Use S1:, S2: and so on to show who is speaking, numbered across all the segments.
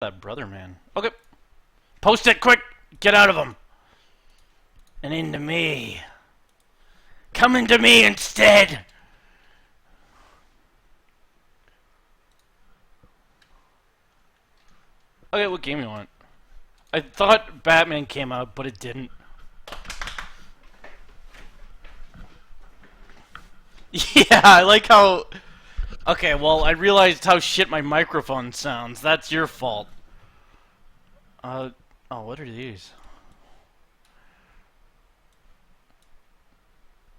S1: That brother man. Okay. Post it quick! Get out of him! And into me. Come into me instead! Okay, what game you want? I thought Batman came out, but it didn't. Yeah, I like how... Okay, well, I realized how shit my microphone sounds. That's your fault. Oh, what are these?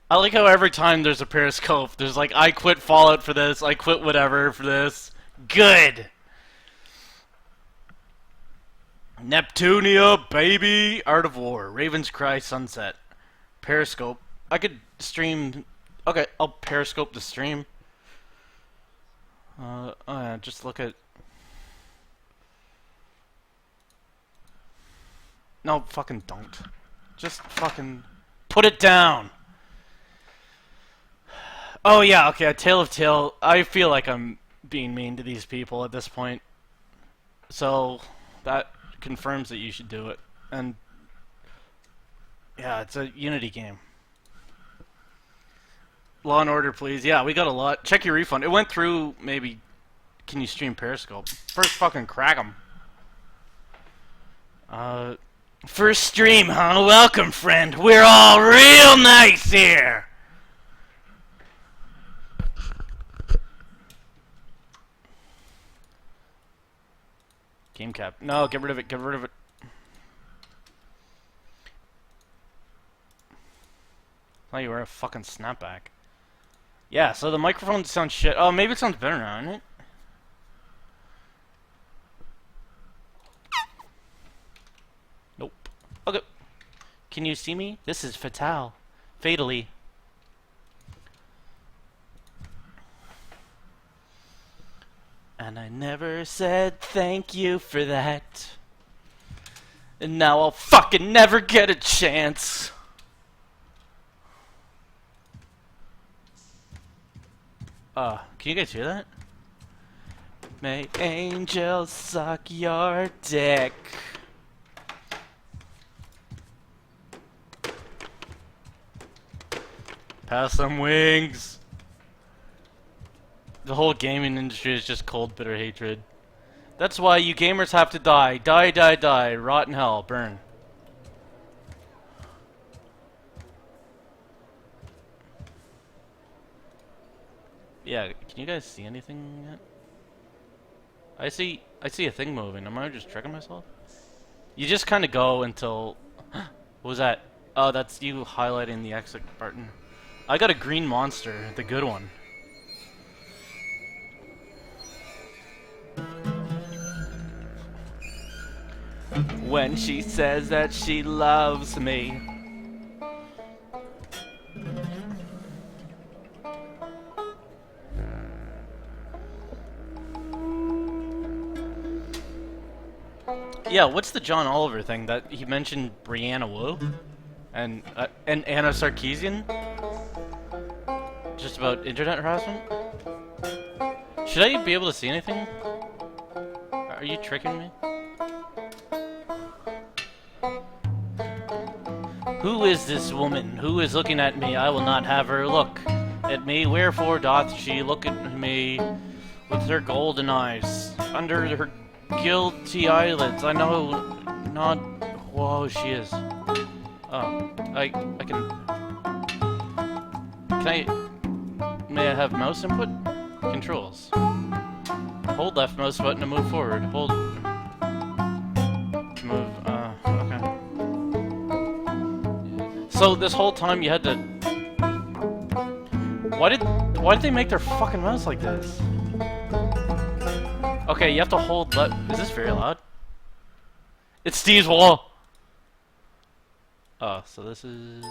S1: I like how every time there's a periscope, there's like, I quit Fallout for this, I quit whatever for this. Good! Neptunia, baby! Art of War, Raven's Cry, Sunset. Periscope. I could stream... Okay, I'll periscope the stream. Oh yeah, just look at... No, fucking don't. Just fucking... Put it down! Oh yeah, okay, A Tale of Tale. I feel like I'm being mean to these people at this point. So, that confirms that you should do it. And... yeah, it's a Unity game. Law and Order, please. Yeah, we got a lot. Check your refund. It went through, maybe... Can you stream Periscope? First fucking crack 'em. First stream, huh? Welcome, friend. We're all real nice here! Game cap. No, get rid of it. Get rid of it. Oh, you wear a fucking snapback. Yeah, so the microphone sounds shit. Oh, maybe it sounds better now, isn't it? Nope. Okay. Can you see me? This is Fatale. Fatally. And I never said thank you for that. And now I'll fucking never get a chance. Can you guys hear that? May angels suck your dick. Pass some wings. The whole gaming industry is just cold, bitter hatred. That's why you gamers have to die. Die, die, die. Rot in hell. Burn. Yeah, can you guys see anything yet? I see a thing moving. Am I just tricking myself? You just kind of go until... What was that? Oh, that's you highlighting the exit button. I got a green monster, the good one. When she says that she loves me. Yeah, what's the John Oliver thing that he mentioned Brianna Wu and Anna Sarkeesian? Just about internet harassment? Should I be able to see anything? Are you tricking me? Who is this woman? Who is looking at me? I will not have her look at me. Wherefore doth she look at me with her golden eyes under her guilty eyelids? I know not. Whoa, she is. Oh, I can. Can I? May I have mouse input? Controls. Hold left mouse button to move forward. Hold. To move. Okay. So this whole time you had to. Why did they make their fucking mouse like this? Okay, you have to hold left. Is this very loud? It's Steve's wall! Oh, so this is...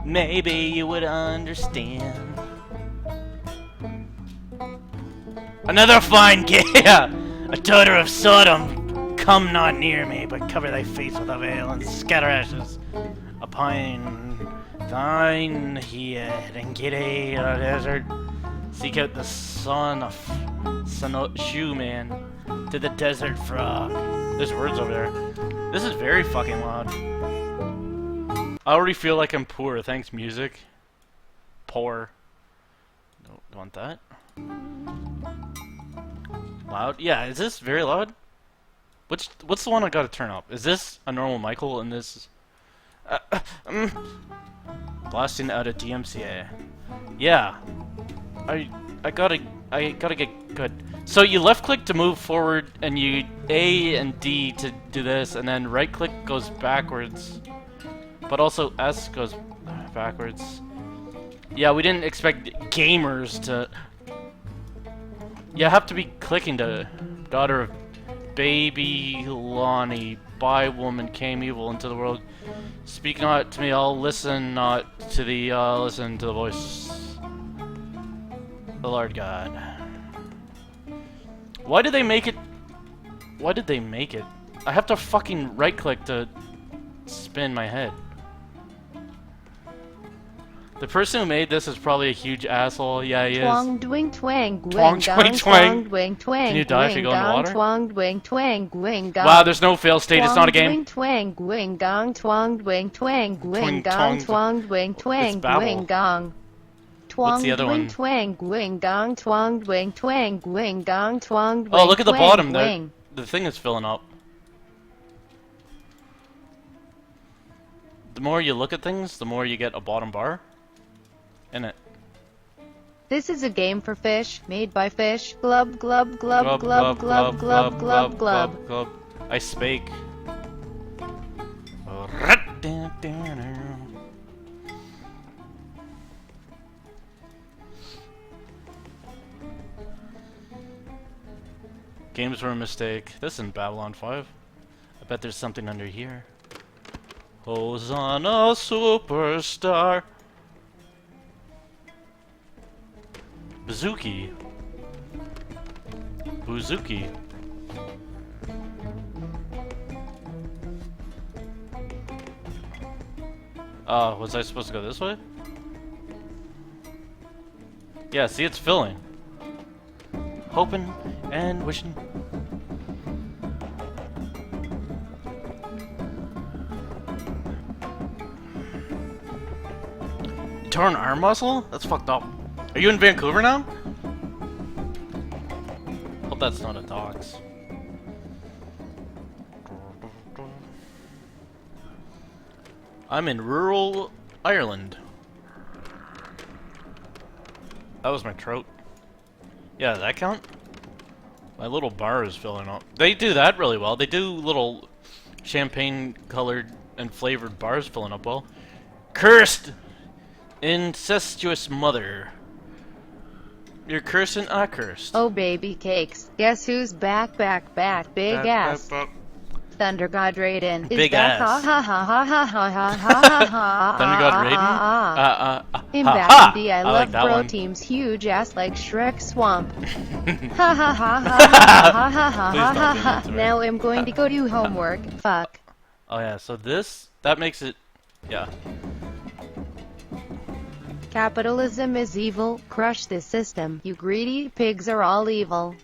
S1: Maybe you would understand. Another fine yeah! A daughter of Sodom, come not near me, but cover thy face with a veil and scatter ashes upon thine head and get a desert. Seek out the son of Shoe Man. to the desert frog. There's words over there. This is very fucking loud. I already feel like I'm poor. Thanks, music. Poor. Don't want that. Loud? Yeah, is this very loud? What's the one I gotta turn up? Is this a normal Michael and this... Blasting out of DMCA. Yeah. I gotta get good. So you left click to move forward, and you A and D to do this, and then right click goes backwards. But also S goes backwards. Yeah, we didn't expect gamers to... You have to be clicking to daughter of baby Lonnie, by woman came evil into the world. Speak not to me, I'll listen not to thee, listen to the voice. The Lord God. Why did they make it? Why did they make it? I have to fucking right click to spin my head. The person who made this is probably a huge asshole. Yeah, he is.
S2: Twang dwing twang
S1: Twang twang twang. Can you die if you go in the water?
S2: Twang dwing twang gwing gong.
S1: Wow, there's no fail state. It's not a game.
S2: Twang gwing gong twang dwing twang gwing gong twang dwing twang gwing gong.
S1: What's the other one?
S2: Twang gwing gong twang dwing twang gwing gong twang dwing.
S1: Oh, look at the bottom. The thing is filling up. The more you look at things, the more you get a bottom bar in it.
S2: This is a game for fish, made by fish. Glub glub glub glub glub glub glub glub
S1: glub. I spake. Games were a mistake. This isn't Babylon 5. I bet there's something under here. Hosanna, superstar. Bazooki. Buzuki. Was I supposed to go this way? Yeah, see, it's filling. Hoping and wishing. Torn arm muscle? That's fucked up. Are you in Vancouver now? Hope that's not a dox. I'm in rural Ireland. That was my trout. Yeah, does that count? My little bar is filling up. They do that really well. They do little champagne colored and flavored bars filling up well. Cursed! Incestuous mother. You're cursing, I cursed.
S2: Oh baby cakes. Guess who's back? Big ass. Thunder God Raiden is
S1: Big
S2: back.
S1: ass.
S2: Ha ha ha ha ha ha ha ha.
S1: Thunder God Raiden?
S2: In
S1: ha,
S2: back
S1: ha.
S2: in the I
S1: I
S2: love
S1: like that
S2: pro
S1: one.
S2: team's huge ass like Shrek Swamp. Ha ha ha ha ha ha ha
S1: Please
S2: ha
S1: don't
S2: ha
S1: do
S2: ha.
S1: that to me.
S2: Now I'm going to go do homework. Fuck.
S1: Oh yeah, so that makes it, yeah.
S2: Capitalism is evil. Crush this system. You greedy pigs are all evil.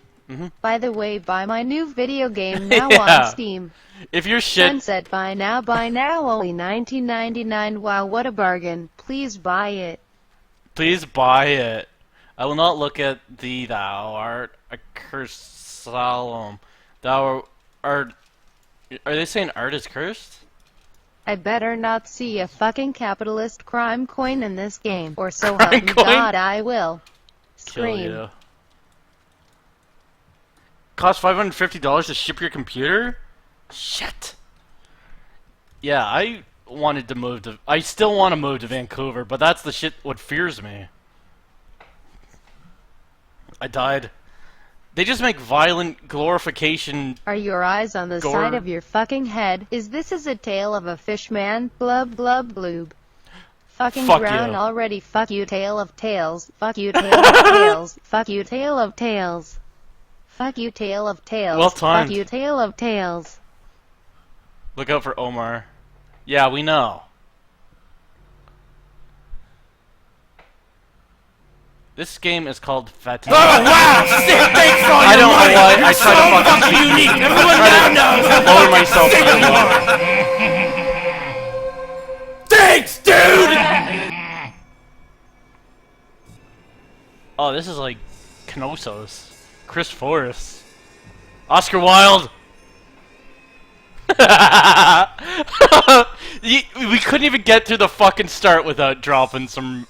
S2: By the way, buy my new video game now
S1: Yeah.
S2: on Steam.
S1: If you're shit,
S2: Sunset buy now, only $19.99. Wow, what a bargain. Please buy it.
S1: please buy it. I will not look at thee, thou art accursed solemn. Thou art... Are they saying art is cursed?
S2: I better not see a fucking capitalist crime coin in this game, or so
S1: Crime
S2: help me
S1: coin?
S2: God I will.
S1: Kill
S2: Scream.
S1: you. Cost $550 to ship your computer? Shit. Yeah, I wanted to move to... I still want to move to Vancouver, but that's the shit what fears me. I died. They just make violent glorification...
S2: Are your eyes on the
S1: Gore.
S2: side of your fucking head? Is this a tale of a fish man? Blub blub bloob. Fucking
S1: Fuck
S2: drown
S1: you.
S2: already. Fuck you, tale of tales. Fuck you, tale of tales. Fuck you, tale of tales. Fuck you, tale of tales.
S1: Well timed.
S2: Fuck you, tale of tales.
S1: Look out for Omar. Yeah, we know. This game is called Fat.
S3: Oh wow! Thanks for all
S1: I
S3: your
S1: don't know
S3: money.
S1: why I
S3: You're
S1: try to
S3: so
S1: fucking
S3: fucking
S1: speak-
S3: unique. Everyone
S1: try to
S3: now knows how
S1: lower
S3: fucking
S1: myself
S3: sick
S1: even
S3: you
S1: more.
S3: are. Thanks, dude.
S1: Oh, this is like Knossos, Chris Forrest, Oscar Wilde. We couldn't even get through the fucking start without dropping some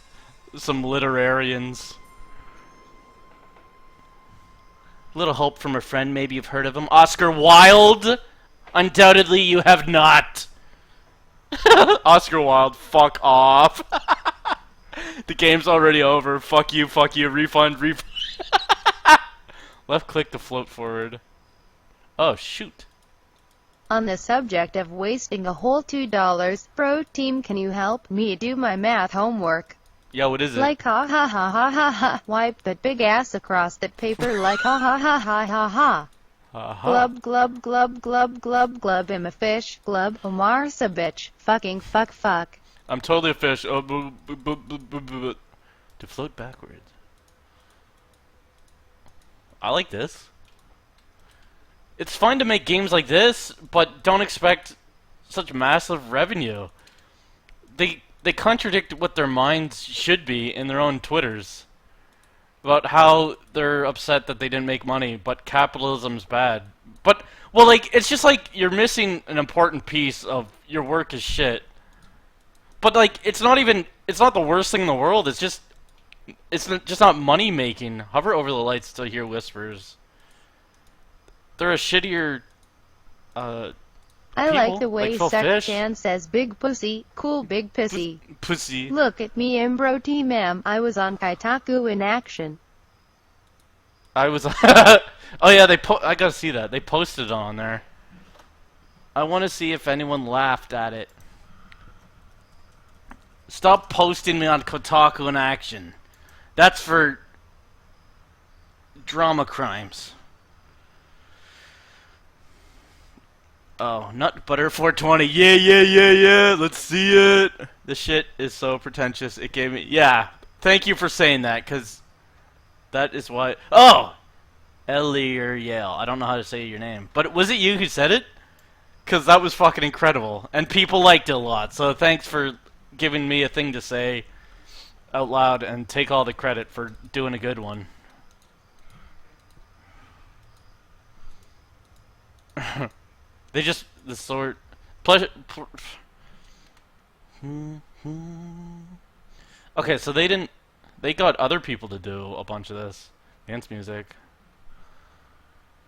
S1: literarians. Little help from a friend, maybe you've heard of him. Oscar Wilde? Undoubtedly you have not. Oscar Wilde, fuck off. The game's already over. Fuck you, refund. Left click to float forward. Oh, shoot.
S2: On the subject of wasting a whole $2, bro team, can you help me do my math homework?
S1: Yo, what is it?
S2: Like ha ha ha ha ha ha. Wipe that big ass across that paper like ha ha ha ha ha ha. Glub glub glub glub glub glub. I'm a fish. Glub. Omar's a bitch. Fucking fuck fuck.
S1: I'm totally a fish. Oh, to float backwards. I like this. It's fun to make games like this, but don't expect such massive revenue. They contradict what their minds should be in their own Twitters about how they're upset that they didn't make money, but capitalism's bad. But well, like it's just like you're missing an important piece of your work is shit. But like it's not the worst thing in the world. It's just not money making. Hover over the lights to hear whispers. They're a shittier
S2: I
S1: people,
S2: like the way
S1: like Phil Fish.
S2: Second says big pussy, cool big pissy.
S1: Pussy.
S2: Look at me, Imbro team, I was on Kaitaku in action.
S1: I was. Oh yeah, I gotta see that. They posted it on there. I want to see if anyone laughed at it. Stop posting me on Kotaku in action. That's for drama crimes. Oh, Nut Butter 420. Yeah. Let's see it. This shit is so pretentious. It gave me. Yeah. Thank you for saying that, because that is why. Oh! Eliuriel. I don't know how to say your name. But was it you who said it? Because that was fucking incredible. And people liked it a lot. So thanks for giving me a thing to say out loud and take all the credit for doing a good one. They just the sort pleasure. Okay, so they got other people to do a bunch of this dance music.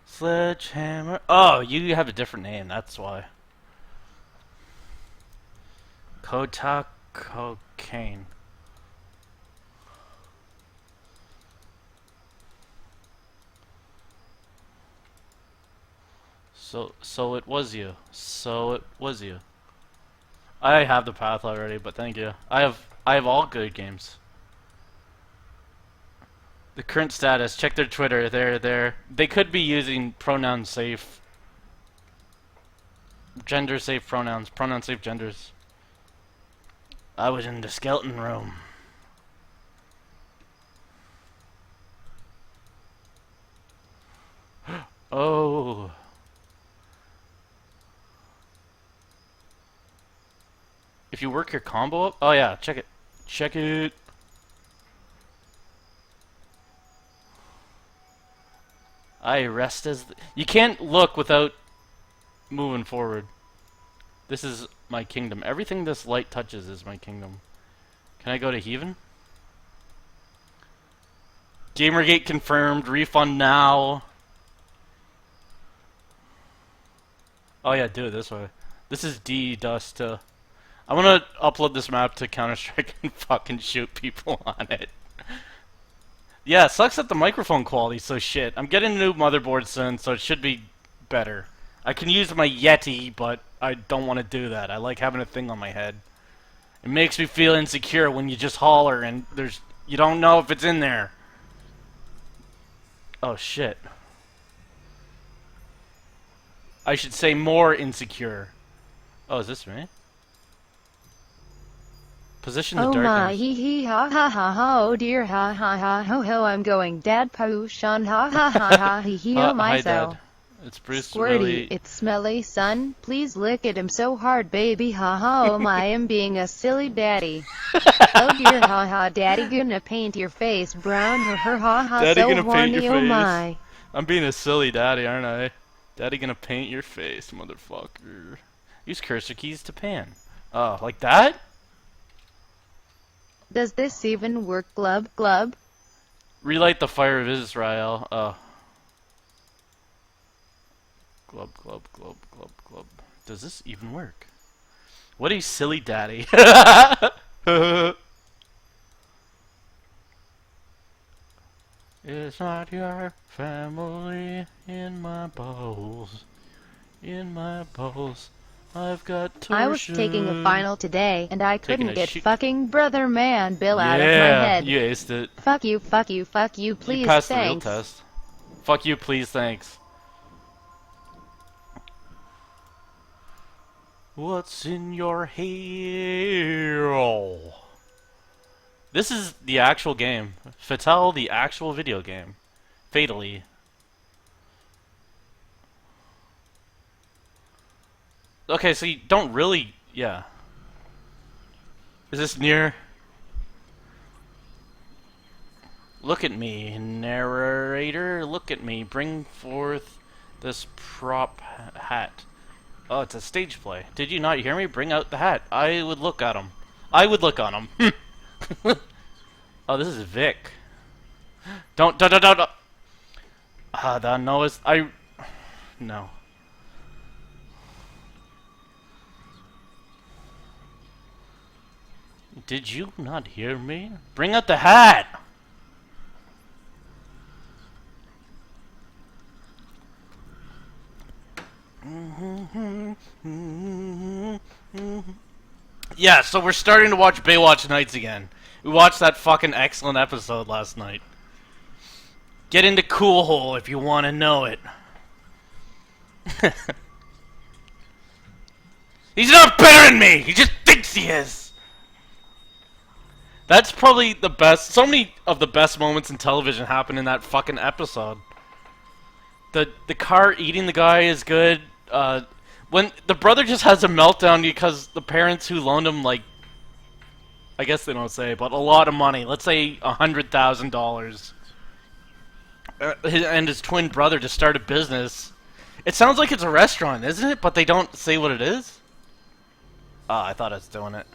S1: Sledgehammer. Oh, you have a different name. That's why. Kotak Cocaine. So it was you. So it was you. I have the path already, but thank you. I have all good games. The current status. Check their Twitter. They could be using pronoun safe, gender safe pronouns, pronoun safe genders. I was in the skeleton room. Oh. If you work your combo up, oh yeah, check it. Check it. I rest as you can't look without moving forward. This is my kingdom. Everything this light touches is my kingdom. Can I go to Heaven? Gamergate confirmed. Refund now. Oh yeah, do it this way. This is D-Dust. I'm gonna upload this map to Counter-Strike and fucking shoot people on it. Yeah, it sucks that the microphone quality's so shit. I'm getting a new motherboard soon, so it should be better. I can use my Yeti, but I don't want to do that. I like having a thing on my head. It makes me feel insecure when you just holler and you don't know if it's in there. Oh shit. I should say more insecure. Oh, is this me? Position the
S2: Oh my
S1: darkness.
S2: hee hee ha ha ha ha, oh dear ha ha ha ho ho, I'm going dad poosh on ha ha ha ha hee hee oh
S1: Hi,
S2: myself.
S1: Dad. It's Bruce.
S2: Squirty,
S1: Really.
S2: it's smelly son, please lick at him so hard baby ha ha oh my, I'm being a silly daddy. Oh dear ha ha, daddy gonna paint your face brown ha ha
S1: Daddy
S2: so
S1: gonna paint
S2: horny
S1: your
S2: oh
S1: face.
S2: my.
S1: I'm being a silly daddy, aren't I? Daddy gonna paint your face, motherfucker. Use cursor keys to pan. Oh, like that?
S2: Does this even work glub glub?
S1: Relight the fire of Israel. Oh. Glub, glub, glub, glub, glub. Does this even work? What a silly daddy. It's not your family in my bowls. In my bowls. I've got torsion.
S2: I was taking a final today and I
S1: Taking
S2: couldn't
S1: a
S2: get
S1: shit-
S2: fucking brother man Bill out of my
S1: Yeah,
S2: head.
S1: you aced it.
S2: Fuck you, fuck you, fuck you, please,
S1: You passed
S2: thanks.
S1: the real test. Fuck you, please, thanks. What's in your hair? This is the actual game. Fatale, the actual video game. Fatally. Okay, so you don't really... Yeah. Is this near? Look at me, narrator. Look at me. Bring forth this prop hat. Oh, it's a stage play. Did you not hear me? Bring out the hat. I would look at him. I would look on him. Oh, this is Vic. Don't. Ah, that Noah's. No. Did you not hear me? Bring out the hat! Yeah, so we're starting to watch Baywatch Nights again. We watched that fucking excellent episode last night. Get into Cool Hole if you want to know it. He's not better than me! He just thinks he is! That's probably the best. So many of the best moments in television happen in that fucking episode. The car eating the guy is good. When the brother just has a meltdown because the parents who loaned him, like, I guess they don't say, but a lot of money. Let's say $100,000. And his twin brother to start a business. It sounds like it's a restaurant, isn't it? But they don't say what it is. I thought I was doing it.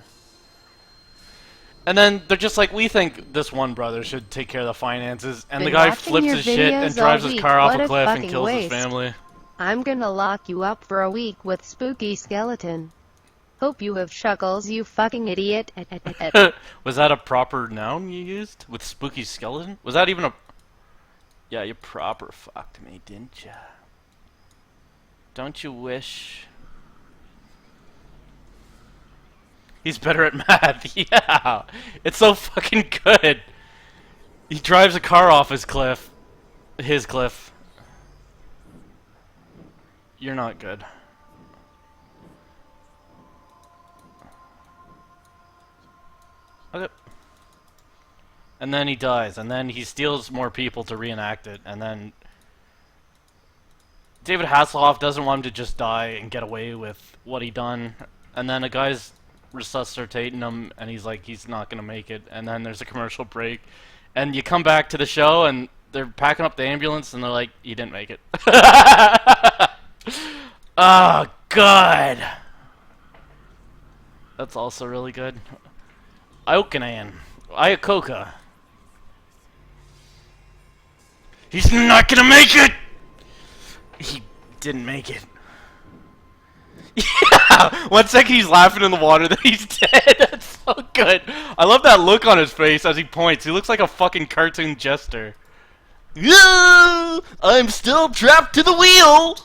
S1: And then they're just like, we think this one brother should take care of the finances, and the
S2: Been
S1: guy
S2: watching
S1: flips
S2: your
S1: his shit and
S2: videos
S1: drives
S2: all
S1: his
S2: week.
S1: car off
S2: What
S1: a
S2: a
S1: cliff and
S2: fucking
S1: kills his
S2: waste.
S1: family.
S2: I'm gonna lock you up for a week with Spooky Skeleton. Hope you have shuckles, you fucking idiot.
S1: Was that a proper noun you used? With spooky skeleton? Was that even a... Yeah, you proper fucked me, didn't ya? Don't you wish... He's better at math. Yeah! It's so fucking good! He drives a car off his cliff. His cliff. You're not good. Okay. And then he dies, and then he steals more people to reenact it, and then David Hasselhoff doesn't want him to just die and get away with what he done, and then a guy's resuscitating him, and he's like, he's not gonna make it, and then there's a commercial break, and you come back to the show, and they're packing up the ambulance, and they're like, you didn't make it. Oh, God! That's also really good. Iokanan. Iacocca. He's not gonna make it! He didn't make it. Yeah! 1 second he's laughing in the water, then he's dead. That's so good. I love that look on his face as he points. He looks like a fucking cartoon jester. Yeah! I'm still trapped to the wheel!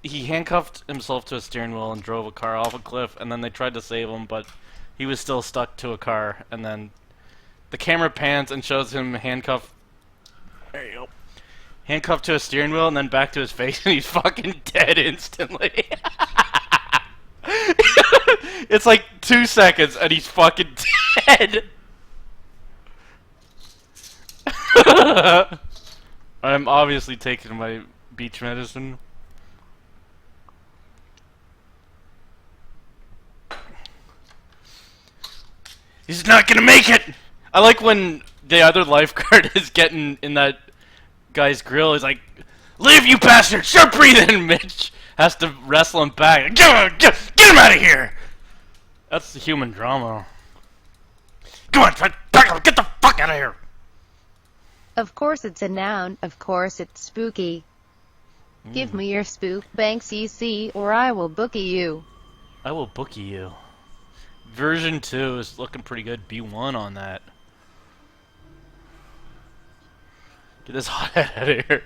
S1: He handcuffed himself to a steering wheel and drove a car off a cliff, and then they tried to save him, but he was still stuck to a car, and then the camera pans and shows him handcuffed. There you go. Handcuffed to a steering wheel, and then back to his face, and he's fucking dead instantly. It's like 2 seconds and he's fucking dead. I'm obviously taking my beach medicine. He's not gonna make it! I like when the other lifeguard is getting in that guy's grill. He's like, "Leave, you bastard! Start breathing!" Mitch has to wrestle him back. Get him out of here! That's the human drama. Come on, get the fuck out of here!
S2: Of course it's a noun. Of course it's spooky. Give me your spook bank CC or I will bookie you.
S1: I will bookie you. Version 2 is looking pretty good. B1 on that. Get this hothead out of here.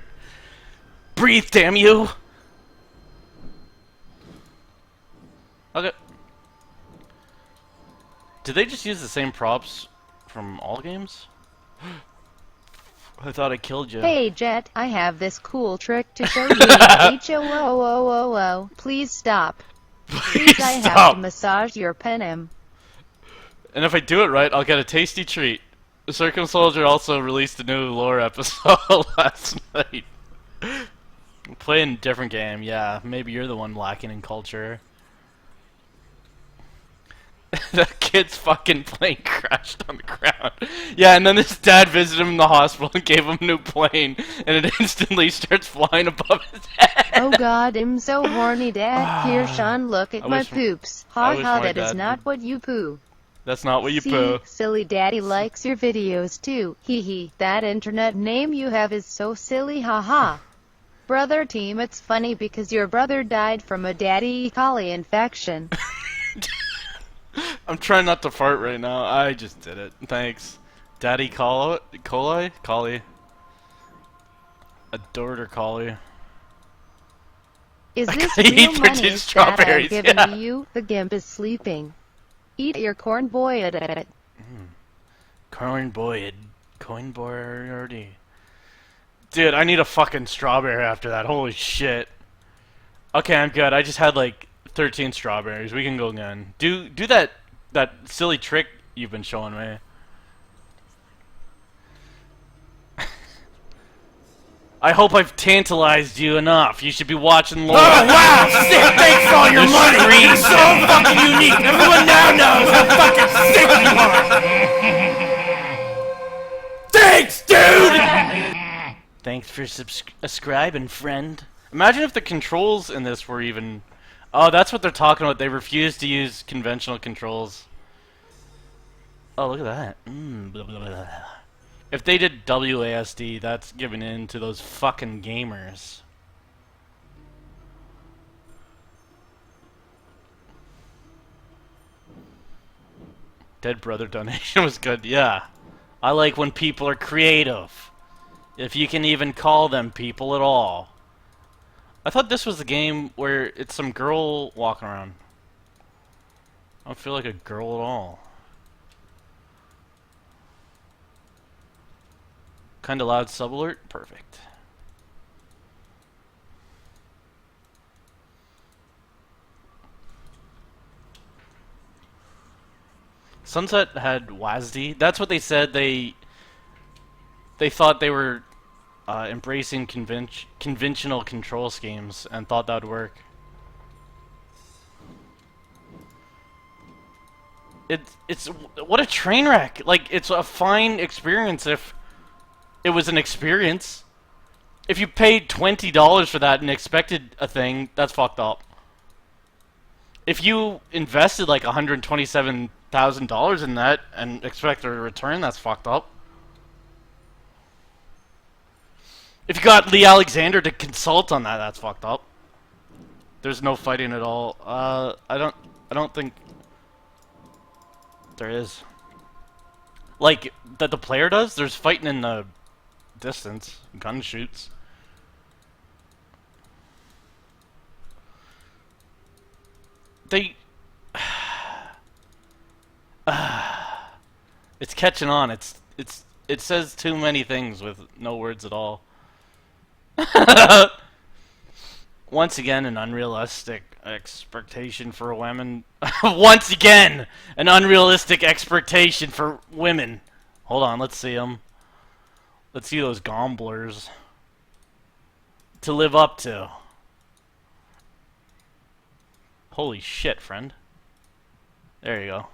S1: Breathe, damn you! Okay. Did they just use the same props from all games? I thought I killed you.
S2: Hey Jet, I have this cool trick to show you. H-O-O-O-O-O. Please stop. Please, I have to massage your penim.
S1: And if I do it right, I'll get a tasty treat. The Circum Soldier also released a new lore episode last night. Playing a different game, yeah. Maybe you're the one lacking in culture. The kid's fucking plane crashed on the ground. Yeah, and then his dad visited him in the hospital and gave him a new plane, and it instantly starts flying above his head.
S2: Oh god, I'm so horny, Dad. Here, Sean, look at my
S1: wish-
S2: poops.
S1: I
S2: Ha
S1: wish
S2: ha,
S1: my
S2: that is
S1: dad
S2: not
S1: would-
S2: what you poo.
S1: That's not what you
S2: See,
S1: poo.
S2: silly daddy likes your videos too. Hee hee. That internet name you have is so silly, haha. Brother team, it's funny because your brother died from a daddy E. coli infection.
S1: I'm trying not to fart right now. I just did it. Thanks. Daddy coli? Collie. Adored her collie.
S2: Is this
S1: I eat
S2: real
S1: for
S2: money
S1: two
S2: that I'm
S1: strawberries,
S2: giving
S1: yeah.
S2: you? The gimp is sleeping. Eat your corn boy at it.
S1: Corn boy. Dude, I need a fucking strawberry after that. Holy shit. Okay, I'm good. I just had like 13 strawberries. We can go again. Do that silly trick you've been showing me. I hope I've tantalized you enough. You should be watching Lore.
S3: Oh, wow! Sick, thanks for all your money! You're so fucking unique! Everyone now knows how fucking sick you are! Thanks, dude!
S1: Thanks for subscribing, friend. Imagine if the controls in this were even... Oh, that's what they're talking about. They refuse to use conventional controls. Oh, look at that. Blah, blah, blah. If they did WASD, that's giving in to those fucking gamers. Dead Brother donation was good, yeah. I like when people are creative. If you can even call them people at all. I thought this was the game where it's some girl walking around. I don't feel like a girl at all. Kinda loud sub alert? Perfect. Sunset had WASD. That's what they said. They thought they were embracing conventional control schemes and thought that would work. It's what a train wreck. Like, it's a fine experience if it was an experience. If you paid $20 for that and expected a thing, that's fucked up. If you invested like $127,000 in that and expect a return, that's fucked up. If you got Lee Alexander to consult on that, that's fucked up. There's no fighting at all. I don't think there is. Like that the player does. There's fighting in the distance, gun shoots. They it's catching on. It says too many things with no words at all. Once again, an unrealistic expectation for women. Once again, an unrealistic expectation for women. Hold on, let's see them. Let's see those gomblers to live up to. Holy shit, friend. There you go.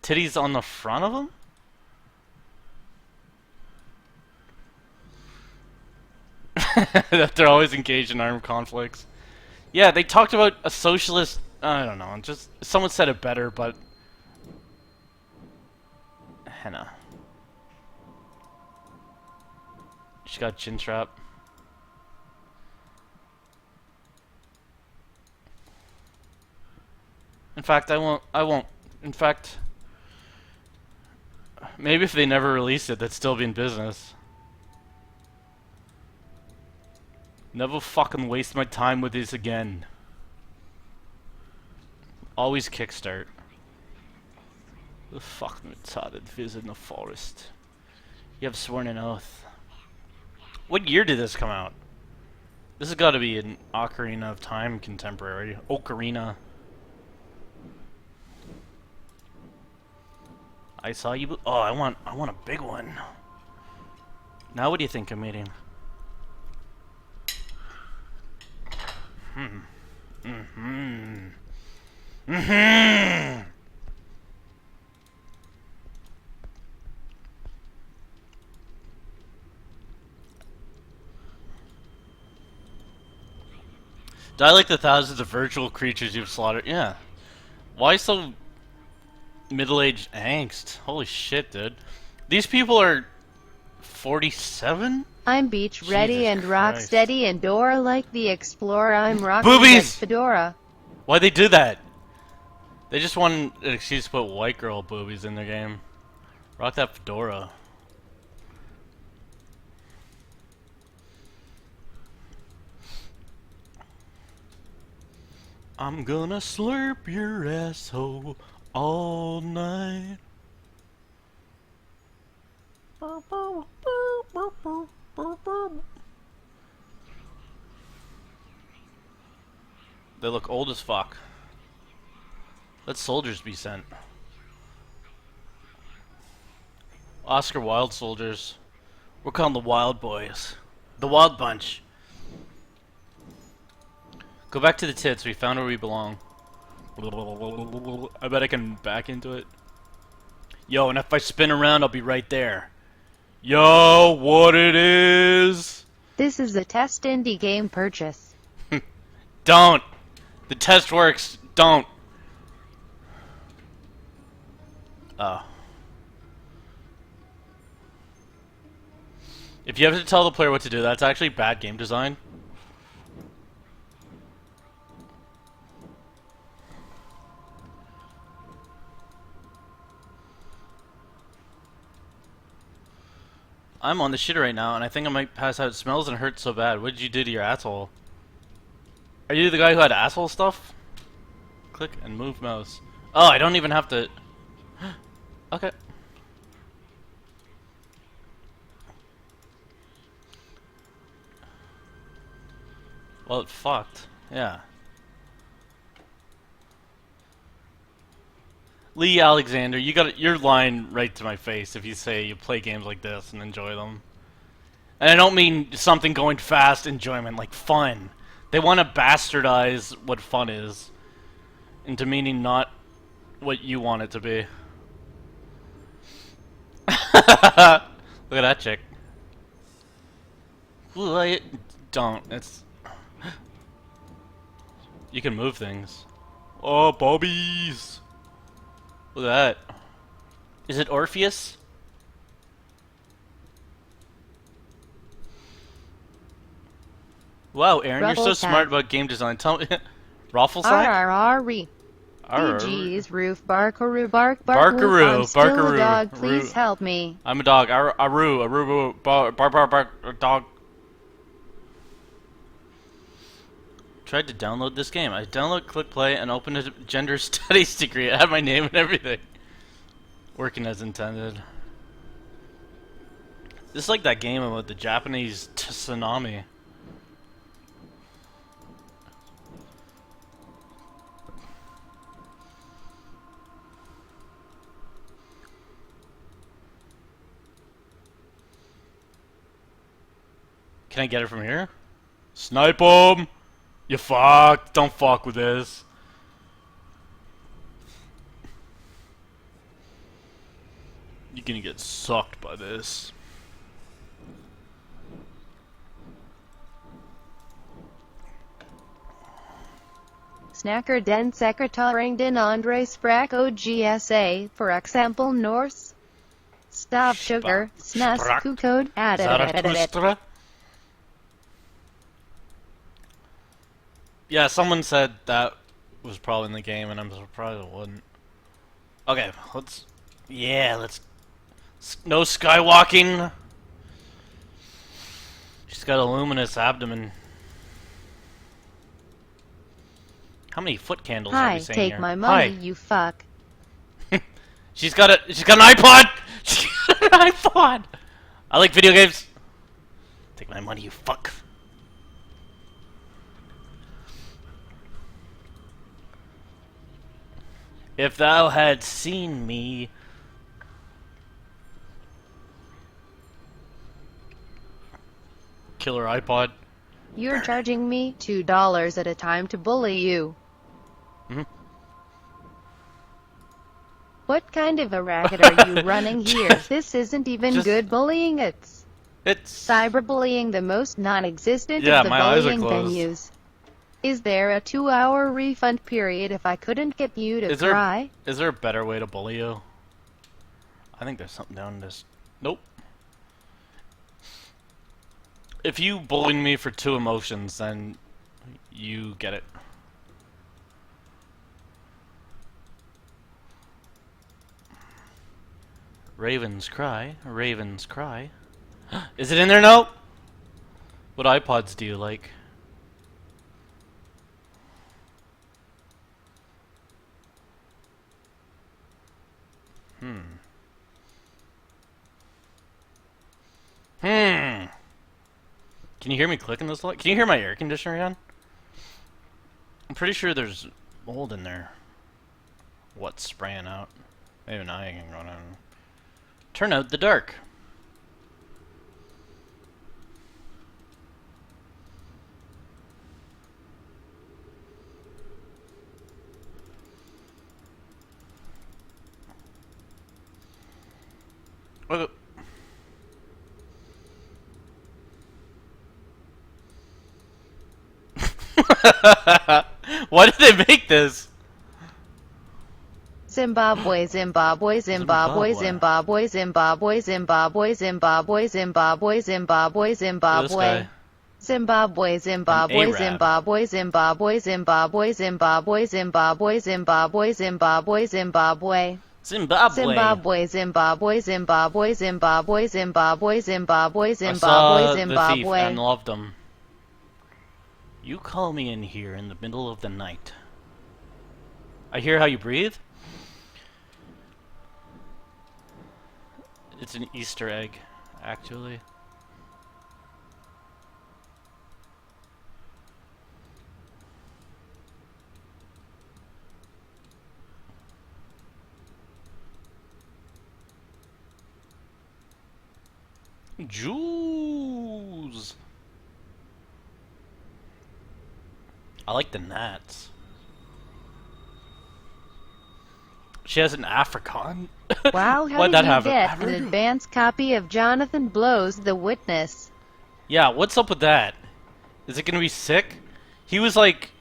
S1: Titties on the front of them? That they're always engaged in armed conflicts. Yeah, they talked about a socialist... I don't know, just... Someone said it better, but... Henna. She got chin strap. In fact, I won't. In fact... Maybe if they never released it, that'd still be in business. Never fucking waste my time with this again. Always kickstart. The fucking retarded visit in the forest. You have sworn an oath. What year did this come out? This has got to be an Ocarina of Time contemporary. Ocarina. I saw you. Oh, I want a big one. Now, what do you think I'm eating? Die like the thousands of virtual creatures you've slaughtered. Yeah. Why so middle-aged angst? Holy shit, dude. These people are 47?
S2: I'm beach ready
S1: Jesus
S2: and rock
S1: Christ.
S2: steady and Dora like the explorer. I'm rocking
S1: Boobies!
S2: that fedora.
S1: Why'd they do that? They just wanted an excuse to put white girl boobies in their game. Rock that fedora. I'm gonna slurp your asshole all night. They look old as fuck. Let soldiers be sent. Oscar Wilde soldiers. We're calling the Wild Boys. The Wild Bunch. Go back to the tits. We found where we belong. I bet I can back into it. Yo, and if I spin around, I'll be right there. Yo, what it is?
S2: This is a test indie game purchase.
S1: Don't. The test works. Don't. Oh. If you have to tell the player what to do, that's actually bad game design. I'm on the shit right now, and I think I might pass out. It smells and hurts so bad. What did you do to your asshole? Are you the guy who had asshole stuff? Click and move mouse. Oh, I don't even have to... Okay. Well, it fucked. Yeah. Lee Alexander, you got your line right to my face if you say you play games like this and enjoy them. And I don't mean something going fast enjoyment, like fun. They want to bastardize what fun is into meaning not what you want it to be. Look at that chick. Don't. It's... You can move things. Oh, bobbies! Look at that. Is it Orpheus? Wow, Aaron, you're so
S2: Ruffle
S1: smart
S2: sack.
S1: about game design. Tell me... Rafflesack?
S2: R-R-R-E. BG's roof barkaroo bark
S1: Barkaroo,
S2: I'm still
S1: barkaroo,
S2: a dog,
S1: roo-
S2: please help me.
S1: I'm a dog. Aru, bark, dog. Tried to download this game. I download, click play, and opened a gender studies degree. I had my name and everything. Working as intended. This is like that game about the Japanese tsunami. Can I get it from here? Snipe him! You fuck! Don't fuck with this. You're gonna get sucked by this.
S2: Snacker den secretaren den Andre Sprack OGSA, for example Norse. Stav sugar, snus,
S1: Sprack.
S2: code,
S1: Zarathustra? Yeah, someone said that was probably in the game, and I'm surprised it wasn't. Okay, let's... Yeah, let's... No skywalking! She's got a luminous abdomen. How many foot candles are
S2: Hi,
S1: we saying
S2: take
S1: here?
S2: my money,
S1: Hi.
S2: you fuck.
S1: She's got an iPod! She's got an iPod! I like video games. Take my money, you fuck. If thou had seen me... Killer iPod.
S2: You're charging me $2 at a time to bully you.
S1: Mhm.
S2: What kind of a racket are you running here? This isn't even
S1: Just-
S2: good bullying, it's
S1: It's...
S2: cyberbullying, the most non-existent
S1: Yeah,
S2: of the
S1: my eyes are
S2: bullying
S1: closed.
S2: venues. Is there a 2-hour refund period if I couldn't get you to
S1: Is there-
S2: cry?
S1: Is there a better way to bully you? I think there's something down this... Nope. If you bullied me for 2 emotions, then you get it. Ravens cry, ravens cry. Is it in there now? What iPods do you like? Can you hear me clicking this lot? Can you hear my air conditioner on? I'm pretty sure there's mold in there. What's spraying out? Maybe not. I can go down. Turn out the dark. What? Why did they make this?
S2: Zimbabwe, Zimbabwe, Zimbabwe, Zimbabwe, Zimbabwe, Zimbabwe, Zimbabwe, Zimbabwe, Zimbabwe,
S1: This
S2: Zimbabwe.
S1: guy.
S2: Zimbabwe, Zimbabwe,
S1: Arab.
S2: Zimbabwe, Zimbabwe, Zimbabwe, Zimbabwe, Zimbabwe, Zimbabwe, Zimbabwe, Zimbabwe.
S1: Zimbabwe.
S2: Zimbabwe, Zimbabwe, Zimbabwe, Zimbabwe, Zimbabwe, Zimbabwe,
S1: I
S2: Zimbabwe,
S1: saw The Thief and
S2: Zimbabwe.
S1: loved him. You call me in here in the middle of the night. I hear how you breathe. It's an Easter egg, actually. Jews. I like the gnats. She has an African.
S2: Wow, how
S1: Why'd
S2: did
S1: that
S2: you
S1: happen?
S2: get an advanced copy of Jonathan Blow's The Witness?
S1: Yeah, what's up with that? Is it gonna be sick? He was like,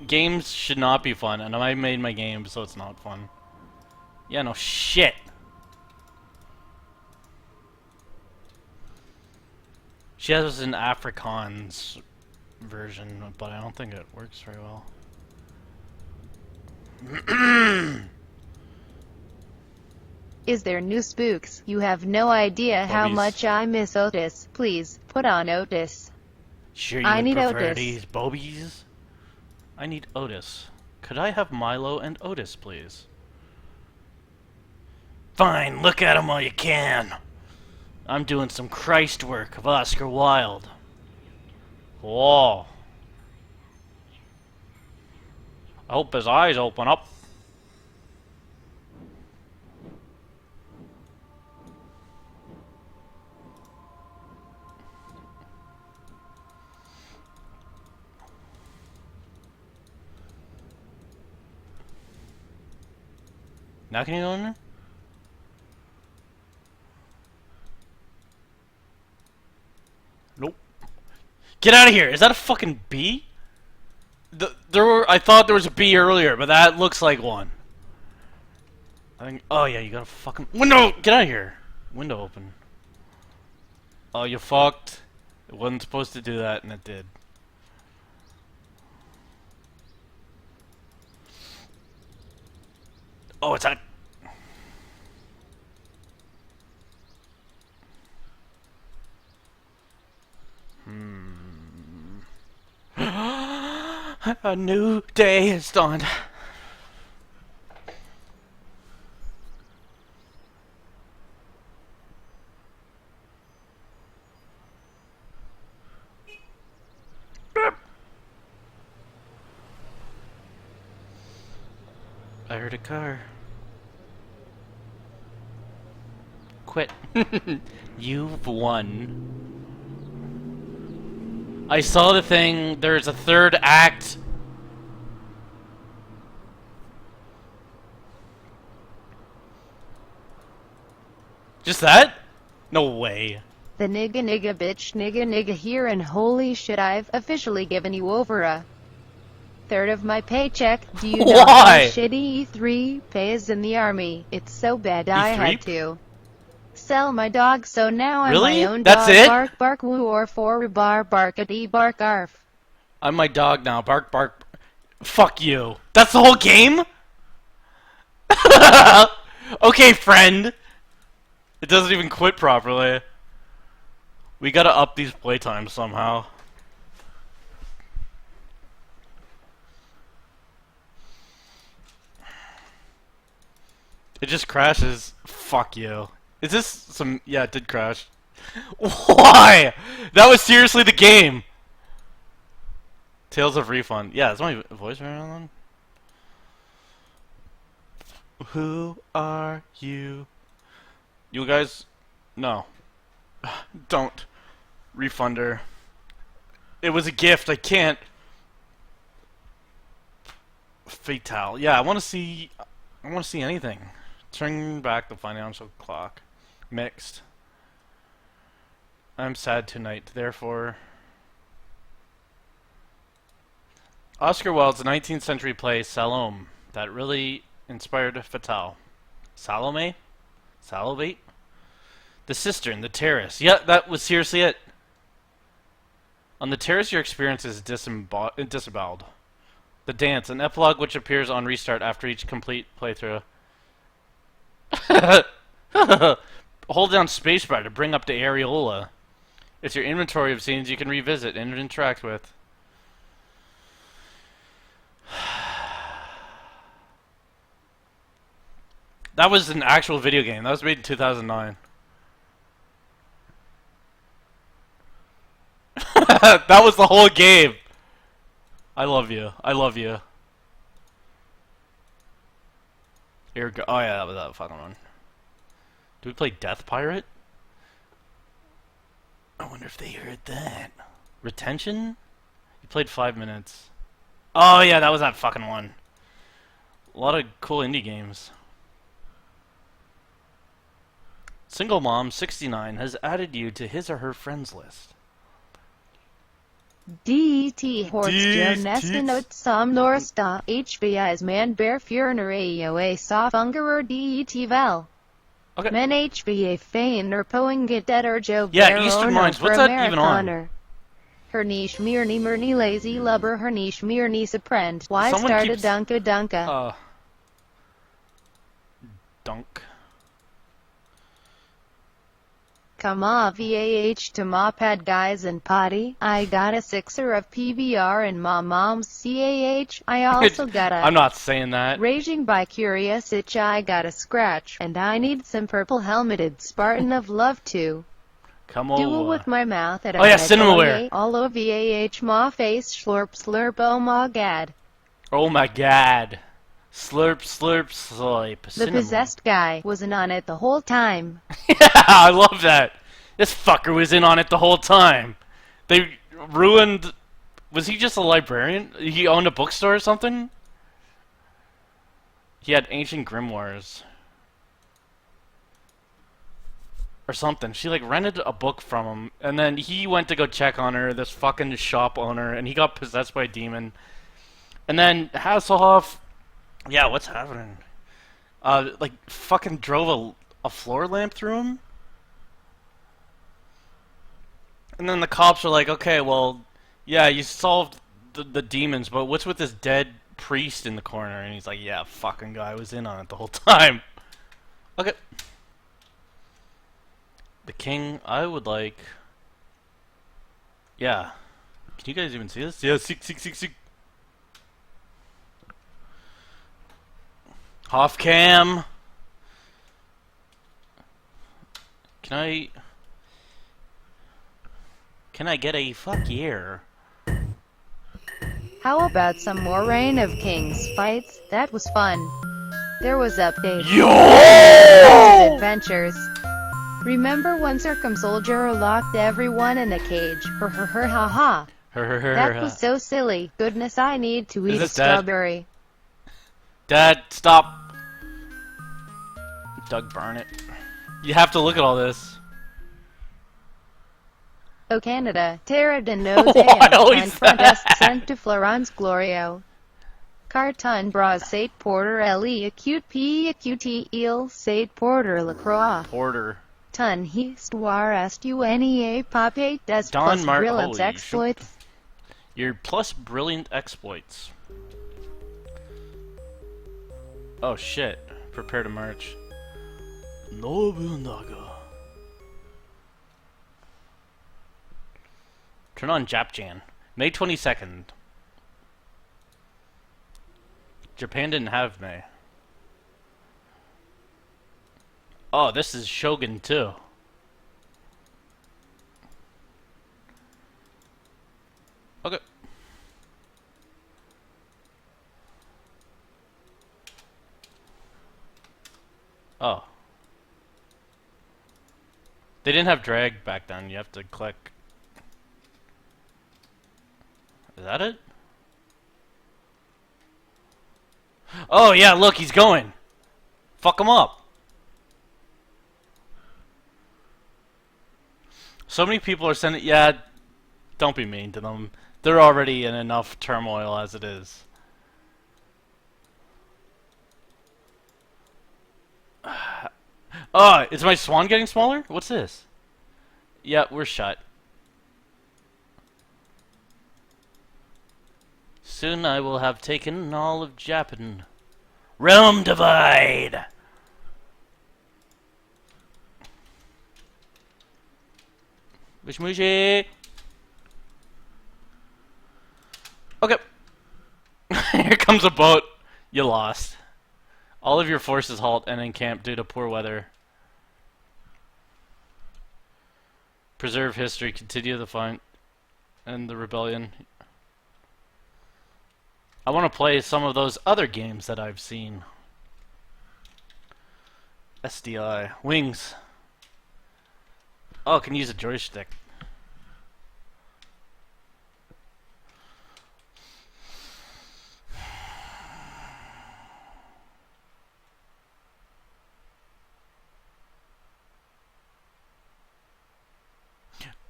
S1: games should not be fun, and I made my game so it's not fun. Yeah, no shit. She has an Afrikaans version, but I don't think it works very well.
S2: Is there new spooks? You have no idea how
S1: Bobbies.
S2: much I miss Otis. Please, put on Otis.
S1: Sure you
S2: I
S1: would
S2: need
S1: prefer
S2: Otis.
S1: these bobies? I need Otis. Could I have Milo and Otis, please? Fine, look at him while you can. I'm doing some Christ work of Oscar Wilde. Whoa. I hope his eyes open up. Now can you go in there? Nope. Get out of here! Is that a fucking bee? I thought there was a bee earlier, but that looks like one. I think. Oh yeah, you got a fucking window. Get out of here. Window open. Oh, you fucked. It wasn't supposed to do that, and it did. Oh, it's out. A new day has dawned. I heard a car. Quit. You've won. I saw the thing. There's a third act. Just that? No way.
S2: The nigga bitch here, and holy shit, I've officially given you over a third of my paycheck. Do you know how
S1: Why?
S2: shitty E3 pays in the army? It's so bad I
S1: E3?
S2: had to sell my dog, so now I'm
S1: Really?
S2: my own
S1: That's
S2: dog.
S1: it?
S2: Bark bark woo or for bar bark at e bark arf.
S1: I'm my dog now. Bark, bark. Fuck you. That's the whole game? Okay, friend. It doesn't even quit properly. We gotta up these playtimes somehow. It just crashes. Fuck you. Is this some... Yeah, it did crash. Why? That was seriously the game. Tales of Refund. Yeah, is my voice right on? Who are you? You guys... No. Don't. Refunder. It was a gift. I can't. Fatale. Yeah, I want to see... I want to see anything. Turn back the financial clock. Mixed. I'm sad tonight, therefore... Oscar Wilde's 19th century play Salome that really inspired Fatale. Salome? Salivate? The cistern, the terrace. Yeah, that was seriously it. On the terrace, your experience is disemboweled. The dance, an epilogue which appears on restart after each complete playthrough. Hold down spacebar to bring up the areola. It's your inventory of scenes you can revisit and interact with. That was an actual video game. That was made in 2009. That was the whole game. I love you. I love you. Here go. Oh yeah, that was that fucking one. Do we play Death Pirate? I wonder if they heard that. Retention? You played 5 minutes. Oh yeah, that was that fucking one. A lot of cool indie games. Single Mom 69 has added you to his or her friends list.
S2: DT Horst
S1: DT.
S2: Nestinot Som Norsta HVI's Man Bear Furner AOA Sofungerer DT Vel.
S1: Okay.
S2: Men HVA Fain or Poinget Detter Joe
S1: Yeah, Eastern Mines. What's that even on?
S2: Her niche Mirny Murny Lazy Lubber her niche Mirny Supprend. Why
S1: Someone
S2: started
S1: keeps-
S2: Dunka Dunka?
S1: Dunk.
S2: Come on VAH to Moped guys and potty. I got a 6er of PBR and my mom's CAH. I also got a
S1: I'm not saying that.
S2: Raging by Curious Itch. I got a scratch. And I need some purple helmeted Spartan of love too.
S1: Come
S2: Duel
S1: over.
S2: with my mouth at
S1: Oh yeah, Cinemaware.
S2: all over VAH ma face slurp slurp oh my god.
S1: Oh my god. Slurp, slurp, slurp.
S2: The
S1: Cinnamon.
S2: possessed guy wasn't on it the whole time.
S1: Yeah, I love that. This fucker was in on it the whole time. They ruined... Was he just a librarian? He owned a bookstore or something? He had ancient grimoires. Or something. She like rented a book from him, and then he went to go check on her, this fucking shop owner, and he got possessed by a demon. And then Hasselhoff, yeah, what's happening? Like fucking drove a floor lamp through him. And then the cops are like, okay, well, yeah, you solved the demons, but what's with this dead priest in the corner? And he's like, yeah, fucking guy was in on it the whole time. Okay. The king, I would like... Yeah. Can you guys even see this? Yeah, see. Hoff-cam. Can I get a fuck yeah?
S2: How about some more Reign of Kings fights? That was fun. There was updates.
S1: Yo!
S2: Adventures. Remember when Circumsoldier locked everyone in a cage? Haha. That was so silly. Goodness, I need to eat a strawberry.
S1: Dad, stop. Doug Barnett. You have to look at all this.
S2: O Canada, Terra de Nos and front est sent to Florence Glorio. Carton bras Sate Porter L.E. acute P acute il Sate Porter LaCroix.
S1: Porter.
S2: Ton histoire STUNEA Pape des plus brilliant exploits.
S1: Your plus brilliant exploits. Oh shit. Prepare to march. Nobunaga. Turn on Japjan. May 22nd. Japan didn't have May. Oh, this is Shogun too. Okay. Oh. They didn't have drag back then. You have to click. Is that it? Oh yeah, look, he's going. Fuck him up. So many people are sending... Yeah, don't be mean to them. They're already in enough turmoil as it is. Oh, is my swan getting smaller? What's this? Yeah, we're shut. Soon I will have taken all of Japan. Realm divide! Wishmushi! Okay. Here comes a boat. You lost. All of your forces halt and encamp due to poor weather. Preserve history. Continue the fight and the rebellion. I want to play some of those other games that I've seen. SDI. Wings. Oh, I can use a joystick.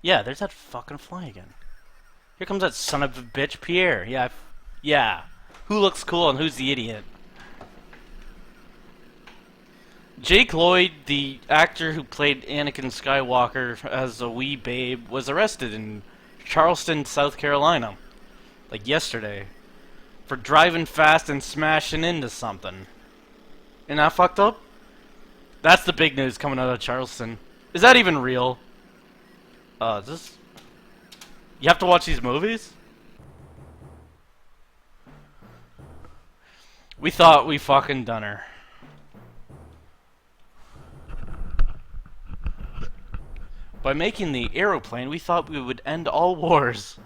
S1: Yeah, there's that fucking fly again. Here comes that son of a bitch, Pierre. Yeah, yeah. Who looks cool and who's the idiot? Jake Lloyd, the actor who played Anakin Skywalker as a wee babe, was arrested in Charleston, South Carolina, like yesterday, for driving fast and smashing into something. Isn't that fucked up? That's the big news coming out of Charleston. Is that even real? This... You have to watch these movies? We thought we fucking done her. By making the aeroplane, we thought we would end all wars.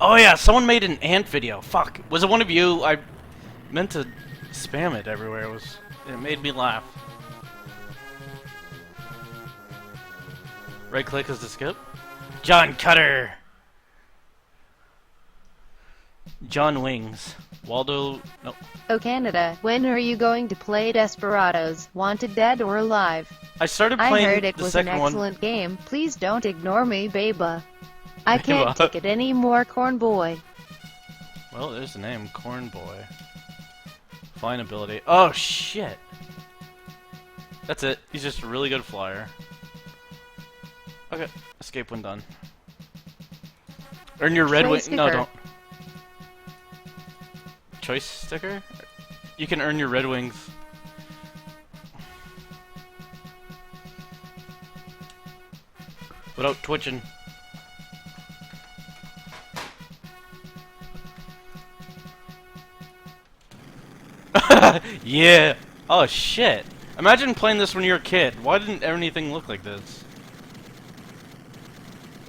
S1: Oh yeah, someone made an ant video. Fuck. Was it one of you? I meant to spam it everywhere. It made me laugh. Right click is to skip. John Cutter. John Wings. Waldo. No.
S2: Oh Canada, when are you going to play Desperados, Wanted Dead or Alive?
S1: I started
S2: I
S1: playing
S2: heard it
S1: the
S2: was an
S1: second one.
S2: excellent game. Please don't ignore me, Baba. I can't
S1: Baba.
S2: take it anymore, Corn Boy.
S1: Well, there's the name, Corn Boy. Flying ability. Oh shit! That's it. He's just a really good flyer. Okay, escape when done. Earn your red wing. No,
S2: sticker.
S1: don't. Choice sticker? You can earn your red wings. Without twitching. Yeah! Oh shit! Imagine playing this when you were a kid. Why didn't anything look like this?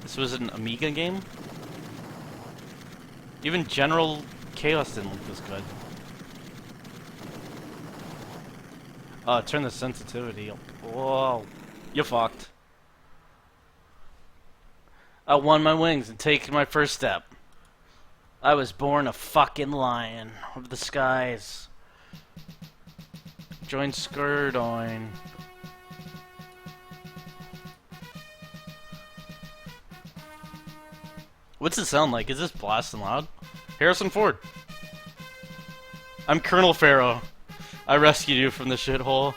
S1: This was an Amiga game? Even General Chaos didn't look this good. Oh, turn the sensitivity up. Whoa. You fucked. I won my wings and taken my first step. I was born a fucking lion of the skies. Join Skirdoin. What's it sound like? Is this blasting loud? Harrison Ford. I'm Colonel Pharaoh. I rescued you from the shithole.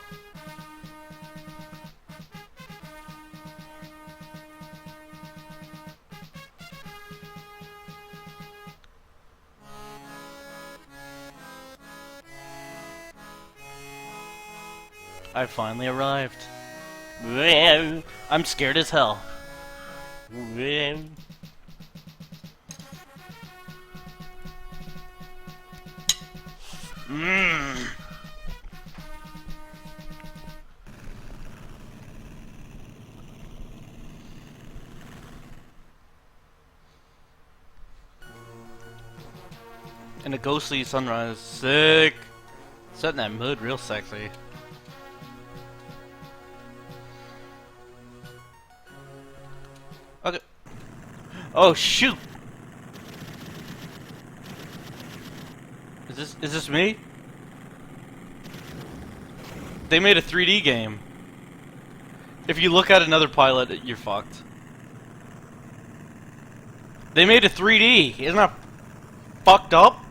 S1: I finally arrived. I'm scared as hell. And a ghostly sunrise. Sick. Setting that mood real sexy. Okay. Oh shoot! Is this me? They made a 3D game. If you look at another pilot, you're fucked. They made a 3D. Isn't that fucked up?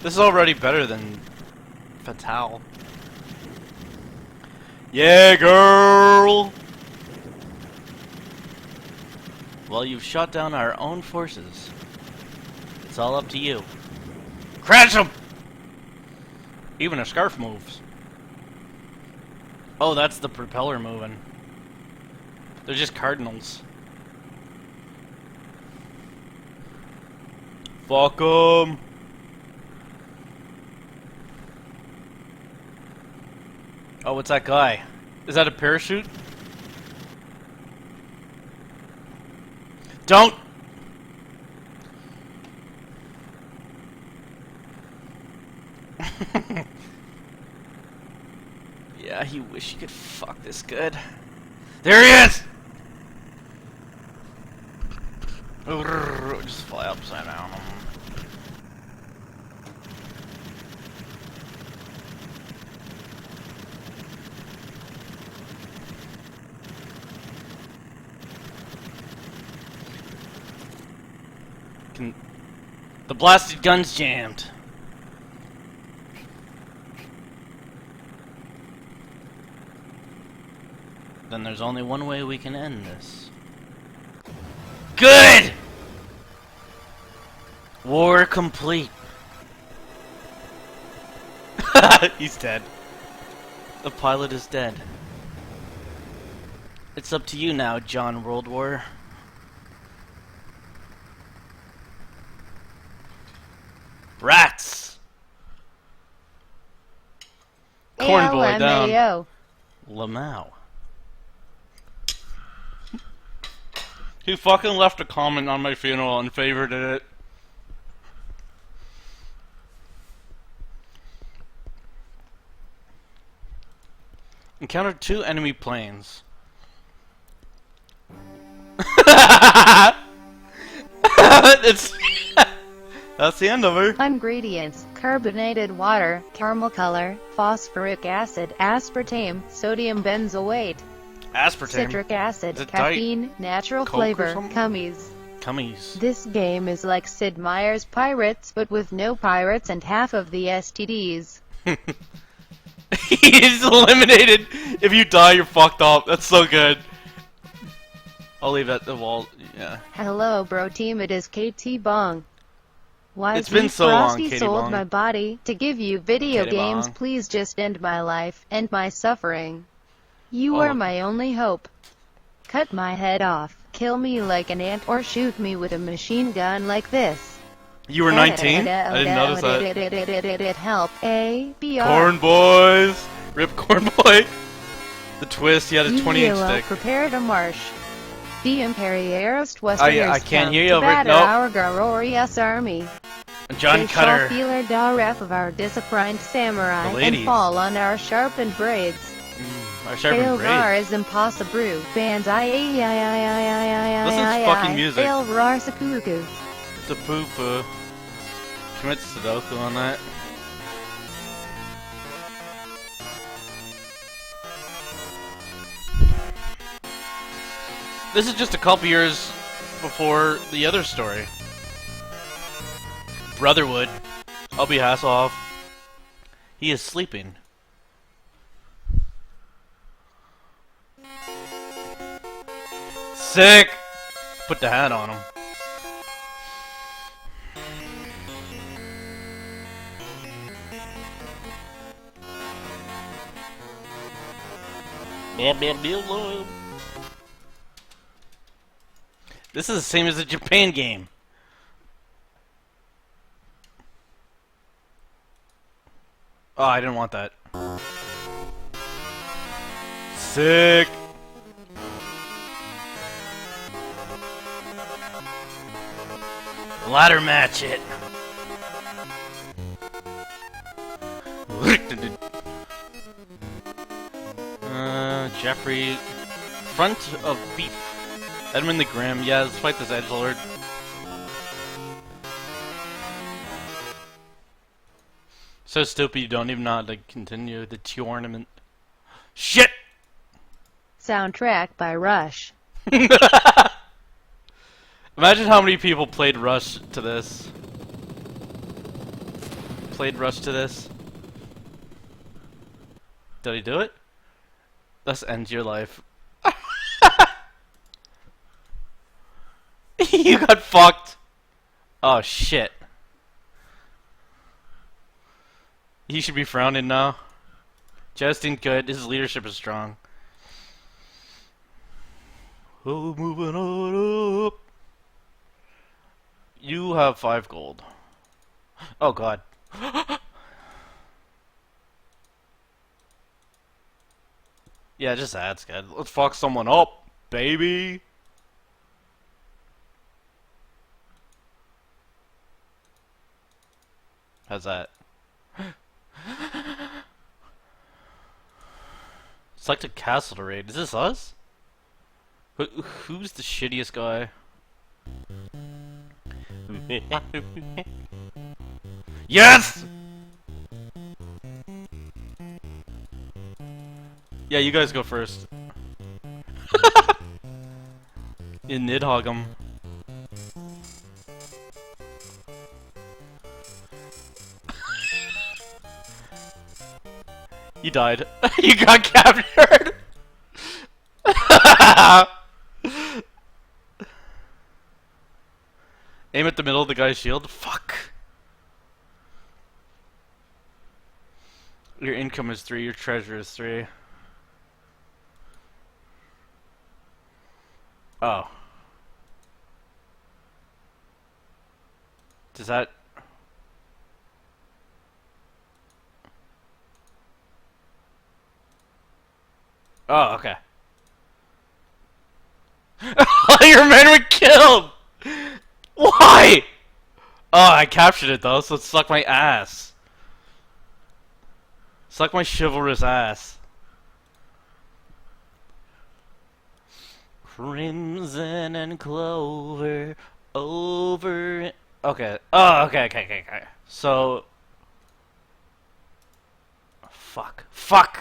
S1: This is already better than Fatale. Yeah, girl! Well, you've shot down our own forces. It's all up to you. Crash them! Even a scarf moves. Oh, that's the propeller moving. They're just cardinals. Fuck 'em! Oh, what's that guy? Is that a parachute? Don't! Yeah, you wish you could fuck this good. There he is! Just fly upside down. The blasted gun's jammed. Then there's only one way we can end this. Good! War complete. He's dead. The pilot is dead. It's up to you now, John World War. Rats! Corn Boy down.
S2: ALMAO.
S1: Lamau. He fucking left a comment on my funeral and favorited it. Encountered 2 enemy planes. It's that's the end of her.
S2: Ingredients: carbonated water, caramel color, phosphoric acid, aspartame, sodium benzoate,
S1: Aspartame.
S2: citric acid,
S1: Is it
S2: caffeine, natural
S1: Coke or
S2: flavor,
S1: something?
S2: gummies.
S1: Cummies.
S2: This game is like Sid Meier's Pirates, but with no pirates and half of the STDs.
S1: He's eliminated. If you die, you're fucked up. That's so good. I'll leave at the wall. Yeah.
S2: Hello bro team, it is KT Bong. Why
S1: It's been so long,
S2: Frosty
S1: Katie
S2: sold
S1: Bong.
S2: my body to give you video
S1: Katie
S2: games.
S1: Bong.
S2: Please just end my life, end my suffering. You
S1: Oh.
S2: are my only hope. Cut my head off, kill me like an ant, or shoot me with a machine gun like this.
S1: You were 19? I didn't notice that.
S2: Help. A B R.
S1: Corn boys. Rip Corn Boy. The twist. He had a 20-inch
S2: Yellow,
S1: stick.
S2: prepare to march. The Imperialist
S1: I
S2: Westerners
S1: can't
S2: come
S1: hear you
S2: to
S1: over-
S2: batter
S1: nope.
S2: our glorious army.
S1: John
S2: They shall
S1: Cutter.
S2: feel our diref of our disciplined samurai
S1: The
S2: and
S1: ladies.
S2: fall on our sharpened braids.
S1: Our sharpened
S2: Failrar
S1: braid.
S2: is impossible. Bands
S1: Listen to this fucking music.
S2: Failrar Sakuku.
S1: The poop. Commit Sudoku on that. This is just a couple years before the other story. Brotherwood. I'll be Hasselhoff. He is sleeping. Sick! Put the hat on him. This is the same as the Japan game. Oh, I didn't want that. Sick. Ladder match it. Jeffrey. Front of beef. Edmund the Grim. Yeah, let's fight this edgelord. So stupid you don't even know how to continue the tournament. Shit!
S2: Soundtrack by Rush.
S1: Imagine how many people played Rush to this. Played Rush to this. Did he do it? Thus ends your life. You got fucked. Oh shit. He should be frowning now. Justin good. His leadership is strong. Oh, moving on up. You have 5 gold. Oh god. Yeah, just that's good. Let's fuck someone up, baby. How's that? Select a castle to raid. Is this us? Who's the shittiest guy? Yes! Yeah, you guys go first. You Nidhogg him. You died. You got captured! Aim at the middle of the guy's shield. Fuck. Your income is 3, your treasure is 3. Oh. Does that... Oh, okay. Your men were killed! Why? Oh, I captured it though, so it suck my ass. Suck my chivalrous ass. Crimson and clover over. Okay. Oh, okay. So. Fuck.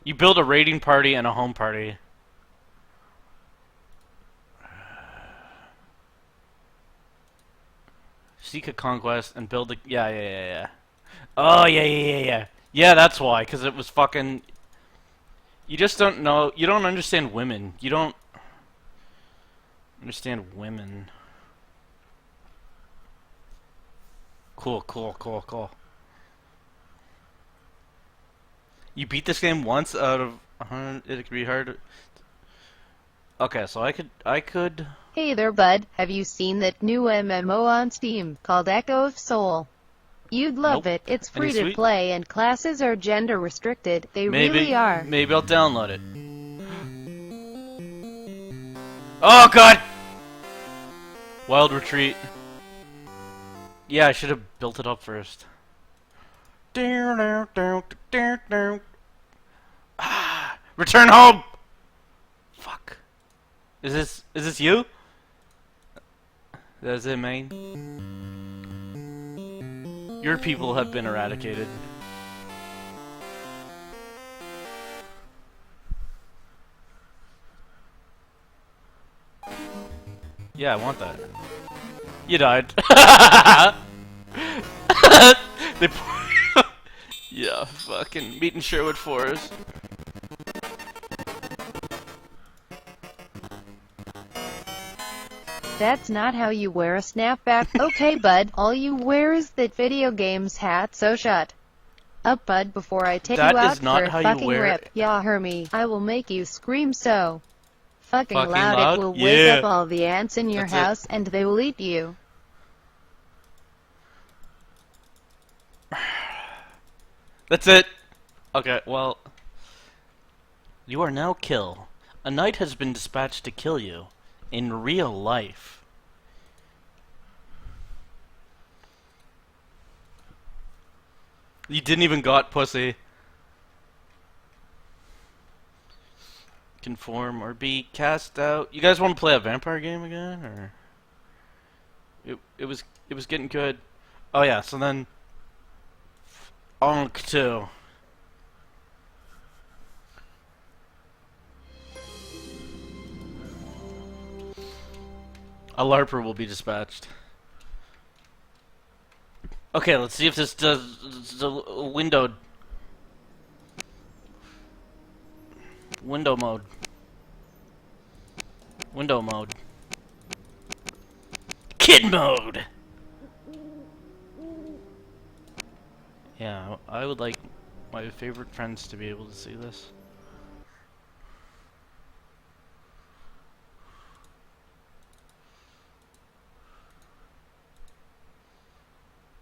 S1: You build a raiding party and a home party. Seek a conquest and build a. Yeah. Oh, yeah. Yeah, that's why. Because it was fucking. You just don't know. You don't understand women. You don't understand women. Cool. You beat this game once out of 100. It could be hard. Okay, so I could.
S2: Hey there, bud. Have you seen that new MMO on Steam called Echo of Soul? You'd love
S1: Nope.
S2: it. It's
S1: Any
S2: free to
S1: sweet?
S2: play and classes are gender restricted. They really are.
S1: Maybe I'll download it. Oh god! Wild Retreat. Yeah, I should have built it up first. Ah, return home! Fuck. Is this you? That's it, man. Your people have been eradicated. Yeah, I want that. You died. They yeah, fucking meet in Sherwood Forest.
S2: That's not how you wear a snapback. Okay, bud. All you wear is that video games hat, so shut up, bud, before I take
S1: That
S2: you out
S1: is not
S2: for
S1: how
S2: a
S1: you
S2: fucking
S1: wear
S2: rip.
S1: it.
S2: Yeah, Hermie. I will make you scream so fucking
S1: Fucking
S2: loud
S1: loud?
S2: it will
S1: Yeah.
S2: wake up all the ants in your
S1: That's it.
S2: house and they will eat you.
S1: That's it. Okay, well. You are now kill. A knight has been dispatched to kill you. In real life. You didn't even got pussy. Conform or be cast out. You guys want to play a vampire game again, or it was getting good. Oh yeah, so then Onk 2. A LARPer will be dispatched. Okay, let's see if this does the windowed. Window mode. Window mode. Kid mode! Yeah, I would like my favorite friends to be able to see this.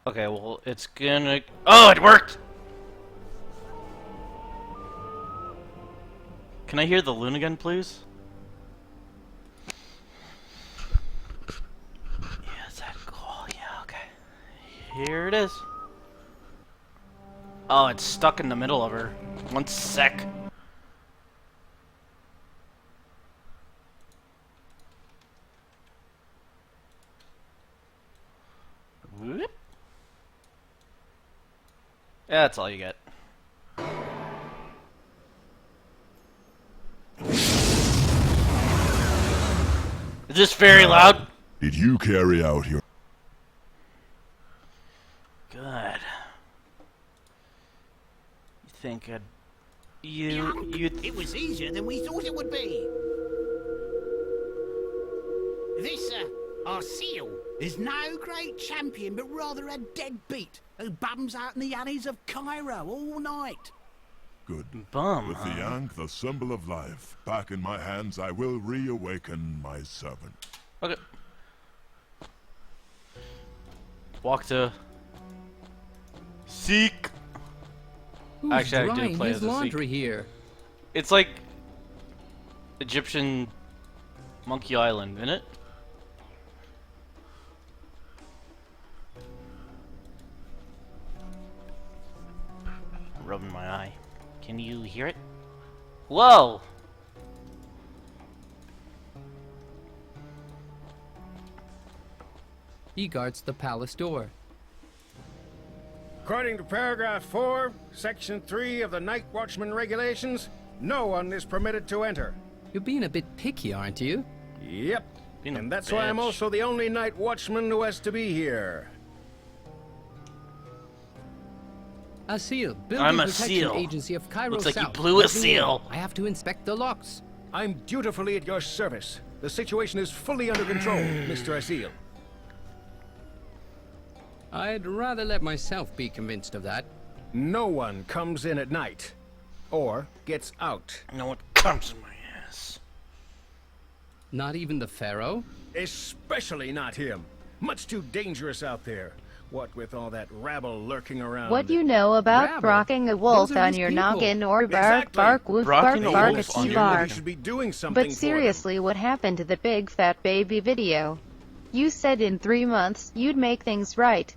S1: Okay, well, it's gonna... Oh, it worked! Can I hear the loon again, please? Yeah, is that cool? Yeah, okay. Here it is. Oh, it's stuck in the middle of her. 1 sec. Whoop. Yeah, that's all you get. Is this very loud?
S4: Did you carry out your...
S1: Good. You think I'd... You...
S5: It was easier than we thought it would be. This, our seal, is no great champion, but rather a deadbeat who bums out in the alleys of Cairo all night.
S4: Good.
S1: Bum,
S4: With the Ankh, the symbol of life, back in my hands, I will reawaken my servant.
S1: Okay. Walk to... Seek!
S6: Who's
S1: Actually, I do
S6: drying
S1: play
S6: his
S1: as a Sikh.
S6: laundry here?
S1: It's like... Egyptian... Monkey Island, isn't it? Rubbing my eye. Can you hear it? Whoa!
S6: He guards the palace door.
S7: According to paragraph 4, section 3 of the Night Watchman regulations, no one is permitted to enter.
S6: You're being a bit picky, aren't you?
S7: Yep.
S1: Being a
S7: And that's why I'm
S1: bitch.
S7: also the only Night Watchman who has to be here.
S6: A seal. Building
S1: I'm a
S6: Protection
S1: seal.
S6: Agency of Cairo
S1: Looks like you
S6: South.
S1: blew a
S6: Let me in.
S1: seal.
S6: I have to inspect the locks.
S7: I'm dutifully at your service. The situation is fully under control, Mr. Asil.
S6: I'd rather let myself be convinced of that.
S7: No one comes in at night. Or gets out.
S1: No one comes in my ass.
S6: Not even the Pharaoh?
S7: Especially not him. Much too dangerous out there. What with all that rabble lurking around.
S2: What you know about
S6: Rabble.
S2: brocking a wolf
S6: Those are
S2: on
S6: his
S2: your
S6: people.
S2: noggin or bark
S7: Exactly.
S2: bark woof bark
S1: Brocking a
S2: bark a
S1: wolf on your
S2: bar.
S7: You should be doing something
S2: But seriously, what happened to the big fat baby video? You said in 3 months you'd make things right.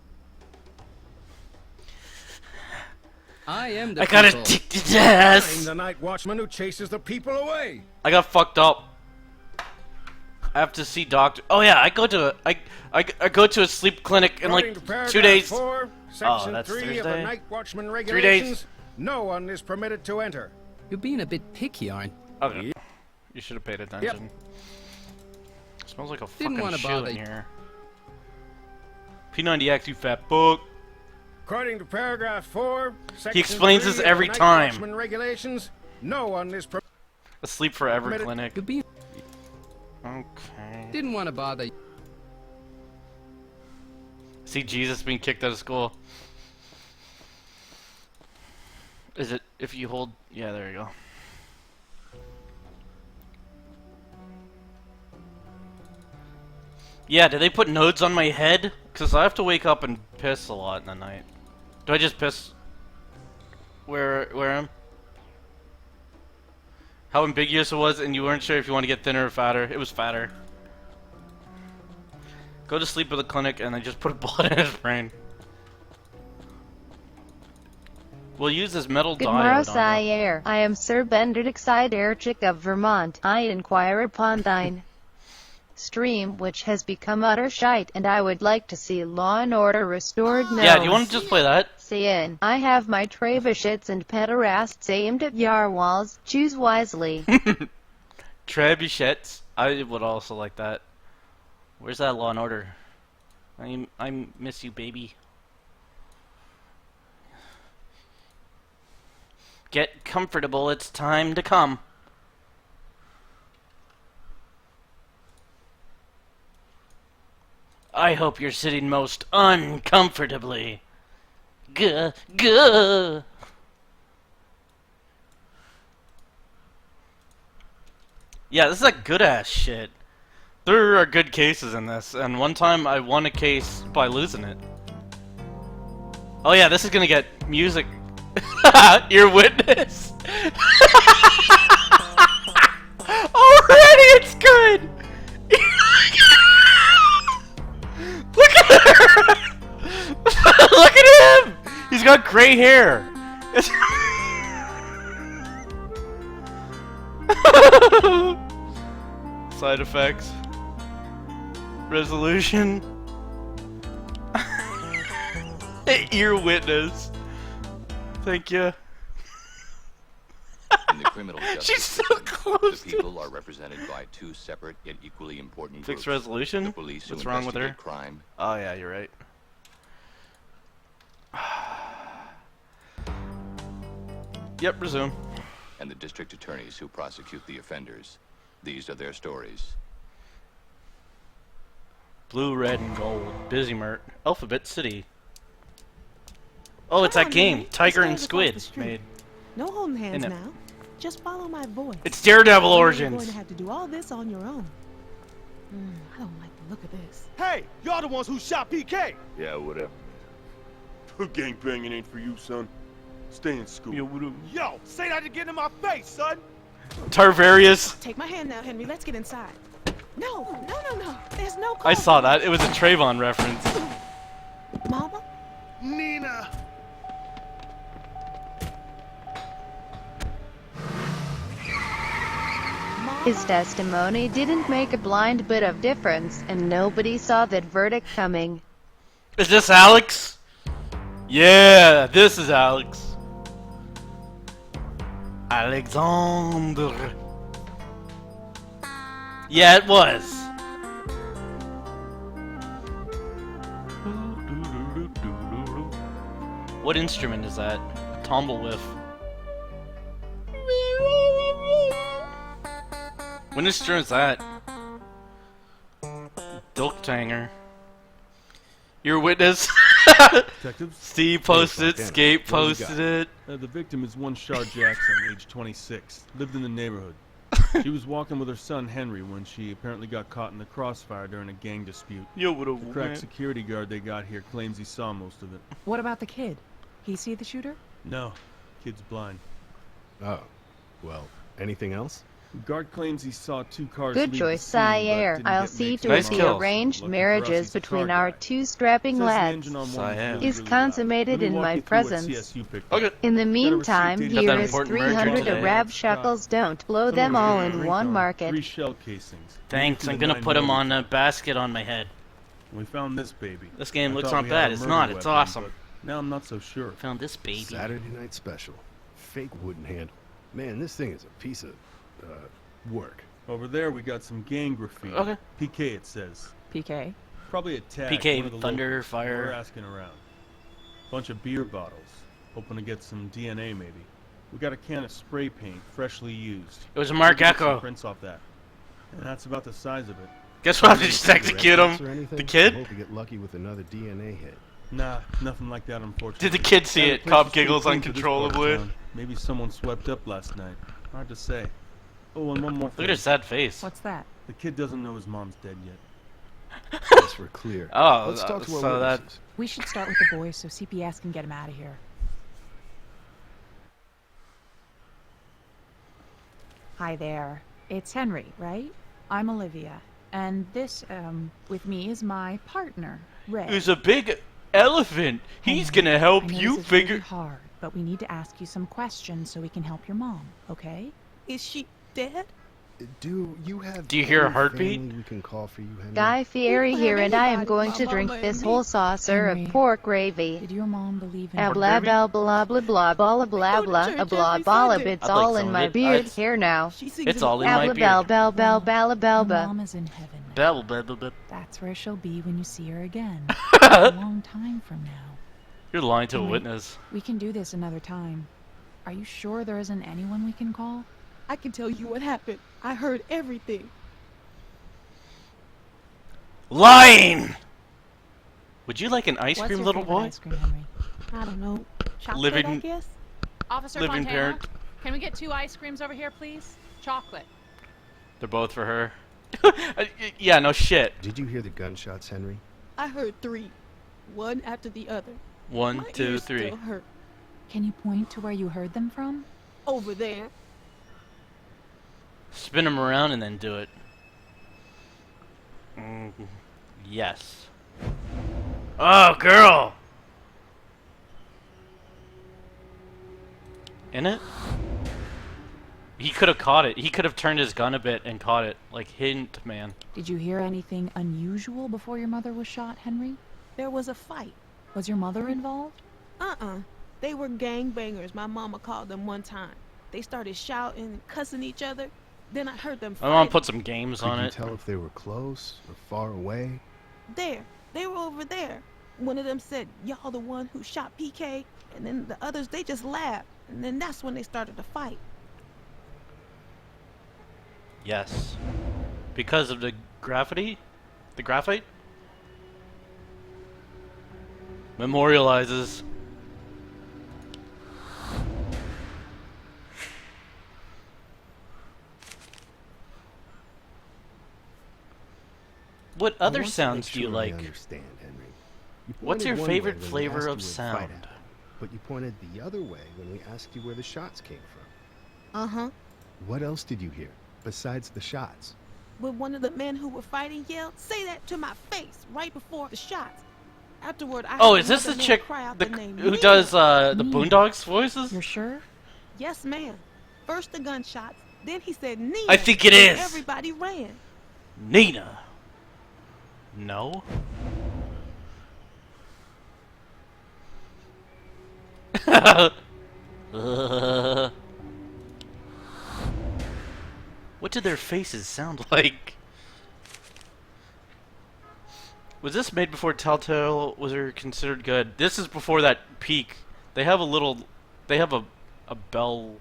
S6: I am the
S1: I got
S6: people.
S1: addicted to
S7: for them. I'm
S1: ass.
S7: the Night Watchman who chases the people away.
S1: I got fucked up. I have to see doctor. Oh yeah, I go to a sleep clinic in
S7: According
S1: like
S7: to paragraph
S1: 2 days.
S7: 4, section
S1: that's
S7: 3 of the
S1: Thursday?
S7: Night Watchman
S1: 3
S7: regulations,
S1: days.
S7: no one is permitted to enter.
S6: You're being a bit picky, aren't you?
S1: Okay. You should have paid attention. Smells like a
S6: Didn't
S1: fucking
S6: wanna
S1: shoe
S6: bother
S1: in
S6: you.
S1: here. P90X, you fat book.
S7: According to paragraph 4, section
S1: explains
S7: 3
S1: this
S7: of
S1: every
S7: the Night
S1: time.
S7: Watchman regulations, no one is permitted.
S1: A sleep forever
S7: Minute.
S1: clinic.
S6: You're being...
S1: Okay.
S6: Didn't want to bother you.
S1: See Jesus being kicked out of school. Is it if you hold? Yeah, there you go. Yeah, do they put nodes on my head? Cause I have to wake up and piss a lot in the night. Do I just piss? Where am? How ambiguous it was, and you weren't sure if you want to get thinner or fatter. It was fatter. Go to sleep at the clinic and then just put a bullet in his brain. We'll use this metal
S2: Good
S1: diode
S2: morrow,
S1: on you.
S2: sire. I am Sir Benedict Chick of Vermont. I inquire upon thine stream, which has become utter shite, and I would like to see law and order restored now.
S1: Yeah, do you want to just play that?
S2: Sin. I have my trebuchets and pederasts aimed at Yarwals. Choose wisely.
S1: Trebuchets. I would also like that. Where's that Law and Order? I miss you, baby. Get comfortable. It's time to come. I hope you're sitting most uncomfortably. Guh, guh. Yeah, this is like good ass shit. There are good cases in this, and one time I won a case by losing it. Oh yeah, this is gonna get music. Your witness. Already it's good. Look at her. Look at him. He's got gray hair. Side effects. Resolution. Ear witness. Thank you.
S8: In the criminal justice
S1: She's so
S8: system,
S1: close
S8: the
S1: to
S8: people are represented by two separate yet equally important
S1: Fixed
S8: groups.
S1: resolution?
S8: The police who
S1: What's wrong with her?
S8: investigate crime.
S1: Oh yeah, you're right. Yep, resume.
S8: And the district attorneys who prosecute the offenders. These are their stories.
S1: Blue, red, and gold. Busy Mert. Alphabet City. Oh, it's
S9: Come
S1: that
S9: on,
S1: game,
S9: Henry.
S1: Tiger
S9: Let's
S1: and
S9: go across the
S1: Squid
S9: street.
S1: made.
S9: No holding hands
S1: it?
S9: now. Just follow my voice.
S1: It's Daredevil
S9: You're
S1: Origins.
S9: going to have to do all this on your own. I don't like the look of this.
S3: Hey, y'all the ones who shot PK.
S4: Yeah, whatever. Gangbanging ain't for you, son. Stay in school.
S3: Yo, say that again in my face, son.
S1: Tarvarius.
S9: Take my hand now, Henry. Let's get inside. No. There's no call.
S1: I saw that. It was a Trayvon reference.
S9: Mama?
S3: Nina.
S9: Mom?
S2: His testimony didn't make a blind bit of difference, and nobody saw that verdict coming.
S1: Is this Alex? Yeah, this is Alex. Alexander. Yeah, it was. What instrument is that? A tumblewhiff. What instrument is that? Dilktanger. Your witness?
S10: Detectives?
S1: Steve posted it, Skate
S10: What do we
S1: posted
S10: got?
S1: it.
S10: The victim is one Shar Jackson, age 26. Lived in the neighborhood. She was walking with her son Henry when she apparently got caught in the crossfire during a gang dispute.
S1: Yo, what a
S10: The crack security guard they got here claims he saw most of it.
S9: What about the kid? He see the shooter?
S10: No, kid's blind.
S11: Oh, well, anything else?
S10: The guard claims he saw two cars
S2: Good
S10: leave
S2: choice,
S10: the scene, but
S2: Sire.
S10: didn't
S2: I'll
S10: get
S2: see
S10: mixed
S2: to
S10: up
S1: Nice
S2: it
S10: on
S2: the
S1: kills.
S2: arranged
S10: Lucky for us,
S2: marriages
S10: he's a
S2: between
S10: car
S2: our
S10: guy.
S2: two strapping
S10: Says the
S2: lads
S10: engine on one
S1: Cyan.
S10: was
S2: is
S10: really
S2: consummated
S10: loud. Let
S2: in
S10: me walk
S2: my
S10: you through what
S2: presence.
S10: CSU picked up.
S1: Okay.
S2: In the meantime,
S10: receipt,
S1: Got
S2: here
S1: that
S2: is
S1: important merger
S2: 300
S1: today.
S2: Arab shekels. Don't blow them
S10: Someone
S2: all
S10: gave me a
S2: in
S10: ring
S2: one
S10: on
S2: market.
S10: 3 shell casings.
S1: Thanks,
S10: Maybe
S1: I'm
S10: to the
S1: gonna put him
S10: 9mm.
S1: on a basket on my head.
S10: We found this baby.
S1: This game
S10: I
S1: looks
S10: thought
S1: not
S10: we
S1: bad.
S10: had a
S1: It's
S10: murder
S1: not. It's
S10: weapon,
S1: awesome.
S10: but now I'm not so sure.
S1: Found this baby.
S11: Saturday night special. Fake wooden handle. Man, this thing is a piece of, work.
S10: Over there, we got some gang graffiti.
S1: Okay.
S10: PK, it says.
S9: PK.
S10: Probably a tag.
S1: PK,
S10: one of the
S1: Thunder,
S10: locals.
S1: Fire.
S10: We're asking around. Bunch of beer bottles. Hoping to get some DNA, maybe. We got a can of spray paint, freshly used.
S1: It was a Mark
S10: We can get some
S1: Echo.
S10: prints off that. And that's about the size of it.
S1: Guess we'll have to just execute
S11: Or
S1: him.
S11: anything?
S1: The kid?
S11: I hope we get lucky with another DNA hit.
S10: Nah, nothing like that, unfortunately.
S1: Did the kid see
S10: And the
S1: it?
S10: place
S1: Cop
S10: is pretty
S1: giggles
S10: clean for this part of
S1: uncontrollably.
S10: town. Maybe someone swept up last night. Hard to say. Oh, and one more thing.
S1: Look at his sad face.
S9: What's that?
S10: The kid doesn't know his mom's dead yet.
S11: Yes, we're clear.
S1: Oh,
S11: Let's talk to our
S1: so that-
S11: witnesses.
S9: We should start with the boys so CPS can get him out of here. Hi there. It's Henry, right? I'm Olivia. And this, with me is my partner, Red.
S1: He's a big elephant. He's
S9: Henry,
S1: gonna help
S9: I know
S1: you
S9: this is
S1: figure.
S9: really hard, but we need to ask you some questions so we can help your mom, okay?
S12: Is she dead?
S11: Do you have
S1: Do you hear a
S11: any
S1: heartbeat?
S11: family we can call for you, Henry?
S2: Guy Fieri
S12: don't
S2: here,
S12: have
S2: and I am
S12: anybody
S2: going
S12: but
S2: to
S12: my
S2: drink
S12: mama
S2: this
S12: and
S2: whole
S12: me.
S2: saucer
S9: Henry,
S2: of pork gravy.
S9: Did your mom believe in
S2: A
S9: God?
S2: blah blah blah blah blah blah blah
S12: go to
S2: blah
S12: church
S2: a blah
S12: every
S2: blah.
S12: Sunday.
S2: It's
S1: I'd like
S2: all
S1: some
S2: in
S1: of
S2: my
S1: it.
S2: beard
S1: I'd-
S2: here now.
S12: She sings
S1: It's
S12: in
S1: all in my
S2: Abla
S1: beard.
S2: bell bell bell bell
S9: Your
S2: bell
S9: mom is in heaven now.
S1: Bell, bell, bell, bell.
S9: That's where she'll be when you see her again. A long time from now.
S1: You're lying to a
S9: Henry,
S1: witness.
S9: We can do this another time. Are you sure there isn't anyone we can call?
S12: I can tell you what happened. I heard everything.
S1: Lying! Would you like an ice
S9: What's
S1: cream,
S9: your
S1: little
S9: favorite
S1: boy?
S9: ice cream, Henry?
S12: I don't know. Chocolate,
S1: Living-
S12: I guess?
S13: Officer
S1: Living
S13: Fontana,
S1: parent.
S13: can we get 2 ice creams over here, please? Chocolate.
S1: They're both for her. Yeah, no shit.
S11: Did you hear the gunshots, Henry?
S12: I heard 3. One after the other.
S1: 1,
S12: My
S1: 2,
S12: ears
S1: 3.
S12: still hurt.
S9: Can you point to where you heard them from?
S12: Over there.
S1: Spin them around and then do it. Yes. Oh, girl! In it? He could have caught it. He could have turned his gun a bit and caught it. Like, hint, man.
S9: Did you hear anything unusual before your mother was shot, Henry?
S12: There was a fight.
S9: Was your mother involved?
S12: They were gangbangers, my mama called them one time. They started shouting and cussing each other. Then I heard them
S1: I want
S12: fighting.
S1: to put some games
S11: Could
S1: on
S11: you
S1: it.
S11: tell if they were close or far away?
S12: There. They were over there. One of them said, "Y'all the one who shot PK." And then the others, they just laughed. And then that's when they started to fight.
S1: Yes. Because of the graffiti? The graphite? Memorializes. What
S11: I
S1: other
S11: want to
S1: sounds
S11: make
S1: do you
S11: sure I
S1: like?
S11: understand, Henry. You
S1: What's
S11: pointed
S1: your
S11: one way
S1: favorite
S11: when we
S1: flavor
S11: asked
S1: of
S11: you where the fight
S1: sound?
S11: happened, but you pointed the other way when we asked you where the shots came from.
S12: Uh-huh.
S11: What else did you hear besides the shots?
S12: But one of the men who were fighting yelled, "Say that to my face," right before the shots. Afterward, I
S1: Oh,
S12: heard
S1: is this the
S12: another man
S1: chick
S12: cry out
S1: the,
S12: the name
S1: who
S12: Nina.
S1: does the
S9: Nina.
S1: Boondocks voices?
S9: You're sure?
S12: Yes, ma'am. First the gunshots, Then he said Nina.
S1: I think it
S12: and
S1: is.
S12: Everybody ran.
S1: Nina. No. What did their faces sound like? Was this made before Telltale was considered good? This is before that peak. They have a little... They have a bell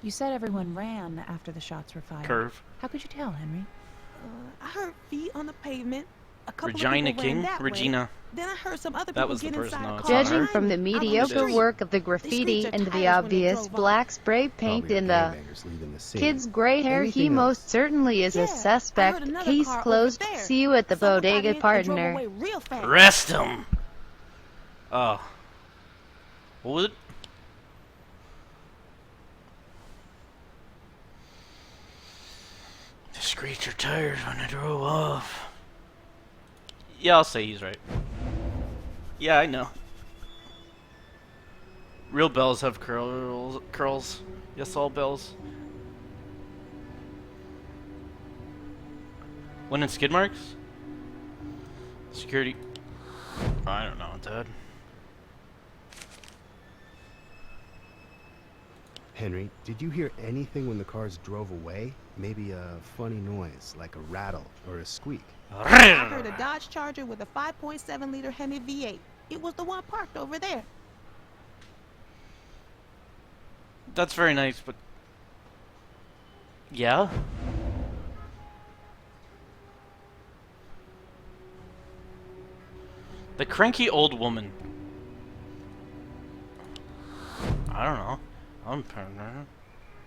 S9: You said everyone ran after the shots were fired.
S1: curve.
S9: How could you tell, Henry?
S12: I heard feet on the pavement. A couple
S1: Regina
S12: of people
S1: King?
S12: ran that
S1: Regina.
S12: Way. Then I heard some other
S1: That
S12: people
S1: was the
S12: get
S1: person,
S12: inside
S1: no,
S12: a
S1: it's
S12: car
S1: not her.
S2: Judging from the
S12: behind me, out on the
S2: mediocre
S12: street.
S2: work of the
S12: They
S2: graffiti
S12: screeched
S2: and
S12: their
S2: the
S12: tires when they
S2: obvious
S12: drove
S2: black spray paint
S11: Probably
S2: in
S11: the
S2: the
S11: gangbangers leaving the scene.
S2: kid's gray hair, he
S11: Anything
S2: most
S11: else?
S2: certainly is
S12: Yeah,
S2: a
S12: I heard
S2: suspect.
S12: another
S2: Case
S12: car over
S2: closed.
S12: there.
S2: See you at the
S12: Someone got
S2: bodega,
S12: in and drove
S2: partner.
S12: away real fast.
S1: Arrest him! Oh. What was it? They screeched your tires when I drove off. Yeah, I'll say he's right. Yeah, I know. Real bells have curls. Yes, all bells. One in skid marks? Security. I don't know, Dad.
S11: Henry, did you hear anything when the cars drove away? Maybe a funny noise, like a rattle or a squeak.
S12: I heard a Dodge Charger with a 5.7-liter Hemi V8. It was the one parked over there.
S1: That's very nice, but... Yeah? The cranky old woman. I don't know. I'm paranoid.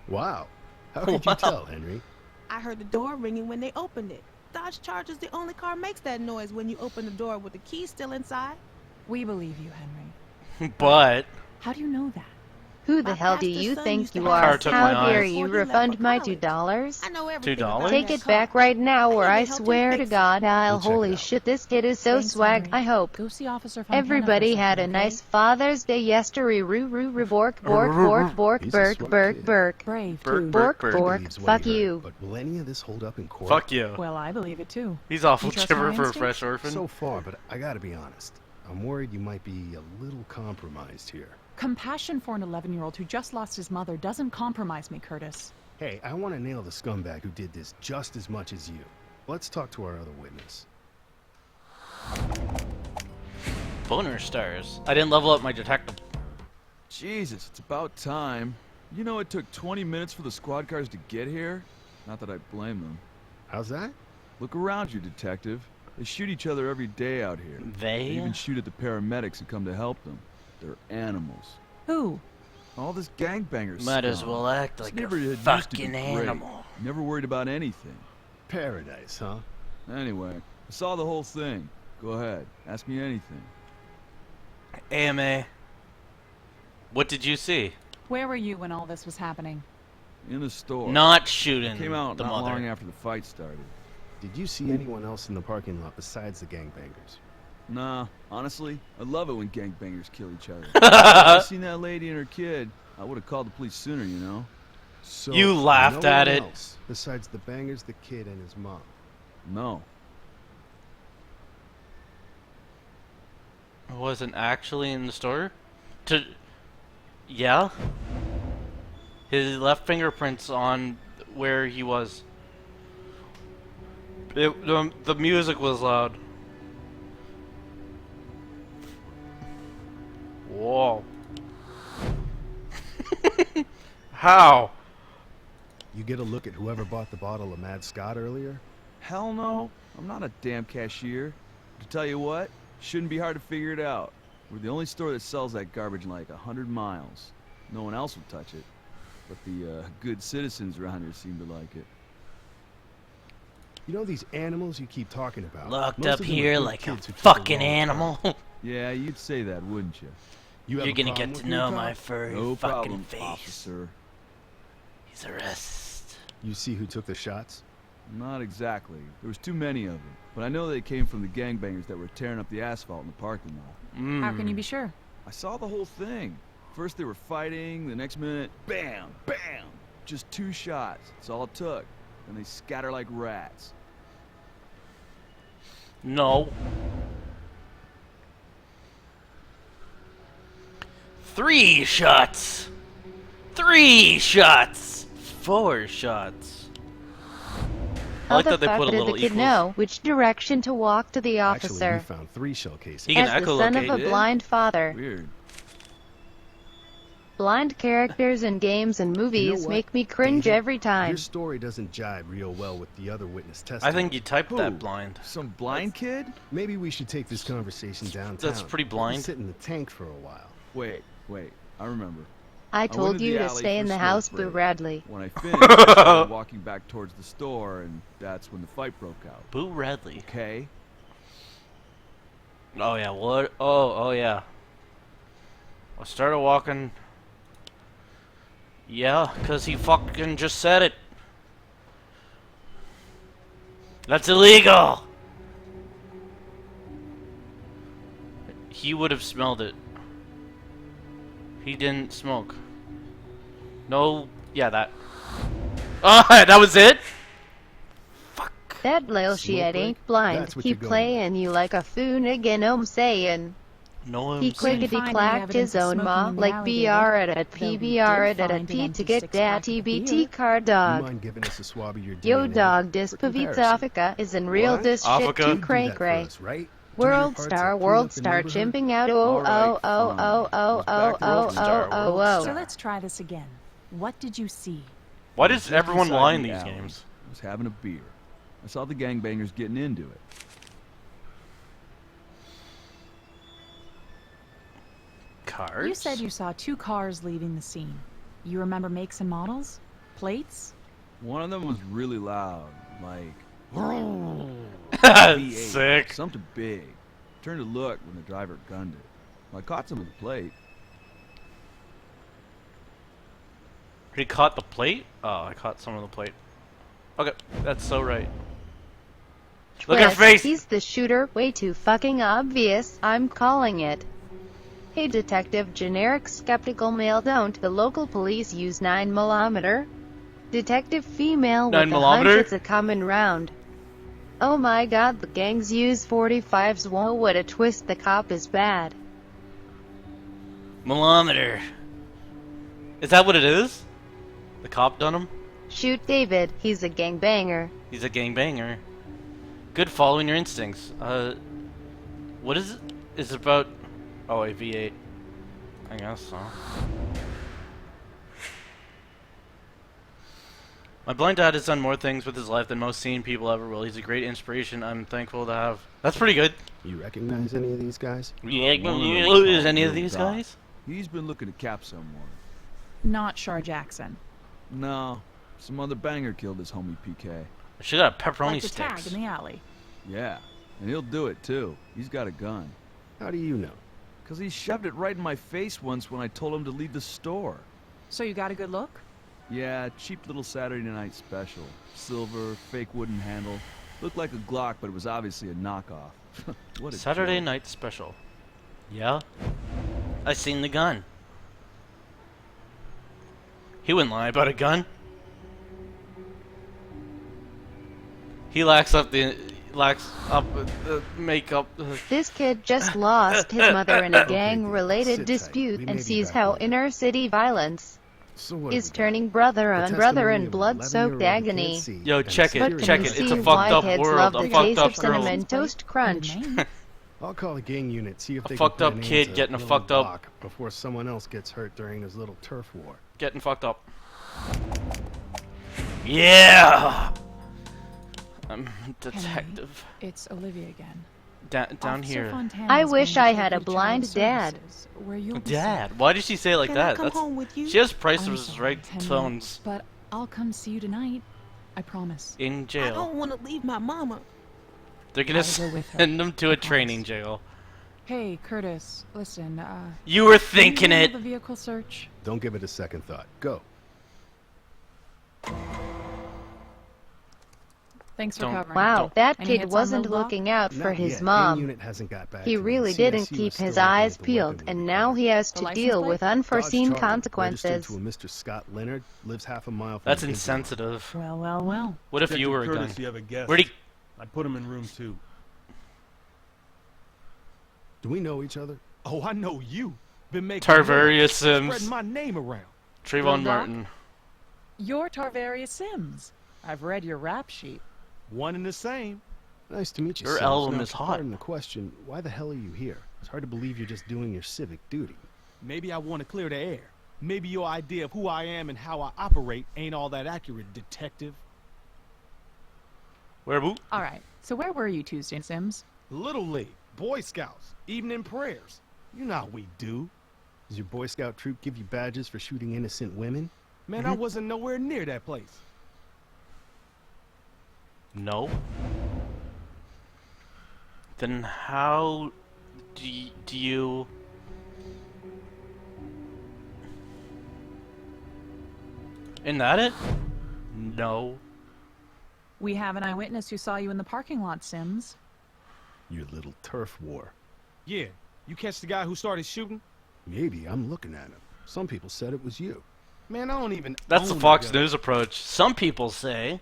S11: Wow. How could you tell, Henry?
S12: I heard the door ringing when they opened it. Dodge Charger's the only car makes that noise when you open the door with the key still inside.
S9: We believe you, Henry.
S1: But...
S9: How do you know that?
S2: Who the
S12: My
S2: hell do
S12: pastor's
S2: you
S12: son
S2: think
S12: used to
S2: you
S12: have
S2: are?
S1: Car took my
S2: How dare
S1: eyes.
S2: you
S12: Before he left
S2: refund
S12: for
S2: my
S12: college.
S2: $2?
S12: I know everything
S1: $2?
S12: about
S2: Take
S12: that
S2: it
S12: car.
S2: back right now, or
S12: I
S2: I
S12: even helped him
S2: swear to
S12: fix it.
S2: God, I'll
S11: We'll check it
S2: holy
S11: out.
S2: shit, this kid is so
S9: Thanks,
S2: swag,
S9: Henry.
S2: I hope.
S9: Go see Officer Fontana
S2: Everybody
S9: for a
S2: had a
S9: second,
S2: nice
S9: okay?
S2: Father's Day yesterday. Roo roo roo bork bork bork bork
S11: He's a
S2: bork
S11: swag
S2: bork
S11: kid.
S2: bork
S9: Brave,
S1: Bert,
S9: too.
S1: Bert.
S2: bork bork.
S11: Believes what
S2: Fuck
S11: he heard,
S2: you.
S11: But will any of this hold up in court?
S1: Fuck you.
S9: Well, I believe it, too.
S1: He's awful
S9: You trust
S1: chipper
S9: my
S1: for a
S9: instincts?
S1: fresh orphan.
S11: So far, but I gotta be honest. I'm worried you might be a little compromised here.
S9: Compassion for an 11-year-old who just lost his mother doesn't compromise me, Curtis.
S11: Hey, I want to nail the scumbag who did this just as much as you. Let's talk to our other witness.
S1: Boner stars. I didn't level up my detective.
S14: Jesus, it's about time. You know it took 20 minutes for the squad cars to get here? Not that I blame them.
S11: How's that?
S14: Look around you, detective. They shoot each other every day out here.
S1: They?
S14: even shoot at the paramedics who come to help them. They're animals.
S9: Who?
S14: All this gangbanger
S1: Might as
S14: scum.
S1: well act
S14: This
S1: like a
S14: neighborhood used to be
S1: fucking
S14: great.
S1: animal.
S14: Never worried about anything.
S11: Paradise, huh?
S14: Anyway, I saw the whole thing. Go ahead, ask me anything.
S1: AMA. What did you see?
S9: Where were you when all this was happening?
S14: In the store.
S1: Not shooting
S14: Came out
S1: the
S14: not
S1: mother.
S14: long after the fight started.
S11: Did you see anyone else in the parking lot besides the gangbangers?
S14: Nah, honestly, I love it when gangbangers kill each other. If I seen that lady and her kid, I would have called the police sooner, you know?
S11: So
S1: You laughed
S11: no
S1: at
S11: one
S1: it.
S11: else besides the bangers, the kid, and his mom.
S14: No.
S1: I wasn't actually in the store? Yeah? His left fingerprints on where he was. The music was loud. Whoa. How?
S11: You get a look at whoever bought the bottle of Mad Scott earlier?
S14: Hell no. I'm not a damn cashier. To tell you what, shouldn't be hard to figure it out. We're the only store that sells that garbage in like 100 miles. No one else would touch it. But the good citizens around here seem to like it.
S11: You know these animals you keep talking about?
S1: Locked
S11: Most
S1: up
S11: of them are
S1: here
S11: good
S1: like a
S11: kids who took the
S1: fucking
S11: wrong
S1: animal.
S11: path.
S14: Yeah, you'd say that, wouldn't you?
S11: You have
S1: You're
S11: a
S1: gonna
S11: problem
S1: get
S11: with
S1: to
S11: me,
S1: know
S11: Tom?
S1: my furry
S14: No
S1: fucking
S14: problem,
S1: face.
S14: officer.
S1: He's a racist.
S11: You see who took the shots?
S14: Not exactly. There was too many of them. But I know they came from the gangbangers that were tearing up the asphalt in the parking lot.
S9: How can you be sure?
S14: I saw the whole thing. First they were fighting, the next minute, bam, bam. Just 2 shots. That's all it took. And they scatter like rats.
S1: No. 3 shots. 3 shots. 4 shots. I like
S2: How
S1: that they
S2: the fuck
S1: put a
S2: did
S1: little
S2: the kid
S1: equals.
S2: know which direction to walk to the
S11: Actually,
S2: officer?
S11: we found 3 shell cases.
S1: He can
S2: As the son of a
S1: echolocate.
S2: blind father.
S14: Weird.
S2: Blind characters in games and movies
S11: what,
S2: make me cringe
S11: David?
S2: every time.
S11: Your story doesn't jibe real well with the other witness
S1: I
S11: testimony.
S1: think you typed
S14: Who?
S1: that blind.
S14: Some blind kid?
S11: Maybe we should take this conversation downtown.
S1: That's pretty blind.
S11: Sit in the tank for a while.
S14: Wait. I remember.
S2: I
S14: went
S2: told
S14: to
S2: you
S14: the
S2: to
S14: alley
S2: stay
S14: for
S2: in the
S14: smoke
S2: house,
S14: break.
S2: Boo Radley.
S14: When I finished, I started walking back towards the store, and that's when the fight broke out.
S1: Boo Radley.
S14: Okay?
S1: Oh yeah, what? Oh yeah. I started walking. Yeah, 'cause he fucking just said it. That's illegal! He would have smelled it. He didn't smoke. No, yeah, that. Oh, that was it?
S2: That lil
S11: Smoke
S2: shit
S11: break?
S2: ain't blind.
S11: That's what
S2: He
S11: you're going
S2: playin' you like a foon again, sayin'.
S1: No,
S2: He clickety clacked his own ma like BR at PBR at P to get that TBT card
S11: You
S2: dog.
S11: mind giving us a swab of your DNA?
S2: Yo dog,
S11: for
S2: dis
S11: comparison?
S2: Pavita is in real
S11: What?
S2: dis shit
S1: Africa?
S2: too
S11: Do
S2: cray
S11: that for
S2: cray.
S11: us, right?
S2: World
S11: Do your
S2: star,
S11: parts to
S2: world
S11: clean up the
S2: star,
S11: neighborhood?
S2: chimping out. Oh,
S14: All right,
S2: oh, oh,
S14: fine.
S2: oh, oh,
S14: Let's back
S2: oh,
S14: to
S2: oh,
S14: World Star,
S2: oh,
S14: World
S2: oh,
S9: So
S2: oh.
S9: let's try this again. What did you see?
S1: Why
S14: I was
S1: does
S14: just
S1: everyone
S14: inside
S1: lie in
S14: the
S1: these
S14: alley.
S1: games?
S14: I was having a beer. I saw the gangbangers getting into it.
S1: Cards?
S9: You said you saw 2 cars leaving the scene. You remember makes and models? Plates?
S14: One of them was really loud, like V8,
S1: Sick.
S14: something big. Turned to look when the driver gunned it. Well, I caught some of the plate.
S1: He caught the plate? Oh, I caught some of the plate. Okay, that's so right. Look at her
S2: Twist,
S1: face!
S2: He's the shooter, way too fucking obvious, I'm calling it. Hey detective, generic skeptical male, don't the local police use 9mm? Detective female with
S1: 9mm?
S2: a hunch it's a common round. Oh my god, the gangs use 45s, whoa what a twist, the cop is bad.
S1: Millimeter. Is that what it is? The cop done him?
S2: Shoot David, he's a gangbanger.
S1: He's a gangbanger. Good following your instincts. What is it? Is it about... Oh, a V8. I guess so. My blind dad has done more things with his life than most sane people ever will. He's a great inspiration I'm thankful to have. That's pretty good.
S11: You recognize any of these guys?
S1: Is any of these guys?
S14: He's been looking to cap someone.
S9: Not Shar Jackson.
S14: No, some other banger killed his homie PK.
S1: She got pepperoni
S9: Like the
S1: sticks.
S9: tag in the alley.
S14: Yeah, and he'll do it too. He's got a gun.
S11: How do you know?
S14: Cause he shoved it right in my face once when I told him to leave the store.
S9: So you got a good look?
S14: Yeah, cheap little Saturday night special. Silver, fake wooden handle. Looked like a Glock, but it was obviously a knockoff. What a
S1: Saturday
S14: joke.
S1: night special. Yeah? I seen the gun. He wouldn't lie about a gun. He lacks up the makeup.
S2: This kid just lost his mother in a gang-related
S11: Sit tight.
S2: dispute
S11: We may
S2: and
S11: be
S2: sees
S11: back
S2: how
S11: later.
S2: inner-city violence
S11: So what
S2: is
S11: have we got?
S2: turning brother on
S11: The
S2: brother
S11: testimony
S2: in
S11: of an
S2: blood-soaked
S11: 11-year-old who
S2: agony.
S11: can't see
S1: Yo,
S11: and
S1: check it,
S11: security
S2: But
S1: check
S2: can
S1: it.
S2: you
S1: It's a
S2: see
S1: fucked
S2: why
S1: up
S2: kids
S1: world,
S2: love
S1: a
S2: the
S1: fucked
S2: taste
S1: up
S2: of
S1: girl.
S2: cinnamon toast crunch?
S11: I'll call a gang unit, see if
S1: A
S11: they
S1: fucked
S11: can
S1: up
S11: put an
S1: kid
S11: end to
S1: getting a
S11: little
S1: fucked up-
S11: Doc before someone else gets hurt during his little turf war.
S1: Getting fucked up. Yeah! I'm detective.
S9: It's Olivia again.
S1: Down
S9: Officer
S1: here.
S9: Fontana's
S2: I
S9: going
S2: wish
S9: to
S2: I
S9: take
S2: had
S9: you
S2: a
S9: to
S2: blind
S9: Child
S2: dad.
S9: Services, where you'll be
S1: Dad?
S9: safe.
S1: Why did she say it like
S12: Can I
S1: that?
S12: come home with you?
S1: She has Price
S9: I'm
S1: versus
S9: sorry,
S1: Right
S9: Henry,
S1: tones
S9: But I'll come see you tonight. I promise.
S1: in
S12: I
S1: jail.
S12: don't want to leave my mama.
S1: They're gonna
S9: I'll go with her.
S1: send them to a
S9: I
S1: training
S9: promise.
S1: jail.
S9: Hey, Curtis, listen,
S1: You were
S9: can you
S1: thinking
S9: handle
S1: it.
S9: the vehicle search?
S11: Don't give it a second thought. Go.
S9: Thanks for
S1: Don't-
S9: covering.
S2: Wow, that
S9: Any
S2: kid
S9: hits on
S2: wasn't
S9: Roadblock?
S2: looking out for
S11: Not
S2: his
S11: yet. AIM
S2: mom.
S11: unit hasn't got back
S2: He
S11: to me.
S2: really
S11: CSU
S2: didn't
S11: was
S2: keep
S11: still
S2: his
S11: looking
S2: eyes
S11: at the
S2: peeled,
S11: weapon we
S2: and now he has
S9: The
S2: to
S9: license
S2: deal
S9: plate?
S2: with
S11: Dodge
S2: unforeseen
S11: Charger,
S2: consequences.
S11: registered to a Mr. Scott Leonard, lives half a mile from
S1: That's
S11: the big
S1: insensitive.
S9: Well, well, well.
S1: What if you
S10: Detective
S1: were a gun?
S10: Curtis, you have a guest.
S1: Where'd he...
S10: I put him in room 2.
S11: Do we know each other?
S3: Oh, I know you. Been making
S1: Tarvaria
S3: noise,
S1: Sims.
S3: spreading my name around.
S1: Trayvon Martin.
S15: You're Tarvaria Sims. I've read your rap sheet.
S3: One and the same.
S11: Nice to meet you,
S1: Your
S11: Sims.
S1: album
S11: Now,
S1: is hot.
S11: Pardon the question, why the hell are you here? It's hard to believe you're just doing your civic duty.
S3: Maybe I want to clear the air. Maybe your idea of who I am and how I operate ain't all that accurate, detective.
S1: Where, boo?
S9: All right. So where were you Tuesday, Sims?
S3: Little League, Boy Scouts, evening prayers. You know how we do.
S11: Does your Boy Scout troop give you badges for shooting innocent women?
S3: Man, I wasn't nowhere near that place.
S1: No. Then how do you... Isn't that it? No.
S9: We have an eyewitness who saw you in the parking lot, Sims.
S11: Your little turf war.
S3: Yeah, you catch the guy who started shooting?
S11: Maybe I'm looking at him. Some people said it was you.
S3: Man, I don't even
S1: That's the
S3: own a
S1: Fox
S3: gun.
S1: News approach. Some people say...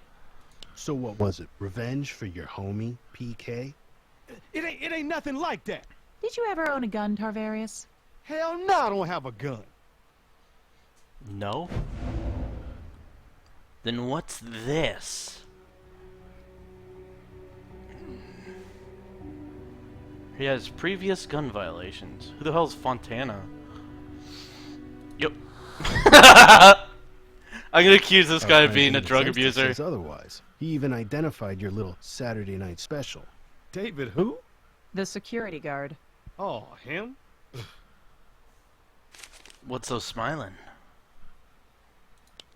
S11: So what was it? Revenge for your homie, PK?
S3: It ain't nothing like that.
S9: Did you ever own a gun, Tarvarius?
S3: Hell no, I don't have a gun.
S1: No? Then what's this? He has previous gun violations. Who the hell's Fontana? Yep. I'm gonna accuse this guy of being a drug abuser.
S11: Says otherwise. He even identified your little Saturday night special.
S3: David who?
S9: The security guard.
S3: Oh, him?
S1: What's so smiling?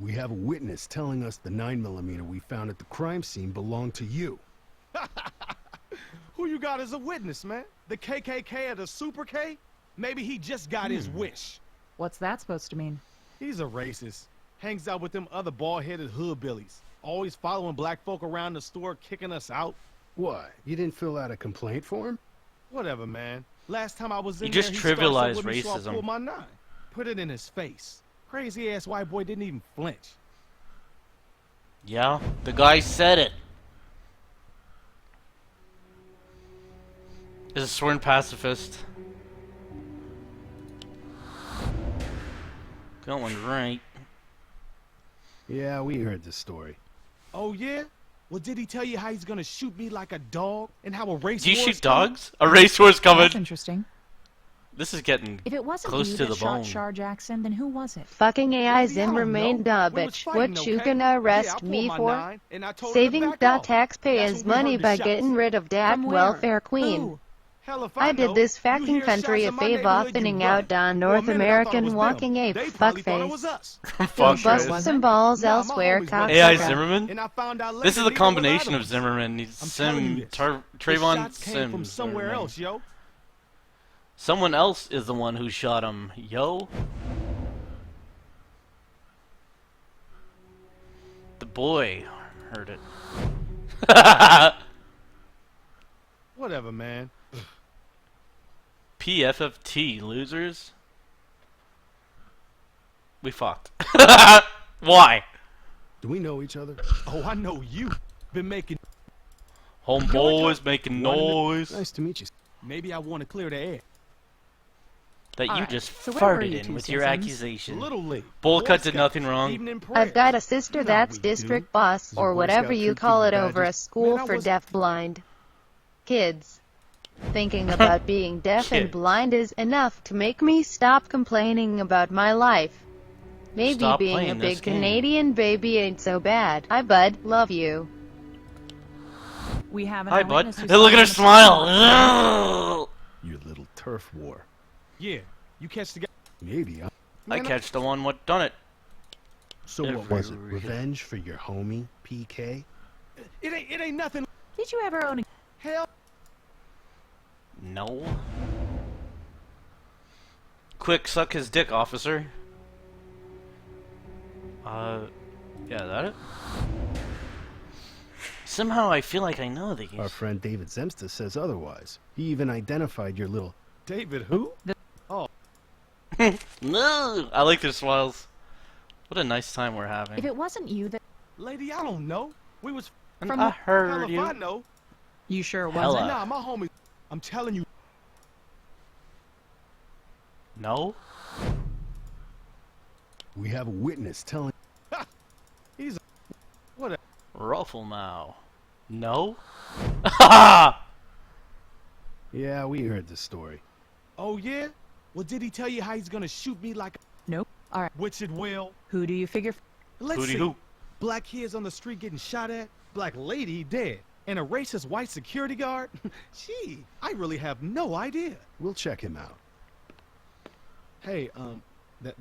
S11: We have a witness telling us the 9mm we found at the crime scene belonged to you.
S3: Who you got as a witness, man? The KKK or the Super K? Maybe he just got his wish.
S9: What's that supposed to mean?
S3: He's a racist. Hangs out with them other bald-headed hoodbillies. Always following black folk around the store, kicking us out.
S11: Why? You didn't fill out a complaint form?
S3: Whatever, man. Last time I was in
S1: You
S3: there,
S1: just
S3: he started
S1: trivialized
S3: with me, so I
S1: racism.
S3: pulled my 9. Put it in his face. Crazy-ass white boy didn't even flinch.
S1: Yeah, the guy said it. Is a sworn pacifist. Going right.
S11: Yeah, we heard this story.
S3: Oh, yeah? Well, did he tell you how he's gonna shoot me like a dog? And how a race
S1: Do you
S3: war's
S1: shoot
S3: coming?
S1: dogs? A racewar's coming.
S9: That's interesting.
S1: This is getting
S9: If it wasn't
S1: close
S9: you
S1: to
S9: that
S1: the
S9: shot
S1: bone.
S9: Shar Jackson, then who was it?
S2: Fucking AI
S3: Maybe, I don't
S2: Zimmerman
S3: know. We was
S2: bitch.
S3: fighting,
S2: What you
S3: okay?
S2: gonna
S3: Yeah, I
S2: arrest
S3: pulled
S2: me
S3: my
S2: for?
S3: 9, and I told her to
S2: Saving
S3: back
S2: the
S3: off.
S2: taxpayers'
S3: That's when we
S2: money
S3: heard the
S2: by
S3: shots.
S2: getting rid of that
S9: From where?
S2: welfare queen.
S3: Who? Hell if
S2: I
S3: know.
S2: did this
S3: You
S2: fucking
S3: hear
S2: country
S3: shots
S2: a
S3: in my
S2: favor
S3: neighborhood, you
S2: thinning
S3: run.
S2: out on
S3: For a
S2: North
S3: minute, I thought it
S2: American
S3: was
S2: walking
S3: them.
S2: ape
S3: They probably thought it was
S2: fuckface.
S3: us.
S2: Go
S1: Fuck
S2: bust
S1: face.
S2: some balls
S3: Nah, my
S2: elsewhere,
S3: homies went
S1: AI
S2: cocksucker.
S1: Zimmerman?
S3: And I found out
S1: This is
S3: later
S1: a
S3: neither
S1: combination
S3: were
S1: of
S3: us.
S1: Zimmerman. He's
S3: I'm telling you this. The
S1: Trayvon
S3: shots came from
S1: Sims.
S3: somewhere
S1: Zimmerman.
S3: else, yo.
S1: Someone else is the one who shot him. Yo. The boy heard it.
S3: Whatever, man.
S1: PFFT, losers. We fucked. Why?
S11: Do we know each other?
S3: Oh, I know you. Been making...
S1: Homeboys making noise.
S11: Nice to meet you.
S3: Maybe I want to clear the air.
S1: That you
S9: Alright,
S1: just
S9: so where were
S1: farted
S9: you
S1: in
S9: two
S1: with your
S9: citizens?
S1: accusation.
S3: Little League.
S1: Bowl
S3: Boy
S1: cut did
S3: Scouts,
S1: nothing wrong.
S3: evening prayers.
S2: I've got a sister
S3: You know
S2: that's
S3: we do.
S2: district boss,
S11: Does your
S2: or
S11: Boy
S2: whatever
S11: Scout
S2: you
S11: troop
S2: call
S11: give
S2: it
S11: you
S2: over a
S11: badges?
S2: school
S3: Man, I
S2: for
S3: was-
S2: deaf-blind kids. Thinking about being deaf and
S1: Kid.
S2: blind is enough to make me stop complaining about my life. Maybe
S1: Stop
S2: being a
S1: playing this
S2: big
S1: game.
S2: Canadian baby ain't so bad. Hi, bud. Love you.
S9: We have an
S1: Hi, bud.
S9: eyewitness who
S1: Hey,
S9: saw
S1: look
S9: you
S1: at her
S9: in the parking
S1: smile.
S9: lot.
S11: Your little turf war.
S3: Yeah, you catch the guy.
S11: Maybe.
S1: I catch the one what done it.
S11: So what was it? Revenge for your homie, PK?
S3: It ain't nothing.
S9: Did you ever own a...
S3: Hell.
S1: No. Quick, suck his dick, officer. Yeah, that it? Somehow I feel like I know these.
S11: Our friend David Zemsta says otherwise. He even identified your little...
S10: David who? Oh.
S1: No! I like their smiles. What a nice time we're having.
S15: If it wasn't you that...
S10: Lady, I don't know. We was...
S1: From I heard
S10: hell
S1: you.
S10: if I know.
S15: You sure
S1: Hella.
S15: wasn't?
S10: Nah, my homie... I'm telling you.
S1: No?
S11: We have a witness telling...
S10: He's a... What a...
S1: Ruffle now. No?
S11: Yeah, we heard the story.
S10: Oh, yeah? Well, did he tell you how he's gonna shoot me like...
S15: Nope. Alright.
S10: Which it will?
S15: Who do you figure...
S10: Let's
S1: Who'dy
S10: see.
S1: who?
S10: Black kids on the street getting shot at, black lady dead, and a racist white security guard? Gee, I really have no idea.
S11: We'll check him out.
S10: Hey,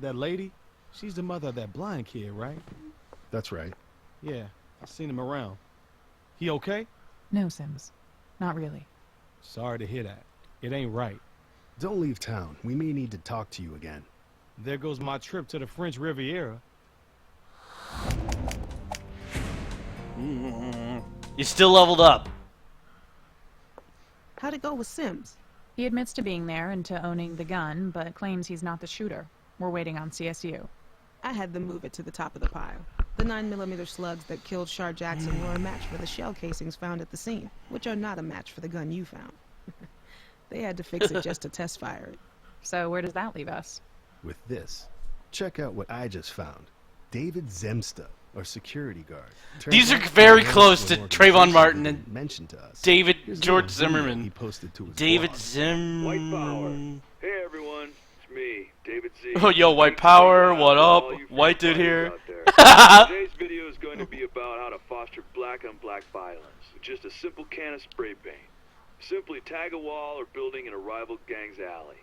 S10: that lady, she's the mother of that blind kid, right?
S11: That's right.
S10: Yeah, I've seen him around. He okay?
S9: No, Sims. Not really.
S10: Sorry to hear that. It ain't right.
S11: Don't leave town. We may need to talk to you again.
S10: There goes my trip to the French Riviera.
S1: You still leveled up.
S12: How'd it go with Sims?
S9: He admits to being there and to owning the gun, but claims he's not the shooter. We're waiting on CSU.
S12: I had them move it to the top of the pile. The 9mm slugs that killed Shar Jackson were a match for the shell casings found at the scene, which are not a match for the gun you found. They had to fix it just to test fire it.
S9: So where does that leave us?
S11: With this, check out what I just found. David Zemsta, our security guard.
S1: These are
S11: Turns out
S1: very
S11: the
S1: close to
S11: organization
S1: Trayvon Martin and
S11: mentioned to us.
S1: David
S11: Here's a
S1: George
S11: little video
S1: Zimmerman.
S11: He posted to his
S1: David
S11: blog.
S1: Zimmerman.
S16: White Power. Hey everyone, it's me, David Z.
S1: Oh, yo, White Power, what up? White dude here.
S16: Today's video is going to be about how to foster black-on-black violence with just a simple can of spray paint. Simply tag a wall or building in a rival gang's alley.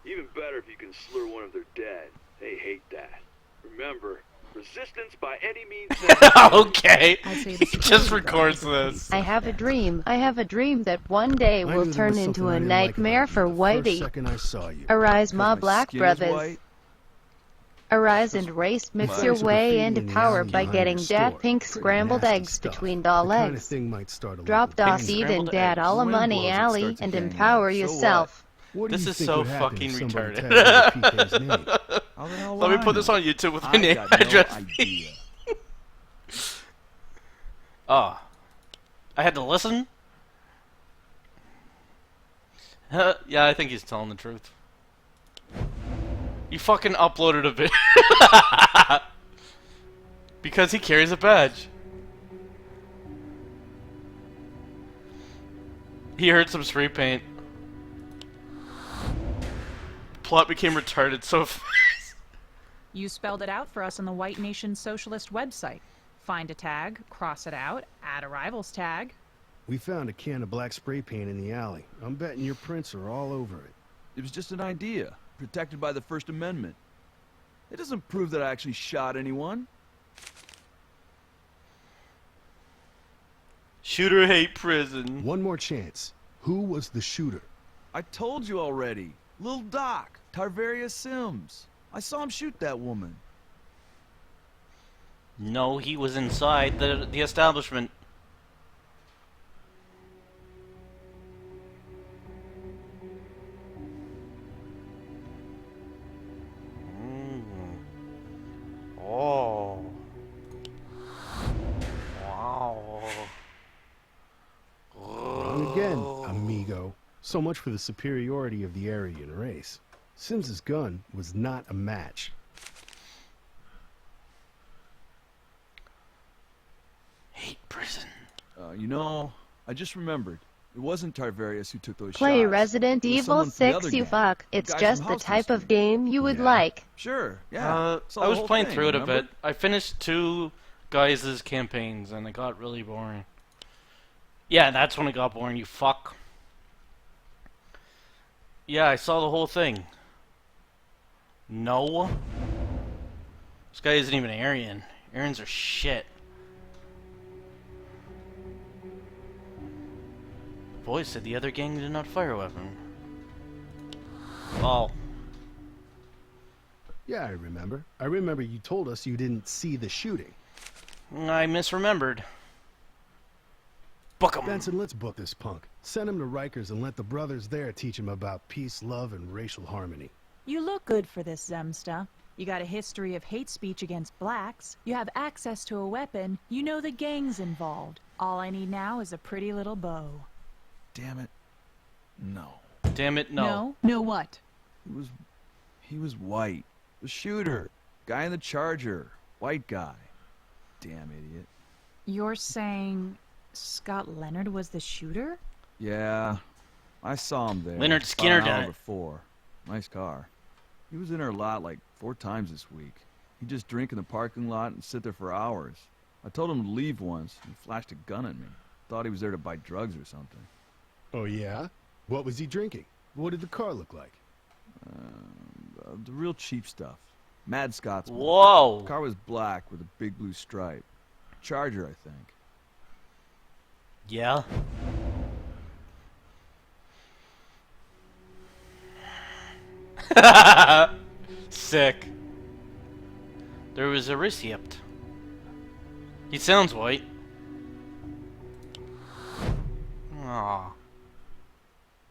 S16: Even better if you can slur one of their dead. They hate that. Remember, resistance by any means necessary.
S1: Okay.
S12: I'd say
S1: He just records this.
S2: I have a dream. I have a dream that one day
S11: I
S2: will
S11: knew there
S2: turn
S11: was
S2: into
S11: something I
S2: a
S11: didn't like
S2: nightmare
S11: about
S2: for
S11: you the first
S2: Whitey.
S11: second I saw you.
S2: Arise, my
S14: my
S2: black
S14: skin is
S2: brothers.
S14: white?
S2: Arise and race, mix
S11: My
S2: your
S11: eyes were
S2: way
S11: fading
S2: into
S11: in the
S2: power
S11: alley
S2: by
S11: behind
S2: getting
S11: your
S2: dad
S11: store.
S2: pink
S11: Pretty
S2: scrambled
S11: nasty
S2: eggs
S11: stuff.
S2: between doll
S11: The kind of
S2: legs.
S11: thing might start a
S2: Drop
S11: little
S2: DOS
S1: Pink
S2: eat and
S1: scrambled
S2: dad
S1: eggs.
S2: all the
S14: Wind
S2: money
S14: blows, it
S2: alley
S14: starts
S2: and
S14: again.
S2: empower
S14: So
S2: yourself.
S11: What do
S1: This
S11: you
S1: is
S11: think
S1: so
S11: would happen
S1: fucking
S11: if somebody
S1: retarded.
S11: tagged PK's name?
S14: How the hell
S1: Let
S14: would
S1: me
S14: I
S1: put this
S14: know?
S1: on YouTube with my
S14: I
S1: name
S14: got no
S1: address.
S14: idea.
S1: Oh. I had to listen? Yeah, I think he's telling the truth. You fucking uploaded a video. Because he carries a badge. He heard some spray paint. Plot became retarded so fast.
S9: You spelled it out for us on the White Nation Socialist website. Find a tag, cross it out, add a rivals tag.
S11: We found a can of black spray paint in the alley. I'm betting your prints are all over it.
S14: It was just an idea, protected by the First Amendment. It doesn't prove that I actually shot anyone.
S1: Shooter hate prison.
S11: One more chance. Who was the shooter?
S14: I told you already. Lil Doc, Tarvaria Sims. I saw him shoot that woman.
S1: No, he was inside the establishment. Oh. Wow.
S11: Wrong again, amigo. So much for the superiority of the Aryan race. Sims's gun was not a match.
S1: Hate prison.
S14: You know, I just remembered. It wasn't Tarvarius who took those
S2: Play
S14: shots.
S2: Resident
S14: It was
S2: Evil
S14: someone from the
S2: 6,
S14: other
S2: you
S14: gang.
S2: fuck.
S14: The
S2: It's
S14: guy
S2: just
S14: from
S2: the
S14: House
S2: type of
S14: Rescue.
S2: game you would
S11: Yeah.
S2: like.
S14: Sure, yeah. Saw the
S1: I was
S14: whole
S1: playing
S14: thing,
S1: through it a
S14: remember?
S1: bit. I finished 2 guys' campaigns and it got really boring. Yeah, that's when it got boring, you fuck. Yeah, I saw the whole thing. No. This guy isn't even Aryan. Aryans are shit. The boys said the other gang did not fire a weapon. Oh.
S11: Yeah, I remember. I remember you told us you didn't see the shooting.
S1: I misremembered. Book 'em.
S11: Benson, let's book this punk. Send him to Rikers and let the brothers there teach him about peace, love, and racial harmony.
S15: You look good for this, Zemsta. You got a history of hate speech against blacks. You have access to a weapon. You know the gang's involved. All I need now is a pretty little bow.
S14: Damn it. No.
S1: Damn it, no.
S15: No? No what?
S14: He was white. The shooter. Guy in the Charger. White guy. Damn idiot.
S9: You're saying Scott Leonard was the shooter?
S14: Yeah. I saw him there.
S1: Leonard Skinner
S14: about an
S1: done
S14: hour
S1: it.
S14: before. Nice car. He was in our lot like 4 times this week. He'd just drink in the parking lot and sit there for hours. I told him to leave once. He flashed a gun at me. Thought he was there to buy drugs or something.
S11: Oh, yeah? What was he drinking? What did the car look like?
S14: The real cheap stuff. Mad Scotsman.
S1: Whoa!
S14: The car was black with a big blue stripe. Charger, I think.
S1: Yeah? Sick. There was a receipt. He sounds white. Aww.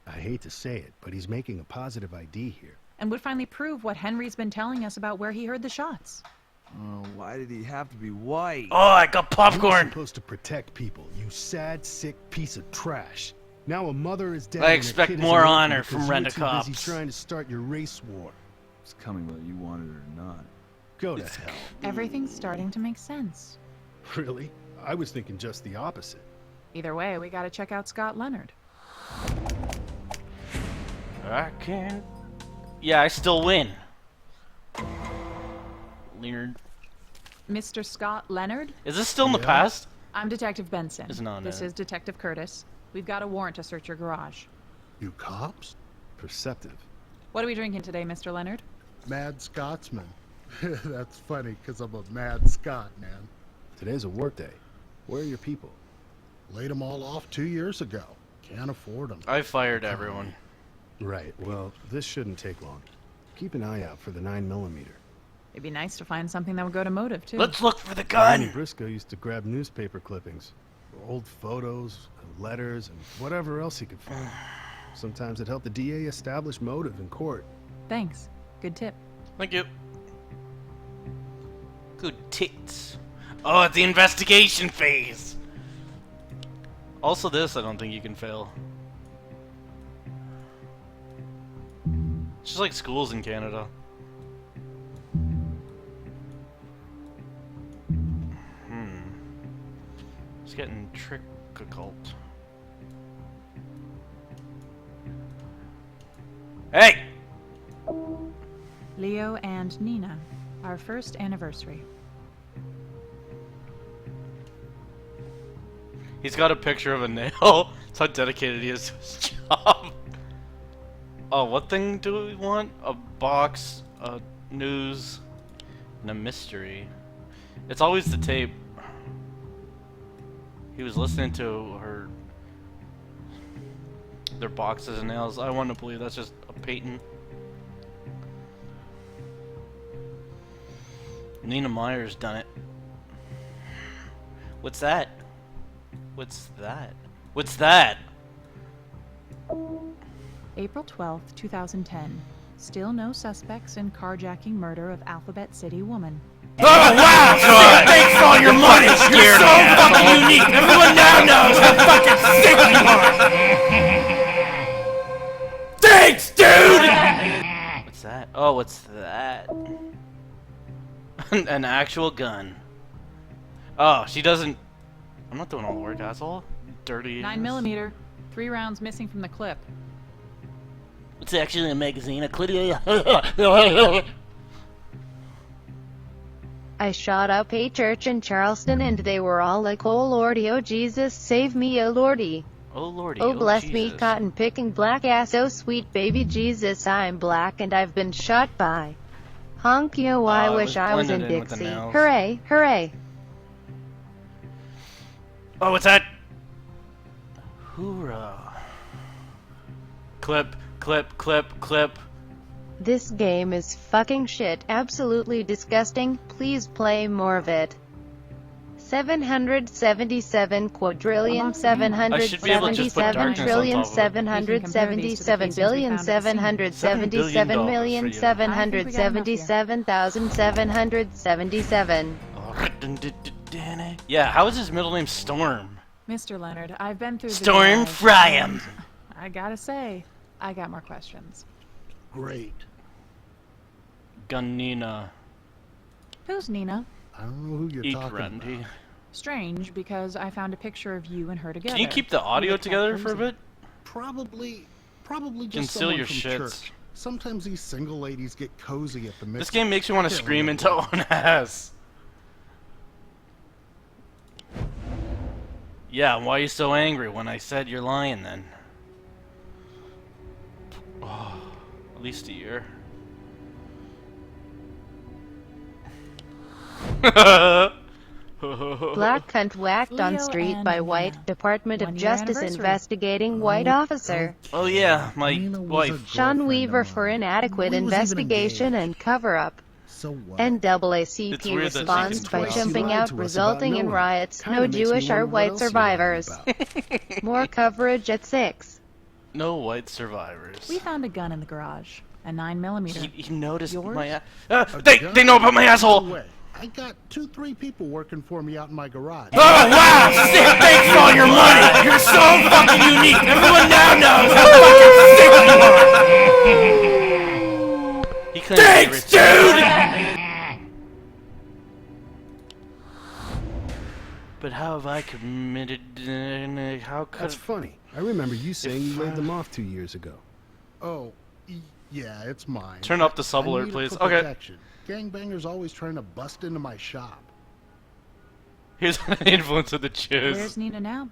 S11: I hate to say it, but he's making a positive ID here.
S9: And would finally prove what Henry's been telling us about where he heard the shots.
S14: Oh, why did he have to be white?
S1: Oh, I got popcorn!
S11: You're supposed to protect people, you sad, sick piece of trash. Now a mother is dead.
S1: I
S11: and a
S1: expect
S11: kid is
S1: more
S11: an
S1: honor
S11: orphan
S1: from
S11: because you're too
S1: Rent-A-Cops.
S11: busy trying to start your race war.
S14: It's coming whether you wanted it or not.
S11: Go to hell.
S9: Everything's starting to make sense.
S11: Really? I was thinking just the opposite.
S9: Either way, we gotta check out Scott Leonard.
S1: I can't. Yeah, I still win. Leonard.
S9: Mr. Scott Leonard?
S1: Is this still in the past?
S9: I'm Detective Benson.
S1: It's not,
S9: This
S1: no.
S9: is Detective Curtis. We've got a warrant to search your garage.
S11: You cops? Perceptive.
S9: What are we drinking today, Mr. Leonard?
S17: Mad Scotsman. That's funny, because I'm a mad Scot, man.
S11: Today's a work day. Where are your people?
S17: Laid them all off 2 years ago. Can't afford them.
S1: I fired everyone.
S11: Right, well, this shouldn't take long. Keep an eye out for the 9mm.
S9: It'd be nice to find something that would go to motive, too.
S1: Let's look for the
S11: Ronnie
S1: gun!
S11: Briscoe used to grab newspaper clippings, old photos, letters, and whatever else he could find. Sometimes it helped the DA establish motive in court.
S9: Thanks. Good tip.
S1: Thank you. Good tits. Oh, it's the investigation phase! Also this, I don't think you can fail. It's just like schools in Canada. It's getting trick-occult. Hey!
S9: Leo and Nina. Our first anniversary.
S1: He's got a picture of a nail. That's how dedicated he is to his job. Oh, what thing do we want? A box, a news, and a mystery. It's always the tape. He was listening to their boxes and nails. I want to believe that's just a Peyton. Nina Meyer's done it. What's that? What's that? What's that?
S9: April 12th, 2010. Still no suspects in carjacking murder of Alphabet City woman.
S3: Oh, wow! God. Thanks for all your money! You're so fucking unique! Everyone now knows how fucking sick you are! Thanks, dude!
S1: What's that? Oh, what's that? An actual gun. Oh, she doesn't... I'm not doing all the work, asshole. Dirty.
S9: 9mm. 3 rounds missing from the clip.
S1: It's actually a magazine. A clip.
S2: I shot up a church in Charleston and they were all like, oh lordy, oh Jesus, save me, oh lordy.
S1: Oh lordy,
S2: oh bless
S1: Jesus.
S2: me, cotton picking black ass, oh sweet baby Jesus, I'm black and I've been shot by. Honk yo, I wish I was in
S1: blended in with the
S2: Dixie.
S1: nails.
S2: Hooray, hooray.
S1: Oh, what's that? Hoorah. Clip, clip, clip, clip.
S2: This game is fucking shit, absolutely disgusting, please play more of it. 777 quadrillion 777 trillion 777 billion 777 million 777,777.
S1: Yeah, how is his middle name Storm?
S15: Mr. Leonard, I've been through the
S1: Storm
S15: drive,
S1: Fry'em.
S15: and I gotta say, I got more questions.
S17: Great.
S1: Gunina.
S15: Who's Nina?
S17: I don't know who you're talking
S1: Randy.
S17: about.
S15: Strange, because I found a picture of you and her together.
S1: Can you keep the audio together for a bit?
S17: Probably just
S1: Conceal
S17: someone
S1: your
S17: from
S1: shits.
S17: church. Sometimes these single ladies get cozy at the mix.
S1: This game makes me want to scream into own ass. Yeah, why are you so angry when I said you're lying then? Oh, at least a year.
S2: Black cunt whacked on
S15: Leo
S2: street
S15: and
S2: by
S15: Nina.
S2: white Department of
S15: 1 year
S2: Justice
S15: anniversary.
S2: investigating white officer.
S1: Oh yeah, my wife.
S2: Sean Weaver for inadequate investigation and cover-up.
S17: So what?
S2: NAACP
S1: It's weird that she
S2: responds
S1: can
S2: by
S1: twist.
S2: jumping
S11: Lied
S2: out,
S11: to us
S2: resulting
S11: about
S2: in
S11: Noah.
S2: riots.
S11: Kinda
S2: No
S11: makes me
S2: Jewish or
S11: wonder what
S2: white
S11: else you're lying
S2: survivors.
S11: about.
S2: More coverage at 6.
S1: No white survivors.
S15: We found a gun in the garage, a 9mm.
S1: He noticed
S15: Yours?
S1: my.
S17: A
S1: They
S17: gun?
S1: know about my
S17: No
S1: asshole.
S17: way. I got 2-3 people working for me out in my garage.
S3: Oh wow! Sick! Thanks for all your money. You're so fucking unique. Everyone now knows how fucking sick you are.
S1: He claims
S3: Thanks, dude.
S1: But how have I committed? How could?
S11: That's funny. I remember you saying you laid them off 2 years ago.
S17: Oh, yeah, it's mine.
S1: Turn up the
S17: I
S1: sub alert,
S17: need it
S1: please.
S17: for
S1: Okay.
S17: protection. Gangbangers always trying to bust into my shop.
S1: Here's the influence of the Jews.
S15: Where's Nina now?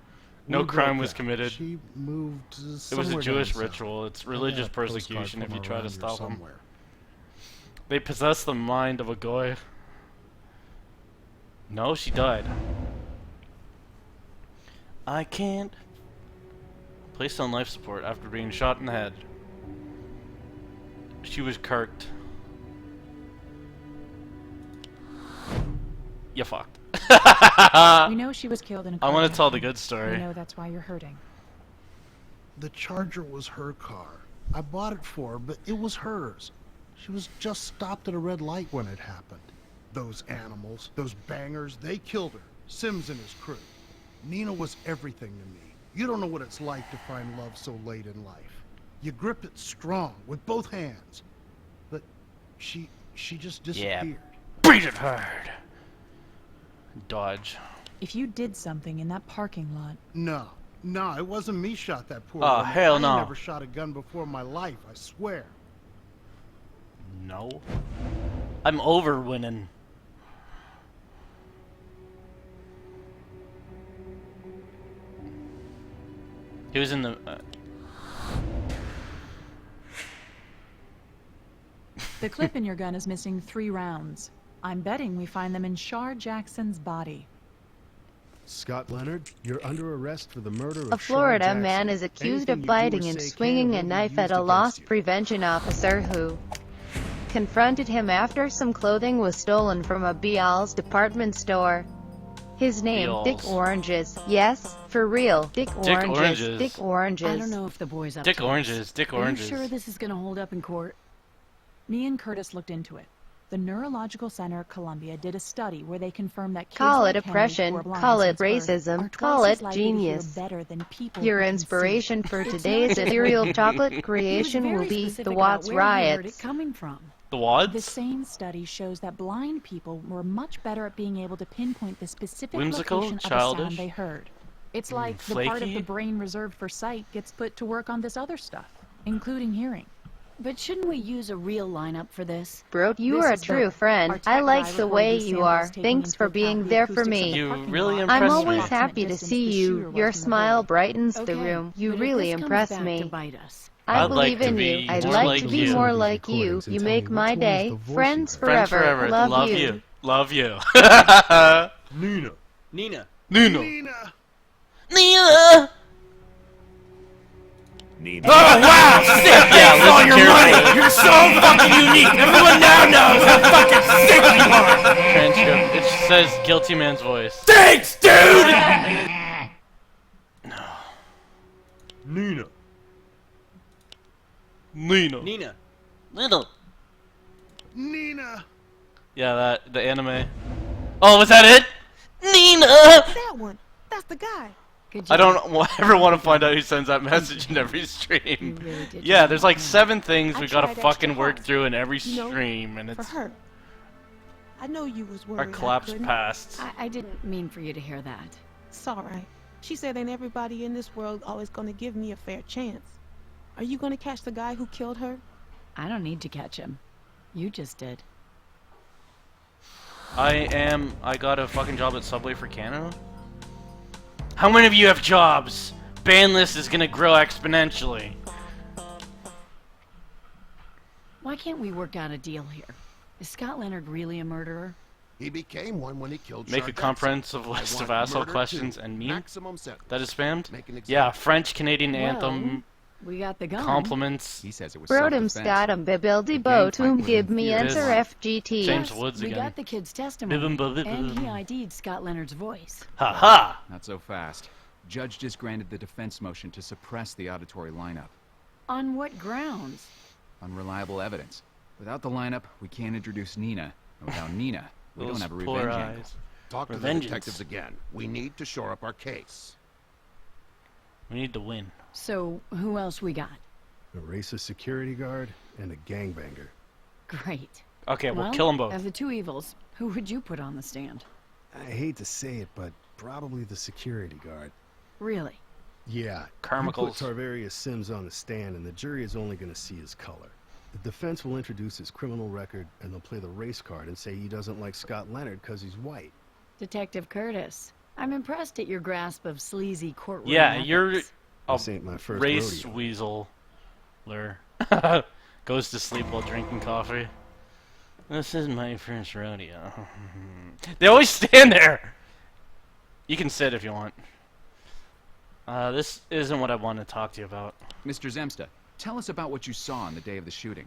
S1: No
S17: We
S1: crime
S17: broke
S1: was
S17: up.
S1: committed.
S17: She moved
S1: It was a
S17: somewhere
S1: Jewish
S17: down south.
S1: ritual. It's
S17: I got
S1: religious
S17: a postcard
S1: persecution if
S17: from
S1: you try to
S17: around here
S1: stop them.
S17: somewhere.
S1: They possess the mind of a goy. No, she died. I can't. Placed on life support after being shot in the head. She was kirked. You fucked.
S15: We know she was killed in a
S1: I want to
S15: carjacking.
S1: tell the good
S15: We
S1: story.
S15: know that's why you're hurting.
S17: The Charger was her car. I bought it for her, but it was hers. She was just stopped at a red light when it happened. Those animals, those bangers, they killed her. Sims and his crew. Nina was everything to me. You don't know what it's like to find love so late in life. You grip it strong with both hands. But she just disappeared.
S1: Beat it hard. Dodge.
S15: If you did something in that parking lot,
S17: No, it wasn't me shot that poor
S1: Oh,
S17: woman.
S1: hell
S17: I
S1: no.
S17: never shot a gun before in my life, I swear.
S1: No. I'm over winning. He was in the.
S15: the clip in your gun is missing 3 rounds. I'm betting we find them in Shar Jackson's body.
S11: Scott Leonard, you're under arrest for the murder of
S2: A Florida
S11: Sean
S2: man
S11: Jackson.
S2: is accused
S11: Anything
S2: of
S11: you do or
S2: biting and
S11: say
S2: swinging
S11: can
S2: a
S11: or will be
S2: knife at
S11: used
S2: a
S11: against
S2: loss
S11: you.
S2: prevention officer who confronted him after some clothing was stolen from a Bealls department store. His name, Dick
S1: Bealls.
S2: Oranges. Yes, for real, Dick Oranges.
S1: Oranges.
S2: Dick Oranges.
S18: I don't know if the boy's up
S1: Dick
S18: to
S1: Oranges.
S18: this.
S1: Dick
S18: Are you
S1: Oranges.
S18: sure this is gonna hold up in court?
S15: Me and Curtis looked into it. The Neurological Center at Columbia did a study where they confirmed that kids
S2: Call
S15: like
S2: it
S15: Henry,
S2: oppression,
S15: who are blind
S2: call it
S15: since birth,
S2: racism,
S15: are
S2: call
S15: twice
S2: it
S15: as likely to hear
S2: genius.
S15: better than people
S2: Your
S15: who can see.
S2: inspiration for
S15: It's
S2: today's
S15: not-
S2: ethereal chocolate
S18: He was
S2: creation
S18: very
S2: will be
S18: specific
S2: the
S18: about
S2: Watts
S18: where he heard
S2: riots.
S18: it coming from.
S1: The
S15: The
S1: wads?
S15: same study shows that blind people were much better at being able to pinpoint the specific
S1: Whimsical?
S15: location of a
S1: Childish?
S15: sound they heard. It's like the part of
S1: Flaky?
S15: the brain reserved for sight gets put to work on this other stuff, including hearing.
S18: But shouldn't we use a real lineup for this?
S2: Bro, you
S18: This
S2: are a
S18: is
S2: true
S18: the-
S2: friend.
S18: our
S2: I
S18: tech
S2: like
S18: guy
S2: the
S18: recorded
S2: way
S18: these
S2: you
S18: samples
S2: are.
S18: taking
S2: Thanks
S18: into
S2: for
S18: account
S2: being
S18: the
S2: there for
S18: acoustics of
S2: me.
S18: the
S1: You
S18: parking
S1: really
S18: lot.
S1: impressed
S2: I'm
S1: me.
S2: always
S15: Approximate
S2: happy to
S15: distance
S2: see
S15: the
S2: you.
S15: shooter
S2: Your
S15: was from the
S2: smile
S15: road.
S2: brightens the
S18: Okay,
S2: room. You
S18: but if
S2: really
S18: this comes
S2: impress
S18: back to
S2: me.
S18: bite us,
S2: I
S1: I'd like
S2: believe
S1: to
S2: in
S1: be
S2: you. I'd
S1: more
S2: like
S1: like
S2: to be
S1: you.
S2: more like you.
S11: Recordings and
S2: You
S11: tell
S2: make
S11: me
S2: my
S11: which one's
S2: day.
S11: the voice
S2: Friends
S11: you
S1: Friends
S2: forever.
S1: forever.
S2: Love you.
S1: Love you.
S10: Nina.
S1: Nina.
S17: Nina!
S1: Nina.
S3: Oh wow! Sick
S1: Yeah,
S3: thanks for all
S1: listen
S3: your
S1: carefully.
S3: money! You're so fucking unique! Everyone now knows how fucking sick you are!
S1: Transcript. It says guilty man's voice.
S3: Thanks, dude!
S10: Nina.
S1: Nina.
S11: Nina.
S1: Nina.
S17: Nina.
S1: Yeah, the anime. Oh, was that it? Nina.
S12: That one. That's the guy.
S1: I don't ever want to find out who sends that message in every stream.
S12: really did
S1: Yeah,
S12: just
S1: there's like
S12: help me.
S1: 7 things
S12: I
S1: we gotta
S12: tried
S1: fucking
S12: extra
S1: work
S12: hard.
S1: through in every
S12: You know,
S1: stream, and
S12: For
S1: it's
S12: her. I know you was worried.
S1: our collapsed
S12: I couldn't.
S1: past.
S18: I didn't mean for you to hear that.
S12: It's alright. She said ain't everybody in this world always gonna give me a fair chance. Are you gonna catch the guy who killed her?
S18: I don't need to catch him. You just did.
S1: I got a fucking job at Subway for Canada. How many of you have jobs? Ban list is gonna grow exponentially.
S18: Why can't we work out a deal here? Is Scott Leonard really a murderer?
S19: He became one when he killed
S1: Make
S19: Shar
S1: a
S19: Jackson.
S1: comprehensive
S19: I
S1: list
S19: want
S1: of asshole
S19: murder
S1: questions
S19: too.
S1: and meme.
S19: Maximum sentence.
S1: That is spammed?
S19: Make an example.
S1: Yeah, French Canadian anthem.
S18: We got the gun.
S1: Compliments.
S2: He says it was Brodum self-defense. Scotum bibildi botum give me
S1: It is.
S2: enter FGT.
S1: James Woods
S18: We
S1: again.
S18: got the kid's testimony,
S1: Bibim bibim
S18: and he
S1: bibim.
S18: ID'd Scott Leonard's voice.
S1: Ha ha!
S2: Not so fast. Judge just granted the defense motion to suppress the auditory lineup.
S18: On what grounds?
S2: Unreliable evidence. Without the lineup, we can't introduce Nina. And without Nina, we
S1: Those
S2: don't have a
S1: poor
S2: revenge angle.
S1: eyes.
S19: Talk to the
S1: Revengeance.
S19: detectives again. We need to shore up our case.
S1: We need to win.
S18: So, who else we got?
S11: A racist security guard and a gangbanger.
S18: Great.
S1: Okay, we'll
S18: Well,
S1: kill them both.
S18: Of the two evils, who would you put on the stand?
S11: I hate to say it, but probably the security guard.
S18: Really?
S11: Yeah,
S1: Carmicles.
S11: you put Tarvarius Sims on the stand, and the jury is only going to see his color. The defense will introduce his criminal record, and they'll play the race card and say he doesn't like Scott Leonard because he's white.
S18: Detective Curtis, I'm impressed at your grasp of sleazy courtroom
S1: Yeah,
S18: ethics.
S1: you're a
S11: This ain't my first
S1: race
S11: rodeo.
S1: weasel. Goes to sleep while drinking coffee. This is my first rodeo. They always stand there! You can sit if you want. This isn't what I want to talk to you about.
S2: Mr. Zemsta, tell us about what you saw on the day of the shooting.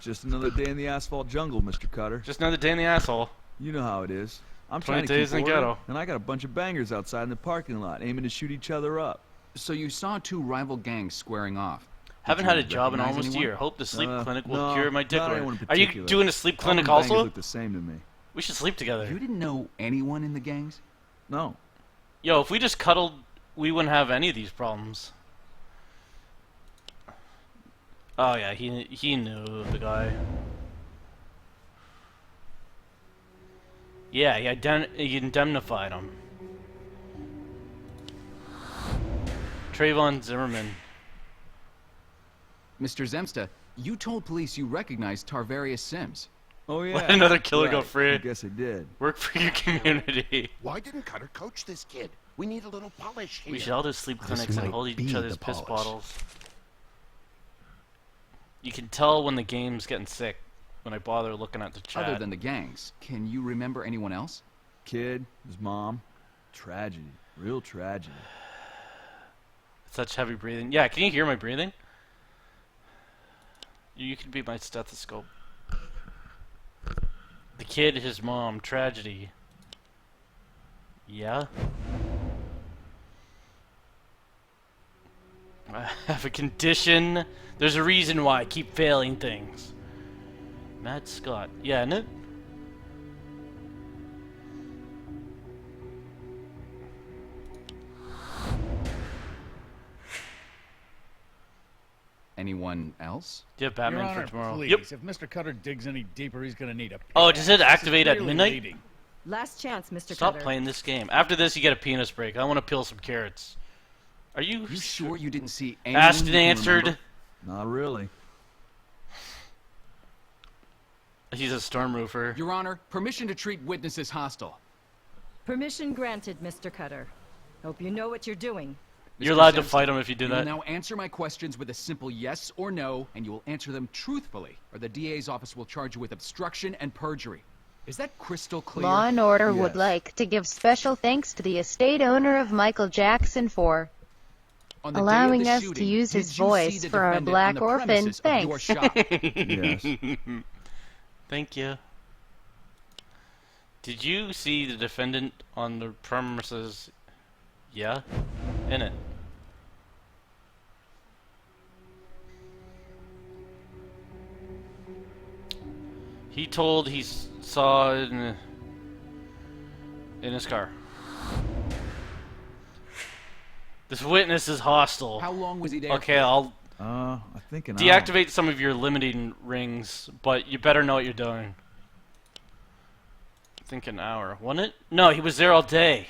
S14: Just another day in the asphalt jungle, Mr. Cutter.
S1: Just another day in the asshole.
S14: You know how it is. I'm
S1: 20
S14: trying to
S1: days
S14: keep
S1: in the
S14: order,
S1: ghetto.
S14: and I got a bunch of bangers outside in the parking lot aiming to shoot each other up.
S2: So you saw 2 rival gangs squaring off.
S1: Haven't
S2: Did
S1: had
S14: you
S1: a job in
S14: recognize
S1: almost a
S14: anyone?
S1: year. Hope the sleep clinic will
S14: no,
S1: cure my dick
S14: not
S1: word.
S14: anyone in
S1: Are you
S14: particular.
S1: doing a sleep
S14: All them
S1: clinic
S14: bangers
S1: also?
S14: look the same to me.
S1: We should sleep together.
S2: You didn't know anyone in the gangs?
S14: No.
S1: Yo, if we just cuddled, we wouldn't have any of these problems. Oh yeah, he knew the guy. Yeah, he indemnified him. Trayvon Zimmerman.
S2: Mr. Zemsta, you told police you recognized Tarvarius Sims.
S14: Oh yeah.
S1: Let another killer
S14: right.
S1: go free.
S14: I guess I did.
S1: Work for your community.
S19: Why didn't Cutter coach this kid? We need a little polish here.
S1: We should all do sleep
S11: This
S1: clinics and
S11: might
S1: hold each
S11: be
S1: other's
S11: the
S1: piss
S11: polish.
S1: bottles. You can tell when the game's getting sick when I bother looking at the chat.
S2: Other than the gangs, can you remember anyone else?
S14: Kid, his mom. Tragedy. Real tragedy.
S1: Such heavy breathing. Yeah, can you hear my breathing? You can be my stethoscope. The kid, his mom, tragedy. Yeah? I have a condition. There's a reason why I keep failing things. Matt Scott. Yeah, no.
S2: Anyone else?
S1: Do you have Batman
S20: Your Honor,
S1: for tomorrow?
S20: Please,
S1: Yep.
S20: if Mr. Cutter digs any deeper, he's gonna need a
S1: Oh, does it
S20: pickaxe. This is
S1: activate at
S20: really
S1: midnight?
S20: leading.
S21: Last chance, Mr.
S1: Stop
S21: Cutter.
S1: playing this game. After this, you get a penis break. I want to peel some carrots. Are you
S2: sure you didn't see anyone
S1: asked
S2: you
S1: and
S2: can
S1: answered?
S2: remember?
S14: Not really.
S1: He's a storm roofer.
S2: Your Honor, permission to treat witnesses hostile.
S21: Permission granted, Mr. Cutter. Hope you know what you're doing.
S1: You're
S2: Mr.
S1: allowed to
S2: Zemsta,
S1: fight him if you do
S2: will
S1: that.
S2: now answer my questions with a simple yes or no, and you will answer them truthfully, or the DA's office will charge you with obstruction and perjury. Is that crystal clear? Oh, Oh, uh, uh, uh, uh, uh, uh, uh,
S5: On the
S2: allowing
S5: day of
S2: us
S5: the
S2: to
S5: shooting,
S2: use
S5: did
S2: his
S5: you
S2: voice
S5: see the
S2: for our
S5: defendant
S2: black
S5: on the
S2: orphan.
S5: premises of your
S2: Thanks.
S5: shop?
S14: Yes.
S1: Thank you. Did you see the defendant on the premises? Yeah? In it. He told he saw it in his car. This witness is hostile.
S5: How long was he there?
S1: Okay, I'll
S14: I think an hour.
S1: deactivate some of your limiting rings, but you better know what you're doing. I think an hour, wasn't it? No, he was there all day.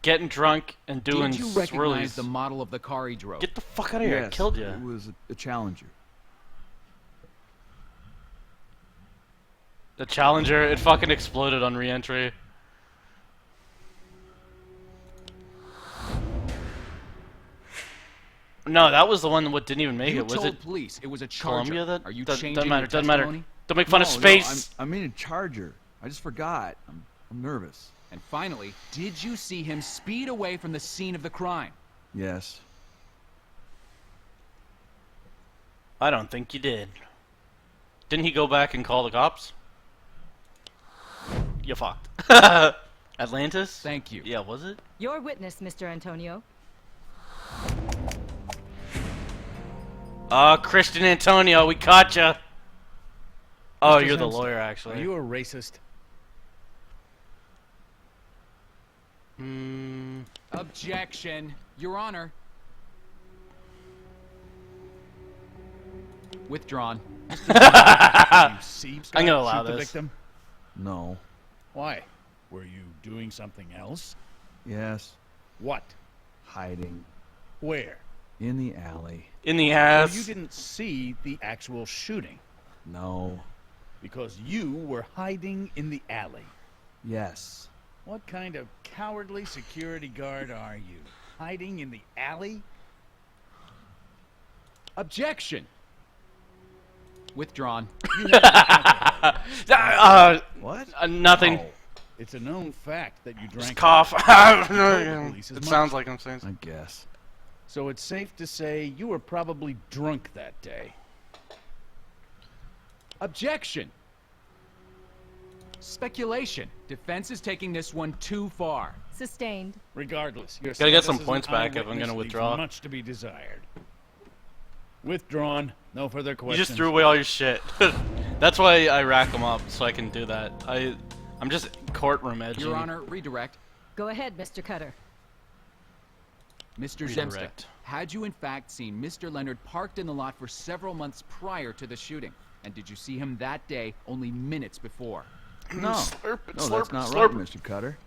S1: Getting drunk and doing
S5: Did you recognize
S1: swirlies.
S5: the model of the car he drove?
S1: Get the fuck out of here! I
S14: Yes,
S1: killed you.
S14: It was a Challenger.
S1: The Challenger, it fucking exploded on re-entry. No, that was the one that didn't even make
S5: You
S1: it, was
S5: told
S1: it?
S5: police it was a Charger.
S1: Columbia? That
S5: Are you
S1: doesn't
S5: changing
S1: matter.
S5: your
S1: Doesn't matter.
S5: testimony?
S1: Don't make fun of space.
S14: I mean a Charger. I just forgot. I'm nervous.
S5: And finally, did you see him speed away from the scene of the crime?
S14: Yes.
S1: I don't think you did. Didn't he go back and call the cops? You fucked. Atlantis?
S5: Thank you.
S1: Yeah, was it?
S21: Your witness, Mr. Antonio.
S1: Christian Antonio, we caught ya. Oh,
S20: Mr.
S1: you're the
S20: Zemsta,
S1: lawyer, actually.
S20: Are you a racist?
S5: Objection, Your Honor. Withdrawn.
S20: You see Scott
S1: I'm gonna allow
S20: shoot the
S1: this.
S20: victim?
S14: No.
S20: Why? Were you doing something else?
S14: Yes.
S20: What?
S14: Hiding.
S20: Where?
S14: In the alley.
S1: In the
S20: So
S1: ass.
S20: you didn't see the actual shooting
S14: No.
S20: because you were hiding in the alley.
S14: Yes.
S20: What kind of cowardly security guard are you? Hiding in the alley?
S5: Objection. Withdrawn.
S14: What?
S1: Nothing.
S20: Oh, it's a known fact that you drank.
S1: Just cough.
S20: Police as
S1: It
S20: much.
S1: sounds like I'm saying
S14: I
S1: something.
S14: guess.
S20: So it's safe to say you were probably drunk that day.
S5: Objection. Speculation. Defense is taking this one too far.
S21: Sustained.
S20: Regardless, your
S1: Gotta get
S20: status
S1: some
S20: as an
S1: points back if I'm
S20: eyewitness
S1: gonna
S20: leaves
S1: withdraw.
S20: Much to be desired. Withdrawn. No further
S1: You
S20: questions.
S1: just threw away all your shit. That's why I rack them up, so I can do that. I'm just courtroom edging.
S5: Your Honor, redirect.
S21: Go ahead, Mr. Cutter.
S5: Mr. Zemsta,
S1: Redirect.
S5: had you in fact seen Mr. Leonard parked in the lot for several months prior to the shooting? And did you see him that day only minutes before?
S14: No.
S1: Slurp it,
S14: No,
S1: slurp
S14: that's
S1: it,
S14: not
S1: slurp
S14: right,
S1: it.
S14: Mr. Cutter.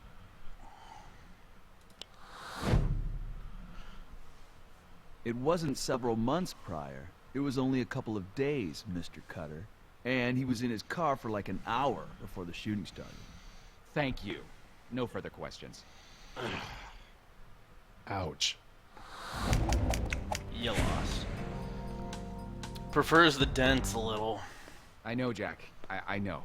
S14: It wasn't several months prior. It was only a couple of days, Mr. Cutter. And he was in his car for like an hour before the shooting started.
S5: Thank you. No further questions.
S17: Ouch.
S1: You lost. Prefers the dents a little.
S5: I know, Jack. I know.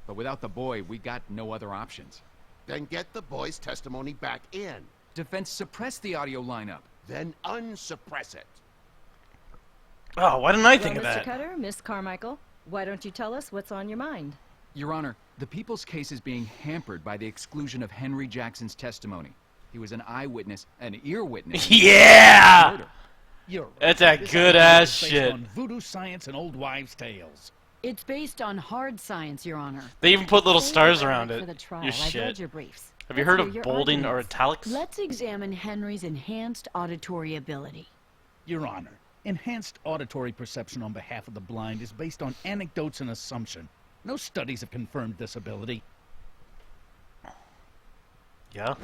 S5: But without the boy, we got no other options.
S19: Then get the boy's testimony back in.
S5: Defense suppressed the audio lineup.
S19: Then unsuppress it.
S1: Oh, why didn't I
S21: Well,
S1: think of
S21: Mr.
S1: that?
S21: Cutter, Miss Carmichael, why don't you tell us what's on your mind?
S5: Your Honor, the people's case is being hampered by the exclusion of Henry Jackson's testimony. He was an eyewitness, an ear witness.
S1: Yeah!
S5: Murder.
S20: You're right.
S1: That's that
S20: This
S1: good
S20: argument
S1: ass
S20: is based
S1: shit.
S20: on voodoo science and old wives' tales.
S18: It's based on hard science, Your Honor.
S1: They even put little
S18: Save
S1: stars
S18: the
S1: around
S18: verdict
S1: it.
S18: for the trial.
S1: Your
S18: I've read
S1: shit.
S18: your briefs.
S1: Have you
S18: Let's
S1: heard
S18: hear
S1: of
S18: your
S1: bolding or
S18: arguments.
S1: italics?
S18: Let's examine Henry's enhanced auditory ability.
S20: Your Honor, enhanced auditory perception on behalf of the blind is based on anecdotes and assumption. No studies have confirmed this ability.
S1: Yeah.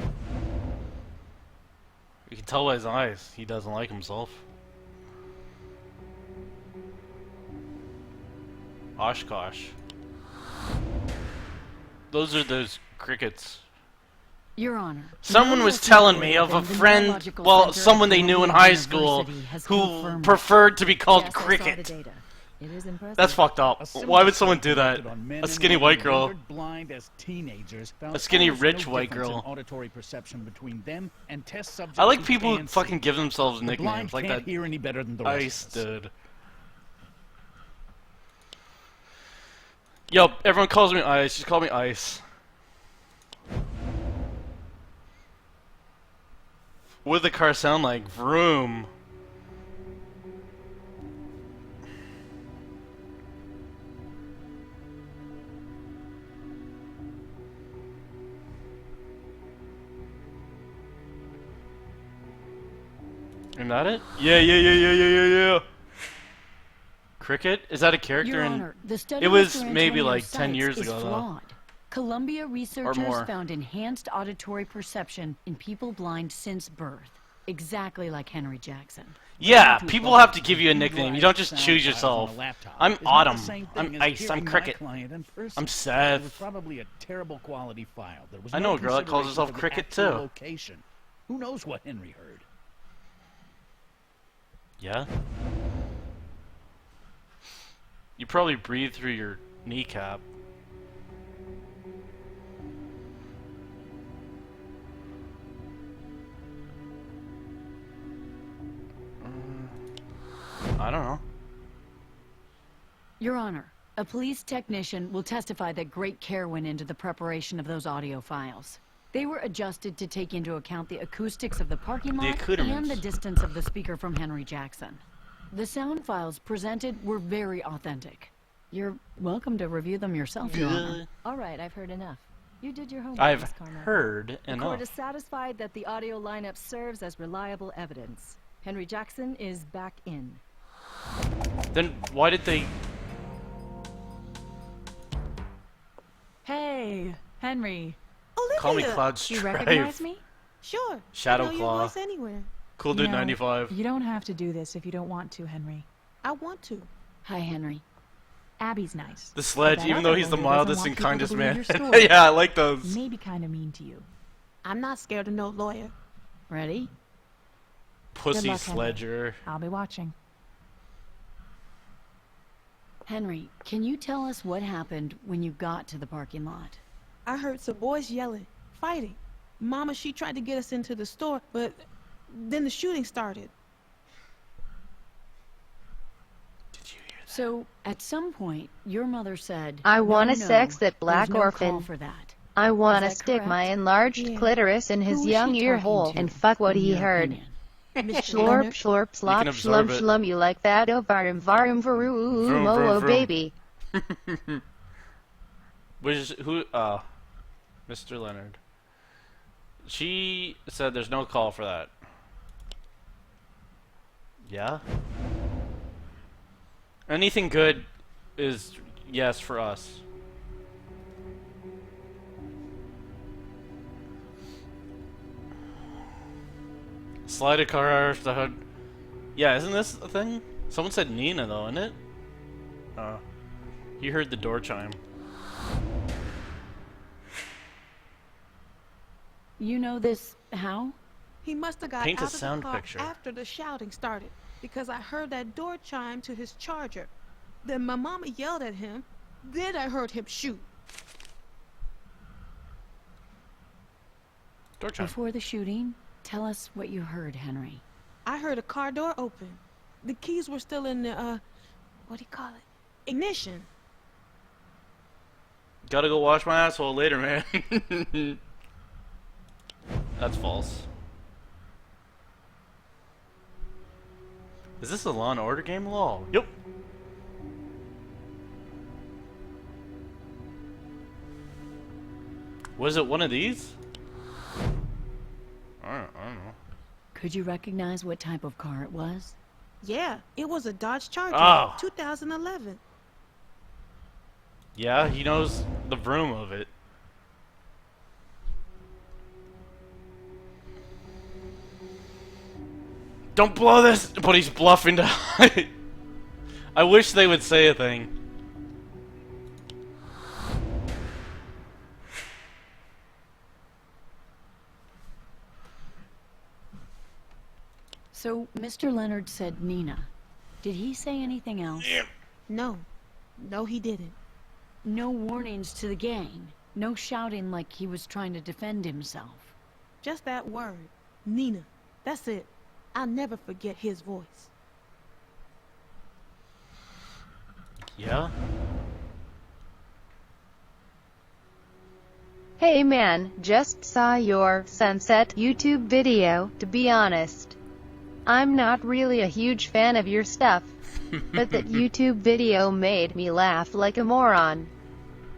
S1: You can tell by his eyes. He doesn't like himself. Oshkosh. Those are those crickets.
S18: Your Honor.
S1: Someone was telling me of a friend, well, someone they knew in high school who preferred to be called
S21: Yes, I saw the
S1: Cricket.
S21: data. It is impressive.
S1: That's fucked up. Why would someone do that? A skinny white girl.
S20: Blind as teenagers found
S1: A skinny
S20: almost
S1: rich
S20: no
S1: white
S20: difference in
S1: girl.
S20: Auditory perception between them and test subjects
S1: I like
S20: who
S1: people who
S20: can
S1: fucking
S20: see.
S1: give themselves
S20: The
S1: nicknames
S20: blind
S1: like
S20: can't
S1: that.
S20: hear any better than the rest
S1: Ice
S20: of us.
S1: dude. Yo, everyone calls me Ice. Just call me Ice. What did the car sound like? Vroom. Isn't that it? Yeah. Cricket? Is that a character
S18: Your
S1: in...
S18: Honor, the study
S1: It was
S18: Mr.
S1: maybe
S18: Antonio
S1: like 10
S18: cites
S1: years
S18: is
S1: ago, though.
S18: flawed. Columbia researchers
S1: more.
S18: found enhanced auditory perception in people blind since birth, exactly like Henry Jackson.
S1: Yeah, people have to give you a nickname. You don't just choose yourself. I'm Autumn. I'm Ice. I'm Cricket. I'm Seth.
S20: It was probably a terrible quality file. There was
S1: I
S20: no
S1: know a girl that calls
S20: consideration
S1: herself
S20: for the
S1: Cricket,
S20: actual
S1: too.
S20: Location. Who knows what Henry heard?
S1: Yeah? You probably breathe through your kneecap. I don't know.
S18: Your Honor, a police technician will testify that great care went into the preparation of those audio files. They were adjusted to take into account the acoustics of the parking
S1: The
S18: lot
S1: accoutrements.
S18: and the distance of the speaker from Henry Jackson. The sound files presented were very authentic. You're welcome to review them yourself, Your Honor.
S21: All right, I've heard enough. You did your homework,
S1: I've
S21: Miss Carmichael.
S1: heard
S21: The court
S1: enough.
S21: is satisfied that the audio lineup serves as reliable evidence. Henry Jackson is back in.
S1: Then why did they...
S15: Hey, Henry.
S12: Olivia!
S1: Call me Cloud
S15: You
S1: Strife.
S15: recognize me?
S12: Sure.
S1: Shadow
S12: I know your
S1: Claw.
S12: voice anywhere.
S1: Cool Dude 95.
S15: You don't have to do this if you don't want to, Henry.
S12: I want to.
S18: Hi, Henry.
S15: Abby's nice.
S1: The Sledge,
S15: That
S1: even
S15: other
S1: though he's the
S15: lawyer doesn't
S1: mildest
S15: want
S1: and
S15: people to
S1: kindest
S15: believe
S1: man.
S15: your story.
S1: Yeah, I like those.
S15: Maybe kind of mean to you.
S12: I'm not scared of no lawyer.
S18: Ready?
S1: Pussy
S15: luck, Henry.
S1: Sledger.
S15: I'll be watching.
S18: Henry, can you tell us what happened when you got to the parking lot?
S12: I heard some boys yelling, fighting. Mama, she tried to get us into the store, but then the shooting started.
S18: So, at some point, your mother said,
S2: I
S18: "No,
S2: want to
S18: no,
S2: sex that black
S18: there's no
S2: orphan.
S18: call for that."
S2: I want to
S18: Is that
S2: stick my
S18: correct?
S2: enlarged clitoris in his
S18: Who was
S2: young
S18: she
S2: ear
S18: talking
S2: hole
S18: to,
S2: and fuck what
S18: in
S2: he
S18: your
S2: heard.
S18: opinion?
S2: Slorp, slorp, slop,
S1: can absorb
S2: slum,
S1: it.
S2: slum, you like that? Oh, varum, varum, varu,
S1: Vroom,
S2: mo,
S1: vroom,
S2: oh,
S1: vroom.
S2: baby.
S1: Which is who? Mr. Leonard. She said there's no call for that. Yeah? Anything good is yes for us. Slide a car off the hood. Yeah, isn't this a thing? Someone said Nina though, isn't it? You heard the door chime.
S18: You know this how?
S12: He must have got
S1: Paint a
S12: out of
S1: sound
S12: the car
S1: picture.
S12: after the shouting started, because I heard that door chime to his charger. Then my mama yelled at him. Then I heard him shoot.
S1: Door chime.
S18: Before the shooting, tell us what you heard, Henry.
S12: I heard a car door open. The keys were still in the, what do you call it? Ignition.
S1: Gotta go wash my asshole later, man. That's false. Is this a Law and Order game? Law? Yep. Was it one of these? I don't know.
S18: Could you recognize what type of car it was?
S12: Yeah, it was a Dodge Charger,
S1: Oh.
S12: 2011.
S1: Yeah, he knows the vroom of it. Don't blow this! But he's bluffing to hide. I wish they would say a thing.
S18: So, Mr. Leonard said Nina. Did he say anything else?
S12: No. No, he didn't.
S18: No warnings to the gang. No shouting like he was trying to defend himself.
S12: Just that word. Nina. That's it. I'll never forget his voice.
S1: Yeah?
S2: Hey man, just saw your Sunset YouTube video. To be honest, I'm not really a huge fan of your stuff, but that YouTube video made me laugh like a moron.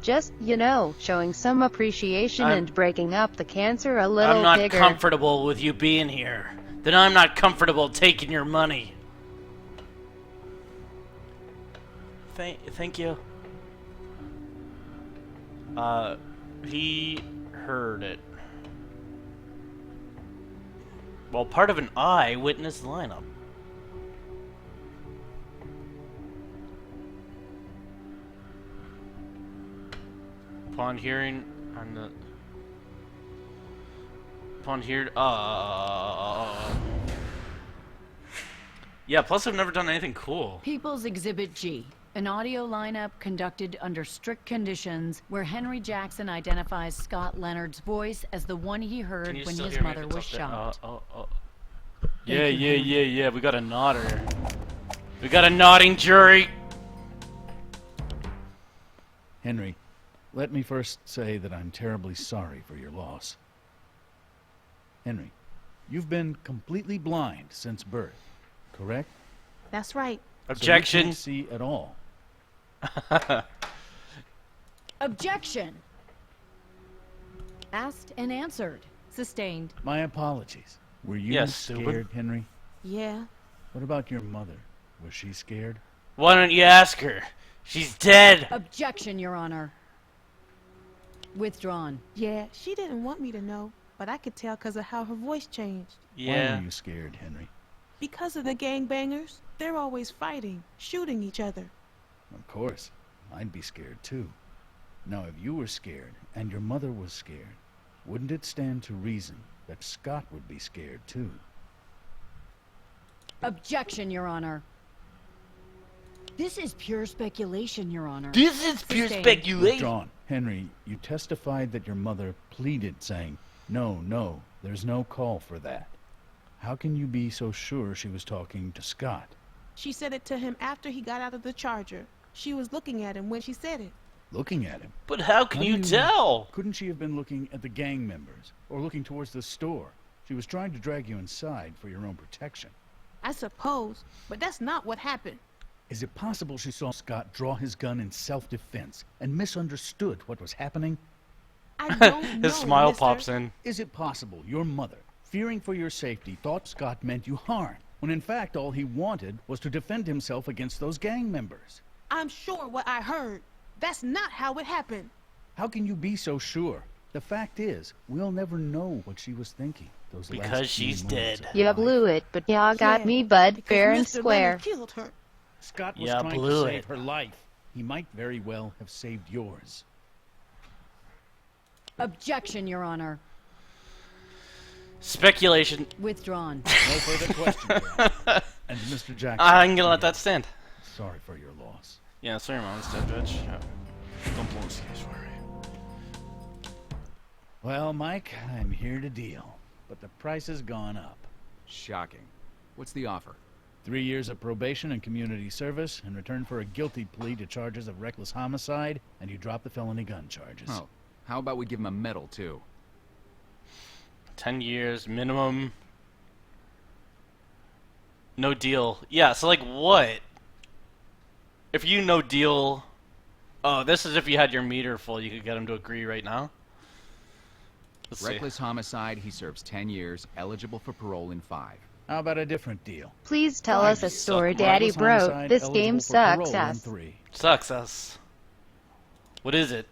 S2: Just, you know, showing some appreciation and breaking up the cancer a little
S1: I'm not
S2: bigger.
S1: comfortable with you being here. Then I'm not comfortable taking your money. Thank you. He heard it. Well, part of an eyewitness lineup. Upon hearing yeah, plus I've never done anything cool.
S18: People's Exhibit G. An audio lineup conducted under strict conditions where Henry Jackson identifies Scott Leonard's voice as the one he heard when his mother was shot.
S1: Yeah. We got a nodder. We got a nodding jury.
S20: Henry, let me first say that I'm terribly sorry for your loss. Henry, you've been completely blind since birth, correct?
S12: That's right.
S1: Objection.
S20: So you can't see at all.
S18: Objection! Asked and answered.
S21: Sustained.
S20: My apologies. Were you
S1: Yes,
S20: scared,
S1: stupid.
S20: Henry?
S12: Yeah.
S20: What about your mother? Was she scared?
S1: Why don't you ask her? She's dead.
S18: Objection, Your Honor. Withdrawn.
S12: Yeah, she didn't want me to know, but I could tell because of how her voice changed.
S20: Why were you scared, Henry?
S12: Because of the gangbangers. They're always fighting, shooting each other.
S20: Of course. I'd be scared, too. Now, if you were scared, and your mother was scared, wouldn't it stand to reason that Scott would be scared, too?
S18: Objection, Your Honor. This is pure speculation, Your Honor.
S1: This is pure speculation.
S20: Withdrawn. Henry, you testified that your mother pleaded, saying, No, there's no call for that. How can you be so sure she was talking to Scott?
S12: She said it to him after he got out of the Charger. She was looking at him when she said it.
S20: Looking at him?
S1: But how can you tell?
S20: Couldn't she have been looking at the gang members, or looking towards the store? She was trying to drag you inside for your own protection.
S12: I suppose, but that's not what happened.
S20: Is it possible she saw Scott draw his gun in self-defense and misunderstood what was happening?
S12: I don't know,
S1: His smile
S12: mister.
S1: pops in.
S20: Is it possible your mother, fearing for your safety, thought Scott meant you harm, when in fact all he wanted was to defend himself against those gang members?
S12: I'm sure what I heard. That's not how it happened.
S20: How can you be so sure? The fact is, we'll never know what she was thinking. Those
S1: Because
S20: last few
S1: she's
S20: moments
S1: dead.
S20: of her
S2: You
S20: life.
S2: blew it, but y'all got me, bud,
S12: because
S2: fair and
S12: Mr.
S2: square.
S12: Leonard killed her.
S20: Scott was
S1: Yeah,
S20: trying to
S1: blew
S20: save
S1: it.
S20: her life. He might very well have saved yours.
S18: Objection, Your Honor.
S1: Speculation.
S18: Withdrawn.
S20: No further questions. And Mr. Jackson.
S1: I'm gonna let that stand.
S20: Sorry for your loss.
S1: Yeah, sorry, Mom. It's dead, bitch. Yeah. Don't blow his face for me.
S20: Well, Mike, I'm here to deal, but the price has gone up.
S5: Shocking. What's the offer?
S20: 3 years of probation and community service in return for a guilty plea to charges of reckless homicide, and you drop the felony gun charges.
S5: Oh, how about we give him a medal, too?
S1: 10 years minimum. No deal. Yeah, so like what? If you no deal... Oh, this is if you had your meter full, you could get him to agree right now. Let's see.
S5: Reckless homicide, he serves 10 years, eligible for parole in 5.
S20: How about a different deal?
S2: Please tell us a story, Daddy
S20: Reckless
S2: Bro.
S20: homicide,
S2: This
S20: eligible
S2: game
S20: for
S2: sucks
S20: parole in
S2: ass.
S20: 3.
S1: Sucks us. What is it?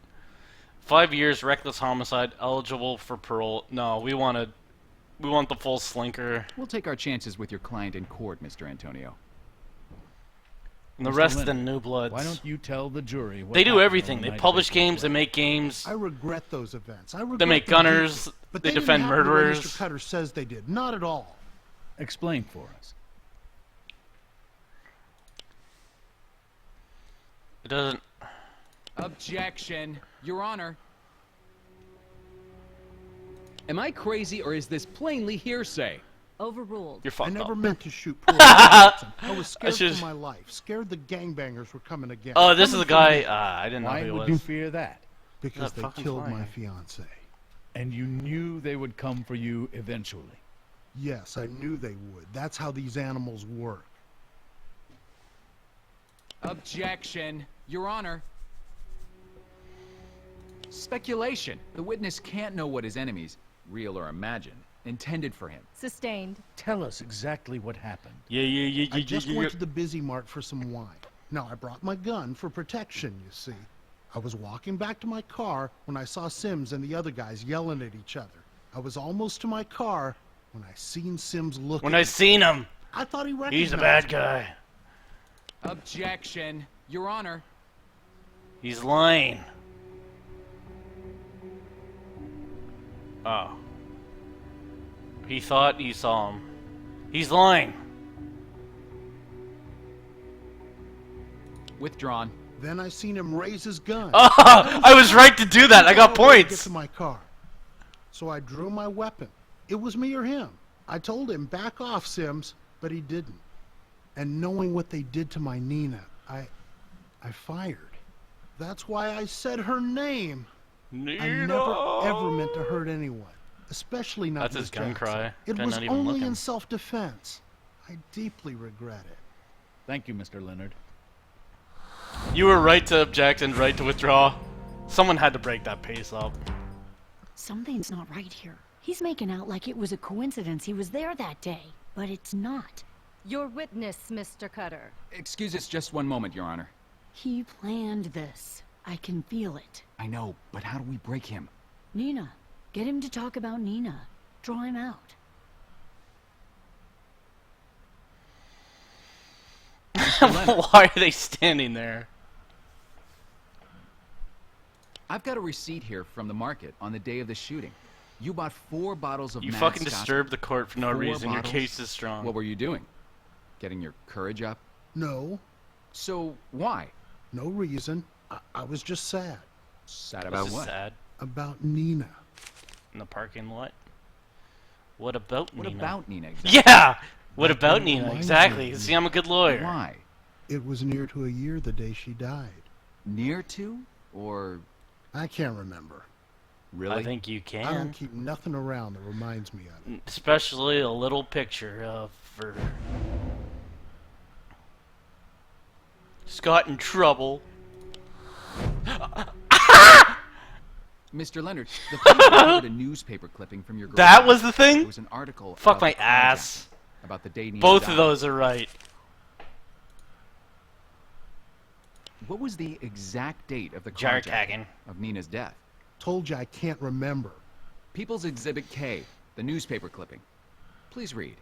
S1: 5 years, reckless homicide, eligible for parole. No, we want the full slinker.
S5: We'll take our chances with your client in court, Mr. Antonio.
S1: And the
S20: Mr.
S1: rest of the
S20: Leonard,
S1: new bloods.
S20: Why don't you tell the jury what
S1: They do
S20: happened
S1: everything.
S20: on the
S1: They
S20: night of
S1: publish
S20: April
S1: games, they
S20: 12th?
S1: make games.
S17: I regret those events. I regret
S1: They make
S17: them
S1: gunners,
S17: deeply. But
S1: they
S17: didn't
S1: defend
S17: happen the way
S1: murderers.
S17: Mr. Cutter says they did. Not at all.
S20: Explain for us.
S1: It doesn't.
S5: Objection, Your Honor. Am I crazy, or is this plainly hearsay?
S21: Overruled.
S1: You're fucked
S17: I never
S1: up.
S17: meant to shoot poor Jackson. I was scared
S1: should've-
S17: for my life. Scared the gangbangers were coming again.
S1: Oh, this is
S17: Coming
S1: the
S17: for
S1: guy.
S17: me.
S1: I didn't know
S20: Why
S1: who he
S20: would
S1: was.
S20: you fear that?
S17: Because they
S1: fucking
S17: killed
S1: flying.
S17: my fiance.
S20: And you knew they would come for you eventually.
S17: Yes, I knew they would. That's how these animals work.
S5: Objection, Your Honor. Speculation. The witness can't know what his enemies, real or imagined, intended for him.
S21: Sustained.
S20: Tell us exactly what happened.
S17: I just went to the Busy Mart for some wine. Now, I brought my gun for protection, you see. I was walking back to my car when I saw Sims and the other guys yelling at each other. I was almost to my car when I seen Sims look
S1: When
S17: at
S1: I
S17: me.
S1: seen him.
S17: I thought he recognized
S1: He's a bad
S17: me.
S1: guy.
S5: Objection, Your Honor.
S1: He's lying. Oh. He thought he saw him. He's lying.
S5: Withdrawn.
S17: Then I seen him raise his gun.
S1: Oh, I was right to do that. I got
S17: Get
S1: points.
S17: to my car. So I drew my weapon. It was me or him. I told him, back off, Sims, but he didn't. And knowing what they did to my Nina, I fired. That's why I said her name.
S1: Nina.
S17: I never ever meant to hurt anyone, especially not
S1: That's
S17: Miss
S1: his gun
S17: Jackson.
S1: cry.
S17: It
S1: Guy
S17: was
S1: not even
S17: only
S1: looking.
S17: in self-defense. I deeply regret it.
S20: Thank you, Mr. Leonard.
S1: You were right to object and right to withdraw. Someone had to break that pace up.
S18: Something's not right here. He's making out like it was a coincidence he was there that day, but it's not.
S21: Your witness, Mr. Cutter.
S5: Excuse us just one moment, Your Honor.
S18: He planned this. I can feel it.
S5: I know, but how do we break him?
S18: Nina. Get him to talk about Nina. Draw him out.
S1: Why are they standing there?
S5: I've got a receipt here from the market on the day of the shooting. You bought 4 bottles of
S1: You
S5: Mad
S1: fucking
S5: Scotch.
S1: disturbed the court for no
S5: 4
S1: reason. Your
S5: bottles?
S1: case is strong.
S5: What were you doing? Getting your courage up?
S17: No.
S5: So, why?
S17: No reason. I was just sad.
S5: Sad
S1: Was
S5: about
S1: it
S5: what?
S1: sad?
S17: About Nina.
S1: In the parking lot? What about
S5: What
S1: Nina?
S5: about Nina exactly?
S1: Yeah! What
S17: Nothing
S1: about Nina?
S17: reminds
S1: Exactly.
S17: me of
S1: See, I'm a good lawyer.
S5: Why?
S17: It was near to a year the day she died.
S5: Near to? Or...
S17: I can't remember.
S5: Really?
S1: I think you
S17: I don't
S1: can.
S17: keep nothing around that reminds me of it.
S1: Especially a little picture of her. Just got in trouble.
S5: Mr. Leonard, the police recovered a newspaper clipping from your garage.
S1: That was the thing?
S5: It was an article
S1: Fuck
S5: about
S1: my
S5: the carjacking,
S1: ass.
S5: about the day Nina
S1: Both
S5: died.
S1: of those are right.
S5: What was the exact date of the
S1: Carjacking.
S5: carjacking of Nina's death?
S17: Told you I can't remember.
S5: People's Exhibit K, the newspaper clipping. Please read.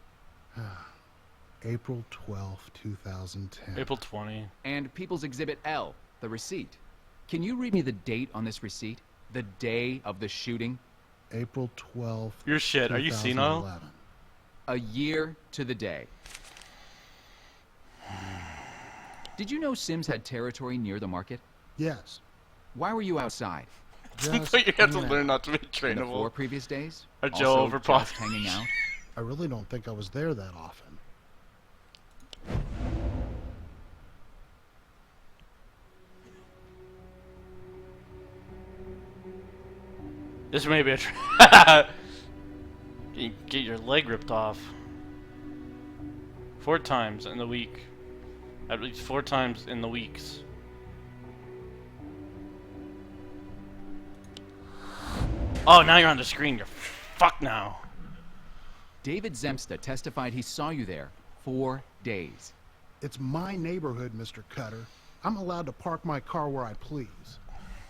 S17: April 12, 2010.
S1: April 20.
S5: And People's Exhibit L, the receipt. Can you read me the date on this receipt? The day of the shooting?
S17: April 12,
S1: Your shit. Are you senile?
S17: 2011.
S5: A year to the day. Did you know Sims had territory near the market?
S17: Yes.
S5: Why were you outside?
S17: Just
S1: But you have to
S17: hanging
S1: learn
S17: out.
S1: not to be
S5: In the
S1: trainable.
S5: 4 previous days?
S1: Are Joe
S5: Also
S1: overpowered?
S5: just hanging out?
S17: I really don't think I was there that often.
S1: This may be a you get your leg ripped off. 4 times in the week. At least 4 times in the weeks. Oh, now you're on the screen. You're fucked now.
S5: David Zemsta testified he saw you there 4 days.
S17: It's my neighborhood, Mr. Cutter. I'm allowed to park my car where I please.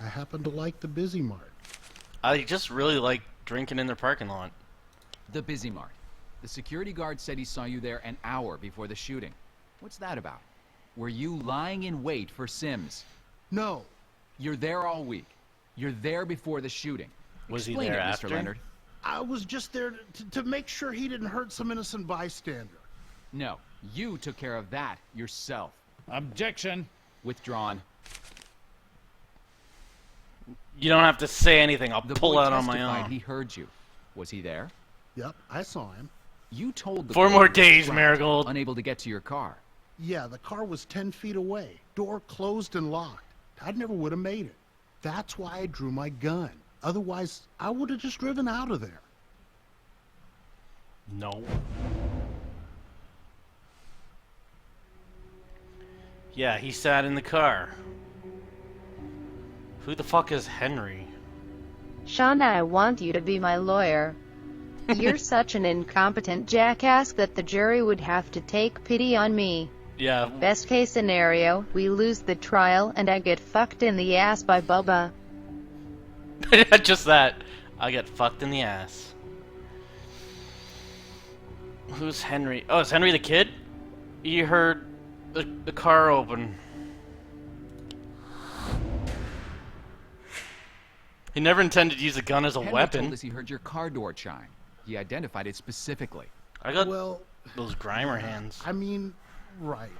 S17: I happen to like the Busy Mart.
S1: I just really like drinking in their parking lot.
S5: The Busy Mart. The security guard said he saw you there an hour before the shooting. What's that about? Were you lying in wait for Sims?
S17: No.
S5: You're there all week. You're there before the shooting.
S1: Was he
S5: Explain
S1: there
S5: it,
S1: after?
S5: Mr. Leonard.
S17: I was just there to make sure he didn't hurt some innocent bystander.
S5: No, you took care of that yourself.
S20: Objection.
S5: Withdrawn.
S1: You don't have to say anything. I'll
S5: The
S1: pull
S5: boy
S1: out on my
S5: testified
S1: own.
S5: he heard you. Was he there?
S17: Yep, I saw him.
S5: You told the
S1: 4
S5: boy
S1: more
S5: you were
S1: days,
S5: trapped,
S1: Marigold.
S5: unable to get to your car.
S17: Yeah, the car was 10 feet away. Door closed and locked. I never would have made it. That's why I drew my gun. Otherwise, I would have just driven out of there.
S1: No. Yeah, he sat in the car. Who the fuck is Henry?
S2: Shauna, I want you to be my lawyer. You're such an incompetent jackass that the jury would have to take pity on me.
S1: Yeah.
S2: Best case scenario, we lose the trial and I get fucked in the ass by Bubba.
S1: Just that. I get fucked in the ass. Who's Henry? Oh, is Henry the kid? You heard the car open. He never intended to use a gun as a
S5: Henry
S1: weapon.
S5: told us he heard your car door chime. He identified it specifically.
S1: I got
S17: Well,
S1: those Grimer hands.
S17: I mean, right.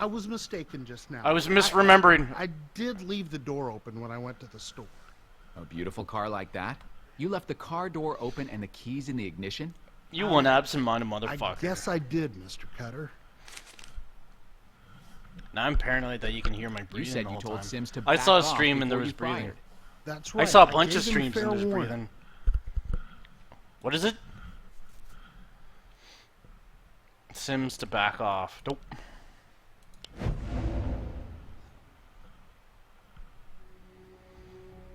S17: I was mistaken just now.
S1: I was misremembering.
S17: I did leave the door open when I went to the store.
S5: A beautiful car like that? You left the car door open and the keys in the ignition?
S1: You one absent-minded
S17: I
S1: motherfucker.
S17: guess I did, Mr. Cutter.
S1: Now I'm paranoid that you can hear my breathing.
S5: You said
S1: the
S5: you
S1: whole
S5: told
S1: time.
S5: Sims to
S1: I
S5: back
S1: saw a
S5: off
S1: stream and there
S5: before
S1: was
S5: you
S1: breathing.
S5: fired.
S17: That's
S1: I
S17: right.
S1: saw a
S17: I
S1: bunch of
S17: gave him
S1: streams and
S17: fair
S1: there was
S17: warning.
S1: breathing. What is it? Sims to back off. Nope.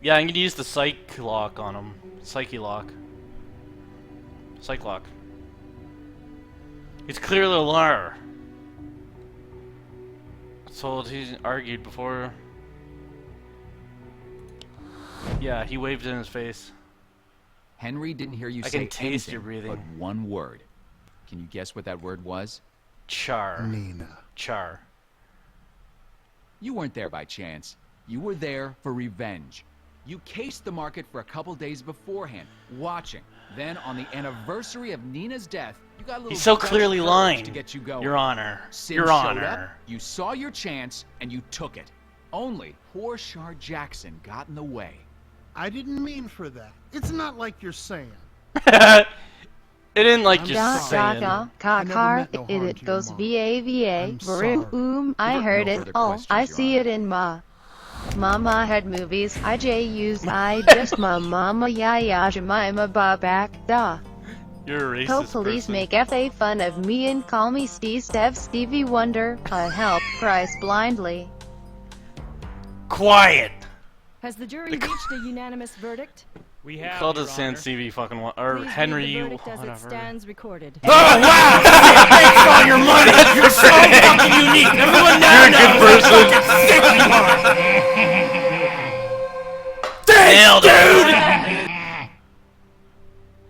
S1: Yeah, I'm gonna use the psych lock on him. Psyche lock. Psych lock. He's clearly a liar. So he's argued before. Yeah, he waved in his face.
S5: Henry didn't hear you
S1: I
S5: say
S1: can taste
S5: anything
S1: your breathing.
S5: but one word. Can you guess what that word was?
S1: Char.
S17: Nina.
S1: Char.
S5: You weren't there by chance. You were there for revenge. You cased the market for a couple days beforehand, watching. Then, on the anniversary of Nina's death, you got a little
S1: He's so
S5: Dutch
S1: clearly
S5: courage
S1: lying.
S5: to get you going.
S1: Your Honor.
S5: Sim
S1: Your
S5: showed
S1: Honor.
S5: up, you saw your chance, and you took it. Only poor Shar Jackson got in the way.
S17: I didn't mean for that. It's not like you're saying.
S1: It didn't like
S17: I'm
S1: just
S17: sorry.
S1: saying.
S17: I
S2: Car,
S17: never
S2: car,
S17: meant no harm
S2: it
S17: to
S2: goes
S17: your mom.
S2: VAVA,
S17: I'm sorry.
S2: I heard
S5: No
S2: it
S5: further
S2: all.
S5: questions,
S2: I
S5: Your
S2: see
S5: Honor.
S2: it in ma. Mama had movies, I just my mama, yeah, Jemima Baback, da.
S1: You're a racist
S2: Hope police
S1: person.
S2: make FA fun of me and call me Stevie Wonder. I help Christ blindly.
S1: Quiet!
S21: Has the jury reached a unanimous verdict?
S3: We have.
S1: Called
S3: Your
S1: it
S3: Honor.
S1: CV fucking or
S21: Please
S1: Henry,
S21: read the
S1: you
S21: verdict as it
S1: whatever.
S21: stands recorded.
S3: Oh wow! Thanks for all your money. You're so fucking unique. Everyone now knows how fucking sick you are.
S1: Nailed
S3: Dude!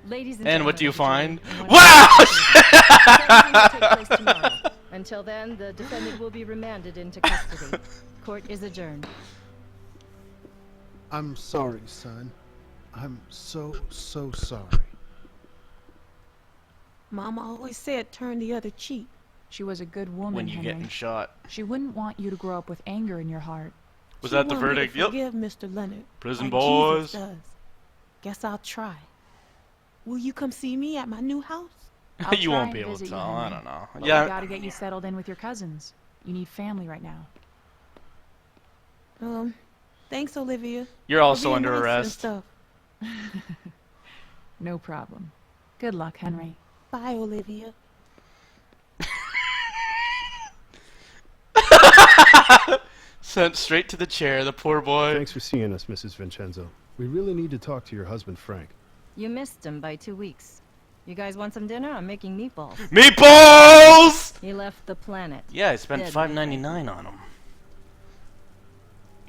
S21: Ladies and
S1: And what do you
S21: gentlemen,
S1: find?
S21: the jury
S1: Wow!
S21: Sentencing will take place tomorrow. Until then, the defendant will be remanded into custody. Court is adjourned.
S17: I'm sorry, son. I'm so sorry.
S12: Mama always said turn the other cheek.
S15: She was a good woman,
S1: When you
S15: Henry.
S1: getting shot.
S15: She wouldn't want you to grow up with anger in your heart.
S1: Was
S12: She
S1: that the
S12: wanted me to
S1: verdict? Yep.
S12: Forgive Mr. Leonard.
S1: Prison
S12: like
S1: boys.
S12: Jesus does. Guess I'll try. Will you come see me at my new house?
S15: I'll
S1: You
S15: try
S1: won't
S15: and
S1: be able to
S15: visit you,
S1: tell. I
S15: Henry.
S1: don't know.
S15: But we
S1: Yeah.
S15: gotta get you settled in with your cousins. You need family right now.
S12: Thanks, Olivia.
S1: You're
S12: for
S1: also
S12: being
S1: under
S12: nice and
S1: arrest.
S12: stuff.
S15: No problem. Good luck, Henry.
S12: Bye, Olivia.
S1: Sent straight to the chair, the poor boy.
S11: Thanks for seeing us, Mrs. Vincenzo. We really need to talk to your husband, Frank.
S21: You missed him by 2 weeks. You guys want some dinner? I'm making meatballs.
S1: Meatballs!
S21: He left the planet.
S1: Yeah, I spent
S21: Dead.
S1: $5.99 on him.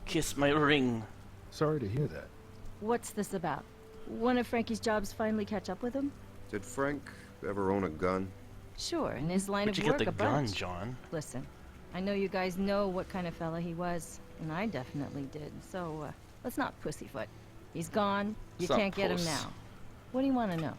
S1: Kiss my ring.
S11: Sorry to hear that.
S21: What's this about? One of Frankie's jobs finally catch up with him?
S7: Did Frank ever own a gun?
S21: Sure, in his line
S1: Where'd
S21: of
S1: you
S21: work
S1: get the
S21: a
S1: gun,
S21: bunch.
S1: John?
S21: Listen, I know you guys know what kind of fella he was, and I definitely did, so let's not pussyfoot. He's gone, you
S7: Sup,
S21: can't get him
S7: puss?
S21: now. What do you want to know?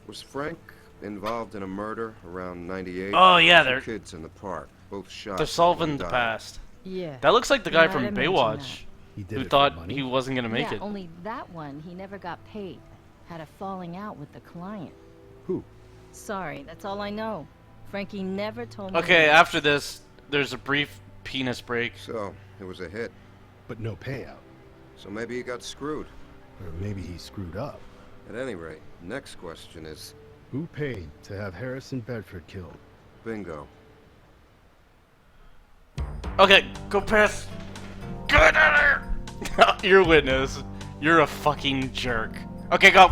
S7: Was Frank involved in a murder around 98?
S1: Oh, yeah,
S7: Two
S1: they're-
S7: kids in the park, both shot.
S1: They're solving
S7: one
S1: the
S7: died.
S1: past.
S21: Yeah.
S1: That looks like the guy
S21: Might
S1: from
S21: have mentioned
S1: Baywatch,
S11: He did
S1: who
S11: it for
S1: thought
S11: money?
S1: he wasn't gonna make
S21: yeah,
S1: it.
S21: only that one, he never got paid. Had a falling out with the client.
S11: Who?
S21: Sorry, that's all I know. Frankie never told me.
S1: Okay, after this, there's a brief penis break.
S7: So, it was a hit.
S11: But no payout.
S7: So maybe he got screwed.
S11: Or maybe he screwed up.
S7: At any rate, next question is...
S11: Who paid to have Harrison Bedford killed?
S7: Bingo.
S1: Okay, go piss. Get out of here! You're a witness. You're a fucking jerk. Okay, go.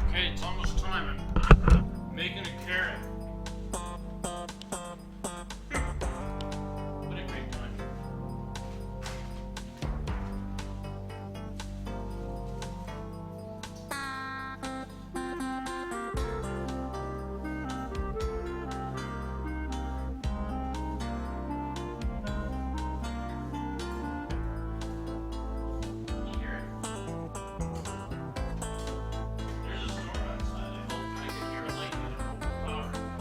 S1: Okay, it's almost time. I'm making a carrot. What a great time. You hear it? There's a storm outside. I hope I can hear a lightning and overpower.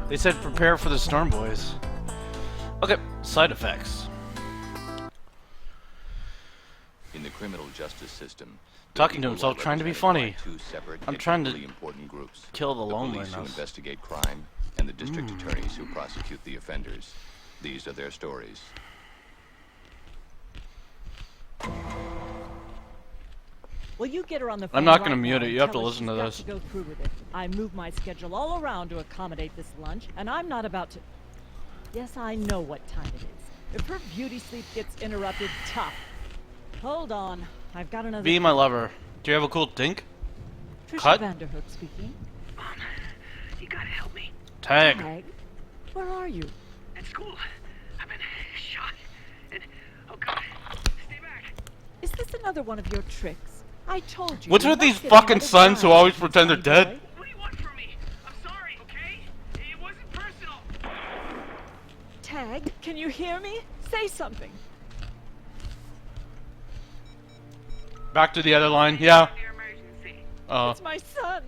S1: They said prepare for the storm, boys. Okay, side effects.
S8: In the criminal justice system,
S1: Talking to himself, trying to be funny.
S8: two separate
S1: I'm trying to
S8: equally important groups.
S1: kill the
S8: police who
S1: loneliness.
S8: investigate crime and the district attorneys who prosecute the offenders. These are their stories.
S6: Well, you get her on the phone.
S1: I'm not
S6: right
S1: gonna mute
S6: now
S1: it.
S6: and
S1: You have
S6: tell
S1: to
S6: her
S1: listen
S6: she's
S1: to
S6: got
S1: this.
S6: To go through with it. I moved my schedule all around to accommodate this lunch, and I'm not about to. Yes, I know what time it is. If her beauty sleep gets interrupted, tough. Hold on, I've got another.
S1: Be my lover. Do you have a cool dink?
S6: Trisha
S1: Cut.
S6: Vanderhook speaking.
S3: Mom, you gotta help me.
S1: Tag.
S6: Tag? Where are you?
S3: At school. I've been shot. And, oh God, stay back.
S6: Is this another one of your tricks? I told you.
S1: What's
S6: you
S1: with
S6: must
S1: these
S6: get
S1: fucking
S6: another
S1: sons who
S6: job,
S1: always pretend they're
S6: son
S1: dead?
S6: boy.
S3: What do you want from me? I'm sorry, okay? It wasn't personal.
S6: Tag, can you hear me? Say something.
S1: Back to the other line. Yeah.
S6: It's my son.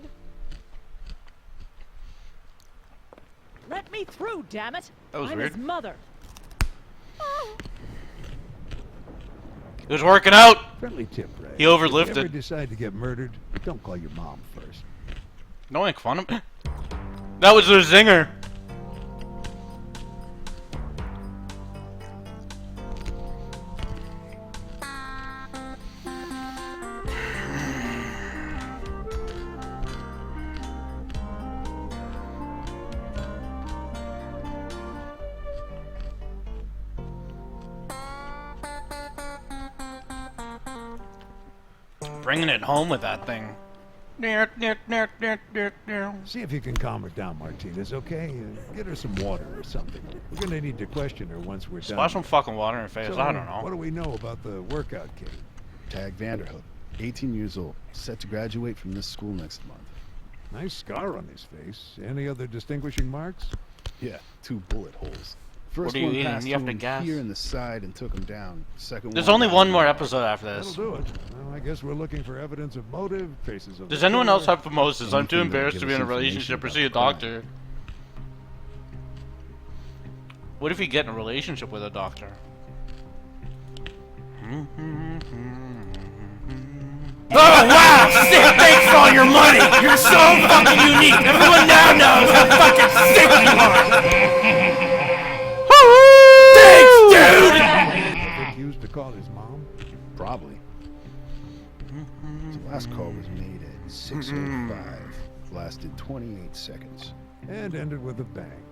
S6: Let me through, damn it.
S1: That was
S6: I'm
S1: weird.
S6: his mother.
S1: It was working out.
S22: Friendly tip, Ray.
S1: He overlifted.
S22: If you ever decide to get murdered, don't call your mom first.
S1: No make fun of him. That was their zinger. Bringing it home with that thing.
S22: See if you can calm her down, Martinez, okay? Get her some water or something. We're gonna need to question her once we're done.
S1: Splash some fucking water in her face.
S22: So,
S1: I don't know.
S22: What do we know about the workout kid?
S11: Tag Vanderhook, 18 years old, set to graduate from this school next month.
S22: Nice scar on his face. Any other distinguishing marks?
S11: Yeah, 2 bullet holes. First
S1: are you
S11: one
S1: eating?
S11: passed
S1: You have
S11: to
S1: to
S11: him
S1: gas?
S11: here in the side and took him down. Second
S1: There's
S11: one
S1: only
S11: down
S1: one
S11: in
S1: more
S11: the
S1: episode after
S22: That'll
S1: this.
S22: do it. Well, I guess we're looking for evidence of motive, traces of...
S1: Does
S22: the
S1: anyone
S22: killer.
S1: else have phimosis? I'm too
S11: Anything that'll
S1: embarrassed
S11: give
S1: to be
S11: us
S1: in a
S11: information
S1: relationship or
S11: about
S1: see a
S11: the crime.
S1: doctor. What if you get in a relationship with a doctor?
S3: Oh, wow! Thanks for all your money! You're so fucking unique! Everyone now knows how fucking sick you are! Thanks, dude!
S22: Refused to call his mom?
S11: Probably. His last call was made at 6:05. Lasted 28 seconds.
S22: And ended with a bang.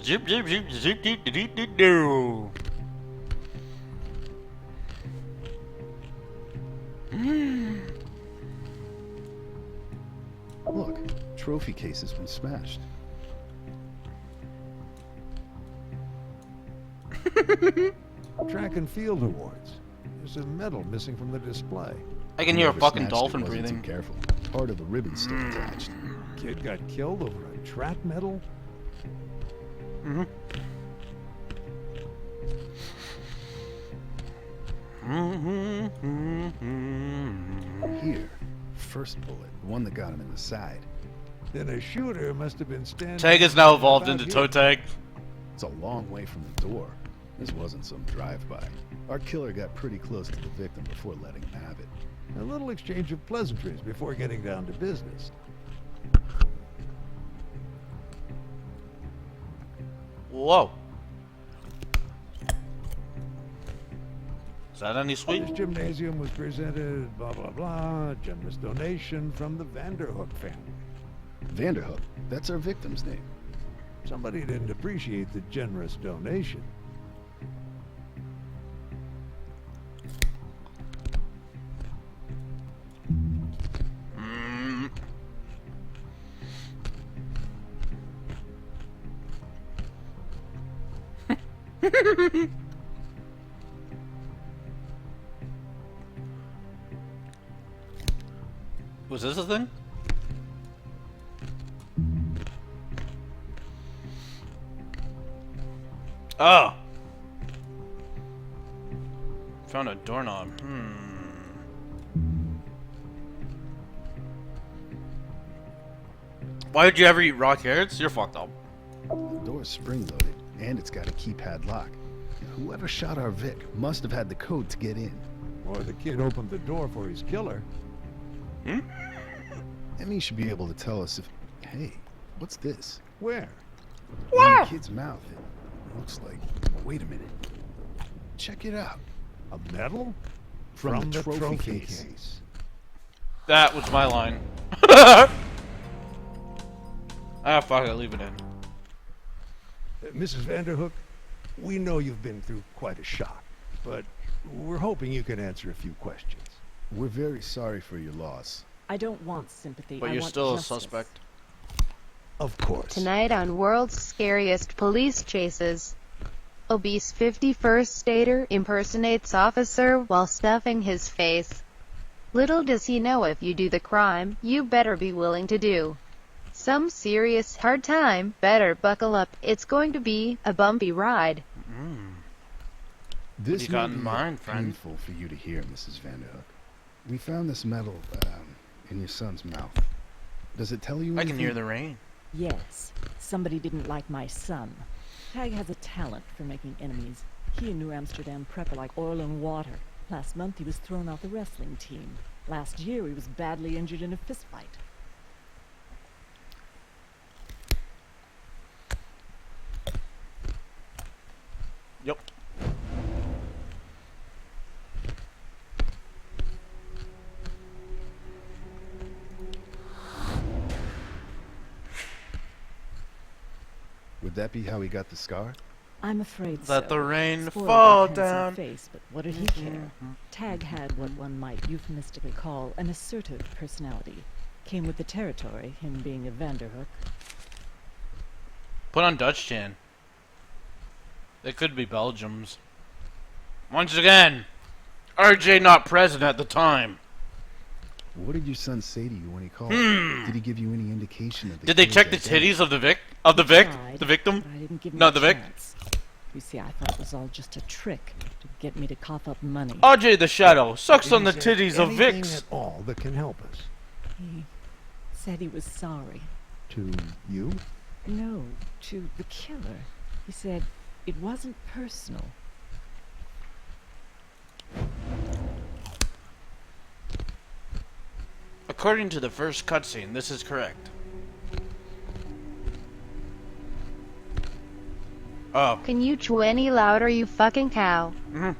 S1: Zip zip zip zip doo doo doo doo.
S11: Look, trophy case has been smashed.
S22: Track and field awards. There's a medal missing from the display.
S1: I can hear a
S11: Whoever
S1: fucking
S11: snatched it
S1: dolphin
S11: wasn't
S1: breathing.
S11: Too careful. Part of the ribbon's still attached.
S22: Kid got killed over a trap medal?
S1: Mm-hmm.
S11: Here, first bullet, the one that got him in the side.
S22: Then a shooter must have been standing...
S1: Tag is now evolved
S22: about
S1: into
S22: here.
S1: toe tag.
S11: It's a long way from the door. This wasn't some drive-by. Our killer got pretty close to the victim before letting him have it.
S22: A little exchange of pleasantries before getting down to business.
S1: Whoa. Is that any sweet?
S22: This gymnasium was presented, blah, blah, blah, generous donation from the Vanderhook family.
S11: Vanderhook, that's our victim's name.
S22: Somebody didn't appreciate the generous donation.
S1: Was this a thing? Oh! Found a doorknob. Why did you ever eat raw carrots? You're fucked up.
S11: The door's spring-loaded, and it's got a keypad lock. Whoever shot our Vic must have had the code to get in.
S22: Or the kid opened the door for his killer.
S11: Emmy should be able to tell us if... Hey, what's this?
S22: Where?
S11: In the kid's mouth. It looks like... Wait a minute. Check it out.
S22: A medal?
S11: From the trophy case.
S1: That was my line. Ah, fuck it, leave it in.
S22: Mrs. Vanderhook, we know you've been through quite a shock, but we're hoping you can answer a few questions.
S11: We're very sorry for your loss.
S6: I don't want sympathy.
S1: But
S6: I
S1: you're
S6: want
S1: still
S6: justice.
S1: a suspect.
S22: Of course.
S2: Tonight on World's Scariest Police Chases, obese 51st stater impersonates officer while stuffing his face. Little does he know if you do the crime, you better be willing to do some serious hard time. Better buckle up. It's going to be a bumpy ride.
S11: This
S1: you got
S11: may
S1: in
S11: be
S1: mind, friend?
S11: painful for you to hear, Mrs. Vanderhook. We found this medal in your son's mouth. Does it tell you anything?
S1: I can hear the rain.
S6: Yes, somebody didn't like my son. Tag has a talent for making enemies. He and New Amsterdam Prep are like oil and water. Last month he was thrown off the wrestling team. Last year he was badly injured in a fistfight.
S1: Yep.
S11: Would that be how he got the scar?
S6: I'm afraid
S1: Let
S6: so.
S1: the rain
S6: Spoiled
S1: fall
S6: that handsome
S1: down.
S6: Face, but what did he care? Tag had what one might euphemistically call an assertive personality. Came with the territory, him being a Vanderhook.
S1: Put on Dutch chin. They could be Belgians. Once again, RJ not present at the time.
S11: What did your son say to you when he called?
S1: Hmm.
S11: Did he give you any indication of the
S1: Did they
S11: kid's
S1: check the
S11: identity?
S1: titties of the victim?
S6: Tried,
S1: The victim?
S6: but I didn't give him
S1: Not
S6: a
S1: the Vic?
S6: chance. You see, I thought it was all just a trick to get me to cough up money.
S1: RJ the Shadow sucks on the
S22: Is there
S1: titties of
S22: anything
S1: Vicks.
S22: at all that can help us?
S6: He said he was sorry.
S22: To you?
S6: No, to the killer. He said it wasn't personal.
S1: According to the first cutscene, this is correct. Oh.
S2: Can you chew any louder, you fucking cow?
S1: Mhm.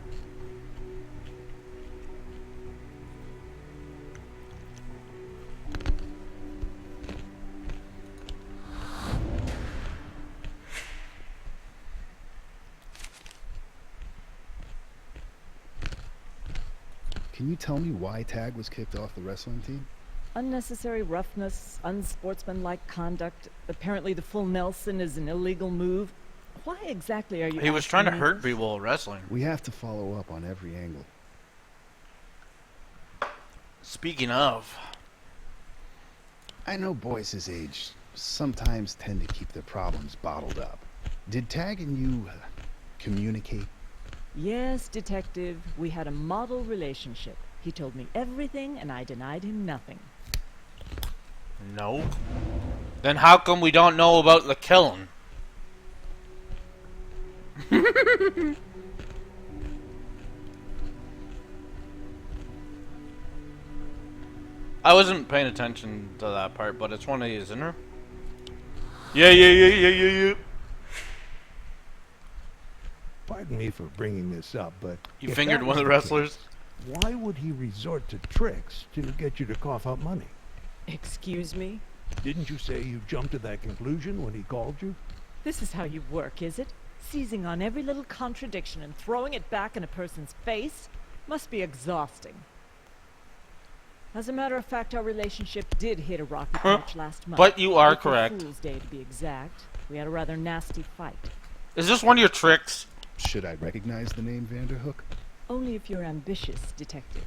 S11: Can you tell me why Tag was kicked off the wrestling team?
S6: Unnecessary roughness, unsportsmanlike conduct. Apparently the full Nelson is an illegal move. Why exactly are you
S1: He was trying to
S6: asking me
S1: hurt
S6: this?
S1: people while wrestling.
S11: We have to follow up on every angle.
S1: Speaking of,
S11: I know boys his age sometimes tend to keep their problems bottled up. Did Tag and you communicate?
S6: Yes, detective. We had a model relationship. He told me everything and I denied him nothing.
S1: no. Then how come we don't know about the killing? I wasn't paying attention to that part, but it's one of these, isn't it? Yeah.
S22: Pardon me for bringing this up, but...
S1: You
S22: if
S1: fingered
S22: that
S1: one of the
S22: was
S1: wrestlers?
S22: case, why would he resort to tricks to get you to cough up money?
S6: Excuse me?
S22: Didn't you say you jumped to that conclusion when he called you?
S6: This is how you work, is it? Seizing on every little contradiction and throwing it back in a person's face? Must be exhausting. As a matter of fact, our relationship did hit a rocky patch last month.
S1: But you are
S6: April
S1: correct.
S6: Fool's Day, to be exact. We had a rather nasty fight.
S1: Is this one of your tricks?
S11: Should I recognize the name Vanderhook?
S6: Only if you're ambitious, detective.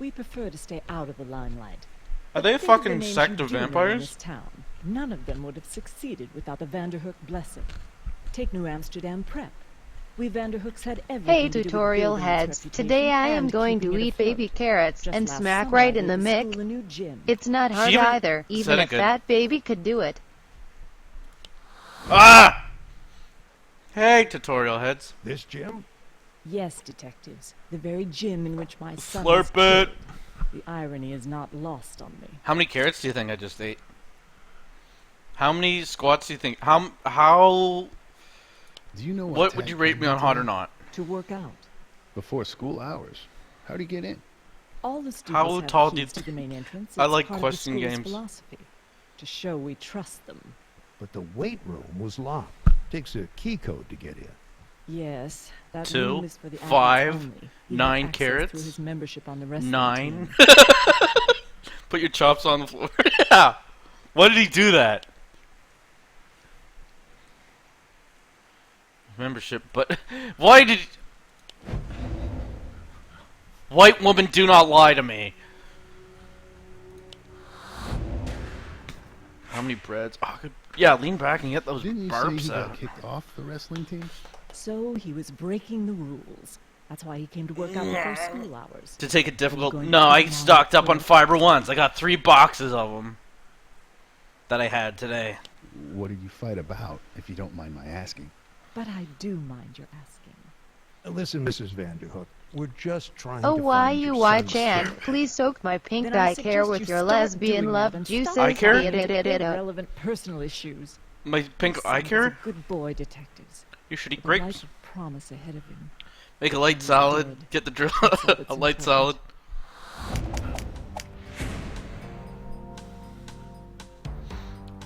S6: We prefer to stay out of the limelight.
S1: Are
S6: But
S1: they a
S6: think of the
S1: fucking
S6: names
S1: sect
S6: you
S1: of
S6: do know in
S1: vampires?
S6: this town. None of them would have succeeded without the Vanderhook blessing. Take New Amsterdam Prep. We Vanderhooks had everything
S2: Hey
S6: to do with
S2: tutorial
S6: building its
S2: heads,
S6: reputation
S2: today I am
S6: and
S2: going
S6: keeping
S2: to
S6: it
S2: eat
S6: afloat.
S2: baby carrots
S6: Just
S2: and
S6: last
S2: smack
S6: summer,
S2: right
S6: I
S2: in the
S6: gave the
S2: mick.
S6: school a new gym.
S2: It's not hard
S1: even
S2: either, even
S1: said
S2: a
S1: it good.
S2: fat baby could do it.
S1: Ah! Hey, tutorial heads.
S22: This gym?
S6: Yes, detectives. The very gym in which my son
S1: Slurp
S6: was
S1: it.
S6: killed. The irony is not lost on me.
S1: How many carrots do you think I just ate? How many squats do you think? How?
S11: Do you know
S1: What would you rate me on hot or not?
S6: To work out.
S11: Before school hours. How do you get in?
S6: All the students
S1: How
S6: have
S1: tall do you
S6: keys to the main entrance.
S1: I
S6: It's
S1: like
S6: part
S1: question
S6: of the school's
S1: games.
S6: philosophy. To show we trust them.
S22: But the weight room was locked. Takes a key code to get in.
S6: Yes, that
S1: 2,
S6: room is for the
S1: 5,
S6: athletes only. He had
S1: 9
S6: access
S1: carrots.
S6: through his membership on the wrestling
S1: 9.
S6: team.
S1: Put your chops on the floor. Yeah. Why did he do that? Membership, but why did? White woman, do not lie to me. How many breads? Oh, yeah, lean back and get those
S11: Didn't you say
S1: burps
S11: he
S1: out.
S11: got kicked off the wrestling team?
S6: So he was breaking the rules. That's why he came to work out before school hours.
S1: To take a difficult.
S6: going
S1: No,
S6: to
S1: I
S6: put him on
S1: stocked up
S6: for-
S1: on Fiber Ones. I got 3 boxes of them that I had today.
S11: What did you fight about, if you don't mind my asking?
S6: But I do mind your asking.
S22: Listen, Mrs. Vanderhook, we're just trying
S2: Oh
S22: to
S2: why
S22: find
S2: you
S22: your
S2: why
S22: son's
S2: Chan,
S22: spirit.
S2: please soak my pink
S6: Then I
S2: eye care
S6: suggest
S2: with
S6: you
S2: your
S6: start
S2: lesbian
S6: doing
S2: love
S6: that and
S2: juices.
S6: stop
S1: Eye care?
S6: irrelevant personal issues.
S1: My pink
S6: Son
S1: eye
S6: is
S1: care?
S6: a good boy, detectives.
S1: You should eat
S6: With a life
S1: grapes.
S6: of promise ahead of him.
S1: Make a light salad. Get the drill.
S6: That's all that's
S1: A light
S6: important.
S1: salad.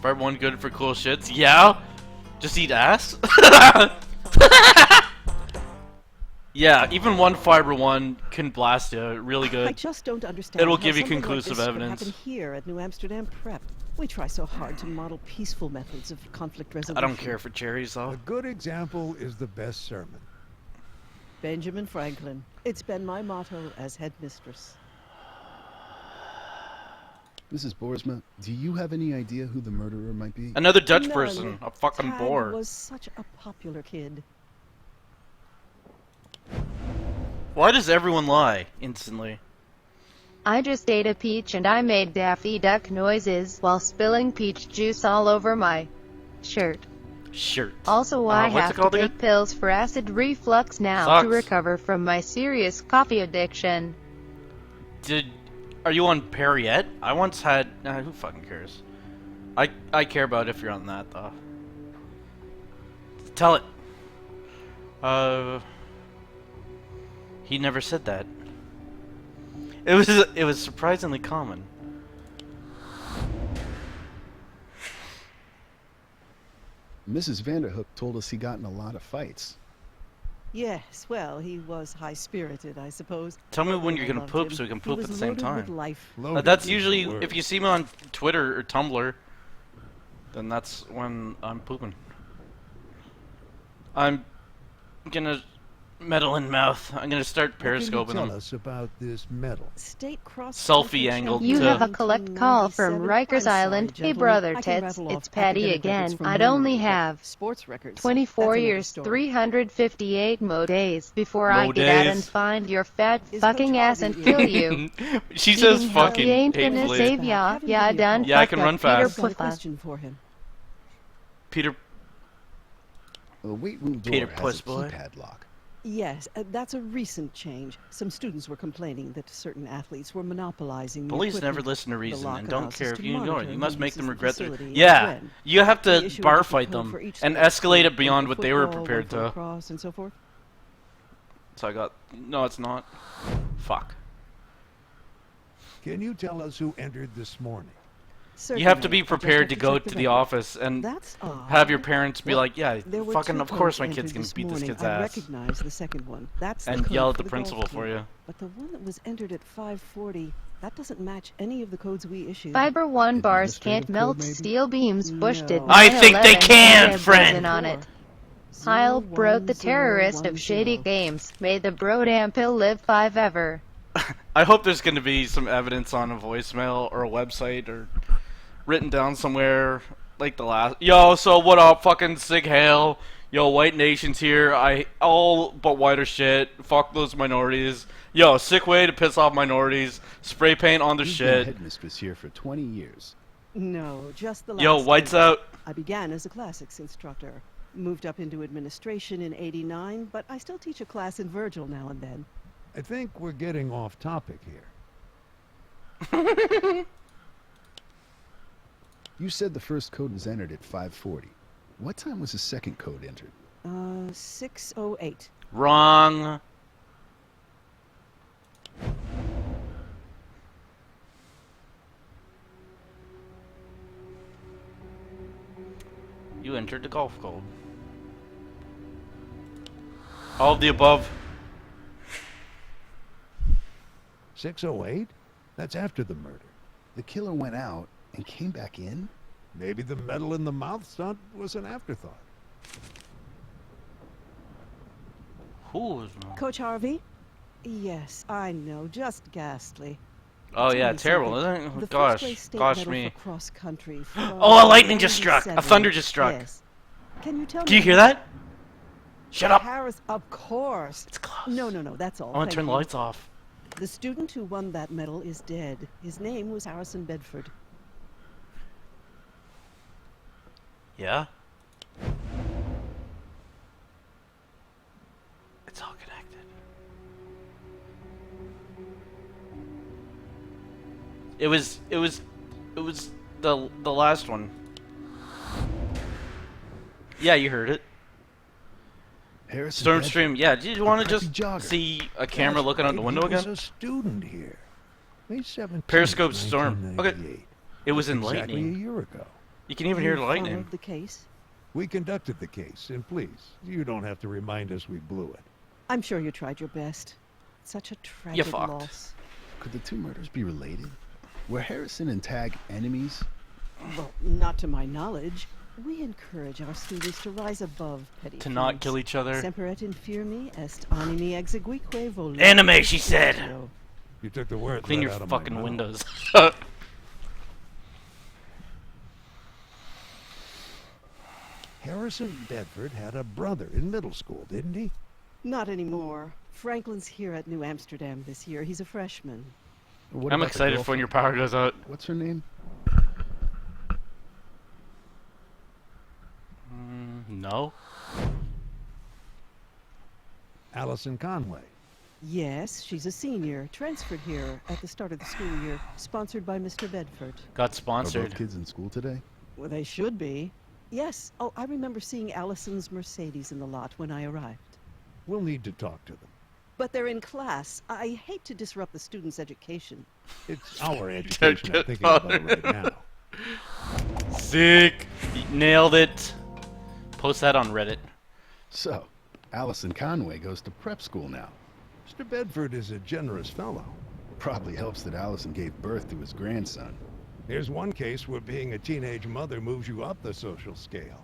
S1: Fiber One good for cool shits. Yeah. Just eat ass. Yeah, even one Fiber One can blast you really
S4: I
S1: good.
S4: just don't understand.
S1: It'll
S4: how
S1: give you
S4: something like
S1: conclusive
S4: this could
S1: evidence.
S4: happen here at New Amsterdam Prep. We try so hard to model peaceful methods of conflict
S1: I
S4: resolution.
S1: don't care for cherries though.
S22: A good example is the best sermon.
S4: Benjamin Franklin. It's been my motto as headmistress.
S11: Mrs. Boersma, do you have any idea who the murderer might be?
S1: Another Dutch
S4: None.
S1: person. A fucking
S4: Tad
S1: bore.
S4: was such a popular kid.
S1: Why does everyone lie instantly?
S2: I just ate a peach and I made Daffy Duck noises while spilling peach juice all over my shirt.
S1: Shirt.
S2: Also, I
S1: what's it
S2: have to
S1: called
S2: take
S1: again?
S2: pills for acid reflux now
S1: Sucks.
S2: to recover from my serious coffee addiction.
S1: Are you on Perriette? I once had. Who fucking cares? I care about if you're on that though. Tell it. He never said that. It was surprisingly common.
S11: Mrs. Vanderhook told us he got in a lot of fights.
S4: Yes, well, he was high-spirited, I suppose.
S1: Tell me when
S4: Everyone
S1: you're gonna
S4: loved
S1: poop
S4: him.
S1: so we can
S4: He
S1: poop
S4: was
S1: at the same
S4: loaded with
S1: time.
S4: life.
S1: That's usually if you see me on Twitter or Tumblr, then that's when I'm pooping. I'm gonna metal in mouth. I'm gonna start
S22: What can you
S1: periscoping
S22: tell
S1: them.
S22: us about this medal?
S4: State cross
S1: Selfie angle.
S2: You
S1: to
S2: have a collect call from
S4: 1997.
S2: Rikers
S4: I'm sorry,
S2: Island. Hey
S4: gentlemen.
S2: brother
S4: I can
S2: Tets,
S4: rattle off
S2: it's Patty
S4: academic records
S2: again.
S4: from
S2: I'd
S4: memory,
S2: only
S4: but
S2: have
S4: sports records.
S2: 24
S4: that's another
S2: years,
S4: story.
S2: 358 mo days before I
S1: Mo
S2: get out
S1: days.
S2: and find your fat
S4: Is
S2: fucking
S4: Coach
S2: ass and
S4: Harvey
S2: kill
S4: in?
S2: you.
S1: She says
S2: Eating
S1: fucking
S2: healthy ain't gonna
S1: hatefully.
S2: save ya.
S4: Have him
S2: Yeah,
S4: give you a
S2: done.
S4: call.
S1: Yeah, I
S2: fucked
S1: can
S2: up
S1: run
S2: Peter
S1: fast.
S4: I've got a
S2: Puffa.
S4: question for him.
S1: Peter.
S11: The weight room door
S1: Peter
S11: has
S1: Puss
S11: a
S1: Boy.
S11: keypad lock.
S4: Yes, that's a recent change. Some students were complaining that certain athletes were monopolizing the
S1: Police never
S4: equipment.
S1: listen to
S4: The
S1: reason
S4: locker
S1: and don't
S4: houses
S1: care if
S4: to
S1: you ignore it.
S4: monitor
S1: You must
S4: who
S1: make them
S4: uses the
S1: regret their.
S4: facility and
S1: Yeah,
S4: when.
S1: you have
S4: They
S1: to
S4: issue a
S1: bar
S4: different
S1: fight
S4: code
S1: them
S4: for each
S1: and
S4: sport,
S1: escalate it
S4: one
S1: beyond
S4: for
S1: what they were
S4: football,
S1: prepared
S4: one for
S1: to.
S4: lacrosse and so forth.
S1: So I got. No, it's not. Fuck.
S22: Can you tell us who entered this morning?
S1: You have to
S4: Certainly.
S1: be
S4: I just
S1: prepared
S4: have
S1: to
S4: to
S1: go
S4: check
S1: to
S4: the
S1: the
S4: record.
S1: office and
S4: That's odd.
S1: have your parents be
S4: Well,
S1: like, yeah,
S4: there were
S1: fucking,
S4: two
S1: of course my
S4: codes
S1: kid's
S4: entered
S1: gonna
S4: this
S1: beat this
S4: morning.
S1: kid's
S4: I
S1: ass.
S4: recognize the second one. That's the
S1: And
S4: code
S1: yell at
S4: for
S1: the
S4: golf
S1: principal
S4: team.
S1: for you.
S4: But the one that was entered at 5:40, that doesn't match any of the codes we issued.
S2: Fiber 1 bars can't
S11: Administrative
S2: melt
S11: code, maybe?
S2: steel beams pushed at
S4: No.
S1: I think they
S2: 9/11
S1: can,
S2: and
S1: friend.
S2: on it. Heil Brode, the terrorist of shady games. May the Brodam pill live 5 ever.
S1: I hope there's going to be some evidence on a voicemail or a website or written down somewhere like the last. Yo, so what up, fucking Sig Hale? Yo, white nations here. All but white are shit. Fuck those minorities. Yo, sick way to piss off minorities. Spray paint on their
S11: You've
S1: shit.
S11: been headmistress here for 20 years.
S4: No, just the last.
S1: Yo, whites
S4: 8.
S1: out.
S4: I began as a classics instructor. Moved up into administration in '89, but I still teach a class in Virgil now and then.
S22: I think we're getting off topic here.
S11: You said the first code was entered at 5:40. What time was the second code entered?
S4: 6:08.
S1: Wrong. You entered the golf code. All of the above.
S22: 6:08? That's after the murder.
S11: The killer went out and came back in?
S22: Maybe the metal in the mouth stunt was an afterthought.
S1: Who was
S4: Coach Harvey? Yes, I know, just ghastly.
S1: Oh yeah,
S4: Tell me
S1: terrible,
S4: something.
S1: isn't
S4: The
S1: it? Gosh,
S4: first-place state
S1: gosh
S4: medal
S1: me.
S4: for cross country.
S1: Oh, a lightning just struck. A
S4: 97.
S1: thunder just struck.
S4: Yes. Can you tell me?
S1: Do you hear that? Shut up.
S4: Harris, of course.
S1: It's close.
S4: No, that's all.
S1: I want to
S4: Thank
S1: turn the
S4: you.
S1: lights off.
S4: The student who won that medal is dead. His name was Harrison Bedford.
S1: Yeah? It's all connected. It was the last one. Yeah, you heard it.
S22: Harrison
S1: Stormstream, yeah, did you want to
S22: preppy
S1: just
S22: jogger.
S1: see a camera looking out the window
S22: He was
S1: again?
S22: a student here. May 17th,
S1: Periscope storm. Okay.
S22: 1998.
S1: It was in
S22: Exactly
S1: lightning.
S22: a year ago.
S1: You can even hear the lightning.
S4: Followed the case.
S22: We conducted the case, and please, you don't have to remind us we blew it.
S4: I'm sure you tried your best. Such a tragic
S1: fucked.
S4: loss.
S11: Could the two murders be related? Were Harrison and Tag enemies?
S4: Well, not to my knowledge. We encourage our students to rise above petty
S1: To not
S4: feuds.
S1: kill each other.
S4: Semper et infirmi est animi exeguique volere.
S1: Anime, she said.
S22: You took the words
S1: Clean
S22: right
S1: your
S22: out of my
S1: fucking
S22: mouth.
S1: windows.
S22: Harrison Bedford had a brother in middle school, didn't he?
S4: Not anymore. Franklin's here at New Amsterdam this year. He's a freshman.
S11: What
S1: I'm
S11: about the
S1: excited for when your power goes out.
S11: What's her name?
S1: No.
S22: Allison Conway.
S4: Yes, she's a senior, transferred here at the start of the school year, sponsored by Mr. Bedford.
S1: Got
S11: Are
S1: sponsored.
S11: both kids in school today?
S4: Well, they should be. Yes. Oh, I remember seeing Allison's Mercedes in the lot when I arrived.
S22: We'll need to talk to them.
S4: But they're in class. I hate to disrupt the students' education.
S22: It's our education I'm thinking about right now.
S1: Sick. Nailed it. Post that on Reddit.
S11: So, Allison Conway goes to prep school now.
S22: Mr. Bedford is a generous fellow.
S11: Probably helps that Allison gave birth to his grandson.
S22: Here's one case where being a teenage mother moves you up the social scale.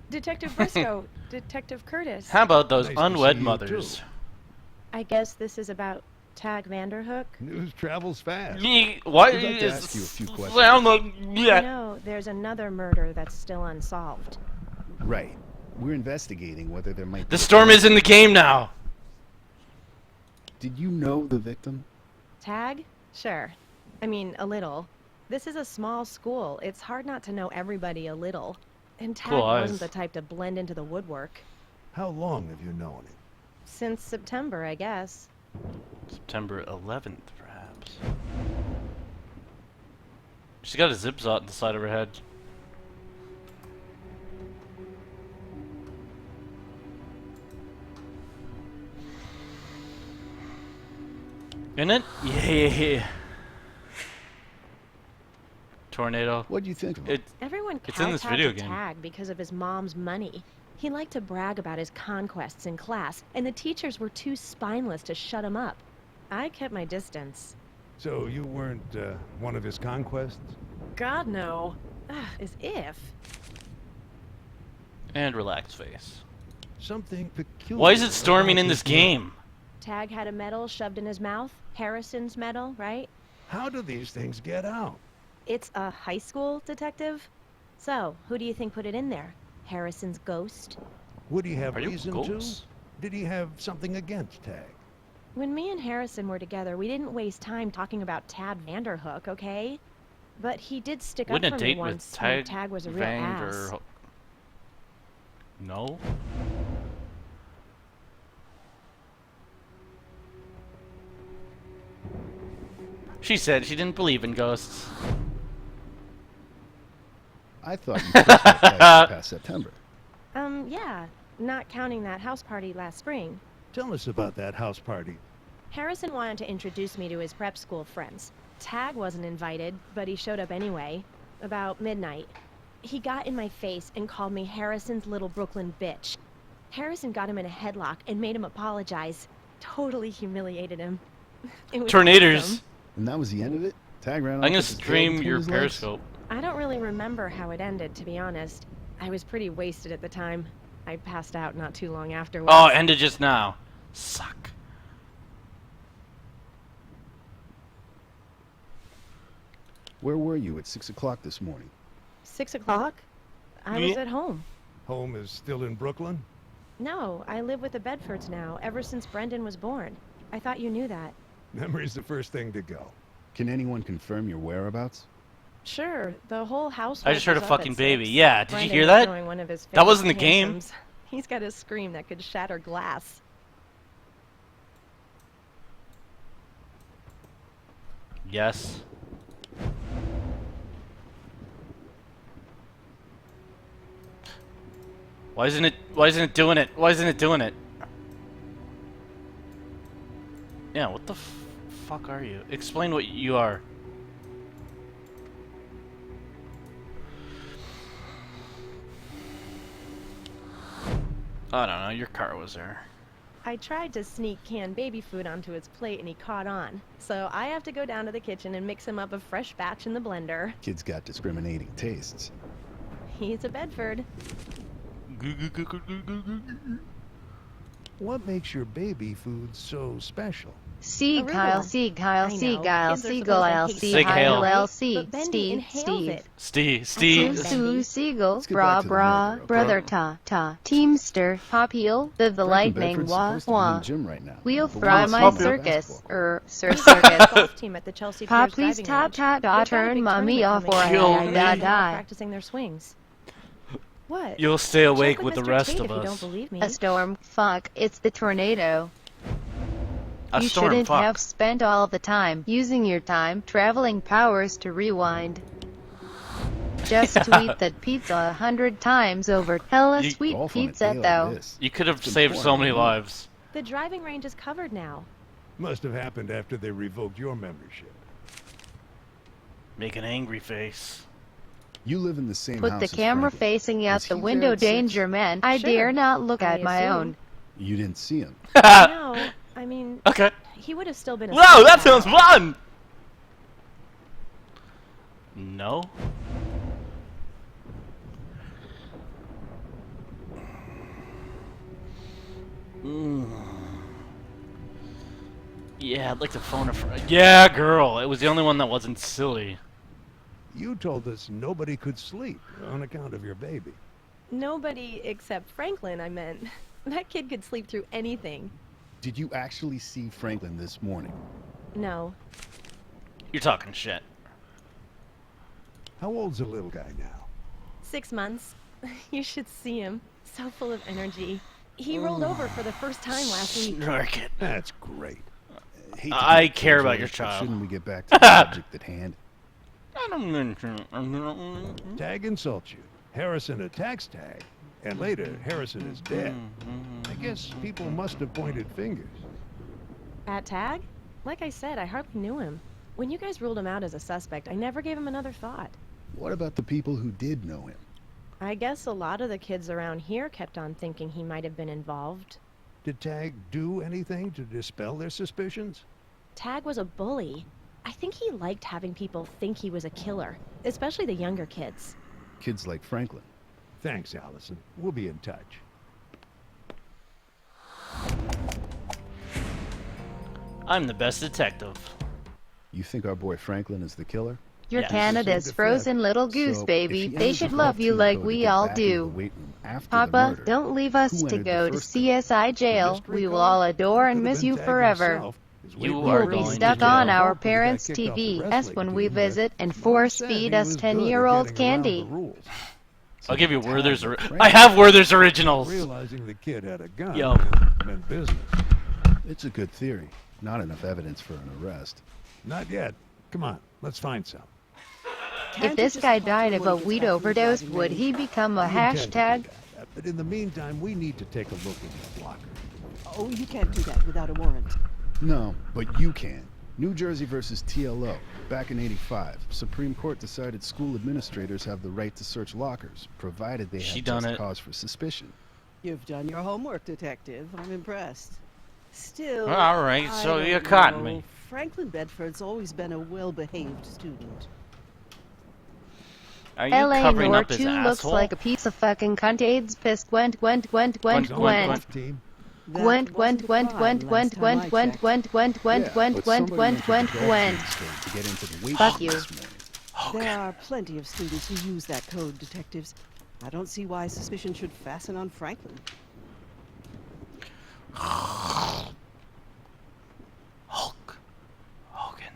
S13: Detective Briscoe, Detective Curtis.
S1: How about those
S22: Nice to
S1: unwed
S22: see you,
S1: mothers?
S22: too.
S13: I guess this is about Tag Vanderhook.
S22: News travels fast.
S1: Why
S11: I'd like to
S1: is
S11: ask you a few questions.
S1: sound like
S13: You know, there's another murder that's still unsolved.
S11: Right. We're investigating whether there might be...
S1: The storm is in the game now.
S11: Did you know the victim?
S13: Tag? Sure. I mean, a little. This is a small school. It's hard not to know everybody a little. And Tag
S1: Cool eyes.
S13: wasn't the type to blend into the woodwork.
S22: How long have you known him?
S13: Since September, I guess.
S1: September 11th, perhaps. She's got a zip zot on the side of her head. Isn't it? Yeah. Tornado.
S11: What do you think of
S1: it?
S13: Everyone
S1: It's in this video
S13: kowtowed to
S1: game.
S13: Tag because of his mom's money. He liked to brag about his conquests in class, and the teachers were too spineless to shut him up. I kept my distance.
S22: So you weren't one of his conquests?
S13: God, no. As if.
S1: And relaxed face.
S22: Something peculiar.
S1: Why is it storming
S22: about
S1: in this
S22: man.
S1: game?
S13: Tag had a medal shoved in his mouth. Harrison's medal, right?
S22: How do these things get out?
S13: It's a high school detective. So, who do you think put it in there? Harrison's ghost?
S22: Would he have
S1: Are you
S22: reason
S1: goats?
S22: to? Did he have something against Tag?
S13: When me and Harrison were together, we didn't waste time talking about Tad Vanderhook, okay? But he did stick up
S1: Wouldn't
S13: for
S1: a
S13: me
S1: date with
S13: once when
S1: Tag
S13: Tag was a real ass.
S1: No? She said she didn't believe in ghosts.
S11: I thought you pushed that Tag past September.
S13: Yeah. Not counting that house party last spring.
S22: Tell us about that house party.
S13: Harrison wanted to introduce me to his prep school friends. Tag wasn't invited, but he showed up anyway. About midnight. He got in my face and called me Harrison's little Brooklyn bitch. Harrison got him in a headlock and made him apologize. Totally humiliated him. It was
S1: Tornadoes.
S13: awesome.
S11: And that was the end of it? Tag ran off
S1: I'm gonna
S11: with his tail
S1: stream
S11: between
S1: your
S11: his legs?
S1: Periscope.
S13: I don't really remember how it ended, to be honest. I was pretty wasted at the time. I passed out not too long afterwards.
S1: Oh, it ended just now. Suck.
S11: Where were you at 6 o'clock this morning?
S13: 6 o'clock? I was at home.
S22: Home is still in Brooklyn?
S13: No, I live with the Bedfords now, ever since Brendan was born. I thought you knew that.
S22: Memory's the first thing to go.
S11: Can anyone confirm your whereabouts?
S13: Sure, the whole house.
S1: I just heard a
S13: was up at
S1: fucking baby.
S13: 6.
S1: Yeah, did you
S13: Brendan
S1: hear
S13: was
S1: that?
S13: showing one of his
S1: That wasn't the
S13: favorite
S1: game.
S13: tantrums. He's got a scream that could shatter glass.
S1: Yes. Why isn't it doing it? Why isn't it doing it? Yeah, what the fuck are you? Explain what you are. I don't know, your car was there.
S13: I tried to sneak canned baby food onto his plate and he caught on. So I have to go down to the kitchen and mix him up a fresh batch in the blender.
S11: Kid's got discriminating tastes.
S13: He's a Bedford.
S22: What makes your baby food so special?
S2: See
S13: Arugula.
S2: Kyle, see Kyle,
S13: I
S2: see
S13: know,
S2: Kyle,
S13: kids are
S2: see
S13: supposed to
S2: Kyle,
S13: hate
S2: see
S1: Sig hail.
S2: Kyle, see
S13: But Bendy
S2: Steve,
S13: inhales
S2: Steve.
S13: it.
S1: Steve.
S2: Sue Seagull,
S11: Let's get
S2: bra
S11: back to the
S2: bra,
S11: murder, okay?
S2: brother ta, teamster, Popeel, the
S11: Franklin
S2: lightning,
S11: Bedford's
S2: wah
S11: supposed to be in the
S2: wah.
S11: gym right now.
S2: We'll
S11: But
S2: fry
S11: what's
S2: my
S11: up with
S2: circus,
S11: basketball?
S2: sir circus.
S13: Golf team at the Chelsea
S2: Pa,
S13: Piers
S2: please
S13: driving
S2: tap
S13: range.
S2: tap,
S13: They've got a
S2: turn
S13: big
S2: mommy
S13: tournament
S2: off or
S13: coming
S1: Kill
S13: up.
S2: I
S1: me.
S2: die
S13: They're
S2: die.
S13: practicing their swings. What?
S1: You'll stay awake
S13: Check
S1: with the
S13: Mr.
S1: rest
S13: Tate
S1: of
S13: if you don't
S1: us.
S13: believe me.
S2: A storm, fuck, it's the tornado.
S1: A
S2: You
S1: storm,
S2: shouldn't
S1: fuck.
S2: have spent all the time using your time traveling powers to rewind. Just to eat that pizza 100 times over. Hella
S1: You-
S2: sweet
S11: Golf on a
S2: pizza
S11: day like
S2: though.
S11: this.
S1: You could have
S11: It's
S1: saved so
S11: important,
S1: many
S11: isn't it?
S1: lives.
S13: The driving range is covered now.
S22: Must have happened after they revoked your membership.
S1: Make an angry face.
S11: You live in the same
S2: Put
S11: house
S2: the
S11: as
S2: camera
S11: Franklin.
S2: facing out
S11: Was
S2: the
S11: he there
S2: window,
S11: at 6?
S2: danger man. I
S13: Sure.
S2: dare not look
S13: I
S2: at my
S13: assume.
S2: own.
S11: You didn't see him.
S13: No, I mean,
S1: Okay.
S13: he would have still been.
S1: Whoa, that sounds fun! No? Yeah, I'd like to phone a friend. Yeah, girl. It was the only one that wasn't silly.
S22: You told us nobody could sleep on account of your baby.
S13: Nobody except Franklin, I meant. That kid could sleep through anything.
S11: Did you actually see Franklin this morning?
S13: No.
S1: You're talking shit.
S22: How old's the little guy now?
S13: 6 months. You should see him. So full of energy. He rolled over for the first time last week.
S1: Snark it.
S22: That's great.
S11: Hate to
S1: I
S11: be
S1: care
S11: casual,
S1: about your
S11: but
S1: child.
S11: Shouldn't we get back to the subject at hand?
S22: Tag insults you. Harrison attacks Tag. And later, Harrison is dead. I guess people must have pointed fingers.
S13: At Tag? Like I said, I hardly knew him. When you guys ruled him out as a suspect, I never gave him another thought.
S11: What about the people who did know him?
S13: I guess a lot of the kids around here kept on thinking he might have been involved.
S22: Did Tag do anything to dispel their suspicions?
S13: Tag was a bully. I think he liked having people think he was a killer, especially the younger kids.
S11: Kids like Franklin.
S22: Thanks, Allison. We'll be in touch.
S1: I'm the best detective.
S11: You think our boy Franklin is the killer?
S2: You're
S1: Yes.
S2: Canada's
S22: Same
S2: frozen little
S11: So,
S2: goose,
S11: if
S2: baby.
S11: she
S2: They
S11: enters
S2: should
S11: the
S2: love you
S11: team
S2: like
S11: code to
S2: we
S11: get
S2: all
S11: back into the
S2: do.
S11: weight room, after the
S2: Papa,
S11: murder.
S2: don't leave us
S11: Who
S2: to
S11: entered
S2: go
S11: the
S2: to
S11: first
S2: CSI jail. We will all adore and miss you forever.
S1: You
S2: You
S1: are
S2: will be
S1: going to
S2: stuck on
S1: jail.
S2: our parents' TVs when we visit and force feed us 10-year-old candy.
S1: I'll give you Werther's. I have Werther's originals.
S22: Realizing the kid had a gun
S1: Yo.
S22: meant business.
S11: It's a good theory. Not enough evidence for an arrest.
S22: Not yet. Come on, let's find some.
S2: If this guy died of a weed overdose, would he become a
S22: We intend to do
S2: hashtag?
S22: that, but in the meantime, we need to take a look in that locker.
S4: Oh, you can't do that without a warrant.
S11: No, but you can. New Jersey versus TLO. Back in '85, Supreme Court decided school administrators have the right to search lockers, provided they
S1: She
S11: have
S1: done
S11: just
S1: it.
S11: cause for suspicion.
S4: You've done your homework, Detective. I'm impressed. Still,
S1: All right,
S4: I
S1: so you
S4: don't
S1: caught
S4: know.
S1: me.
S4: Franklin Bedford's always been a well-behaved student.
S1: Are you
S2: LA
S1: covering
S2: Noir
S1: up his
S2: 2 looks
S1: asshole?
S2: like a piece of fucking cunt. AIDS pissed Gwent.
S1: Gwent.
S2: Gwent, Gwent, Gwent, Gwent, Gwent, Gwent, Gwent, Gwent, Gwent, Gwent, Gwent, Gwent, Gwent, Gwent.
S11: To get into the weight
S2: Fuck
S11: room
S2: you.
S11: this morning.
S4: There are plenty of students who use that code, detectives. I don't see why suspicion should fasten on Franklin.
S1: Hulk Hogan.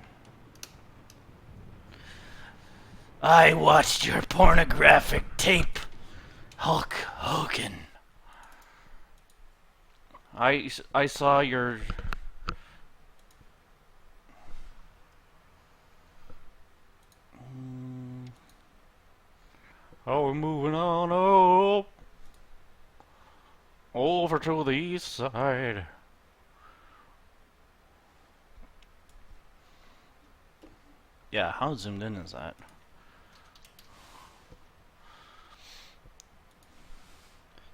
S1: I watched your pornographic tape, Hulk Hogan. I saw your... Oh, we're moving on up. Over to the east side. Yeah, how zoomed in is that?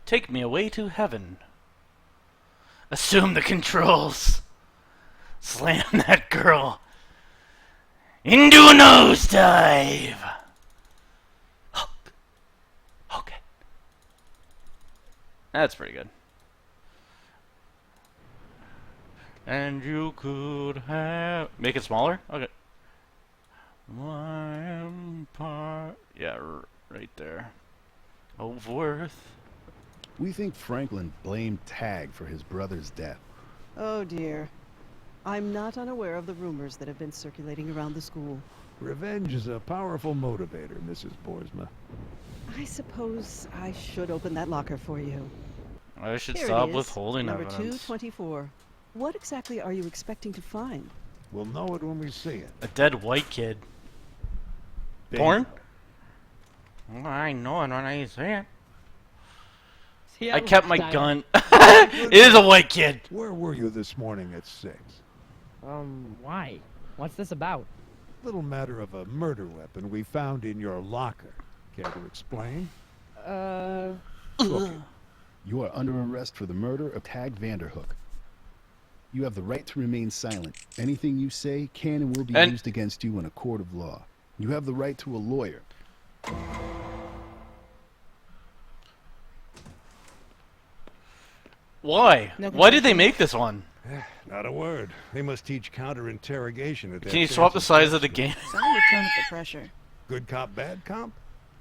S1: Take me away to heaven. Assume the controls. Slam that girl into a nosedive. Okay. That's pretty good. And you could have... Make it smaller? Okay. My empire... Yeah, right there. Of worth.
S11: We think Franklin blamed Tag for his brother's death.
S4: Oh dear. I'm not unaware of the rumors that have been circulating around the school.
S22: Revenge is a powerful motivator, Mrs. Boersma.
S4: I suppose I should open that locker for you.
S1: I should
S4: Here
S1: stop
S4: it is,
S1: withholding
S4: number
S1: evidence.
S4: 224. What exactly are you expecting to find?
S22: We'll know it when we see it.
S1: A dead white kid.
S22: Bingo.
S1: Porn? Well, I know it when I see it. I kept my gun. It is a white kid.
S22: Where were you this morning at 6?
S9: Why? What's this about?
S22: Little matter of a murder weapon we found in your locker. Care to explain?
S11: Okay. You are under arrest for the murder of Tag Vanderhook. You have the right to remain silent. Anything you say can and will be used against you in a court of law. You have the right to a lawyer.
S1: Why? Why did they make this one?
S22: Not a word. They must teach counter-interrogation at that
S1: Can you swap the size of the game?
S12: Some return with the pressure.
S22: Good cop, bad cop?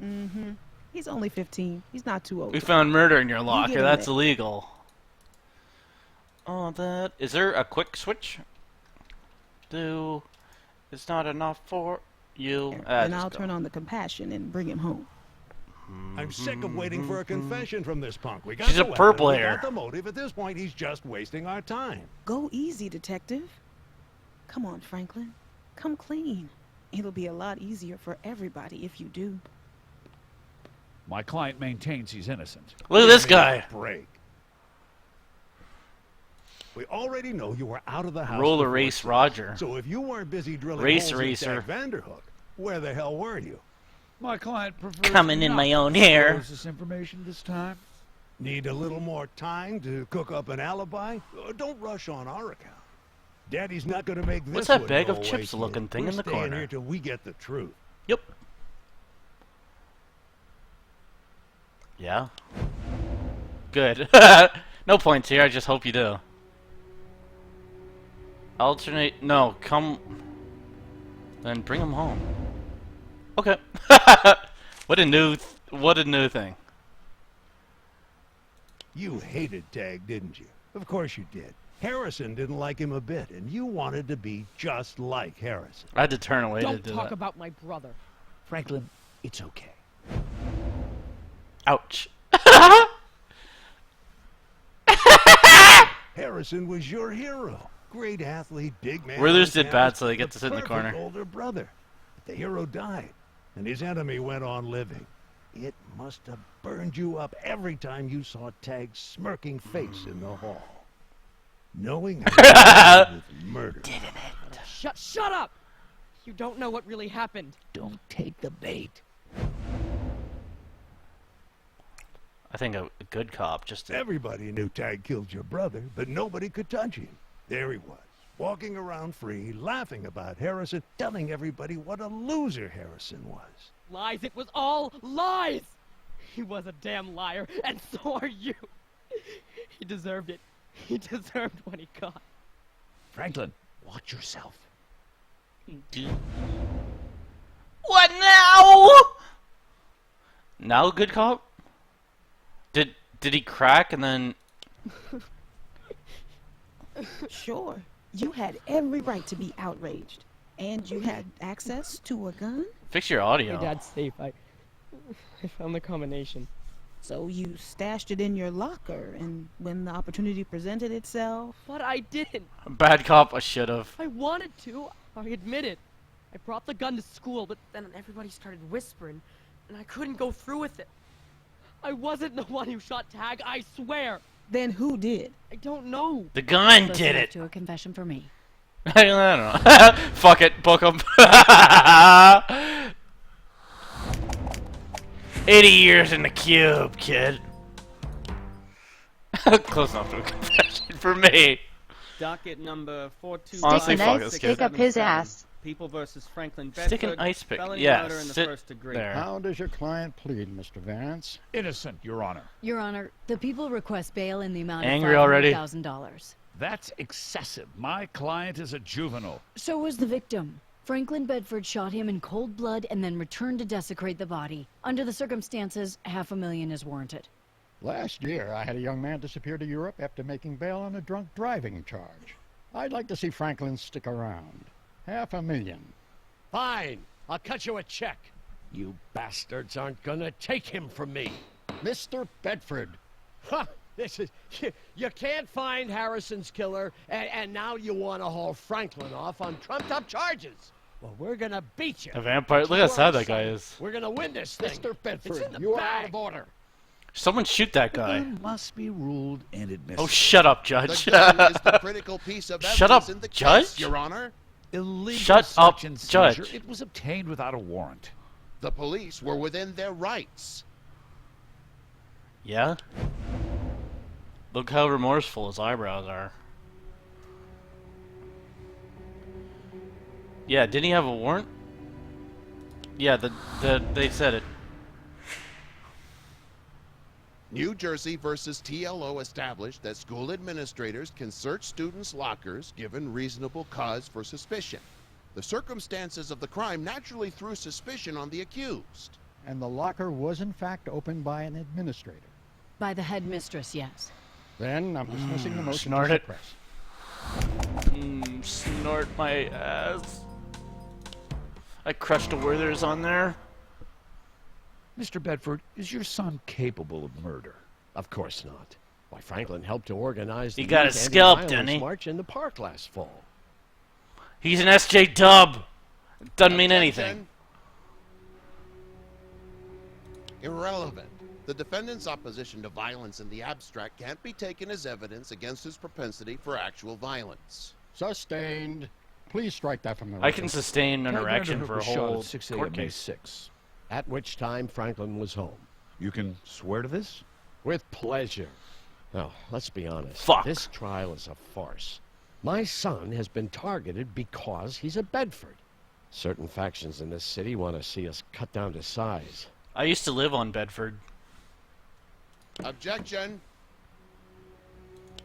S12: Mm-hmm. He's only 15. He's not too old.
S1: We found murder in your
S12: You
S1: locker.
S12: get in
S1: That's
S12: there.
S1: illegal. Oh, that... Is there a quick switch? It's not enough for you.
S12: And I'll turn on the compassion and bring him home.
S22: I'm sick of waiting for a confession from this punk. We got
S1: She's
S22: the
S1: a
S22: weapon,
S1: purple
S22: we
S1: hair.
S22: got the motive. At this point, he's just wasting our time.
S12: Go easy, detective. Come on, Franklin. Come clean. It'll be a lot easier for everybody if you do.
S20: My client maintains he's innocent.
S1: Look at this
S22: Give me a
S1: guy.
S22: break. We already know you were out of the house.
S1: Roller
S22: before
S1: race
S22: 6.
S1: Roger.
S22: So if you weren't busy drilling
S1: Race
S22: holes
S1: racer.
S22: in Tag Vanderhook, where the hell were you?
S20: My client prefers
S1: Coming in
S20: not
S1: my own
S20: to
S1: hair.
S20: disclose this information this time.
S22: Need a little more time to cook up an alibi? Don't rush on our account. Daddy's not going to make this
S1: What's that
S22: one
S1: bag
S22: go
S1: of
S22: away,
S1: chips
S22: kid.
S1: looking thing
S22: We're
S1: in the
S22: staying
S1: corner?
S22: here till we get the truth.
S1: Yep. Yeah. Good. No points here. I just hope you do. Alternate. No, come. Then bring him home. Okay. What a new thing.
S22: You hated Tag, didn't you? Of course you did. Harrison didn't like him a bit, and you wanted to be just like Harrison.
S1: I had to turn away to
S9: Don't
S1: do
S9: talk
S1: that.
S9: about my brother.
S22: Franklin, it's okay.
S1: Ouch.
S22: Harrison was your hero. Great athlete, big man.
S1: Withers
S22: on
S1: did bad,
S22: campus,
S1: so they get
S22: the
S1: to sit in the
S22: perfect
S1: corner.
S22: older brother. But the hero died, and his enemy went on living. It must have burned you up every time you saw Tag's smirking face in the hall. Knowing Harrison was murdered.
S9: Shut up! You don't know what really happened.
S22: Don't take the bait.
S1: I think a good cop just did.
S22: Everybody knew Tag killed your brother, but nobody could touch him. There he was, walking around free, laughing about Harrison, telling everybody what a loser Harrison was.
S9: Lies, it was all lies! He was a damn liar, and so are you. He deserved it. He deserved what he got.
S22: Franklin, watch yourself.
S1: What now? Now good cop? Did he crack and then...
S12: Sure. You had every right to be outraged. And you had access to a gun?
S1: Fix your audio.
S9: Hey, Dad's safe. I found the combination.
S12: So you stashed it in your locker, and when the opportunity presented itself...
S9: But I didn't.
S1: Bad cop, I should've.
S9: I wanted to. I admit it. I brought the gun to school, but then everybody started whispering, and I couldn't go through with it. I wasn't the one who shot Tag, I swear.
S12: Then who did?
S9: I don't know.
S1: The gun
S18: Close
S1: did
S18: enough
S1: it.
S18: to a confession for me.
S1: I don't know. Fuck it, book him. 80 years in the cube, kid. Close enough to a confession for me.
S10: Docket number 425.
S1: Honestly,
S2: Stick
S1: fuck
S2: an
S1: this
S2: ice
S1: kid.
S2: pick up his ass.
S10: People versus Franklin
S1: Stick an
S10: Bedford.
S1: ice pick.
S10: Felony
S1: Yeah,
S10: murder in the
S1: sit
S10: first degree.
S1: there.
S16: How does your client plead, Mr. Vance?
S22: Innocent, Your Honor.
S18: Your Honor, the people request bail in the amount
S1: Angry
S18: of
S1: already?
S18: $500,000.
S22: That's excessive. My client is a juvenile.
S18: So was the victim. Franklin Bedford shot him in cold blood and then returned to desecrate the body. Under the circumstances, $500,000 is warranted.
S16: Last year, I had a young man disappear to Europe after making bail on a drunk driving charge. I'd like to see Franklin stick around. $500,000.
S19: Fine. I'll cut you a check. You bastards aren't gonna take him from me.
S16: Mr. Bedford.
S19: Huh. This is... You can't find Harrison's killer, and now you want to haul Franklin off on trumped-up charges. Well, we're gonna beat you.
S1: A vampire. Look how sad that guy is.
S19: We're gonna win this thing.
S16: Mr. Bedford,
S19: It's in the
S16: you are
S19: bag.
S16: out of order.
S1: Someone shoot that guy.
S22: Must be ruled inadmissible.
S1: Oh, shut up, Judge.
S23: The gun is the critical piece of
S1: Shut
S23: evidence
S1: up,
S23: in the
S1: Judge.
S23: case, Your Honor.
S22: Illegal
S1: Shut up,
S22: search and
S1: Judge.
S22: seizure. It was obtained without a warrant.
S23: The police were within their rights.
S1: Yeah? Look how remorseful his eyebrows are. Yeah, didn't he have a warrant? Yeah, they said it.
S23: New Jersey versus TLO established that school administrators can search students' lockers given reasonable cause for suspicion. The circumstances of the crime naturally threw suspicion on the accused.
S16: And the locker was in fact opened by an administrator.
S18: By the headmistress, yes.
S16: Then I'm dismissing the motion
S1: snort
S16: to
S1: it.
S16: suppress.
S1: Snort my ass. I crushed a Withers on there.
S22: Mr. Bedford, is your son capable of murder?
S19: Of course not. Why, Franklin helped to organize the
S1: He got
S19: youth
S1: his scalp,
S19: anti-violence
S1: didn't he?
S19: march in the park last fall.
S1: He's an SJ dub. Doesn't mean anything.
S23: Irrelevant. The defendant's opposition to violence in the abstract can't be taken as evidence against his propensity for actual violence.
S16: Sustained. Please strike that from the
S1: I
S16: record.
S1: can sustain an
S22: Tag
S1: erection
S22: Vanderhook
S1: for a
S22: was shot
S1: whole
S22: at 6 a.m.
S1: court
S22: May
S1: case.
S22: 6.
S19: At which time Franklin was home.
S22: You can swear to this?
S19: With pleasure. Now, let's be honest.
S1: Fuck.
S19: This trial is a farce. My son has been targeted because he's a Bedford. Certain factions in this city want to see us cut down to size.
S1: I used to live on Bedford.
S23: Objection.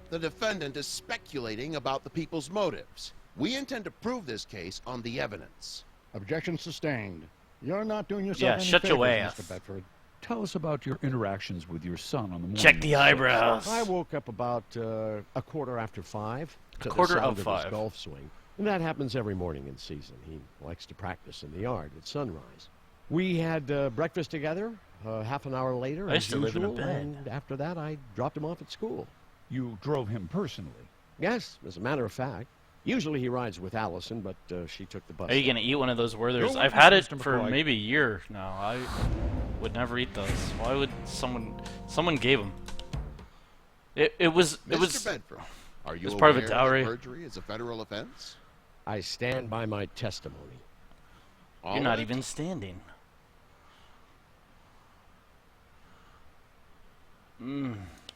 S23: The defendant is speculating about the people's motives. We intend to prove this case on the evidence.
S16: Objection sustained. You're not doing yourself
S1: Yeah,
S16: any
S1: shut your
S16: favors,
S1: ass.
S16: Mr. Bedford.
S5: Tell us about your interactions with your son on the morning.
S1: Check the
S5: of
S1: eyebrows.
S19: I woke up about a quarter after 5 to
S1: quarter
S19: the sound
S1: of
S19: his
S1: 5.
S19: golf swing. And that happens every morning in season. He likes to practice in the yard at sunrise. We had breakfast together half an hour later,
S1: I
S19: as
S1: used to live in a
S19: usual,
S1: bed.
S19: and after that I dropped him off at school.
S5: You drove him personally?
S19: Yes, as a matter of fact. Usually he rides with Allison, but she took the bus.
S1: Are you gonna eat one of those Werthers?
S19: Go
S1: I've
S19: with
S1: had
S19: me,
S1: it
S19: Mr.
S1: for
S19: McCoy.
S1: maybe a year now. I would never eat those. Why would someone gave them? It was
S23: Mr. Bedford, are you
S1: it's part of a
S23: aware
S1: dowry.
S23: that perjury is a federal offense?
S19: I stand by my testimony.
S1: You're not even standing.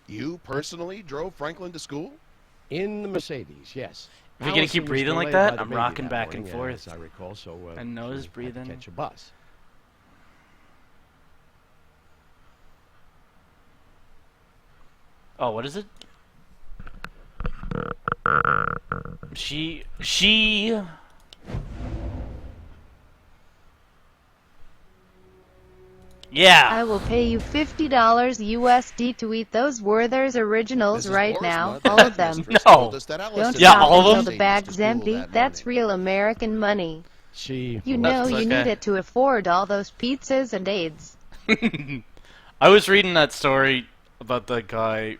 S23: You personally drove Franklin to school?
S19: In the Mercedes, yes.
S1: If you're gonna keep
S19: Allison was
S1: breathing like
S19: delayed by
S1: that,
S19: the
S1: I'm
S19: baby
S1: rocking
S19: that
S1: back and
S19: morning,
S1: forth.
S19: as I recall, so
S1: And nose
S19: she had to
S1: breathing.
S19: catch a bus.
S1: Oh, what is it? She. Yeah.
S2: I will pay you $50 USD to eat those Werther's originals
S23: Mrs.
S2: right now.
S23: Borsma,
S2: All of
S23: the
S2: them.
S23: mistress,
S1: No.
S23: told us that Allison
S2: Don't
S1: Yeah,
S2: stop
S1: all of
S2: until
S1: them?
S2: the bag's
S23: School
S2: empty.
S23: that
S2: That's real American money.
S19: She.
S2: You know
S1: That's
S2: you
S1: okay.
S2: need it to afford all those pizzas and aids.
S1: I was reading that story about the guy.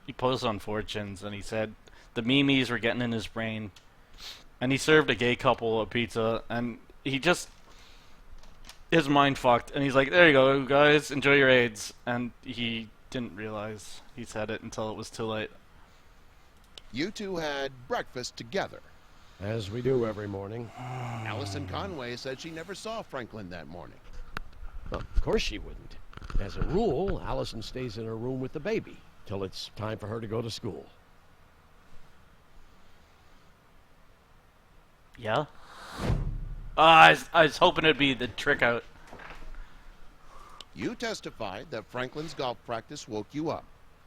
S1: He posted on Fortunes and he said the memes were getting in his brain, and he served a gay couple a pizza, and he just his mind fucked, and he's like, "There you go, guys, enjoy your AIDS," and he didn't realize he said it until it was too late.
S23: You two had breakfast together.
S19: As we do every morning.
S23: Allison Conway said she never saw Franklin that morning.
S19: Well, of course she wouldn't. As a rule, Allison stays in her room with the baby till it's time for her to go to school.
S1: Yeah. I was hoping it'd be the trick out.
S23: You testified that Franklin's golf practice woke you up.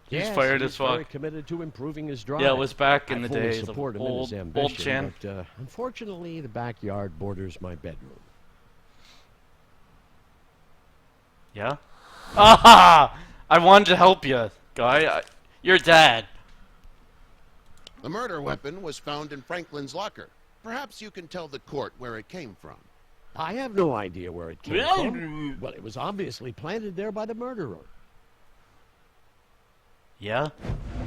S1: He's
S19: Yes,
S1: fired
S19: he's
S1: as fuck.
S19: very committed to improving his drive.
S1: Yeah, it was back in
S19: I
S1: the
S19: fully
S1: days of
S19: support him in his
S1: old
S19: ambition,
S1: Chan.
S19: but unfortunately, the backyard borders my bedroom.
S1: Yeah? Ah! I wanted to help you, guy. Your dad.
S23: The murder weapon was found in Franklin's locker. Perhaps you can tell the court where it came from.
S19: I have no idea where it came
S1: Well,
S19: from. Well, it was obviously planted there by the murderer.
S1: Yeah?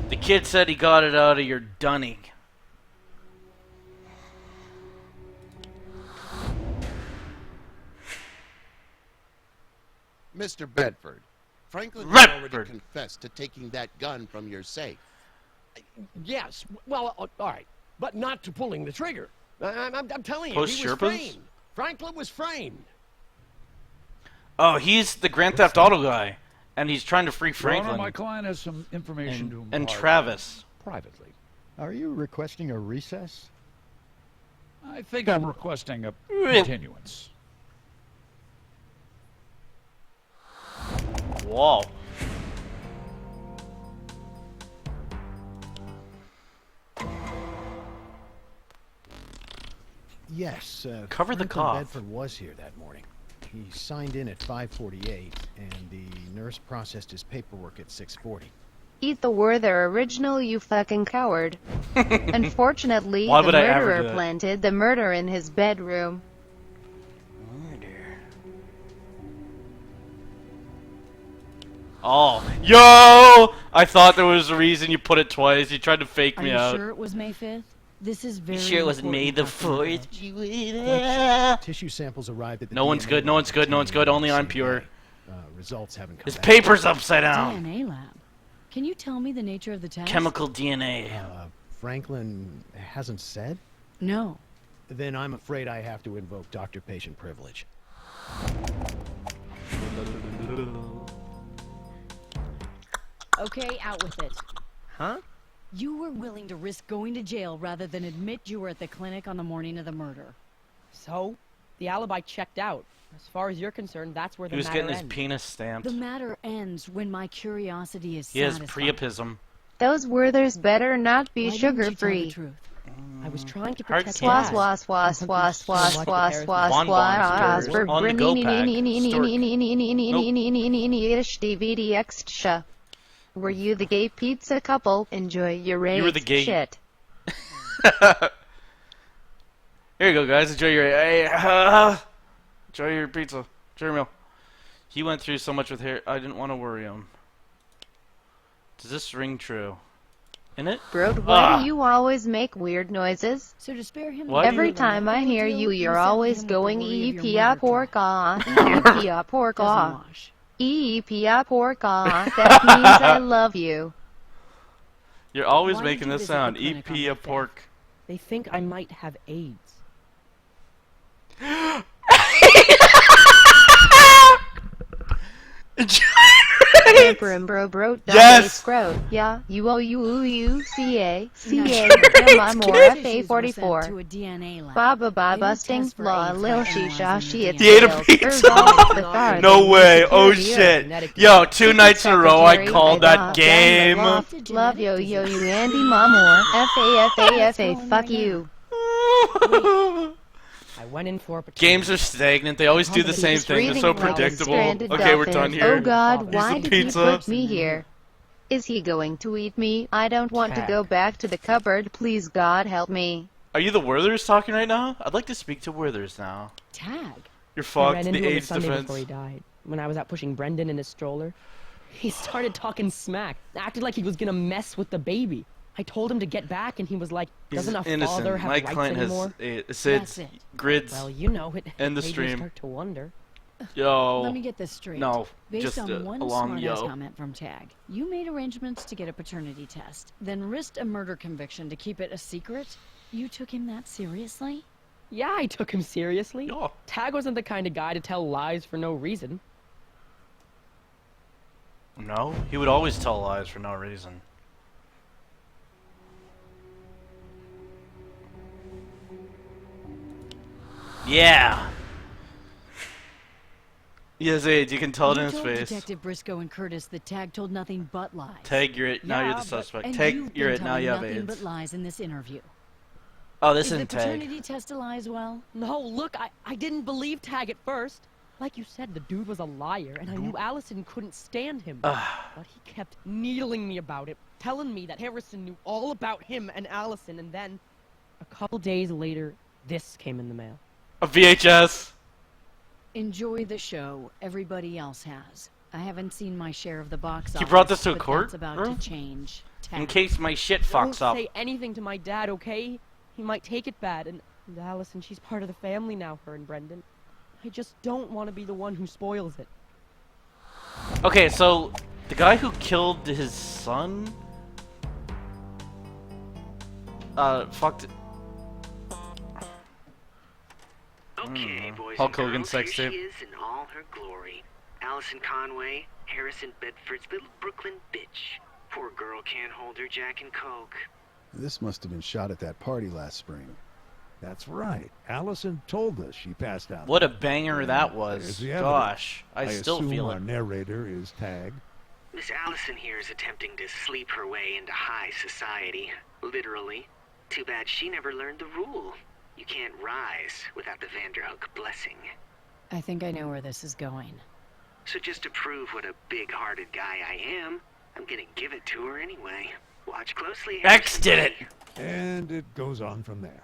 S1: The kid said he got it out of your dunning.
S23: Mr. Bedford, Franklin had already
S1: Redford.
S23: confessed to taking that gun from your safe.
S19: Yes, well, all right, but not to pulling the trigger. I'm telling you,
S1: Post
S19: he was
S1: Sherpas?
S19: framed. Franklin was framed.
S1: Oh, he's the Grand Theft Auto guy. And he's trying to free
S5: Your Honor,
S1: Franklin.
S5: my client has some information to impart.
S1: And Travis.
S19: Privately.
S16: Are you requesting a recess?
S5: I think I'm requesting a continuance.
S1: Whoa.
S11: Yes,
S1: Cover the
S11: Franklin
S1: cough.
S11: Bedford was here that morning. He signed in at 5:48, and the nurse processed his paperwork at 6:40.
S2: Eat the Werther original, you fucking coward. Unfortunately,
S1: Why
S2: the
S1: would I ever
S2: murderer
S1: do it?
S2: planted the murder in his bedroom.
S1: Oh. Yo! I thought there was a reason you put it twice. You tried to fake
S18: Are
S1: me
S18: you
S1: out.
S18: sure it was May 5th? This is very
S1: Sure it wasn't May the
S18: important,
S1: 4th?
S11: Tissue samples arrived at the
S1: No one's
S11: DNA
S1: good, no one's good, no one's good. Only I'm
S11: same
S1: pure.
S11: day. Results haven't come
S1: His
S11: back.
S1: paper's upside down.
S18: DNA lab. Can you tell me the nature of the test?
S1: Chemical DNA.
S11: Franklin hasn't said?
S18: No.
S11: Then I'm afraid I have to invoke doctor-patient privilege.
S18: Okay, out with it.
S9: Huh?
S18: You were willing to risk going to jail rather than admit you were at the clinic on the morning of the murder.
S9: So? The alibi checked out. As far as you're concerned, that's where the
S1: He was
S9: matter
S1: getting his
S9: ends.
S1: penis stamped.
S18: The matter ends when my curiosity is
S1: He has
S18: satisfied.
S1: priapism.
S2: Those Werthers better not be
S18: Why didn't you tell the
S2: sugar-free.
S18: truth?
S9: I was trying to
S1: Hard
S9: protect
S1: candy.
S9: Tag.
S2: Swas swas swas swas swas swas
S1: Bonbons
S2: swas
S1: on the go pack.
S2: DVDX. Were you the gay pizza couple? Enjoy your
S1: You were the
S2: race
S1: gay-
S2: shit.
S1: Here you go, guys. Enjoy your enjoy your pizza. Enjoy your meal. He went through so much with hair. I didn't want to worry him. Does this ring true? In it?
S2: Bro, why do you always make weird noises?
S18: So to spare him,
S1: Why do
S2: Every
S1: you-
S2: time I hear you, you're always going
S18: worry of your
S2: porka, porka, porka. That means I love you.
S1: You're always
S9: Why did
S1: making
S9: you
S1: this
S9: visit
S1: sound.
S9: the clinic on
S1: EP
S9: my
S1: a
S9: fifth?
S1: pork.
S9: They think I might have AIDS.
S2: Emperor and bro,
S1: Yes!
S2: scrote. Yeah, UOUUCA, CA,
S18: Nice.
S2: my more
S18: Tissues were sent to a
S2: FA44.
S18: DNA lab.
S2: Baba
S18: They did
S2: busting,
S18: test for
S2: law,
S18: AIDS
S2: lil
S18: by
S2: shisha,
S18: analyzing
S2: she
S18: the
S2: it's
S18: DNA.
S1: He ate a
S2: failed.
S1: pizza.
S2: The card,
S1: No
S2: the
S1: way. Oh
S2: security
S1: shit. Yo, two nights in a row I called that game.
S2: Love yo, you Andy Mamor, FA, fuck you.
S9: I went in for a paternity.
S1: Games are stagnant. They always do the same thing. They're so predictable. Okay, we're done here.
S2: Oh God,
S1: Here's
S2: why
S1: the
S2: did he
S1: pizza.
S2: put me here? Is he going to eat me? I don't want to go back to the cupboard. Please, God, help me.
S1: Are you the Werthers talking right now? I'd like to speak to Werthers now.
S9: Tag.
S1: You're
S9: I
S1: fucked.
S9: ran
S1: The
S9: into him
S1: AIDS
S9: Sunday
S1: defense.
S9: before he died. When I was out pushing Brendan in his stroller, he started talking smack, acted like he was gonna mess with the baby. I told him to get back, and he was like,
S1: He's
S9: "Doesn't a
S1: innocent.
S9: father have
S1: My
S9: rights
S1: client
S9: anymore?"
S1: has SIDS, grids,
S9: Well, you know, it
S1: and the
S9: made me
S1: stream.
S9: start to wonder.
S1: Yo.
S18: Let me get this straight.
S1: No,
S18: Based
S1: just
S18: on
S1: a
S18: one
S1: long
S18: smart-ass
S1: yo.
S18: comment from Tag, you made arrangements to get a paternity test, then risked a murder conviction to keep it a secret? You took him that seriously?
S9: Yeah, I took him seriously. Tag wasn't the kind of guy to tell lies for no reason.
S1: No, he would always tell lies for no reason. Yeah. Yes, AIDS. You can tell it in
S18: You
S1: his
S18: told
S1: face.
S18: Detective Briscoe and Curtis that Tag told nothing but lies.
S1: Tag, you're it. Now you're the
S18: Yeah, but-
S1: suspect.
S18: and
S1: Tag,
S18: you've
S1: you're
S18: been
S1: it. Now
S18: telling
S1: you have
S18: nothing
S1: AIDS.
S18: but lies in this interview.
S1: Oh, this
S18: Is
S1: isn't
S18: the
S1: Tag.
S18: paternity test a lie as well?
S9: No, look, I didn't believe Tag at first. Like you said, the dude was a liar, and I knew Allison couldn't stand him. But he kept needling me about it, telling me that Harrison knew all about him and Allison, and then, a couple days later, this came in the mail.
S1: A VHS.
S18: Enjoy the show. Everybody else has. I haven't seen my share of the box office.
S1: You brought this to a
S18: but
S1: court
S18: That's about
S1: room?
S18: to change.
S1: In
S18: Tag.
S1: case my shit
S9: Don't
S1: fucks up.
S9: say anything to my dad, okay? He might take it bad, and Allison, she's part of the family now, her and Brendan. I just don't want to be the one who spoils it.
S1: Okay, so the guy who killed his son, fucked.
S14: Okay, boys
S1: Hulk
S14: and
S1: Hogan
S14: girls,
S1: sex
S14: here
S1: tape.
S14: she is in all her glory. Allison Conway, Harrison Bedford's little Brooklyn bitch. Poor girl can't hold her Jack and Coke.
S11: This must have been shot at that party last spring.
S22: That's right. Allison told us she passed out.
S1: What a banger that was.
S22: There's the evidence.
S1: Gosh, I still
S22: assume
S1: feel
S22: our
S1: it.
S22: narrator is Tag.
S14: Miss Allison here is attempting to sleep her way into high society. Literally. Too bad she never learned the rule. You can't rise without the Vanderhook blessing.
S18: I think I know where this is going.
S14: So just to prove what a big-hearted guy I am, I'm gonna give it to her anyway. Watch closely.
S1: X did it!
S22: And it goes on from there.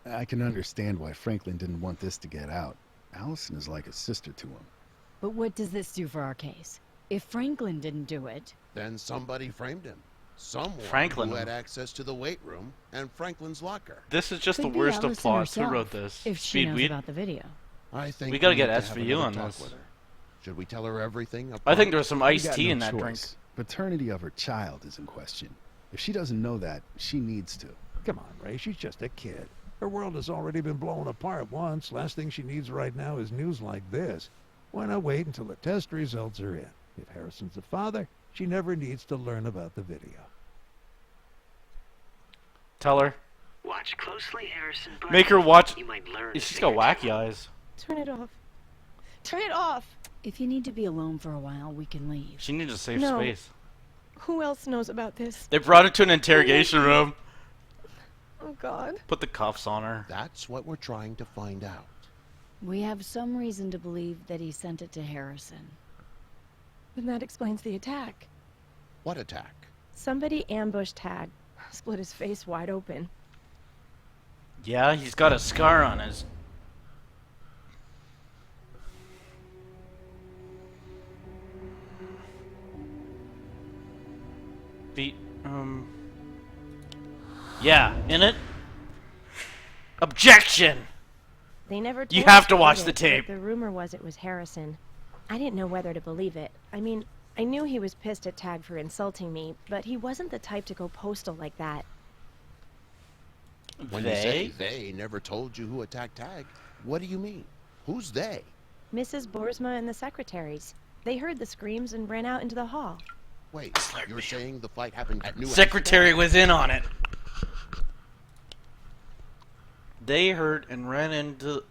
S11: I can understand why Franklin didn't want this to get out. Allison is like a sister to him.
S18: But what does this do for our case? If Franklin didn't do it,
S23: Then somebody framed him. Someone
S1: Franklin.
S23: who had access to the weight room and Franklin's locker.
S1: This is just
S18: could
S1: the
S18: be
S1: worst of
S18: Allison
S1: plots. Who
S18: herself,
S1: wrote this?
S18: if she knows
S1: Speedweed?
S18: about the video.
S23: I think
S1: We gotta get
S23: need to have
S1: SVU
S23: another
S1: on
S23: talk
S1: this.
S23: with her. Should we tell her everything?
S1: I think there was some
S11: You
S1: iced
S11: got
S1: tea
S11: no
S1: in that
S11: choice.
S1: drink.
S11: Paternity of her child is in question. If she doesn't know that, she needs to.
S22: Come on, Ray. She's just a kid. Her world has already been blown apart once. Last thing she needs right now is news like this. Why not wait until the test results are in? If Harrison's the father, she never needs to learn about the video.
S1: Tell her.
S14: Watch closely, Harrison. But
S1: Make her watch.
S14: You might learn.
S1: She's got wacky eyes.
S9: Turn it off. Turn it off.
S18: If you need to be alone for a while, we can leave.
S1: She needs to save
S9: No.
S1: space.
S9: Who else knows about this?
S1: They brought her to an interrogation room.
S13: Oh, God.
S1: Put the cuffs on her.
S23: That's what we're trying to find out.
S18: We have some reason to believe that he sent it to Harrison.
S13: Then that explains the attack.
S23: What attack?
S13: Somebody ambushed Tag, split his face wide open.
S1: Yeah, he's got a scar on his... feet. Yeah, in it. Objection!
S13: They never told
S1: You have
S13: us
S1: to
S13: who
S1: watch
S13: did
S1: the
S13: it,
S1: tape.
S13: but the rumor was it was Harrison. I didn't know whether to believe it. I mean, I knew he was pissed at Tag for insulting me, but he wasn't the type to go postal like that.
S23: When you say they never told you who attacked Tag, what do you mean? Who's they?
S13: Mrs. Boersma and the secretaries. They heard the screams and ran out into the hall.
S23: Wait, you're saying the fight happened at New
S1: Secretary was in on it. They heard and ran into...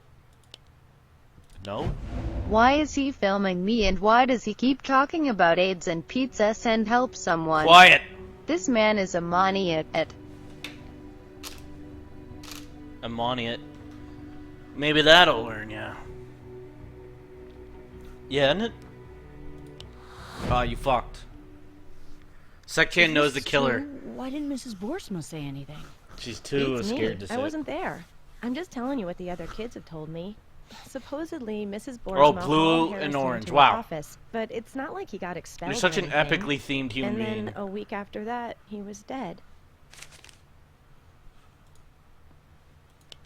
S1: No?
S2: Why is he filming me and why does he keep talking about AIDS and pizza? Send help someone.
S1: Quiet.
S2: This man is a maniac.
S1: Ammoniate. Maybe that'll learn ya. Yeah, isn't it? Oh, you fucked. Secretary knows the killer.
S18: Why didn't Mrs. Boersma say anything?
S1: She's too
S13: Beats
S1: scared
S13: me.
S1: to say
S13: I
S1: it.
S13: wasn't there. I'm just telling you what the other kids have told me. Supposedly, Mrs. Boersma
S1: Oh, blue
S13: called
S1: and
S13: Harrison
S1: orange.
S13: to her
S1: Wow.
S13: office, but it's not like he got expelled.
S1: You're such
S13: or
S1: an
S13: anything.
S1: epically themed human
S13: And
S1: being.
S13: then a week after that, he was dead.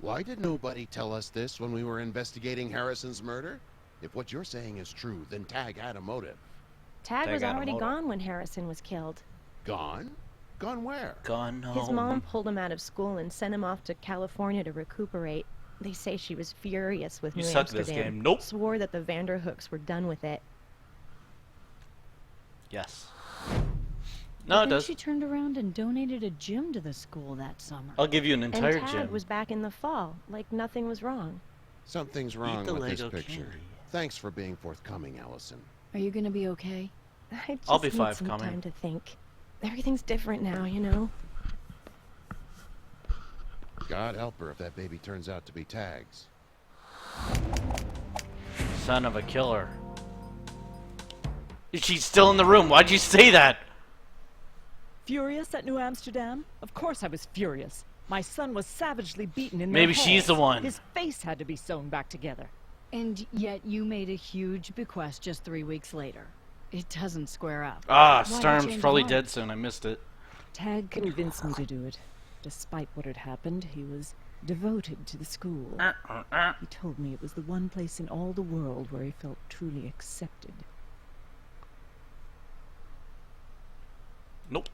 S23: Why did nobody tell us this when we were investigating Harrison's murder? If what you're saying is true, then Tag had a motive.
S13: Tag
S23: Tag
S13: was
S23: had a
S13: already
S23: motive.
S13: gone when Harrison was killed.
S23: Gone? Gone where?
S1: Gone home.
S13: His mom pulled him out of school and sent him off to California to recuperate. They say she was furious with
S1: You
S13: New
S1: suck at this
S13: Amsterdam.
S1: game. Nope.
S13: Swore that the Vanderhooks were done with it.
S1: Yes.
S18: But
S1: No, it
S18: then
S1: does.
S18: she turned around and donated a gym to the school that summer.
S1: I'll give you an entire
S13: and Tag
S1: gym.
S13: was back in the fall, like nothing was wrong.
S23: Something's wrong
S1: the
S23: with this
S1: Lego
S23: picture.
S1: candy.
S23: Thanks for being forthcoming, Allison.
S18: Are you gonna be okay?
S13: I just
S1: I'll be
S13: need
S1: five
S13: some
S1: coming.
S13: time to think. Everything's different now, you know.
S23: God help her if that baby turns out to be Tag's.
S1: Son of a killer. She's still in the room. Why'd you say that?
S6: Furious at New Amsterdam? Of course I was furious. My son was savagely beaten in
S1: Maybe
S6: their
S1: she's the
S6: halls.
S1: one.
S6: His face had to be sewn back together.
S18: And yet you made a huge bequest just 3 weeks later. It doesn't square up.
S1: Ah,
S18: Why'd you
S1: Storm's
S18: change
S1: probably
S18: your mind?
S1: dead soon. I missed it.
S6: Tag convinced me to do it. Despite what had happened, he was devoted to the school. He told me it was the one place in all the world where he felt truly accepted.
S1: Nope.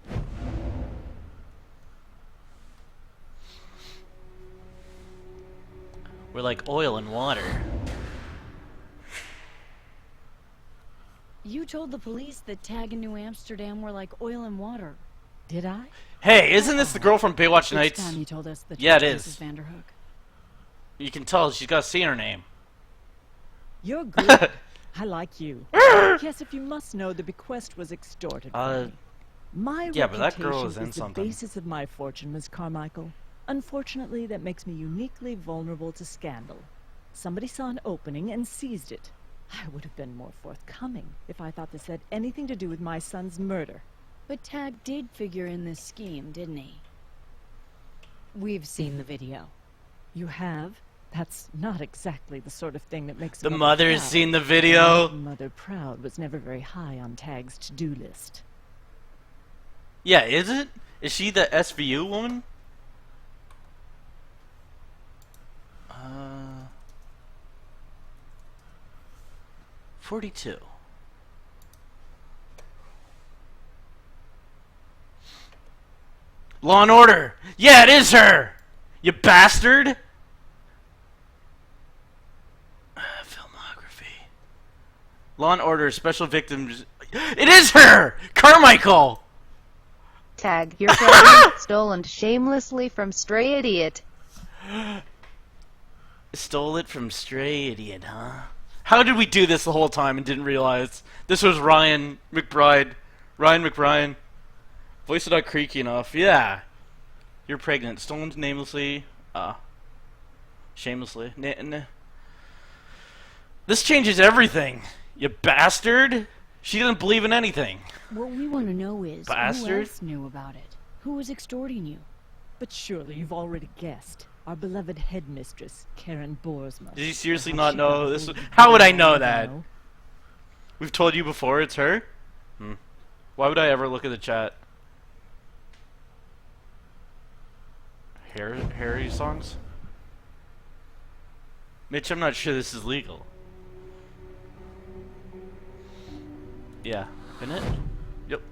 S1: We're like oil and water.
S18: You told the police that Tag and New Amsterdam were like oil and water.
S6: Did I?
S1: Hey, isn't this the girl from Baywatch
S18: It's
S1: Nights?
S18: time you told us that
S1: Yeah, it
S18: your
S1: is.
S18: Mrs. Vanderhook.
S1: You can tell she's got C in her name.
S6: You're good. I like you. Yes, if you must know, the bequest was extorted from me. My
S1: yeah, but that girl
S6: reputation
S1: is in
S6: the
S1: something.
S6: basis of my fortune, Miss Carmichael. Unfortunately, that makes me uniquely vulnerable to scandal. Somebody saw an opening and seized it. I would have been more forthcoming if I thought this had anything to do with my son's murder.
S18: But Tag did figure in this scheme, didn't he? We've seen the video.
S6: You have? That's not exactly the sort of thing that makes a
S1: The
S6: mother
S1: mother's
S6: proud.
S1: seen the video.
S6: Mother Proud was never very high on Tag's to-do list.
S1: Yeah, is it? Is she the SVU woman? 42. Law and Order! Yeah, it is her! You bastard! Filmography. Law and Order, Special Victims... It is her! Carmichael!
S2: Tag, your brother stolen shamelessly from Stray Idiot.
S1: Stole it from Stray Idiot, huh? How did we do this the whole time and didn't realize? This was Ryan McBride. Ryan McBride. Voice not creaky enough. Yeah. You're pregnant. Stolen namelessly. Shamelessly. This changes everything. You bastard. She didn't believe in anything.
S18: What we want to know is who
S1: Bastard.
S18: else knew about it? Who was extorting you?
S6: But surely you've already guessed. Our beloved headmistress, Karen Boersma.
S1: Did you seriously
S6: How
S1: not
S6: she
S1: know
S6: got
S1: this?
S6: hold of
S1: How would I
S6: you,
S1: know
S6: you
S1: that?
S6: know.
S1: We've told you before it's her? Why would I ever look at the chat? Harry songs? Mitch, I'm not sure this is legal. Yeah, isn't it? Yep.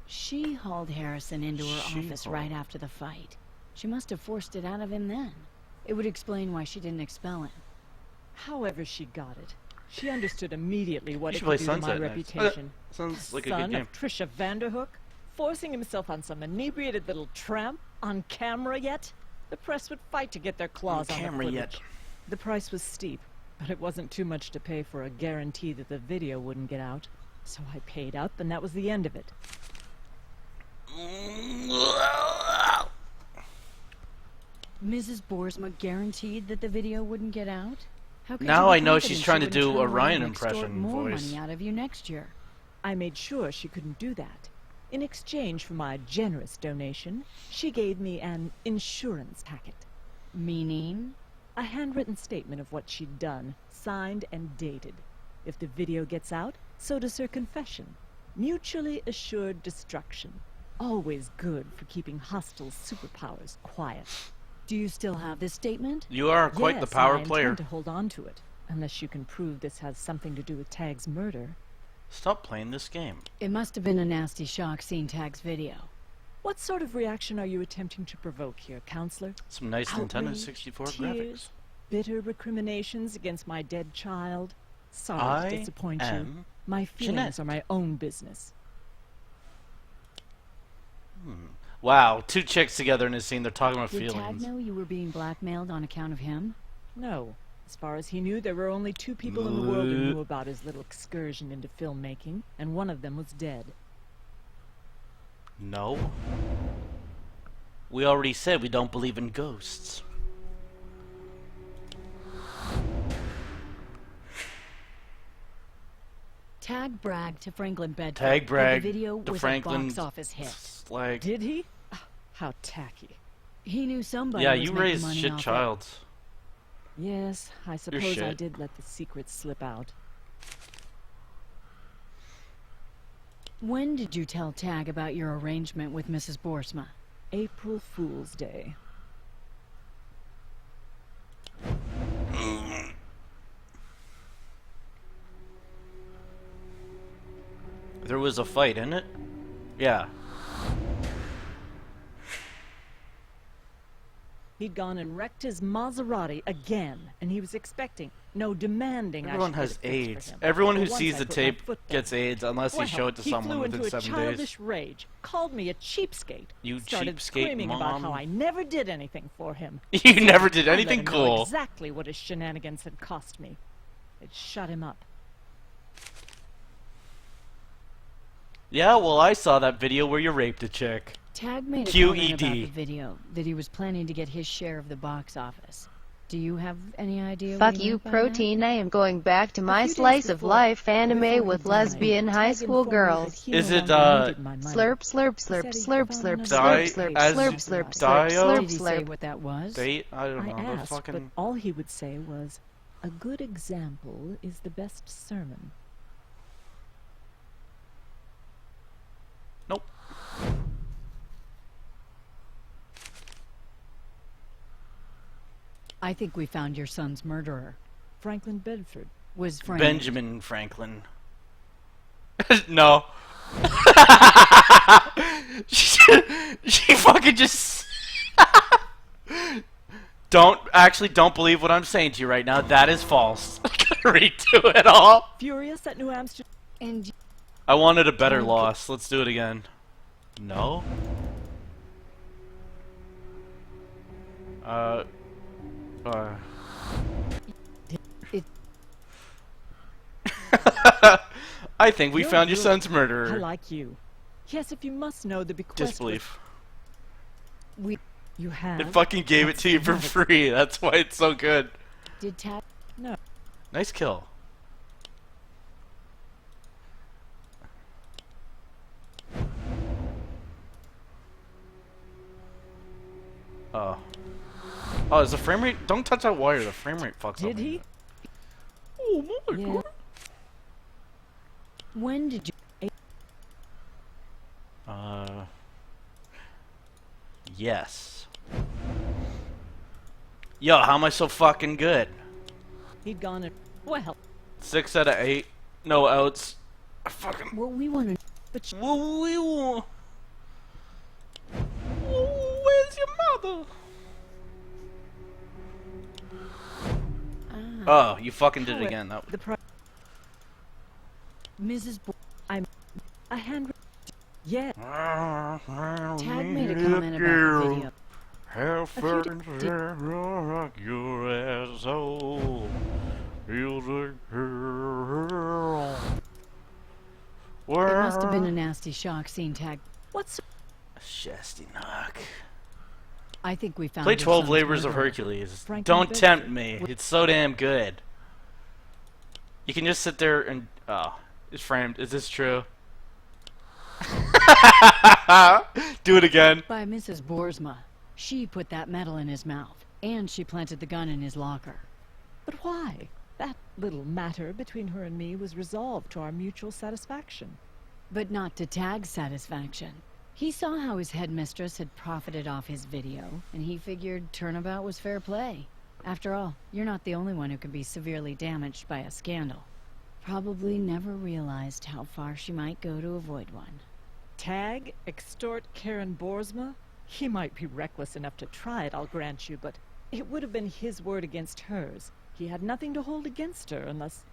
S18: She hauled Harrison into her office right after the fight. She must have forced it out of him then. It would explain why she didn't expel him.
S6: However she got it, she understood immediately what
S1: You
S6: it
S1: should
S6: could
S1: play
S6: do to my
S1: Sunset next.
S6: reputation.
S1: Sounds like a
S6: Son
S1: good game.
S6: of Trisha Vanderhook, forcing himself on some inebriated little tramp on camera yet? The press would fight to get their claws on the
S1: camera
S6: footage.
S1: yet.
S6: The price was steep, but it wasn't too much to pay for a guarantee that the video wouldn't get out. So I paid up, and that was the end of it.
S18: Mrs. Boersma guaranteed that the video wouldn't get out? How could
S1: Now
S18: you be
S1: I know
S18: confident
S1: she's
S18: she
S1: trying to
S18: wouldn't
S1: do
S18: turn
S1: a
S18: around
S1: Ryan
S18: and extort
S1: impression
S18: more
S1: voice.
S18: money out of you next year?
S6: I made sure she couldn't do that. In exchange for my generous donation, she gave me an insurance packet.
S18: Meaning?
S6: A handwritten statement of what she'd done, signed and dated. If the video gets out, so does her confession. Mutually assured destruction. Always good for keeping hostile superpowers quiet.
S18: Do you still have this statement?
S1: You are quite the power
S6: Yes, I
S1: player.
S6: intend to hold on to it, unless you can prove this has something to do with Tag's murder.
S1: Stop playing this game.
S18: It must have been a nasty shock seeing Tag's video.
S6: What sort of reaction are you attempting to provoke here, counselor?
S1: Some nice Nintendo
S6: Outrage,
S1: 64
S6: tears,
S1: graphics.
S6: bitter recriminations against my dead child? Sorry
S1: I
S6: to disappoint you.
S1: am
S6: My feelings
S1: Jeanette.
S6: are my own business.
S1: Wow, two chicks together in a scene, they're talking about
S18: Did Tag
S1: feelings.
S18: know you were being blackmailed on account of him?
S6: No. As far as he knew, there were only 2 people in the world who knew about his little excursion into filmmaking, and one of them was dead.
S1: No. We already said we don't believe in ghosts.
S18: Tag bragged to Franklin Bedford
S1: Tag
S18: that
S1: bragged
S18: the video
S1: to
S18: was
S1: Franklin.
S18: a box office hit.
S1: Like,
S6: Did he? How tacky.
S18: He knew somebody
S1: yeah,
S18: was
S1: you
S18: making
S1: raised
S18: money
S1: shit
S18: off it.
S1: child.
S6: Yes, I suppose I
S1: shit.
S6: did let the secret slip out.
S18: When did you tell Tag about your arrangement with Mrs. Boersma?
S6: April Fool's Day.
S1: There was a fight, in it? Yeah.
S6: He'd gone and wrecked his Maserati again, and he was expecting, no, demanding.
S1: Everyone
S6: I should
S1: has
S6: get it fixed
S1: AIDS.
S6: for him.
S1: Everyone
S6: But
S1: who
S6: once
S1: sees
S6: I
S1: the
S6: put my
S1: tape
S6: foot down,
S1: gets AIDS unless you
S6: well,
S1: show it to
S6: he
S1: someone
S6: flew
S1: within
S6: into
S1: 7
S6: a
S1: days.
S6: childish rage, called me a cheapskate,
S1: You
S6: started
S1: cheapskate
S6: screaming about how
S1: mom.
S6: I never did anything for him.
S1: You never did
S6: I let
S1: anything
S6: him know
S1: cool.
S6: exactly what his shenanigans had cost me. It shut him up.
S1: Yeah, well, I saw that video where you raped a chick.
S18: Tag made a
S1: QED.
S18: comment about the video that he was planning to get his share of the box office. Do you have any idea?
S2: Fuck
S18: what he
S2: you,
S18: meant by
S2: Protein. I am going back to my
S6: few days
S2: slice of
S6: before-
S2: life anime
S6: before
S2: with
S6: he died,
S2: lesbian high
S6: Tag
S2: school
S6: informed me that
S2: girls.
S6: he
S1: Is
S6: no
S1: it,
S6: longer needed my money.
S2: Slurp, slurp, slurp,
S6: He said he
S2: slurp,
S6: found
S2: slurp,
S6: another
S1: Die
S2: slurp, slurp,
S1: as
S2: slurp, slurp,
S1: die
S2: slurp,
S1: of-
S2: slurp,
S18: Did he say
S2: slurp.
S18: what that was?
S1: Date? I don't
S6: I
S1: know. The
S6: asked, but
S1: fucking...
S6: all he would say was, "A good example is the best sermon."
S1: Nope.
S18: I think we found your son's murderer.
S6: Franklin Bedford.
S18: Was Frank
S1: Benjamin Franklin. No. she fucking just... don't believe what I'm saying to you right now. That is false. Redo it all.
S6: Furious at New Amsterdam.
S18: And
S1: I wanted a better loss. Let's do it again. No? I think we
S6: You're
S1: found your
S6: good.
S1: son's
S6: I
S1: murderer.
S6: like you. Yes, if you must know, the bequest.
S1: Disbelief.
S6: You have.
S1: It fucking gave it to you for free. That's why it's so good.
S18: Did Tag?
S6: No.
S1: Nice kill. Oh. Oh, is the frame rate? Don't touch that wire. The frame rate fucks up.
S6: Did he?
S1: Oh my god.
S18: When did you?
S1: Yes. Yo, how am I so fucking good?
S6: He'd gone and well.
S1: 6 out of 8. No outs. I fucking.
S18: What we want to.
S6: But
S1: what we want. Where's your mother? Oh, you fucking did it again. That...
S18: Mrs.
S6: I'm a hand. Yeah.
S18: Tag made a comment about the video.
S1: Have fun like your asshole. Feels like girl.
S18: It must have been a nasty shock seeing Tag.
S6: What's
S1: a shasty knock?
S18: I think we found.
S1: Play
S18: your
S1: 12
S18: son's
S1: Labors of
S18: murderer.
S1: Hercules.
S6: Franklin
S1: Don't
S6: Bedford.
S1: tempt me. It's so damn good. You can just sit there and it's framed. Is this true? Do it again.
S18: By Mrs. Boersma. She put that metal in his mouth, and she planted the gun in his locker.
S6: But why? That little matter between her and me was resolved to our mutual satisfaction.
S18: But not to Tag's satisfaction. He saw how his headmistress had profited off his video, and he figured turnabout was fair play. After all, you're not the only one who can be severely damaged by a scandal. Probably never realized how far she might go to avoid one.
S6: Tag? Extort Karen Boersma? He might be reckless enough to try it, I'll grant you, but it would have been his word against hers. He had nothing to hold against her unless...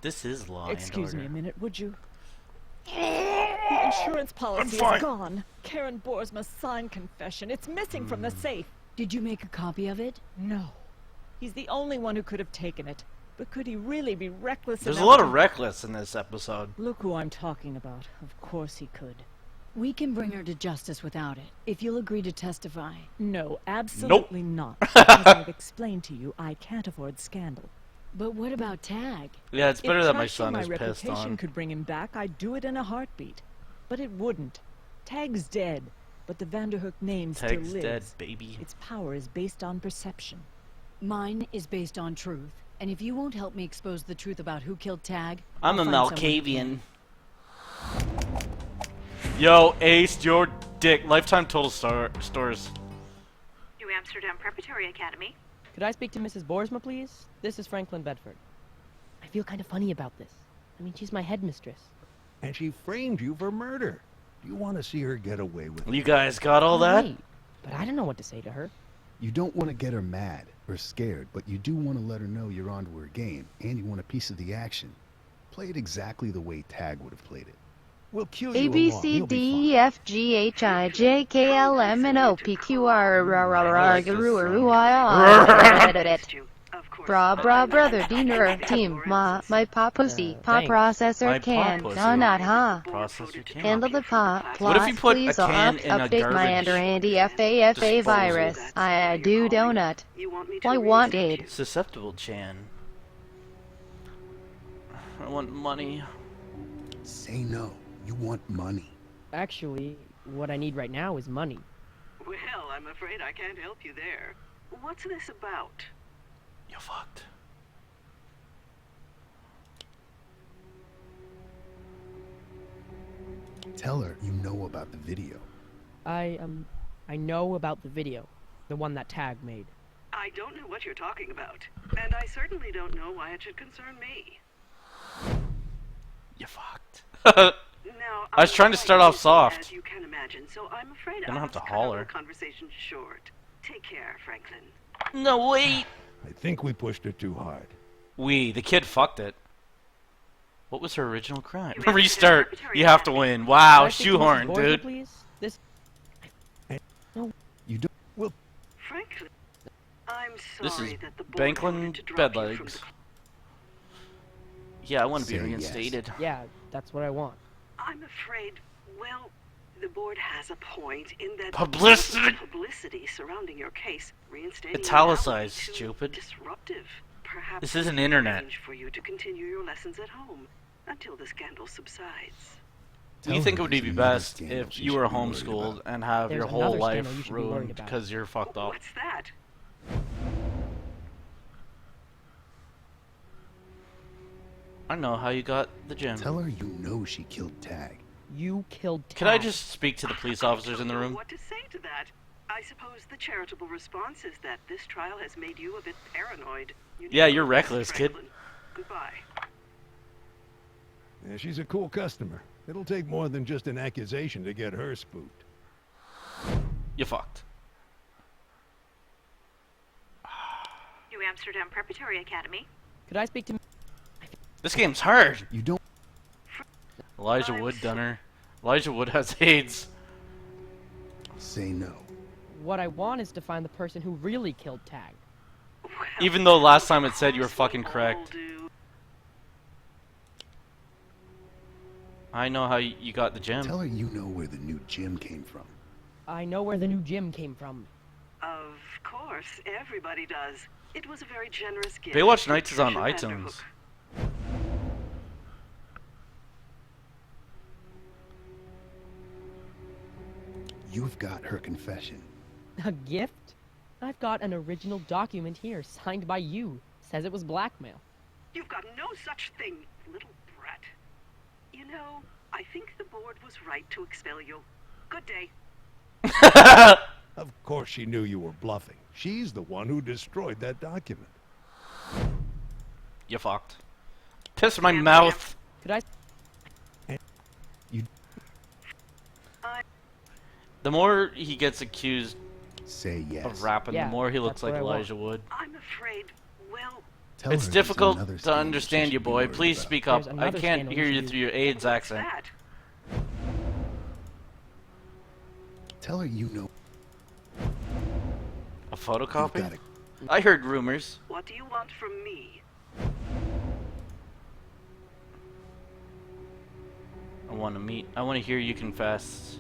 S1: This is law and
S6: Excuse me
S1: order.
S6: a minute, would you? The insurance policy is gone. Karen Boersma's signed confession. It's missing from the safe.
S18: Did you make a copy of it?
S6: No. He's the only one who could have taken it. But could he really be reckless
S1: There's a
S6: enough
S1: lot
S6: to...
S1: of reckless in this episode.
S6: Look who I'm talking about. Of course he could.
S18: We can bring her to justice without it, if you'll agree to testify.
S6: No, absolutely not. As I've explained to you, I can't afford scandal.
S18: But what about Tag?
S1: Yeah, it's better
S6: if
S1: that my
S6: trashing
S1: son
S6: my
S1: is pissed
S6: reputation
S1: on.
S6: could bring him back, I'd do it in a heartbeat. But it wouldn't. Tag's dead, but the Vanderhook name
S1: Tag's
S6: still
S1: dead,
S6: lives.
S1: baby.
S6: Its power is based on perception.
S18: Mine is based on truth. And if you won't help me expose the truth about who killed Tag,
S1: I'm
S18: I'll
S1: a
S18: find someone who
S1: Malkavian.
S18: can.
S1: Yo, aced your dick. Lifetime Total Stores.
S15: New Amsterdam Preparatory Academy.
S9: Could I speak to Mrs. Boersma, please? This is Franklin Bedford. I feel kind of funny about this. I mean, she's my headmistress.
S22: And she framed you for murder. Do you want to see her get away with it?
S1: You guys got all that?
S9: Right, but I don't know what to say to her.
S11: You don't want to get her mad or scared, but you do want to let her know you're onto her game, and you want a piece of the action. Play it exactly the way Tag would have played it.
S22: We'll cue
S2: A
S22: you
S2: B
S22: along.
S2: C
S22: You'll be
S2: D E F G H I J K L M N O P Q R Bra bra brother diener team ma my pa pussy pa
S9: thanks.
S2: processor
S1: My
S2: can
S1: pa pussy.
S2: no not ha
S1: Processor can.
S2: handle the pa
S1: What if
S2: plot
S1: you put a
S2: please
S1: can in a
S2: update my
S1: garbage
S2: under Andy FAFA
S1: disposal?
S2: virus I do donut
S14: You want me to
S2: I want aid
S1: Susceptible Chan. I want money.
S11: Say no. You want money.
S9: Actually, what I need right now is money.
S14: Well, I'm afraid I can't help you there. What's this about?
S1: You're fucked.
S11: Tell her you know about the video.
S9: I know about the video. The one that Tag made.
S14: I don't know what you're talking about, and I certainly don't know why it should concern me.
S1: You're fucked.
S14: Now,
S1: I was trying to start off soft.
S14: As you can imagine, so I'm afraid
S1: I don't
S14: I'll
S1: have to
S14: cut
S1: holler.
S14: our conversation short. Take care, Franklin.
S1: No, wait.
S22: I think we pushed her too hard.
S1: The kid fucked it. What was her original crime? Restart. You have to win. Wow,
S9: Could I speak to Mrs.
S1: shoehorn,
S9: Boersma,
S1: dude.
S9: Please? This. No.
S11: You don't.
S22: Well,
S14: Franklin, I'm
S1: This
S14: sorry
S1: is
S14: that the board
S1: Banklin
S14: voted to drop you from
S1: Bedlegs.
S14: the...
S1: Yeah, I want to be
S11: Say yes.
S1: reinstated.
S9: Yeah, that's what I want.
S14: I'm afraid, well,
S4: The board has a point in that
S1: Publicity!
S4: publicity surrounding your case reinstating
S1: Italicized,
S4: reality too
S1: stupid.
S4: disruptive. Perhaps
S1: This isn't
S4: we can
S1: internet.
S4: arrange for you to continue your lessons at home until the scandal subsides.
S1: Do you think it would be best if you were homeschooled and have
S9: There's
S1: your whole
S9: another
S1: life
S9: scandal you should be worried
S1: ruined
S9: about.
S1: because you're fucked up?
S4: What's that?
S1: I know how you got the gym.
S11: Tell her you know she killed Tag.
S9: You killed Tag.
S1: Could I just speak to the police officers in the room?
S4: What to say to that? I suppose the charitable response is that this trial has made you a bit paranoid. You
S1: Yeah,
S4: need
S1: you're
S4: to
S1: reckless, kid.
S4: Franklin. Goodbye.
S22: Yeah, she's a cool customer. It'll take more than just an accusation to get her spooked.
S1: You fucked.
S15: New Amsterdam Preparatory Academy.
S9: Could I speak to...
S1: This game's hard.
S11: You don't.
S1: Elijah Wood done her. Elijah Wood has AIDS.
S11: Say no.
S9: What I want is to find the person who really killed Tag.
S1: Even though last time it said you were fucking correct. I know how you got the gym.
S11: Tell her you know where the new gym came from.
S9: I know where the new gym came from.
S4: Of course, everybody does. It was a very generous gift.
S1: Baywatch
S4: from
S1: Nights is on
S4: Trisha
S1: iTunes.
S4: Vanderhook.
S11: You've got her confession.
S9: A gift? I've got an original document here, signed by you. Says it was blackmail.
S4: You've got no such thing, little brat. You know, I think the board was right to expel you. Good day.
S22: Of course she knew you were bluffing. She's the one who destroyed that document.
S1: You fucked. Piss my mouth.
S9: Could I...
S1: The more he gets accused
S11: Say yes.
S1: of rapping,
S9: Yeah,
S1: the more he looks
S9: that's
S1: like
S9: what I want.
S1: Elijah Wood.
S4: I'm afraid, well,
S11: Tell
S1: It's
S11: her there's
S1: difficult
S11: another
S1: to
S11: scandal
S1: understand
S11: she
S1: you,
S11: should be
S1: boy.
S11: worried
S1: Please
S11: about.
S1: speak up.
S9: There's
S1: I
S9: another
S1: can't
S9: scandal
S1: hear
S9: you
S1: you
S9: should
S1: through your AIDS accent.
S4: that.
S11: Tell her you know.
S1: A photocopy?
S11: You've got it.
S1: I heard rumors.
S4: What do you want from me?
S1: I want to meet. I want to hear you confess.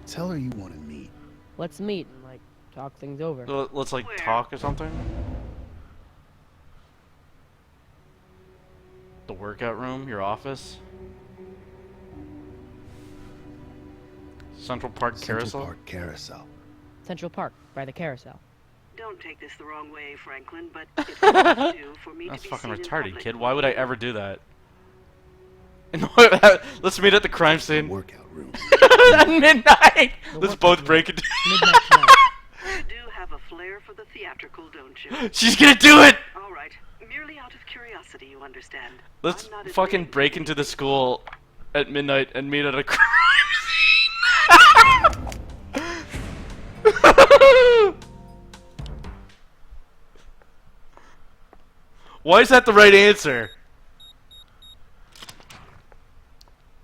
S11: Tell her you want to meet.
S9: Let's meet and, like, talk things over.
S1: Let's like
S4: Where?
S1: talk or something. The workout room, your office. Central Park Carousel.
S11: Central Park Carousel.
S9: Central Park, by the carousel.
S4: Don't take this the wrong way, Franklin, but it will do for me
S1: That's
S4: to be
S1: fucking
S4: seen in
S1: retarded,
S4: public.
S1: kid. Why would I ever do that? Let's meet at the crime scene.
S11: Workout room.
S1: At midnight. Let's both break it.
S9: Midnight tonight.
S4: You do have a flair for the theatrical, don't you?
S1: She's gonna do it.
S4: All right. Merely out of curiosity, you understand.
S1: Let's
S4: I'm not
S1: fucking
S4: admitting
S1: break
S4: to
S1: into the school at midnight and meet at a crime scene. Why is that the right answer?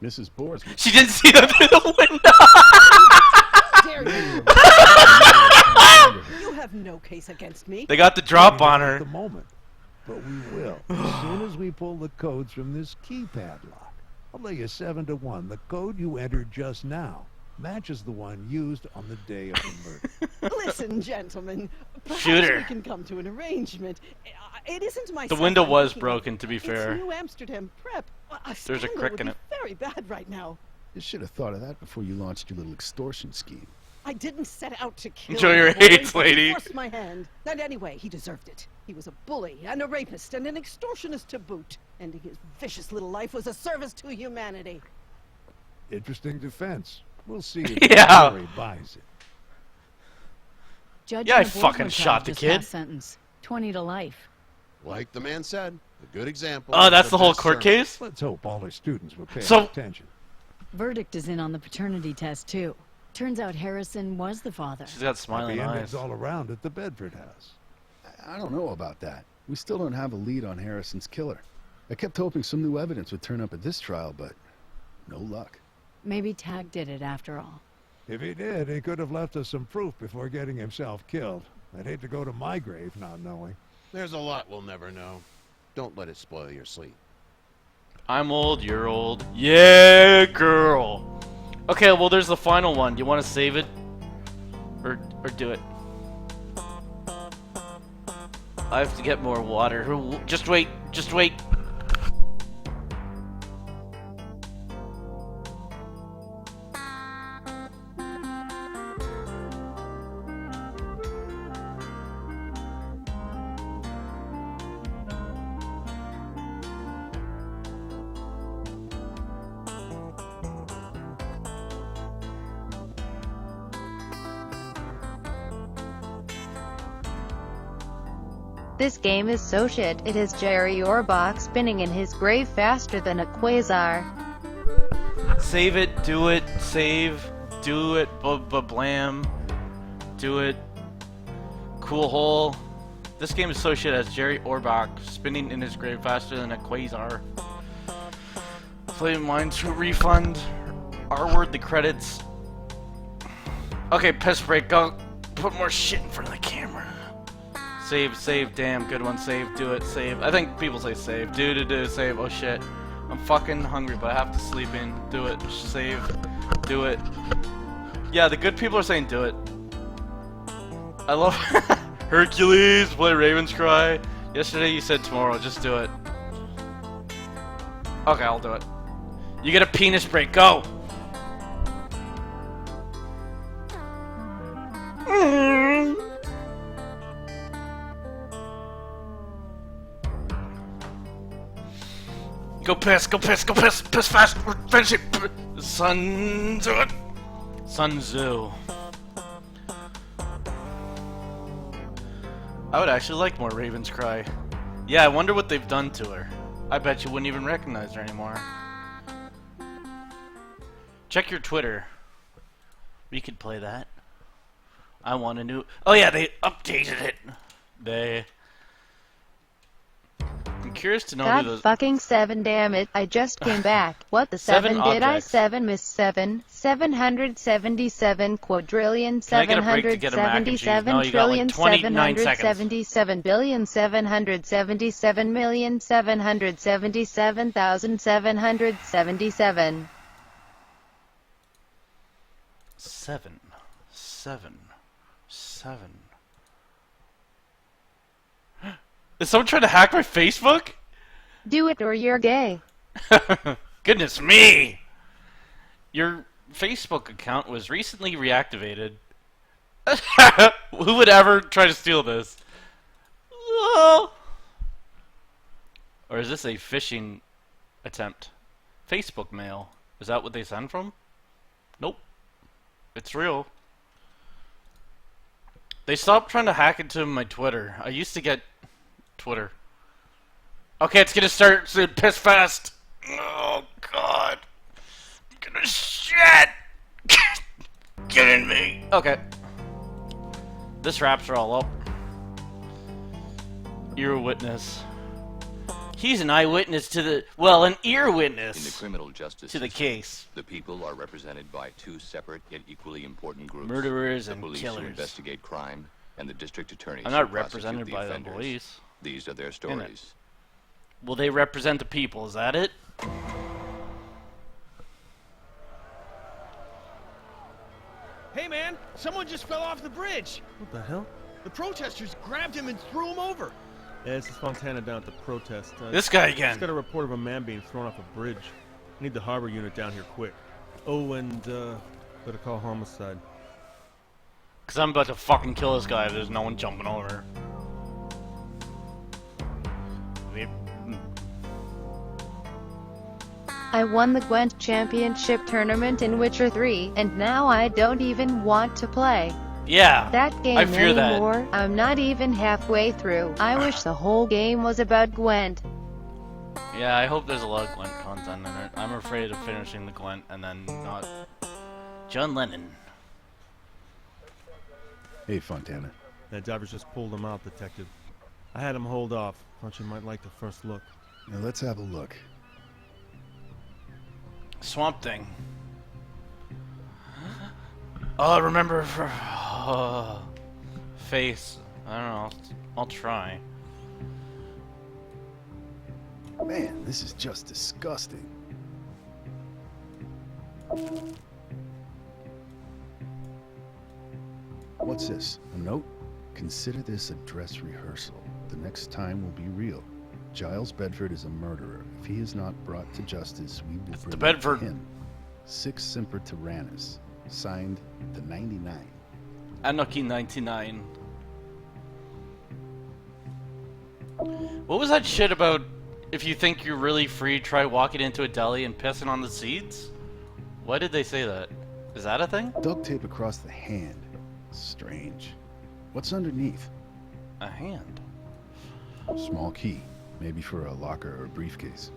S11: Mrs. Borsman.
S1: She didn't see them through the window.
S4: You have no case against me.
S1: They got the drop on
S22: At
S1: her.
S22: the moment, but we will as soon as we pull the codes from this keypad lock. I'll lay you 7 to 1. The code you entered just now matches the one used on the day of the murder.
S4: Listen, gentlemen. Perhaps
S1: Shoot her.
S4: we can come to an arrangement. It isn't my.
S1: The
S4: son
S1: window
S4: I'm
S1: was
S4: looking at.
S1: broken, to be fair.
S4: It's New Amsterdam Prep.
S1: There's a
S4: scandal
S1: crick
S4: would
S1: in
S4: be
S1: it.
S4: Very bad right now.
S11: You should have thought of that before you launched your little extortion scheme.
S4: I didn't set out to kill.
S1: Enjoy your
S4: the boy,
S1: hates,
S4: but he
S1: lady.
S4: forced my hand. And anyway, he deserved it. He was a bully and a rapist and an extortionist to boot. Ending his vicious little life was a service to humanity.
S22: Interesting defense. We'll see if
S1: Yeah.
S22: the jury buys it.
S18: Judge
S1: Yeah, I
S18: Borsman
S1: fucking
S18: trial
S1: shot the
S18: just
S1: kid.
S18: passed Sentence 20 to life.
S23: Like the man said, a good example.
S1: Oh,
S23: of
S1: that's the whole
S23: best
S1: court
S23: servant.
S1: case?
S22: Let's hope all our students will pay
S1: So-
S22: attention.
S18: Verdict is in on the paternity test too. Turns out Harrison was the father.
S1: She's got smiling
S22: Happy
S1: eyes.
S22: endings all around at the Bedford house.
S11: I don't know about that. We still don't have a lead on Harrison's killer. I kept hoping some new evidence would turn up at this trial, but no luck.
S18: Maybe Tag did it after all.
S22: If he did, he could have left us some proof before getting himself killed. I'd hate to go to my grave not knowing.
S23: There's a lot we'll never know. Don't let it spoil your sleep.
S1: I'm old, you're old. Yeah, girl. Okay, well, there's the final one. Do you want to save it? Or do it? I have to get more water. Just wait. Just wait.
S2: This game is so shit, it has Jerry Orbach spinning in his grave faster than a quasar.
S1: Save it, do it, save, do it, blam, do it, cool hole. This game is so shit, it has Jerry Orbach spinning in his grave faster than a quasar. Flame Mines to refund. R-word the credits. Okay, piss break, go. Put more shit in front of the camera. Save, damn, good one, save, do it, save. I think people say save, do, save, oh shit. I'm fucking hungry, but I have to sleep in. Do it, save, do it. Yeah, the good people are saying do it. I love Hercules, play Raven's Cry. Yesterday you said tomorrow, just do it. Okay, I'll do it. You get a penis break, go! Go piss fast, finish it! Sun Tzu. I would actually like more Raven's Cry. Yeah, I wonder what they've done to her. I bet you wouldn't even recognize her anymore. Check your Twitter. We could play that. I want a new... Oh yeah, they updated it! I'm curious to know
S2: God
S1: who those...
S2: fucking 7, damn it, I just came back. What the 7 did I? 7 miss 7, 777 quadrillion,
S1: Can I get a break to get a mac and cheese?
S2: 777
S1: No, you got
S2: trillion,
S1: like 29 seconds.
S2: 777 billion, 777 million, 777,777.
S1: 7. Is someone trying to hack my Facebook?
S2: Do it or you're gay.
S1: Goodness me! Your Facebook account was recently reactivated. Who would ever try to steal this? Oh. Or is this a phishing attempt? Facebook mail. Is that what they send from? Nope. It's real. They stopped trying to hack into my Twitter. I used to get Twitter. Okay, it's gonna start soon. Piss fast. Oh god. I'm gonna shit. Get in me. Okay. This wraps are all up. Ear witness. He's an eyewitness to the... Well, an ear witness.
S8: In the criminal justice
S1: to the case.
S8: The people are represented by two separate yet equally important groups.
S1: Murderers and
S8: the police
S1: killers.
S8: Who investigate crime and the district attorneys.
S1: I'm not
S8: who
S1: represented
S8: prosecute
S1: by the
S8: offenders.
S1: police.
S8: These are their stories.
S1: Will they represent the people? Is that it?
S19: Hey man, someone just fell off the bridge.
S10: What the hell?
S19: The protesters grabbed him and threw him over.
S10: Yeah, this is Fontana down at the protest.
S1: This guy again.
S10: Just got a report of a man being thrown off a bridge. I need the harbor unit down here quick. Oh, and better call homicide.
S1: Cause I'm about to fucking kill this guy if there's no one jumping over.
S2: I won the Gwent Championship tournament in Witcher 3, and now I don't even want to play
S1: Yeah,
S2: that game
S1: I fear
S2: anymore. I'm not even halfway through. I wish the whole game was about Gwent.
S1: Yeah, I hope there's a lot of Gwent content in it. I'm afraid of finishing the Gwent and then not. John Lennon.
S11: Hey, Fontana.
S10: That divers just pulled him out, Detective. I had him hold off. Thought you might like the first look.
S11: Now let's have a look.
S1: Swamp Thing. Oh, remember for face. I don't know. I'll try.
S11: Man, this is just disgusting. What's this? A note? Consider this a dress rehearsal. The next time will be real. Giles Bedford is a murderer. If he is not brought to justice, we will bring
S1: Bedford.
S11: him. Six Semper Tyrannis. Signed, the 99.
S1: Anarchy 99. What was that shit about if you think you're really free, try walking into a deli and pissing on the seats? Why did they say that? Is that a thing?
S11: Duct tape across the hand. Strange. What's underneath?
S1: A hand.
S11: Small key. Maybe for a locker or a briefcase.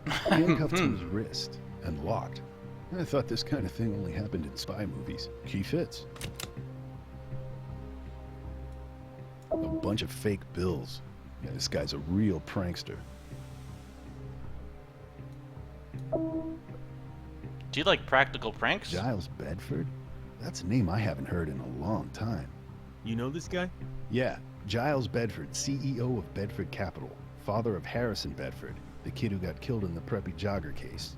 S11: Handcuffed to his wrist and locked. I thought this kind of thing only happened in spy movies. Key fits. A bunch of fake bills. Yeah, this guy's a real prankster.
S1: Do you like practical pranks?
S11: Giles Bedford? That's a name I haven't heard in a long time.
S10: You know this guy?
S11: Yeah, Giles Bedford, CEO of Bedford Capital, father of Harrison Bedford, the kid who got killed in the Preppy Jogger case.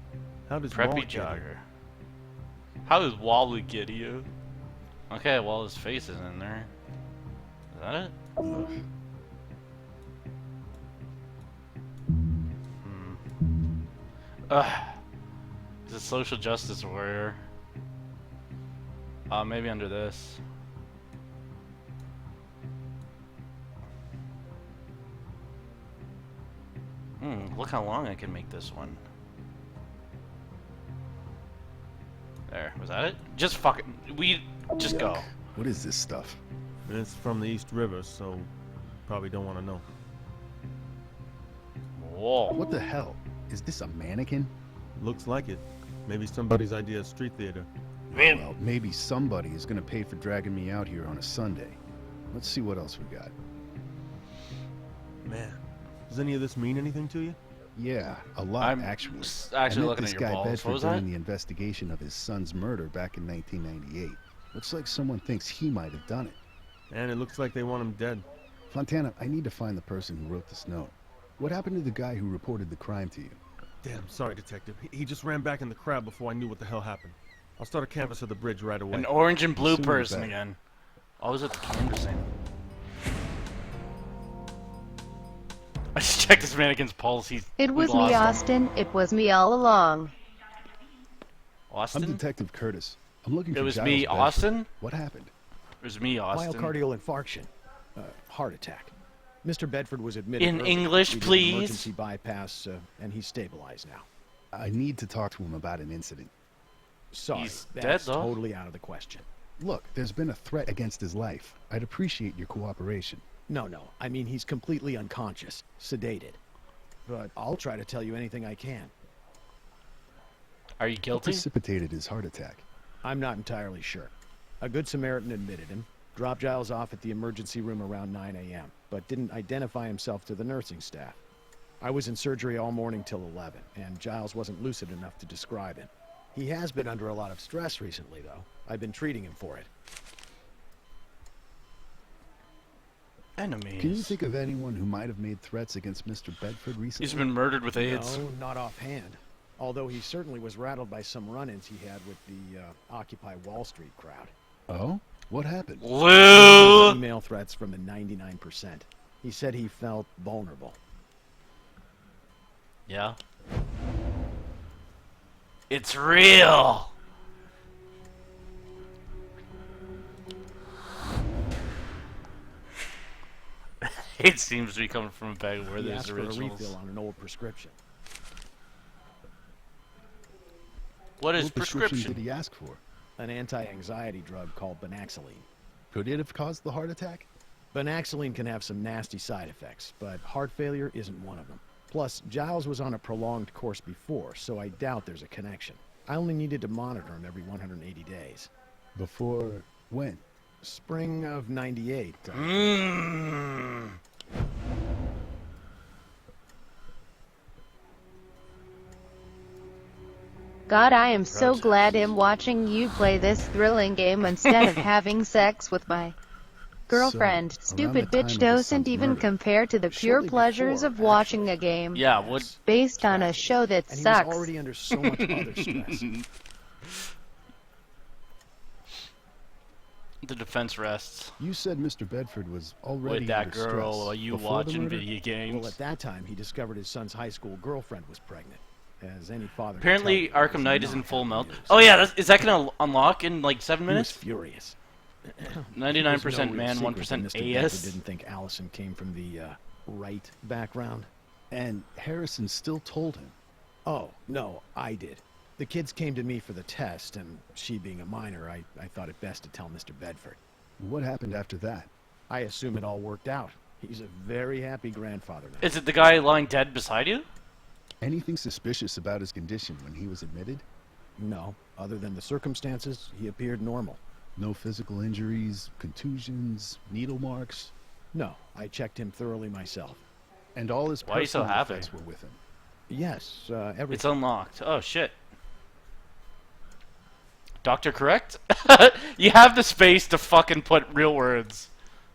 S10: How does
S1: Preppy
S10: Walt get
S1: Jogger.
S10: here?
S1: How does Wally get you? Okay, well his face is in there. Is that it? He's a social justice warrior. Maybe under this. Look how long I can make this one. There, was that it? Just fucking, just
S11: Yuck.
S1: go.
S11: What is this stuff?
S10: It's from the East River, so probably don't want to know.
S1: Whoa.
S11: What the hell? Is this a mannequin?
S10: Looks like it. Maybe somebody's idea of street theater.
S11: Well, maybe somebody is gonna pay for dragging me out here on a Sunday. Let's see what else we got.
S10: Man, does any of this mean anything to you?
S11: Yeah, a lot,
S1: I'm
S11: actually.
S1: actually
S11: I met
S1: looking
S11: this
S1: at your
S11: guy
S1: balls. What
S11: Bedford
S1: was
S11: during
S1: that?
S11: the investigation of his son's murder back in 1998. Looks like someone thinks he might have done it.
S10: And it looks like they want him dead.
S11: Fontana, I need to find the person who wrote this note. What happened to the guy who reported the crime to you?
S10: Damn, sorry, Detective. He just ran back in the crowd before I knew what the hell happened. I'll start a canvass of the bridge right away.
S1: An orange and blue
S11: Sooner the
S1: person
S11: better.
S1: again. Always at the canvassing. I just checked this mannequin's pulse.
S2: It was
S1: we lost
S2: me,
S1: him.
S2: Austin. It was me all along.
S1: Austin?
S11: I'm Detective Curtis. I'm looking for
S1: It was
S11: Giles
S1: me,
S11: Bedford.
S1: Austin?
S11: What happened?
S1: It was me, Austin.
S7: Myocardial infarction. Heart attack. Mr. Bedford was admitted
S1: In
S7: early.
S1: English,
S7: We did an
S1: please.
S7: Emergency bypass, and he's stabilized now.
S11: I need to talk to him about an incident.
S7: Sorry,
S1: He's
S7: that's
S1: dead, though.
S7: totally out of the question.
S11: Look, there's been a threat against his life. I'd appreciate your cooperation.
S7: No, I mean he's completely unconscious, sedated. But I'll try to tell you anything I can.
S1: Are you
S11: What
S1: guilty?
S11: precipitated his heart attack?
S7: I'm not entirely sure. A good Samaritan admitted him, dropped Giles off at the emergency room around 9 a.m., but didn't identify himself to the nursing staff. I was in surgery all morning till 11, and Giles wasn't lucid enough to describe him. He has been under a lot of stress recently, though. I've been treating him for it.
S1: Enemies.
S11: Can you think of anyone who might have made threats against Mr. Bedford recently?
S1: He's been murdered with AIDS.
S7: No, not offhand. Although he certainly was rattled by some run-ins he had with the Occupy Wall Street crowd.
S11: Oh? What happened?
S1: Lou!
S7: Email threats from the 99%. He said he felt vulnerable.
S1: Yeah. It's real! It seems to be coming from a bag where
S7: He
S1: there's
S7: asked for a
S1: originals.
S7: refill on an old prescription.
S1: What is
S11: What
S1: prescription?
S11: did he ask for?
S7: An anti-anxiety drug called Banaxolene.
S11: Could it have caused the heart attack?
S7: Banaxolene can have some nasty side effects, but heart failure isn't one of them. Plus, Giles was on a prolonged course before, so I doubt there's a connection. I only needed to monitor him every 180 days.
S11: Before when?
S7: Spring of 98.
S2: God, I am so glad I'm watching you play this thrilling game instead of having sex with my Girlfriend,
S11: So,
S2: stupid
S11: around the time
S2: bitch
S11: of his
S2: doesn't
S11: son's
S2: even
S11: murder,
S2: compare to the pure
S7: shortly
S2: pleasures
S7: before,
S2: of watching a game.
S1: Yeah, would
S2: Based on a show that
S7: And he was
S2: sucks.
S7: already under so much other stress.
S1: the defense rests
S11: You said Mr. Bedford was already
S1: with that
S11: under
S1: girl
S11: stress
S1: while you
S11: before the
S1: watching
S11: murder?
S1: video games.
S7: Well, at that time, he discovered his son's high school girlfriend was pregnant. As any father can
S1: Apparently,
S7: tell you, it
S1: Arkham
S7: was
S1: Knight is
S7: not
S1: in full
S7: happy
S1: melt.
S7: news.
S1: Oh yeah, is that gonna unlock in like 7
S7: He was
S1: minutes?
S7: furious.
S1: 99%
S7: It was no real
S1: man,
S7: secret
S1: 1%
S7: that Mr. Bedford
S1: AS.
S7: didn't think Allison came from the right background.
S11: And Harrison still told him.
S7: Oh, no, I did. The kids came to me for the test, and she being a minor, I thought it best to tell Mr. Bedford.
S11: What happened after that?
S7: I assume it all worked out. He's a very happy grandfather now.
S1: Is it the guy lying dead beside you?
S11: Anything suspicious about his condition when he was admitted?
S7: No, other than the circumstances, he appeared normal.
S11: No physical injuries, contusions, needle marks?
S7: No, I checked him thoroughly myself.
S11: And all his
S1: Why are you so
S11: personal
S1: happy?
S11: effects were with him?
S7: Yes, everything.
S1: It's unlocked. Oh shit. Doctor correct? You have the space to fucking put real words.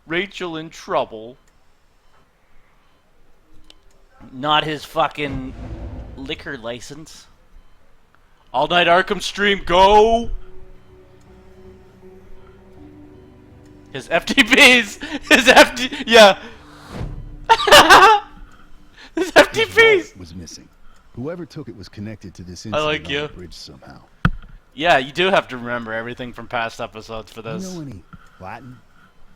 S1: Rachel in trouble. Not his fucking liquor license. All Night Arkham stream, go! His FTPs! His FT... Yeah! His FTPs!
S11: Was missing. Whoever took it was connected to this
S1: I
S11: incident
S1: like
S11: on
S1: you.
S11: the bridge somehow.
S1: Yeah, you do have to remember everything from past episodes for
S11: Do you
S1: this.
S11: know any Latin?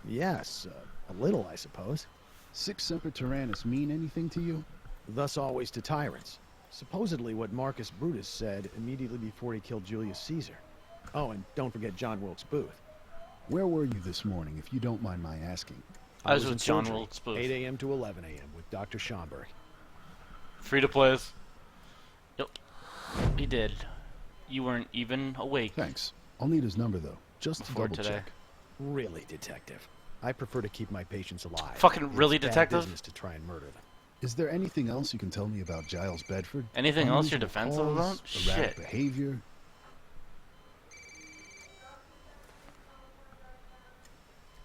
S7: Yes, a little, I suppose.
S11: Sic semper tyrannis mean anything to you?
S7: Thus always to tyrants. Supposedly what Marcus Brutus said immediately before he killed Julius Caesar. Oh, and don't forget John Wilkes Booth.
S11: Where were you this morning, if you don't mind my asking?
S1: I was
S7: in
S1: with John
S7: surgery,
S1: Wilkes Booth.
S7: 8 a.m. to 11 a.m. with Dr. Schomburg.
S1: Free to plays. Yep. He did. You weren't even awake.
S11: Thanks. I'll need his number, though, just to
S1: Before
S11: double
S1: today.
S11: check.
S7: Really, detective. I prefer to keep my patients alive.
S1: Fucking
S7: It's
S1: really,
S7: bad
S1: detective?
S7: business to try and murder them.
S11: Is there anything else you can tell me about Giles Bedford?
S1: Anything else you're
S11: Unusual
S1: defensive
S11: calls,
S1: about?
S11: erratic
S1: Shit.
S11: behavior?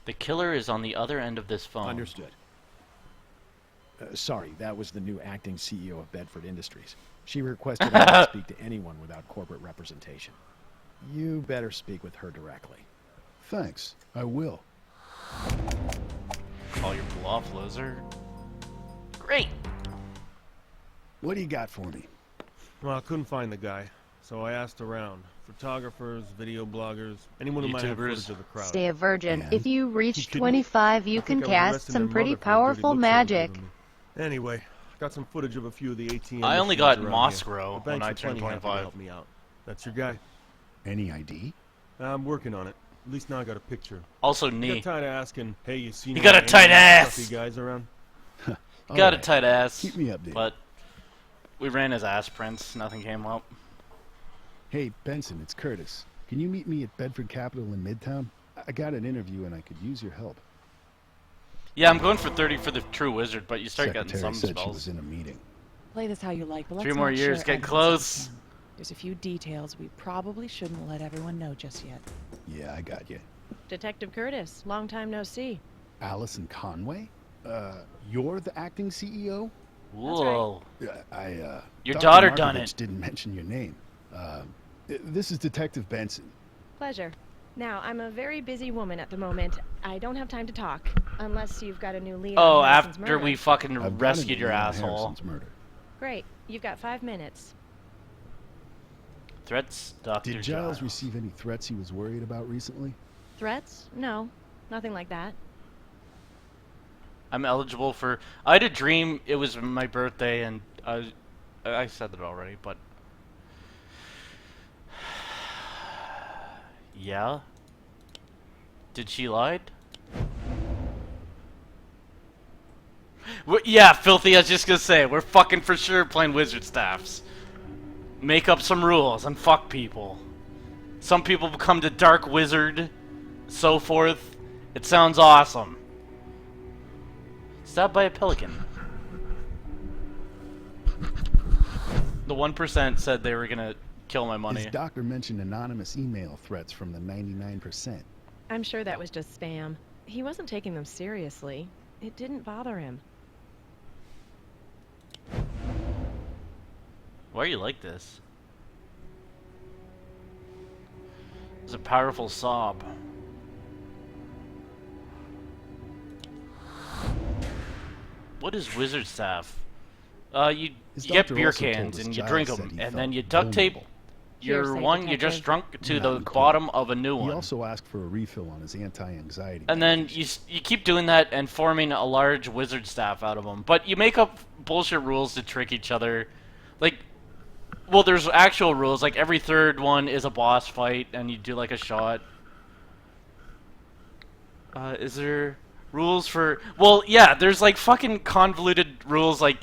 S1: The killer is on the other end of this phone.
S7: Understood. Sorry, that was the new acting CEO of Bedford Industries. She requested I not speak to anyone without corporate representation. You better speak with her directly.
S11: Thanks. I will.
S1: Call your bluff, loser. Great.
S11: What do you got for me?
S10: Well, I couldn't find the guy, so I asked around. Photographers, video bloggers, anyone who might have
S1: YouTubers.
S10: footage of the crowd.
S2: Stay a virgin.
S11: And?
S2: If you reach
S10: kidding?
S2: 25, you
S10: I
S2: can
S10: think I was
S2: cast
S10: arresting
S2: some
S10: their
S2: pretty
S10: mother for the dirty
S2: powerful
S10: looks they were
S2: magic.
S10: giving me. Anyway, got some footage of a few of the ATM.
S1: I only
S10: machines
S1: got
S10: around
S1: Moscow
S10: here. The
S1: when
S10: banks
S1: I
S10: are
S1: turned
S10: plenty happy to
S1: 25.
S10: help me out. That's your guy.
S11: Any ID?
S10: I'm working on it. At least now I got a picture.
S1: Also,
S10: I
S1: knee.
S10: got tired of asking, hey, you see
S1: You
S10: no
S1: got a
S10: angry,
S1: tight ass!
S10: scruffy guys around?
S1: Got a
S11: Alright.
S1: tight ass.
S11: Keep me updated.
S1: But we ran his ass prints. Nothing came up.
S11: Hey, Benson, it's Curtis. Can you meet me at Bedford Capital in Midtown? I got an interview and I could use your help.
S1: Yeah, I'm going for 30 for the True Wizard, but you start
S11: Secretary
S1: getting some
S11: said she
S1: spells.
S11: was in a meeting.
S3: Play this how you like, but let's
S1: 3 more
S3: not
S1: years,
S3: share
S1: get
S3: evidence
S1: close.
S3: with them. There's a few details we probably shouldn't let everyone know just yet.
S11: Yeah, I got you.
S13: Detective Curtis, long time no see.
S11: Allison Conway? You're the acting CEO?
S1: Whoa. Your
S11: Dr.
S1: daughter done
S11: Markovich
S1: it.
S11: didn't mention your name. This is Detective Benson.
S13: Pleasure. Now, I'm a very busy woman at the moment. I don't have time to talk, unless you've got a new lead
S1: Oh,
S13: on Harrison's
S1: after
S13: murder.
S1: we fucking
S11: I've got
S1: rescued
S11: an
S1: your
S11: idea on
S1: asshole.
S11: Harrison's murder.
S13: Great. You've got 5 minutes.
S1: Threats, Dr.
S11: Did Giles receive any threats he was worried about recently?
S13: Threats? No. Nothing like that.
S1: I'm eligible for... I had a dream, it was my birthday, and I said it already, but... Yeah? Did she lied? Yeah, Filthy, I was just gonna say, we're fucking for sure playing wizard staffs. Make up some rules and fuck people. Some people become the Dark Wizard, so forth. It sounds awesome. Stopped by a pelican. The 1% said they were gonna kill my money.
S11: His doctor mentioned anonymous email threats from the 99%.
S13: I'm sure that was just spam. He wasn't taking them seriously. It didn't bother him.
S1: Why are you like this? It's a powerful sob. What is wizard staff? You get
S11: doctor
S1: beer
S11: also told
S1: cans
S11: us
S1: and you
S11: Giles
S1: drink
S11: said
S1: them,
S11: he
S1: and
S11: felt
S1: then you duct tape
S11: vulnerable.
S1: your
S13: Hearsay,
S1: one you just
S13: detective.
S1: drunk to
S11: Not
S1: the
S11: in court.
S1: bottom of a new
S11: He
S1: one.
S11: also asked for a refill on his anti-anxiety.
S1: And then you keep doing that and forming a large wizard staff out of them. But you make up bullshit rules to trick each other. Like, well, there's actual rules. Like, every third one is a boss fight, and you do, like, a shot. Is there rules for... Well, yeah, there's, like, fucking convoluted rules. Like,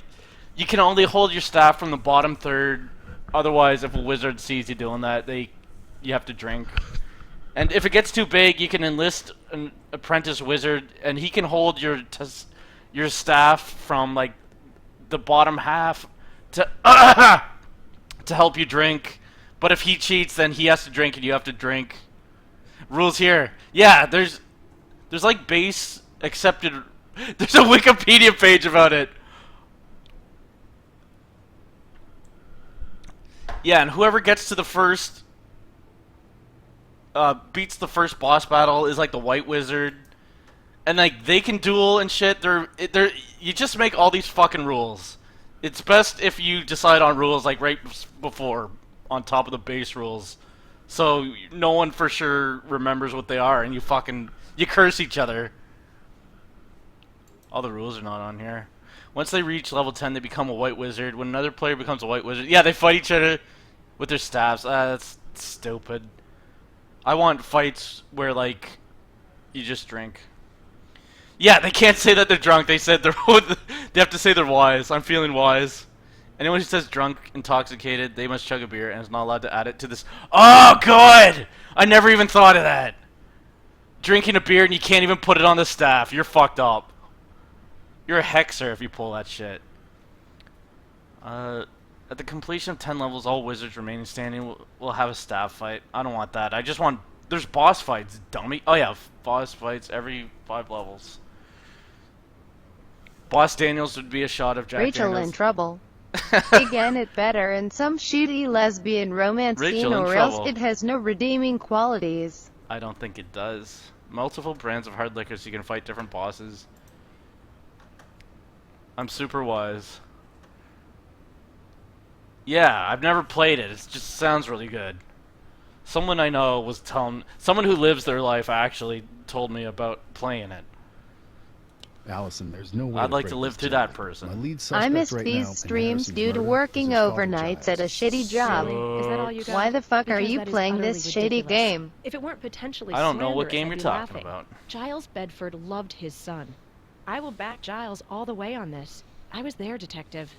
S1: you can only hold your staff from the bottom third. Otherwise, if a wizard sees you doing that, you have to drink. And if it gets too big, you can enlist an apprentice wizard, and he can hold your staff from like the bottom half to help you drink. But if he cheats, then he has to drink, and you have to drink. Rules here, yeah. There's like base accepted. There's a Wikipedia page about it. Yeah, and whoever gets to the first. Beats the first boss battle is like the white wizard, and like they can duel and shit. You just make all these fucking rules. It's best if you decide on rules like right before, on top of the base rules, so no one for sure remembers what they are, and you curse each other. All the rules are not on here. Once they reach level 10, they become a white wizard. When another player becomes a white wizard, yeah, they fight each other with their staffs. That's stupid. I want fights where, like, you just drink. Yeah, they can't say that they're drunk. They said they have to say they're wise. I'm feeling wise. Anyone who says drunk, intoxicated, they must chug a beer and is not allowed to add it to this. Oh, good! I never even thought of that. Drinking a beer and you can't even put it on the staff. You're fucked up. You're a hexer if you pull that shit. At the completion of 10 levels, all wizards remaining standing will have a staff fight. I don't want that. I just want... There's boss fights, dummy. Oh yeah, boss fights every 5 levels. Boss Daniels would be a shot of Jack
S2: Rachel
S1: Daniels.
S2: in trouble. Again, it better in some shitty lesbian romance
S1: Rachel
S2: scene,
S1: in
S2: or else
S1: trouble.
S2: it has no redeeming qualities.
S1: I don't think it does. Multiple brands of hard liquor so you can fight different bosses. I'm super wise. Yeah, I've never played it. It just sounds really good. Someone I know was telling... Someone who lives their life actually told me about playing it.
S11: Allison, there's no way
S1: I'd like
S11: break
S1: to live
S11: this
S1: through
S11: tie.
S1: that person.
S11: My lead suspect
S2: I miss
S11: right
S2: these
S11: now in
S2: streams
S11: Harrison's
S2: due to
S11: murder
S2: working
S11: is his father,
S2: overnights
S11: Giles.
S2: at a shitty job.
S13: Is that all you got?
S2: Why the fuck are
S13: Because
S2: you
S13: that is
S2: playing
S13: utterly
S2: this shady
S13: ridiculous.
S2: game?
S13: If it weren't potentially
S1: I don't know what
S13: slanderous,
S1: game
S13: I'd
S1: you're
S13: be
S1: talking
S13: laughing.
S1: about.
S13: Giles Bedford loved his son. I will back Giles all the way on this. I was there, detective.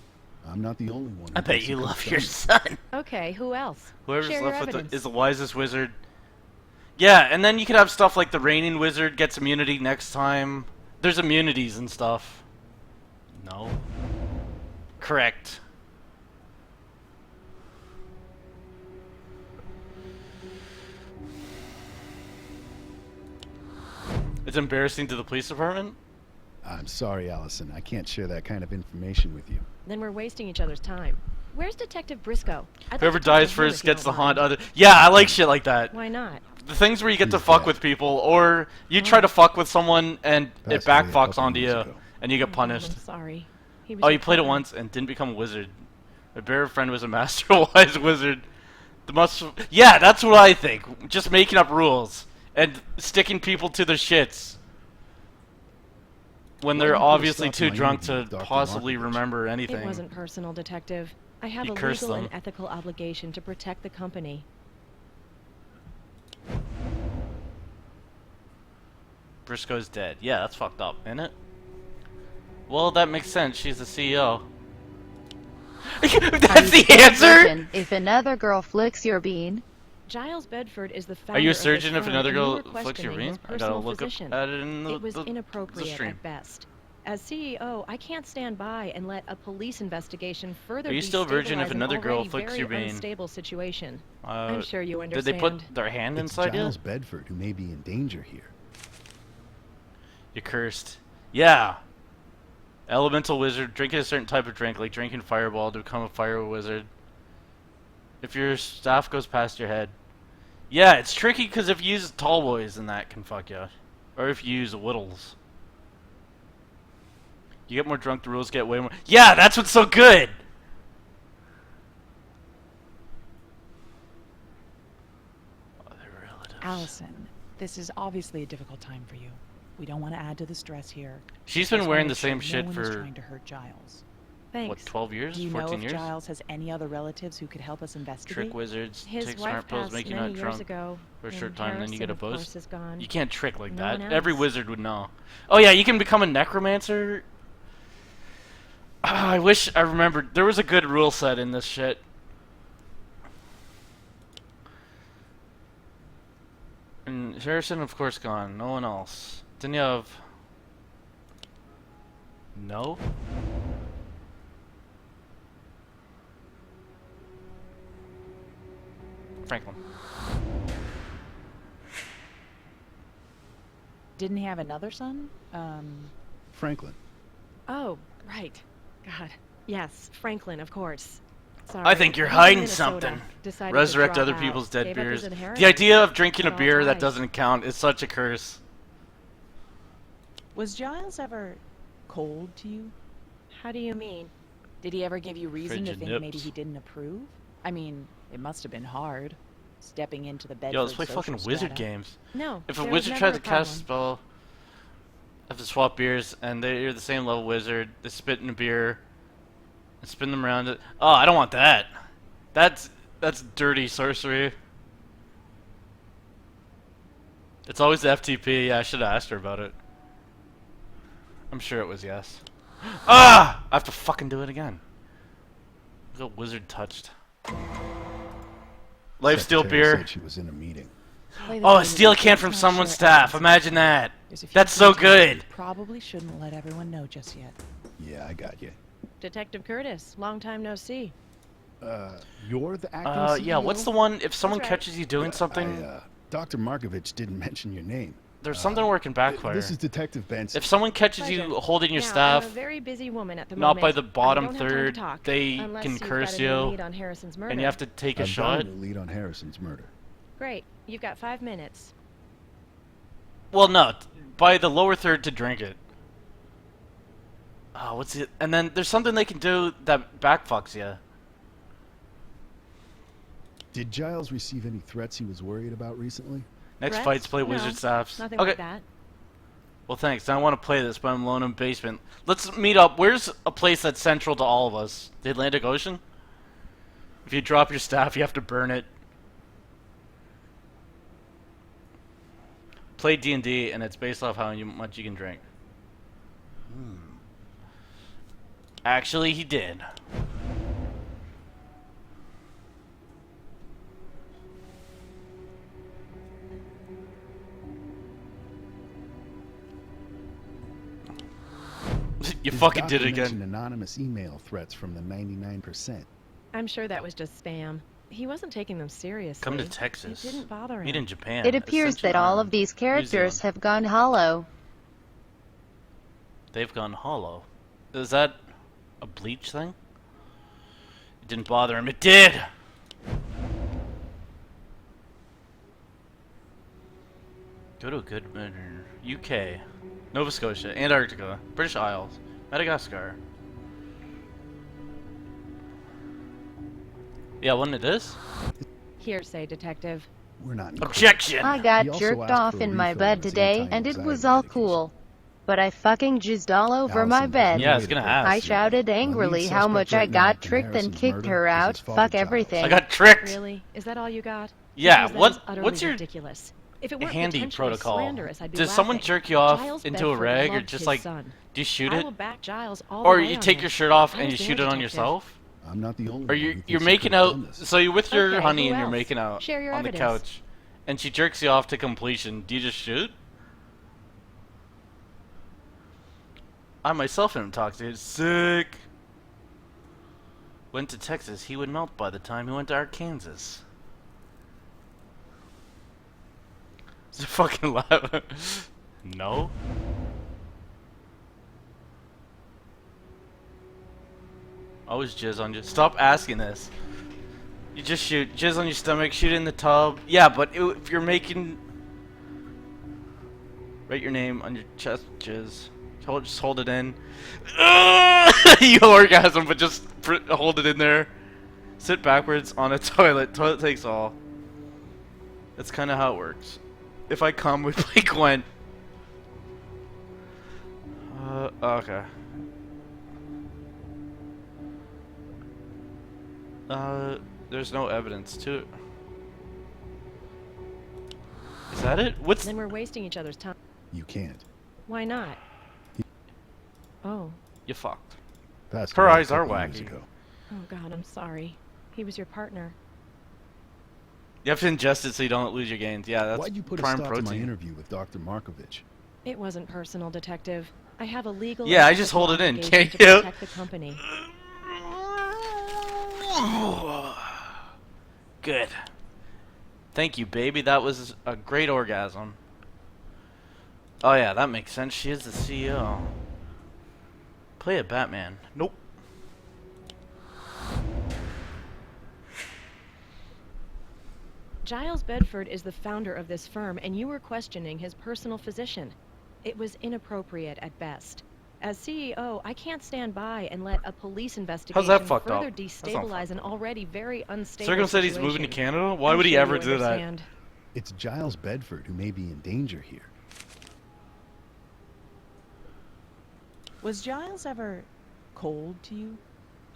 S11: I'm not the only one.
S1: I bet you love your son.
S13: Okay, who else?
S1: Whoever's
S13: Share your
S1: left with
S13: evidence.
S1: is the wisest wizard. Yeah, and then you could have stuff like the reigning wizard gets immunity next time. There's immunities and stuff. No. Correct. It's embarrassing to the police department?
S11: I'm sorry, Allison. I can't share that kind of information with you.
S13: Then we're wasting each other's time. Where's Detective Briscoe? I'd like
S1: Whoever
S13: to talk to
S1: dies
S13: him
S1: first
S13: if you
S1: gets to
S13: don't
S1: haunt
S13: mind.
S1: other... Yeah, I like shit like that.
S13: Why not?
S1: The things where you get to fuck with people, or you try to fuck with someone and it
S11: Passed away a
S1: backfucks
S11: couple
S1: onto
S11: years
S1: you,
S11: ago.
S1: and you get punished.
S13: I'm sorry. He was
S1: Oh,
S13: your
S1: you played it
S13: partner.
S1: once and didn't become a wizard. My bear friend was a master wise wizard. The most... Yeah, that's what I think. Just making up rules and sticking people to their shits when
S11: Why
S1: they're
S11: don't you put a
S1: obviously
S11: stop to
S1: too
S11: my
S1: drunk
S11: interview
S1: to
S11: with Dr.
S1: possibly
S11: Markovich?
S1: remember
S13: It
S1: anything.
S13: wasn't personal, Detective. I have
S1: You
S13: a
S1: cursed
S13: legal
S1: them.
S13: and ethical obligation to protect the company.
S1: Briscoe's dead. Yeah, that's fucked up, isn't it? Well, that makes sense. She's the CEO. That's the answer?
S2: If another girl flicks your bean,
S13: Giles Bedford is the founder
S1: Are you a
S13: of this
S1: surgeon if
S13: firm,
S1: another
S13: and
S1: girl
S13: you were
S1: flicks your
S13: questioning his
S1: bean? I gotta
S13: personal
S1: look
S13: physician.
S1: up at it in
S13: It was
S1: the
S13: inappropriate
S1: stream.
S13: at best. As CEO, I can't stand by and let a police investigation further
S1: Are you still a virgin if
S13: destabilize an
S1: another girl
S13: already
S1: flicks
S13: very
S1: your bean?
S13: unstable situation.
S1: Uh,
S13: I'm sure you
S1: Did
S13: understand.
S1: they put their hand
S11: It's
S1: inside you?
S11: Giles Bedford who may be in danger here.
S1: You're cursed. Yeah. Elemental wizard, drinking a certain type of drink, like drinking fireball to become a fire wizard. If your staff goes past your head. Yeah, it's tricky because if you use tall boys, then that can fuck you. Or if you use whittles. You get more drunk, the rules get way more. Yeah, that's what's so good!
S3: Allison, this is obviously a difficult time for you. We don't want to add to the stress here.
S1: She's
S3: We
S1: been
S3: just
S1: wearing
S3: wanna
S1: the same
S3: make sure
S1: shit
S3: no one is
S1: for-
S3: trying to hurt Giles.
S13: Thanks.
S1: What, 12 years?
S3: Do you
S1: 14
S3: know
S1: years?
S3: if Giles has any other relatives who could help us investigate?
S1: Trick wizards,
S13: His
S1: take
S13: wife
S1: smart pills,
S13: passed
S1: make you
S13: many
S1: not
S13: years
S1: drunk
S13: ago,
S1: for a
S13: and
S1: short time, then you get a
S13: Harrison, of
S1: boost.
S13: course, is gone.
S1: You can't trick like
S13: No
S1: that.
S13: one
S1: Every
S13: else.
S1: wizard would know. Oh yeah, you can become a necromancer. I wish I remembered. There was a good rule set in this shit. And Harrison, of course, gone. No one else. Didn't you have... No? Franklin.
S3: Didn't he have another son?
S11: Franklin.
S13: Oh, right. God. Yes, Franklin, of course. Sorry.
S1: I think you're
S13: He was in
S1: hiding
S13: Minnesota,
S1: something.
S13: decided to
S1: Resurrect
S13: drop
S1: other
S13: out,
S1: people's dead
S13: gave up his
S1: beers. The
S13: inheritance.
S1: idea of drinking a
S13: Cut all
S1: beer that
S13: ties.
S1: doesn't count is such a curse.
S3: Was Giles ever cold to you?
S13: How do you mean?
S3: Did he ever give you reason to
S1: Frigid
S3: think maybe
S1: nips.
S3: he didn't approve? I mean, it must have been hard, stepping into the Bedford
S1: Yo, let's play
S3: social
S1: fucking wizard
S3: strata.
S1: games.
S13: No,
S1: If a
S13: there was
S1: wizard
S13: never
S1: tries
S13: a
S1: to cast a
S13: problem.
S1: spell, have to swap beers, and they're the same level wizard. They spit in a beer, and spin them around. Oh, I don't want that. That's dirty sorcery. It's always the FTP. Yeah, I should have asked her about it. I'm sure it was yes. Ah! I have to fucking do it again. Got wizard touched. Lifesteal
S11: Secretary
S1: beer.
S11: said she was in a meeting.
S1: Oh, a steel can from someone's staff. Imagine that. That's so good.
S3: Probably shouldn't let everyone know just yet.
S11: Yeah, I got you.
S13: Detective Curtis, long time no see.
S11: You're the acting
S1: Yeah, what's the one, if someone
S13: right.
S1: catches you doing something,
S11: Dr. Markovich didn't mention your name.
S1: there's something working backfire.
S11: This is Detective Benson.
S1: If someone catches
S13: Pleasure.
S1: you holding your
S13: Now,
S1: staff,
S13: I'm a very busy woman at the
S1: not
S13: moment.
S1: by the bottom
S13: I don't have time to
S1: third,
S13: talk,
S1: they
S13: unless
S1: can
S13: you've
S1: curse
S13: got a new
S1: you,
S13: lead on Harrison's
S1: and
S13: murder.
S1: you have to take a
S11: I've
S1: shot.
S11: got a lead on Harrison's murder.
S13: Great, you've got 5 minutes.
S1: Well, no, by the lower third to drink it. Oh, what's it? And then there's something they can do that backfucks you.
S11: Did Giles receive any threats he was worried about recently?
S1: Next
S13: Threats?
S1: fights, play
S13: No,
S1: wizard staffs.
S13: Nothing
S1: Okay.
S13: like that.
S1: Well, thanks. I want to play this, but I'm alone in the basement. Let's meet up. Where's a place that's central to all of us? The Atlantic Ocean? If you drop your staff, you have to burn it. Play D&D, and it's based off how much you can drink. Actually, he did. You
S11: His
S1: fucking did it
S11: doctor mentioned
S1: again.
S11: anonymous email threats from the 99%.
S13: I'm sure that was just spam. He wasn't taking them seriously.
S1: Come to Texas.
S13: It didn't bother him.
S1: Meet in Japan.
S2: It appears
S1: Ascension
S2: that all
S1: Island,
S2: of these
S1: New
S2: characters
S1: Zealand.
S2: have gone hollow.
S1: They've gone hollow. Is that a bleach thing? It didn't bother him. It did! Go to a good UK, Nova Scotia, Antarctica, British Isles, Madagascar. Yeah, wasn't it this?
S13: Hearsay, detective.
S11: We're not.
S1: Objection!
S2: I
S11: He
S2: got
S11: also
S2: jerked
S11: asked
S2: off
S11: for a
S2: in my
S11: refill
S2: bed
S11: of his
S2: today, and it was all cool. But I fucking jizzed all over my
S11: Allison,
S2: bed.
S1: Yeah, I was gonna ask.
S2: I shouted angrily how
S11: suspect
S2: much I
S11: right now
S2: got
S11: in
S2: tricked and
S11: Harrison's
S2: kicked
S11: murder
S2: her
S11: is
S2: out.
S11: his father,
S2: Fuck
S11: Giles.
S2: everything.
S1: I got tricked!
S13: Really? Is that all you got?
S1: Yeah,
S13: Because that
S1: what?
S13: is utterly
S1: What's your
S13: ridiculous. If it weren't
S1: handy
S13: potentially
S1: protocol?
S13: slanderous, I'd be
S1: Does someone
S13: laughing.
S1: jerk you off
S13: Giles
S1: into a
S13: Bedford
S1: rag, or
S13: loved
S1: just
S13: his
S1: like,
S13: son.
S1: do you shoot
S13: I
S1: it?
S13: will back Giles all
S1: Or
S13: the way
S1: you
S13: on
S1: take
S13: this.
S1: your shirt off
S13: I
S1: and you
S13: was there,
S1: shoot it on
S13: detective.
S1: yourself?
S11: I'm not the only
S1: Or
S11: one who
S1: you're
S11: thinks
S1: you're
S11: he
S1: making
S11: could have
S1: out,
S11: done this.
S1: so you're with your
S13: Okay,
S1: honey
S13: who
S1: and you're
S13: else?
S1: making out
S13: Share your
S1: on the
S13: evidence.
S1: couch, and she jerks you off to completion. Do you just shoot? I myself am intoxicated. Sick. Went to Texas. He would melt by the time he went to Arkansas. It's a fucking laugh. No. Always jizz on you. Stop asking this. You just shoot. Jizz on your stomach, shoot it in the tub. Yeah, but if you're making... Write your name on your chest, jizz. Just hold it in. You orgasm, but just hold it in there. Sit backwards on a toilet. Toilet takes all. That's kind of how it works. If I come, we play Gwent. Okay. There's no evidence to it. Is that it? What's...
S13: Then we're wasting each other's time.
S11: You can't.
S13: Why not? Oh.
S1: You fucked.
S11: Passed
S1: Her
S11: away a
S1: eyes are
S11: couple years
S1: wacky.
S11: ago.
S13: Oh God, I'm sorry. He was your partner.
S1: You have to ingest it so you don't lose your gains. Yeah, that's
S11: Why'd you put a
S1: prime
S11: stop to my
S1: protein.
S11: interview with Dr. Markovich?
S13: It wasn't personal, Detective. I have a legal.
S1: Yeah, I
S13: and
S1: just
S13: ethical
S1: hold it in,
S13: obligation
S1: can't
S13: to
S1: you?
S13: protect the company.
S1: Good. Thank you, baby. That was a great orgasm. Oh yeah, that makes sense. She is the CEO. Play a Batman. Nope.
S13: Giles Bedford is the founder of this firm, and you were questioning his personal physician. It was inappropriate at best. As CEO, I can't stand by and let a police investigation
S1: fucked
S13: further
S1: up? That's not
S13: destabilize an already very unstable
S1: Circum said he's
S13: situation.
S1: moving to Canada? Why
S13: I'm
S1: would he
S13: sure
S1: ever
S13: you
S1: do that?
S13: understand.
S11: It's Giles Bedford who may be in danger here.
S3: Was Giles ever cold to you?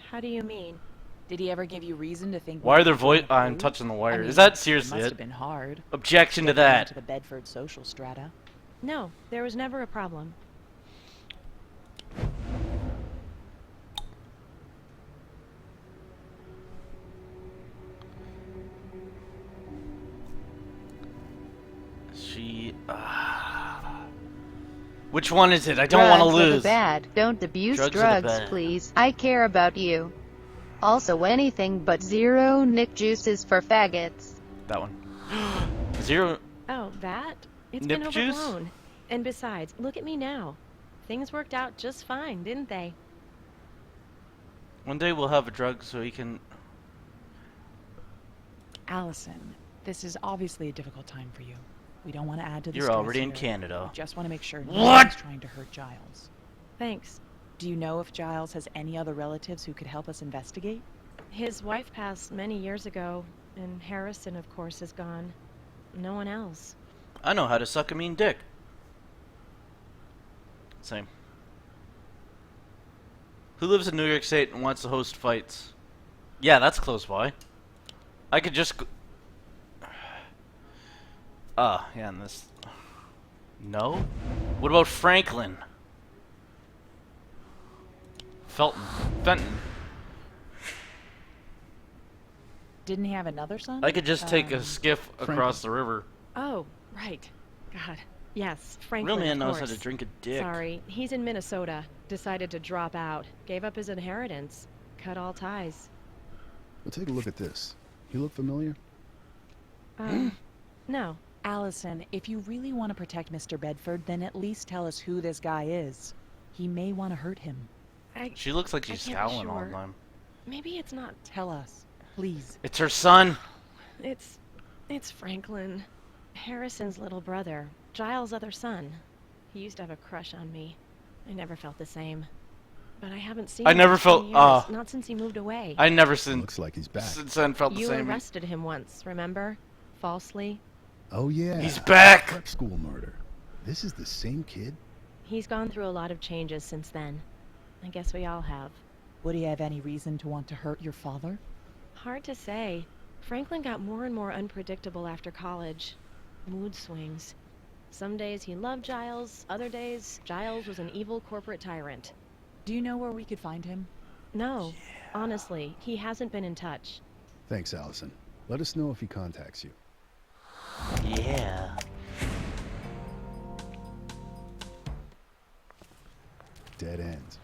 S13: How do you mean?
S3: Did he ever give you reason to think?
S1: Why are their
S3: maybe
S1: voice?
S3: he was
S1: I'm
S3: rude?
S1: touching the
S3: I
S1: wire.
S3: mean,
S1: Is that
S3: it
S1: seriously
S3: must
S1: it?
S3: have been hard.
S1: Objection to
S3: Getting
S1: that.
S3: into the Bedford social strata.
S13: No, there was never a problem.
S1: She. Which one is it? I don't want to
S2: Drugs are the
S1: lose.
S2: bad. Don't abuse
S1: Drugs are the
S2: drugs,
S1: bad.
S2: please. I care about you. Also, anything but zero Nick juices for faggots.
S1: That one. Zero.
S13: Oh, that? It's
S1: Nip
S13: been
S1: juice?
S13: overblown. And besides, look at me now. Things worked out just fine, didn't they?
S1: One day we'll have a drug so he can.
S3: Allison, this is obviously a difficult time for you. We don't want to add to the
S1: You're
S3: stress
S1: already in
S3: here.
S1: Canada.
S3: We just want to make sure no
S1: What?
S3: one's trying to hurt Giles.
S13: Thanks.
S3: Do you know if Giles has any other relatives who could help us investigate?
S13: His wife passed many years ago, and Harrison, of course, is gone. No one else.
S1: I know how to suck a mean dick. Same. Who lives in New York State and wants to host fights? Yeah, that's close by. I could just. Yeah, and this. No? What about Franklin? Fenton.
S3: Didn't he have another son?
S1: I could just take a skiff across the river.
S13: Oh, right. God. Yes, Franklin,
S1: Real man
S13: of
S1: knows how
S13: course.
S1: to drink a dick.
S13: Sorry, he's in Minnesota. Decided to drop out. Gave up his inheritance. Cut all ties.
S11: Well, take a look at this. You look familiar?
S13: No.
S3: Allison, if you really want to protect Mr. Bedford, then at least tell us who this guy is. He may want to hurt him.
S1: She looks like she's
S13: I can't be
S1: scowling all the
S13: sure.
S1: time.
S13: Maybe it's not.
S3: Tell us, please.
S1: It's her son.
S13: It's Franklin. Harrison's little brother. Giles' other son. He used to have a crush on me. I never felt the same. But I haven't seen
S1: I
S13: him
S1: never
S13: in
S1: felt-
S13: 10 years, not since he moved away.
S1: I never since.
S11: Looks like he's back.
S1: Since then felt the
S13: You
S1: same.
S13: arrested him once, remember? Falsely.
S11: Oh yeah.
S1: He's back!
S11: Prep school murder. This is the same kid?
S13: He's gone through a lot of changes since then. I guess we all have.
S3: Would he have any reason to want to hurt your father?
S13: Hard to say. Franklin got more and more unpredictable after college. Mood swings. Some days he loved Giles, other days Giles was an evil corporate tyrant.
S3: Do you know where we could find him?
S13: No. Honestly, he hasn't been in touch.
S11: Thanks, Allison. Let us know if he contacts you.
S1: Yeah.
S11: Dead end.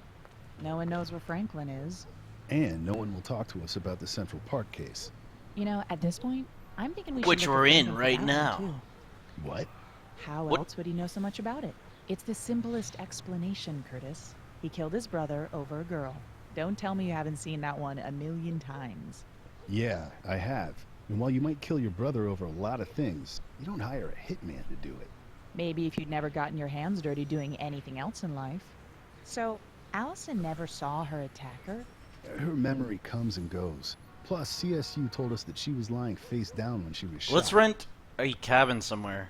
S3: No one knows where Franklin is.
S11: And no one will talk to us about the Central Park case.
S3: You know, at this point, I'm thinking we should
S1: Which
S3: look
S1: we're
S3: at
S1: in
S3: Franklin for
S1: right
S3: that
S1: now.
S3: one, too.
S11: What?
S3: How
S1: What?
S3: else would he know so much about it? It's the simplest explanation, Curtis. He killed his brother over a girl. Don't tell me you haven't seen that one a million times.
S11: Yeah, I have. And while you might kill your brother over a lot of things, you don't hire a hitman to do it.
S3: Maybe if you'd never gotten your hands dirty doing anything else in life. So, Allison never saw her attacker?
S11: Her memory comes and goes. Plus, CSU told us that she was lying face down when she was shot.
S1: Let's rent a cabin somewhere.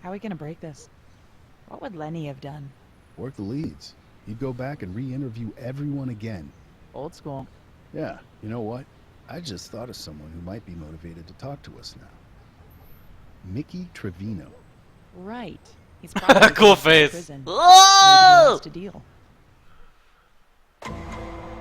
S3: How are we gonna break this? What would Lenny have done?
S11: Work the leads. He'd go back and re-interview everyone again.
S3: Old school.
S11: Yeah, you know what? I just thought of someone who might be motivated to talk to us now. Mickey Trevino.
S3: Right. He's probably
S1: Cool
S3: going to
S1: face.
S3: prison.
S1: Oh!
S3: Maybe he wants to deal.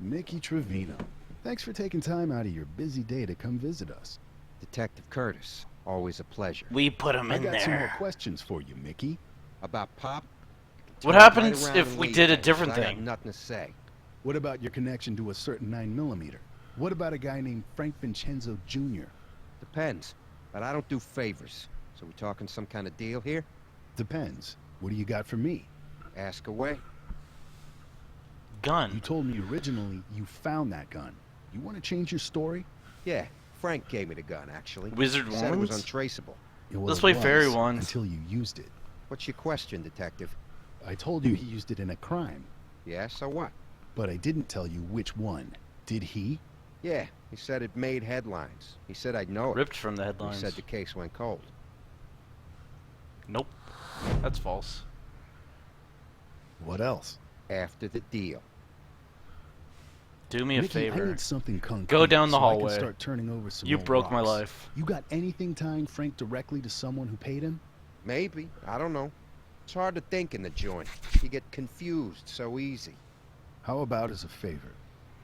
S11: Mickey Trevino. Thanks for taking time out of your busy day to come visit us.
S17: Detective Curtis. Always a pleasure.
S1: We put him
S11: I
S1: in
S11: got some more
S1: there.
S11: questions for you, Mickey.
S17: About Pop?
S1: What
S17: Turn
S1: happens
S17: right around
S1: if
S17: and
S1: we
S17: leave,
S1: did a
S17: because
S1: different
S17: I got
S1: thing?
S17: nothing to say.
S11: What about your connection to a certain 9mm? What about a guy named Frank Vincenzo Jr.?
S17: Depends. But I don't do favors. So we talking some kind of deal here?
S11: Depends. What do you got for me?
S17: Ask away.
S1: Gun.
S11: You told me originally you found that gun. You want to change your story?
S17: Yeah, Frank gave me the gun, actually.
S1: Wizard
S17: Said it was
S1: wands?
S17: untraceable.
S11: Yeah, well,
S1: Let's
S11: it
S1: play
S11: was
S1: fairy wands.
S11: until you used it.
S17: What's your question, Detective?
S11: I told you he used it in a crime,
S17: Yeah, so what?
S11: but I didn't tell you which one. Did he?
S17: Yeah, he said it made headlines. He said I'd know it.
S1: Ripped from the
S17: He
S1: headlines.
S17: said the case went cold.
S1: Nope. That's false.
S11: What else?
S17: After the deal.
S1: Do me a
S11: Mickey, I
S1: favor.
S11: need something concrete.
S1: Go down the
S11: so I
S1: hallway.
S11: can start turning over some
S1: You
S11: old
S1: broke my
S11: rocks.
S1: life.
S11: You got anything tying Frank directly to someone who paid him?
S17: Maybe. I don't know. It's hard to think in the joint. You get confused so easy.
S11: How about as a favor?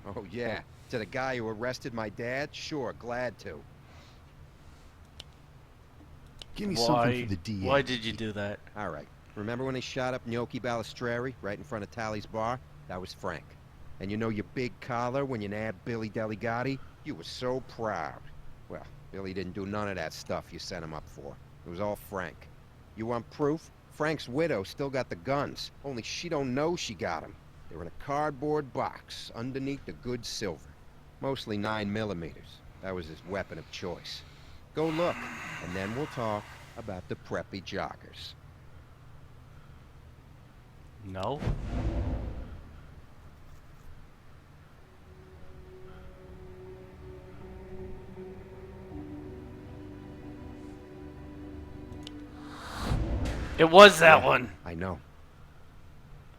S17: Oh, yeah. To the guy who arrested my dad? Sure, glad to.
S11: Give me something for the DA.
S1: Why did you do that?
S17: All right. Remember when they shot up Gnocchi Balistreri right in front of Tally's bar? That was Frank. And you know your big collar when you nabbed Billy Delegati? You were so proud. Well, Billy didn't do none of that stuff you sent him up for. It was all Frank. You want proof? Frank's widow still got the guns, only she don't know she got them. They're in a cardboard box underneath the good silver. Mostly 9mm. That was his weapon of choice. Go look, and then we'll talk about the preppy joggers.
S1: No. It was that one.
S17: I know.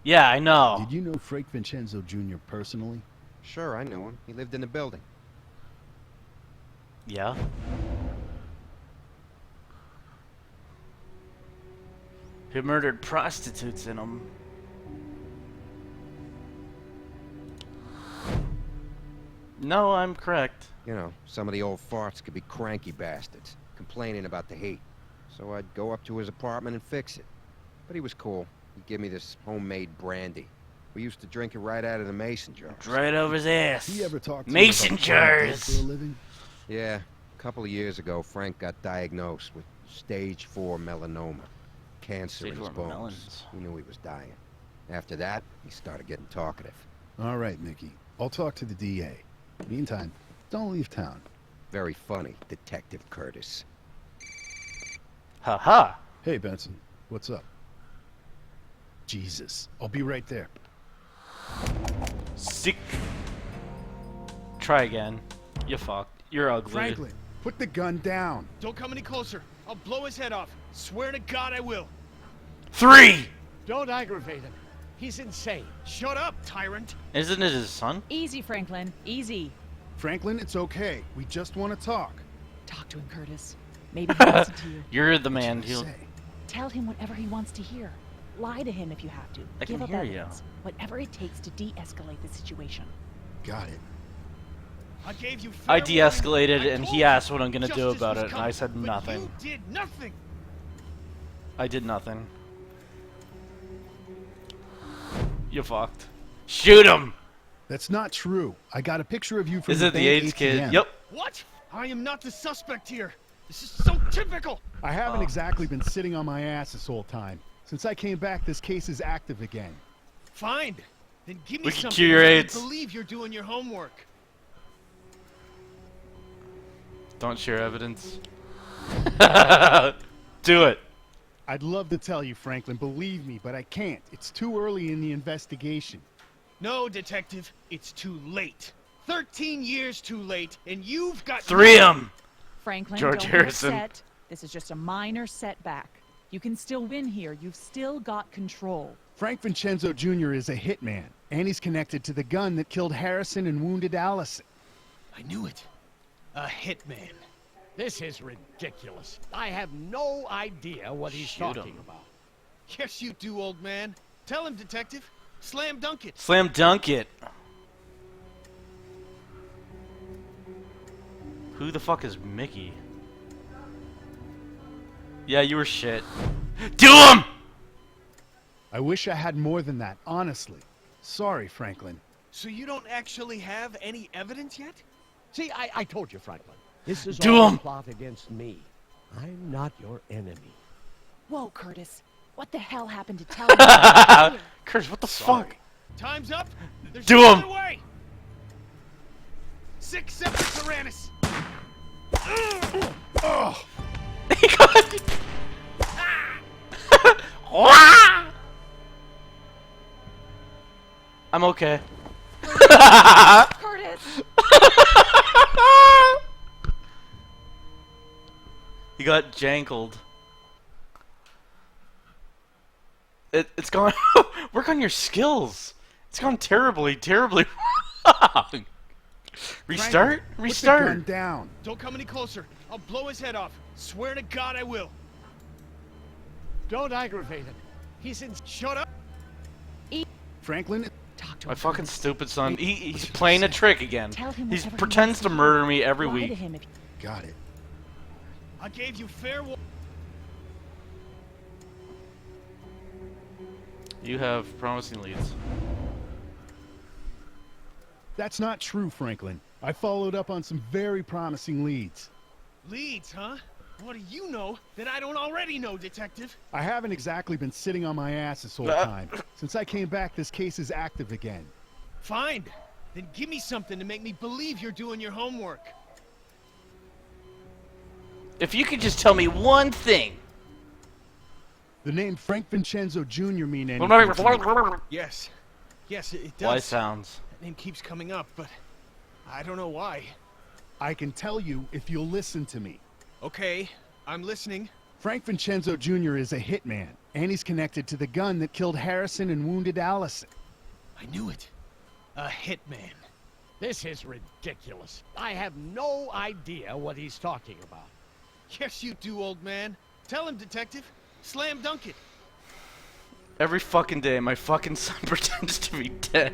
S1: Yeah, I know.
S11: Did you know Frank Vincenzo Jr. personally?
S17: Sure, I knew him. He lived in the building.
S1: Yeah. He murdered prostitutes in them. No, I'm correct.
S17: You know, some of the old farts could be cranky bastards, complaining about the heat. So I'd go up to his apartment and fix it. But he was cool. He'd give me this homemade brandy. We used to drink it right out of the mason jars.
S1: Right over his ass.
S11: He ever talked to
S1: Mason
S11: you about what he did
S1: jars.
S11: for a living?
S17: Yeah, a couple of years ago, Frank got diagnosed with stage 4 melanoma. Cancer in
S1: Stage
S17: his
S1: 4
S17: bones.
S1: melons.
S17: He knew he was dying. After that, he started getting talkative.
S11: All right, Mickey. I'll talk to the DA. Meantime, don't leave town.
S17: Very funny, Detective Curtis.
S1: Ha ha.
S11: Hey, Benson. What's up? Jesus. I'll be right there.
S1: Sick. Try again. You fucked. You're ugly.
S11: Franklin, put the gun down.
S10: Don't come any closer. I'll blow his head off. Swear to God I will.
S1: 3!
S19: Don't aggravate him. He's insane.
S10: Shut up, tyrant.
S1: Isn't it his son?
S3: Easy, Franklin. Easy.
S11: Franklin, it's okay. We just want to talk.
S3: Talk to him, Curtis. Maybe he'll listen to you.
S1: You're the man. He'll.
S3: Tell him whatever he wants to hear. Lie to him if you have to.
S1: I
S3: Give
S1: can
S3: up
S1: hear you.
S3: evidence. Whatever it takes to de-escalate the situation.
S11: Got it.
S10: I gave you
S1: I
S10: fair
S1: de-escalated,
S10: warning. I
S1: and
S10: told
S1: he
S10: you
S1: asked what I'm gonna do
S10: justice
S1: about
S10: was
S1: it, and I
S10: coming,
S1: said
S10: but
S1: nothing.
S10: You did nothing.
S1: I did nothing. You fucked. Shoot him!
S11: That's not true. I got a picture of you from
S1: Is
S11: the
S1: it the
S11: bank
S1: AIDS
S11: ATM.
S1: kid? Yep.
S10: What? I am not the suspect here. This is so typical.
S11: I haven't exactly been sitting on my ass this whole time. Since I came back, this case is active again.
S10: Fine. Then give me
S1: We can
S10: something
S1: cure your
S10: to make me
S1: AIDS.
S10: believe you're doing your homework.
S1: Don't share evidence. Do it.
S11: I'd love to tell you, Franklin, believe me, but I can't. It's too early in the investigation.
S10: No, Detective, it's too late. 13 years too late, and you've got...
S1: 3M.
S3: Franklin,
S1: George
S3: don't
S1: Harrison.
S3: be upset. This is just a minor setback. You can still win here. You've still got control.
S11: Frank Vincenzo Jr. is a hitman, and he's connected to the gun that killed Harrison and wounded Allison.
S10: I knew it. A hitman.
S19: This is ridiculous. I have no idea what he's
S1: Shoot
S19: talking
S1: him.
S19: about.
S10: Yes, you do, old man. Tell him, Detective. Slam dunk it.
S1: Slam dunk it. Who the fuck is Mickey? Yeah, you were shit. Do him!
S11: I wish I had more than that, honestly. Sorry, Franklin.
S10: So you don't actually have any evidence yet?
S19: See, I told you, Franklin. This is
S1: Do
S19: all
S1: him.
S19: a plot against me. I'm not your enemy.
S3: Whoa, Curtis. What the hell happened to tell me?
S1: Curtis, what the
S19: Sorry.
S1: fuck?
S10: Time's up. There's
S1: Do
S10: no
S1: him.
S10: other way. 6 separate Tyrannus.
S11: Oh!
S1: He got... Wah! I'm okay.
S3: Curtis!
S1: He got jankled. It's gone. Work on your skills. It's gone terribly, terribly wrong. Restart?
S11: Franklin, put the
S1: Restart.
S11: gun down.
S10: Don't come any closer. I'll blow his head off. Swear to God I will.
S19: Don't aggravate him. He's in...
S10: Shut up.
S11: Franklin,
S3: Talk to
S1: My
S3: him.
S1: fucking stupid son. He's playing a trick again.
S3: Tell him
S1: He
S3: whatever he
S1: pretends
S3: wants
S1: to
S3: to
S1: murder me every
S3: Lie to
S1: week.
S3: him if
S11: got it.
S10: I gave you fair warning.
S1: You have promising leads.
S11: That's not true, Franklin. I followed up on some very promising leads.
S10: Leads, huh? What do you know that I don't already know, Detective?
S11: I haven't exactly been sitting on my ass this whole time. Since I came back, this case is active again.
S10: Fine. Then give me something to make me believe you're doing your homework.
S1: If you could just tell me one thing.
S11: The name Frank Vincenzo Jr. mean anything to me?
S10: Yes. Yes, it does.
S1: Why sounds?
S10: That name keeps coming up, but I don't know why.
S11: I can tell you if you'll listen to me.
S10: Okay, I'm listening.
S11: Frank Vincenzo Jr. is a hitman, and he's connected to the gun that killed Harrison and wounded Allison.
S10: I knew it. A hitman.
S19: This is ridiculous. I have no idea what he's talking about.
S10: Yes, you do, old man. Tell him, Detective. Slam dunk it.
S1: Every fucking day, my fucking son pretends to be dead.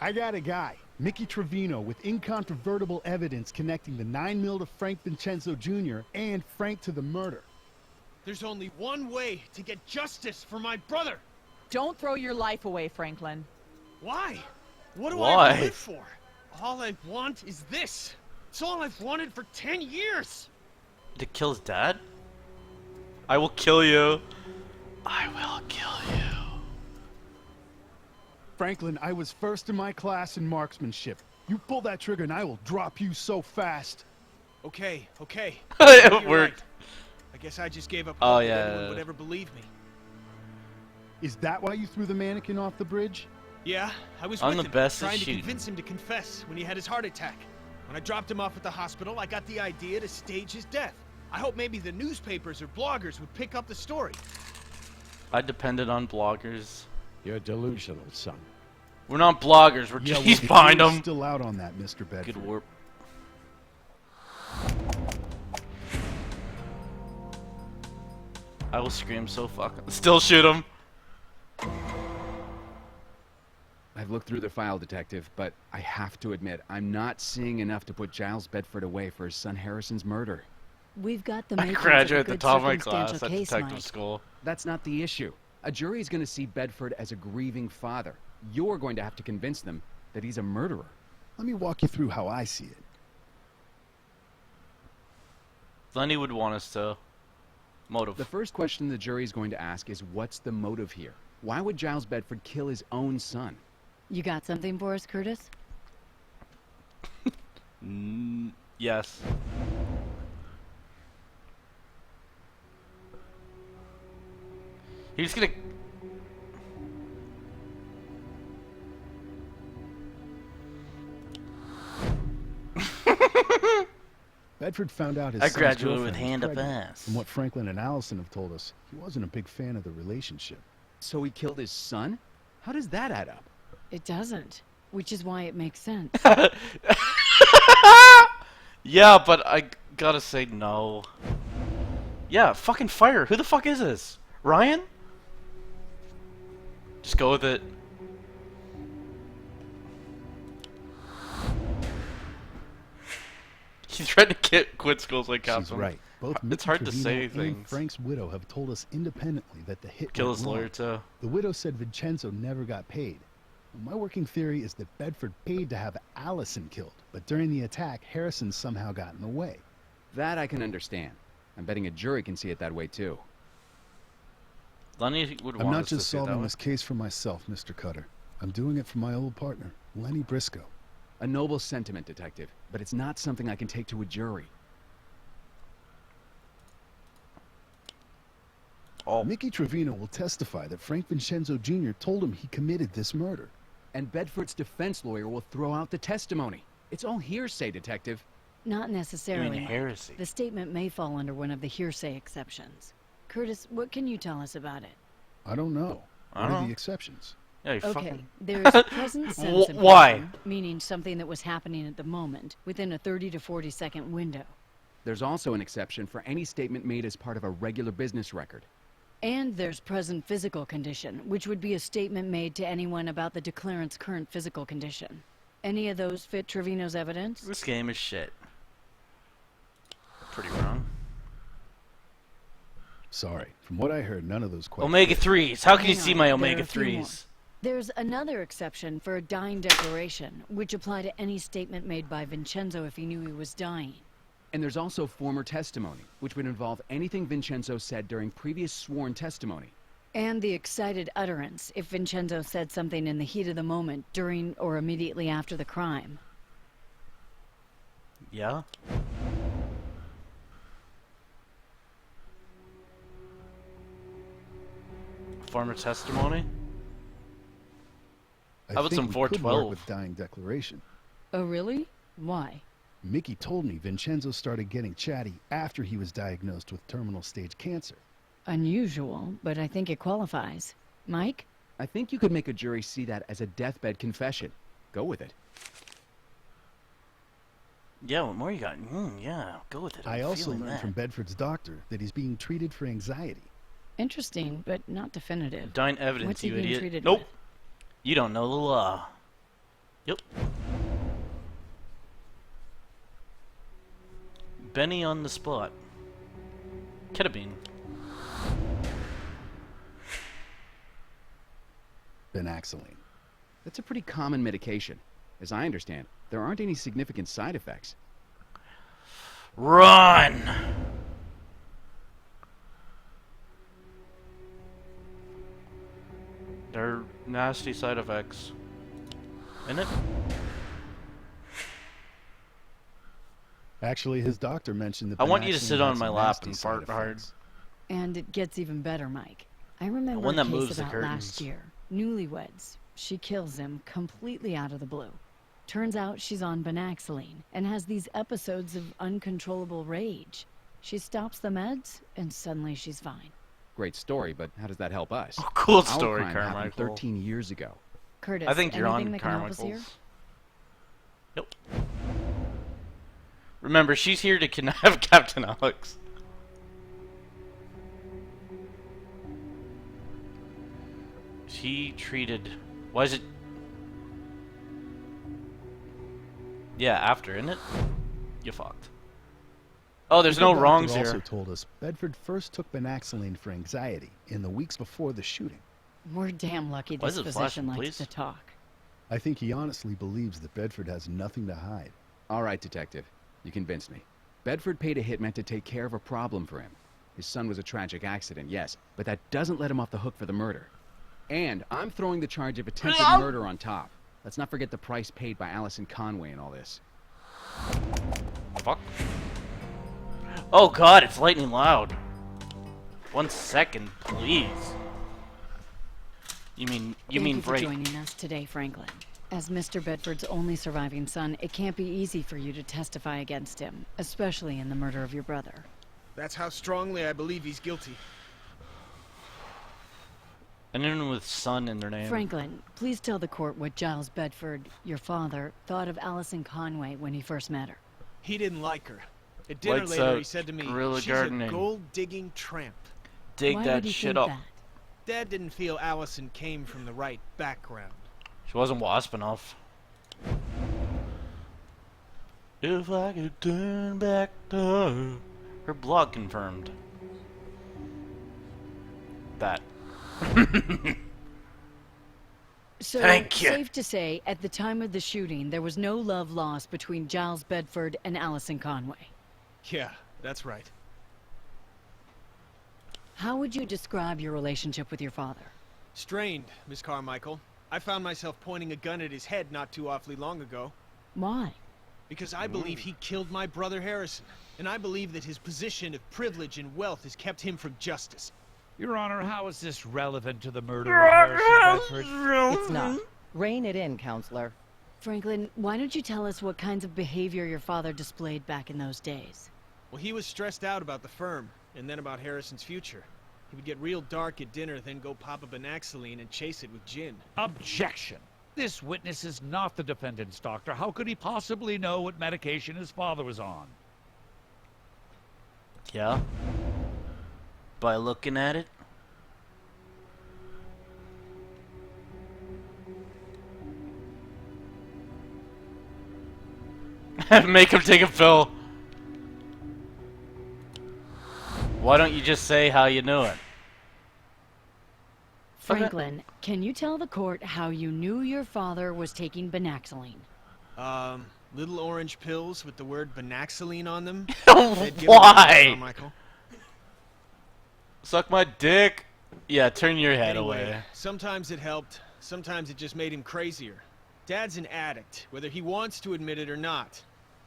S11: I got a guy, Mickey Trevino, with incontrovertible evidence connecting the 9mm to Frank Vincenzo Jr. and Frank to the murder.
S10: There's only one way to get justice for my brother.
S3: Don't throw your life away, Franklin.
S10: Why? What do
S1: Why?
S10: I have to live for? All I want is this. It's all I've wanted for 10 years.
S1: To kill his dad? I will kill you. I will kill you.
S11: Franklin, I was first in my class in marksmanship. You pull that trigger and I will drop you so fast.
S10: Okay, okay.
S1: It
S10: You're
S1: worked.
S10: right. I guess I just gave up
S1: Oh,
S10: hope that
S1: yeah.
S10: anyone would ever believe me.
S11: Is that why you threw the mannequin off the bridge?
S10: Yeah, I was
S1: I'm
S10: with
S1: the
S10: him,
S1: best at
S10: trying to
S1: shooting.
S10: convince him to confess when he had his heart attack. When I dropped him off at the hospital, I got the idea to stage his death. I hope maybe the newspapers or bloggers would pick up the story.
S1: I depended on bloggers.
S19: You're delusional, son.
S1: We're not bloggers. We're
S11: Yeah,
S1: he's
S11: well,
S1: behind
S11: you're
S1: them.
S11: still out on that, Mr. Bedford.
S1: Good warp. I will scream so fucking. Still shoot him.
S12: I've looked through the file, Detective, but I have to admit, I'm not seeing enough to put Giles Bedford away for his son Harrison's murder.
S18: We've got the
S1: I
S18: makings
S1: graduated
S18: of a
S1: at the
S18: good
S1: top of my class
S18: circumstantial
S1: at
S18: case,
S1: detective
S18: Mike.
S1: school.
S12: That's not the issue. A jury is going to see Bedford as a grieving father. You're going to have to convince them that he's a murderer.
S11: Let me walk you through how I see it.
S1: Lenny would want us to. Motive.
S12: The first question the jury is going to ask is, what's the motive here? Why would Giles Bedford kill his own son?
S18: You got something for us, Curtis?
S1: Yes. He's gonna...
S11: Bedford found out his
S1: I
S11: son's
S1: graduated
S11: girlfriend
S1: with
S11: was
S1: hand up
S11: pregnant.
S1: ass.
S11: From what Franklin and Allison have told us, he wasn't a big fan of the relationship.
S12: So he killed his son? How does that add up?
S18: It doesn't, which is why it makes sense.
S1: Yeah, but I gotta say no. Yeah, fucking fire. Who the fuck is this? Ryan? Just go with it. He's trying to quit school so he
S11: She's right. Both
S1: It's
S11: Mickey
S1: hard to
S11: Trevino
S1: say
S11: and
S1: things.
S11: Frank's widow have told us independently that the hit
S1: Kill
S11: went
S1: his lawyer,
S11: wrong.
S1: too.
S11: The widow said Vincenzo never got paid. My working theory is that Bedford paid to have Allison killed, but during the attack, Harrison somehow got in the way.
S12: That I can understand. I'm betting a jury can see it that way too.
S1: Lenny would
S11: I'm
S1: want
S11: not
S1: us to
S11: just
S1: see it that
S11: solving
S1: way.
S11: this case for myself, Mr. Cutter. I'm doing it for my old partner, Lenny Briscoe.
S12: A noble sentiment, Detective, but it's not something I can take to a jury.
S11: Mickey Trevino will testify that Frank Vincenzo Jr. told him he committed this murder.
S12: And Bedford's defense lawyer will throw out the testimony. It's all hearsay, Detective.
S18: Not necessarily. Mike.
S1: heresy?
S18: The statement may fall under one of the hearsay exceptions. Curtis, what can you tell us about it?
S11: I don't know.
S1: I
S11: What
S1: don't
S11: are
S1: know.
S11: the exceptions?
S1: Yeah, you
S18: Okay,
S1: fucking...
S18: there's present sense and
S1: Why?
S18: pattern, meaning something that was happening at the moment, within a 30 to 40 second window.
S12: There's also an exception for any statement made as part of a regular business record.
S18: And there's present physical condition, which would be a statement made to anyone about the declarant's current physical condition. Any of those fit Trevino's evidence?
S1: This game is shit. Pretty wrong.
S11: Sorry. From what I heard, none of those questions.
S1: Omega-3s. How can you
S18: Hang
S1: see
S18: on,
S1: my
S18: there are a few more.
S1: omega-3s?
S18: There's another exception for a dying declaration, which apply to any statement made by Vincenzo if he knew he was dying.
S12: And there's also former testimony, which would involve anything Vincenzo said during previous sworn testimony.
S18: And the excited utterance, if Vincenzo said something in the heat of the moment, during or immediately after the crime.
S1: Yeah? Former testimony? How about some
S11: think we could work
S1: 412?
S11: with dying declaration.
S18: Oh, really? Why?
S11: Mickey told me Vincenzo started getting chatty after he was diagnosed with terminal stage cancer.
S18: Unusual, but I think it qualifies. Mike?
S12: I think you could make a jury see that as a deathbed confession. Go with it.
S1: Yeah, what more you got? Yeah, go with it.
S11: I
S1: I'm
S11: also
S1: feeling
S11: learned
S1: that.
S11: from Bedford's doctor that he's being treated for anxiety.
S18: Interesting, but not definitive.
S1: Dying evidence,
S18: What's he
S1: you
S18: being
S1: idiot.
S18: treated
S1: Nope.
S18: with?
S1: You don't know the law. Yep. Benny on the spot. Ketamine.
S11: Benaxaline.
S12: That's a pretty common medication. As I understand, there aren't any significant side effects.
S1: Run! They're nasty side effects. Isn't it?
S11: Actually, his doctor mentioned that
S1: I want you to
S11: Benaxaline
S1: sit
S11: had
S1: on my
S11: some
S1: lap
S11: nasty
S1: and
S11: side
S1: fart hard.
S11: effects.
S18: And it gets even better, Mike. I remember
S1: one
S18: a
S1: that
S18: case
S1: moves the
S18: about
S1: curtains.
S18: last year. Newlyweds. She kills him completely out of the blue. Turns out she's on Benaxaline and has these episodes of uncontrollable rage. She stops the meds and suddenly she's fine.
S12: Great story, but how does that help us?
S1: Cool
S12: Our
S1: story,
S12: crime happened
S1: Carmichael.
S12: 13 years ago.
S18: Curtis,
S1: I think you're
S18: anything
S1: on
S18: that can help us here?
S1: Carmichael's. Nope. Remember, she's here to kidnap Captain Alex. She treated... Why is it... Yeah, after, isn't it? You fucked. Oh, there's
S11: The
S1: no
S11: doctor
S1: wrongs
S11: also
S1: here.
S11: told us Bedford first took Benaxaline for anxiety in the weeks before the shooting.
S18: We're damn lucky
S1: Why
S18: this
S1: is it
S18: physician
S1: flashing,
S18: likes
S1: please?
S18: to talk.
S11: I think he honestly believes that Bedford has nothing to hide.
S12: All right, Detective. You convinced me. Bedford paid a hitman to take care of a problem for him. His son was a tragic accident, yes, but that doesn't let him off the hook for the murder. And I'm throwing the charge of attempted murder on top. Let's not forget the price paid by Allison Conway in all this.
S1: Fuck. Oh god, it's lightning loud. 1 second, please. You mean
S18: Thank you for
S1: break?
S18: joining us today, Franklin. As Mr. Bedford's only surviving son, it can't be easy for you to testify against him, especially in the murder of your brother.
S10: That's how strongly I believe he's guilty.
S1: Anyone with son in their name.
S18: Franklin, please tell the court what Giles Bedford, your father, thought of Allison Conway when he first met her.
S10: He didn't like her. At dinner
S1: Lights
S10: later,
S1: out,
S10: he said to me,
S1: guerrilla
S10: she's
S1: gardening.
S10: a gold-digging tramp.
S1: Dig
S18: Why
S1: that
S18: would he
S1: shit
S18: think
S1: up.
S18: that?
S10: Dad didn't feel Allison came from the right background.
S1: She wasn't wasp enough. If I could turn back time. Her blog confirmed. That.
S18: So,
S1: Thank you.
S18: safe to say, at the time of the shooting, there was no love lost between Giles Bedford and Allison Conway.
S10: Yeah, that's right.
S18: How would you describe your relationship with your father?
S10: Strained, Miss Carmichael. I found myself pointing a gun at his head not too awfully long ago.
S18: Why?
S10: Because I believe he killed my brother Harrison. And I believe that his position of privilege and wealth has kept him from justice.
S5: Your Honor, how is this relevant to the murder of Harrison Bedford?
S9: It's not. Rein it in, Counselor.
S18: Franklin, why don't you tell us what kinds of behavior your father displayed back in those days?
S10: Well, he was stressed out about the firm, and then about Harrison's future. He would get real dark at dinner, then go pop a Banaxoline and chase it with gin.
S5: Objection. This witness is not the defendant's doctor. How could he possibly know what medication his father was on?
S1: Yeah. By looking at it. Make him take a pill. Why don't you just say how you knew it?
S18: Franklin, can you tell the court how you knew your father was taking Banaxoline?
S10: Little orange pills with the word Banaxoline on them.
S1: Why? Suck my dick. Yeah, turn your head
S10: Anyway,
S1: away.
S10: sometimes it helped, sometimes it just made him crazier. Dad's an addict, whether he wants to admit it or not.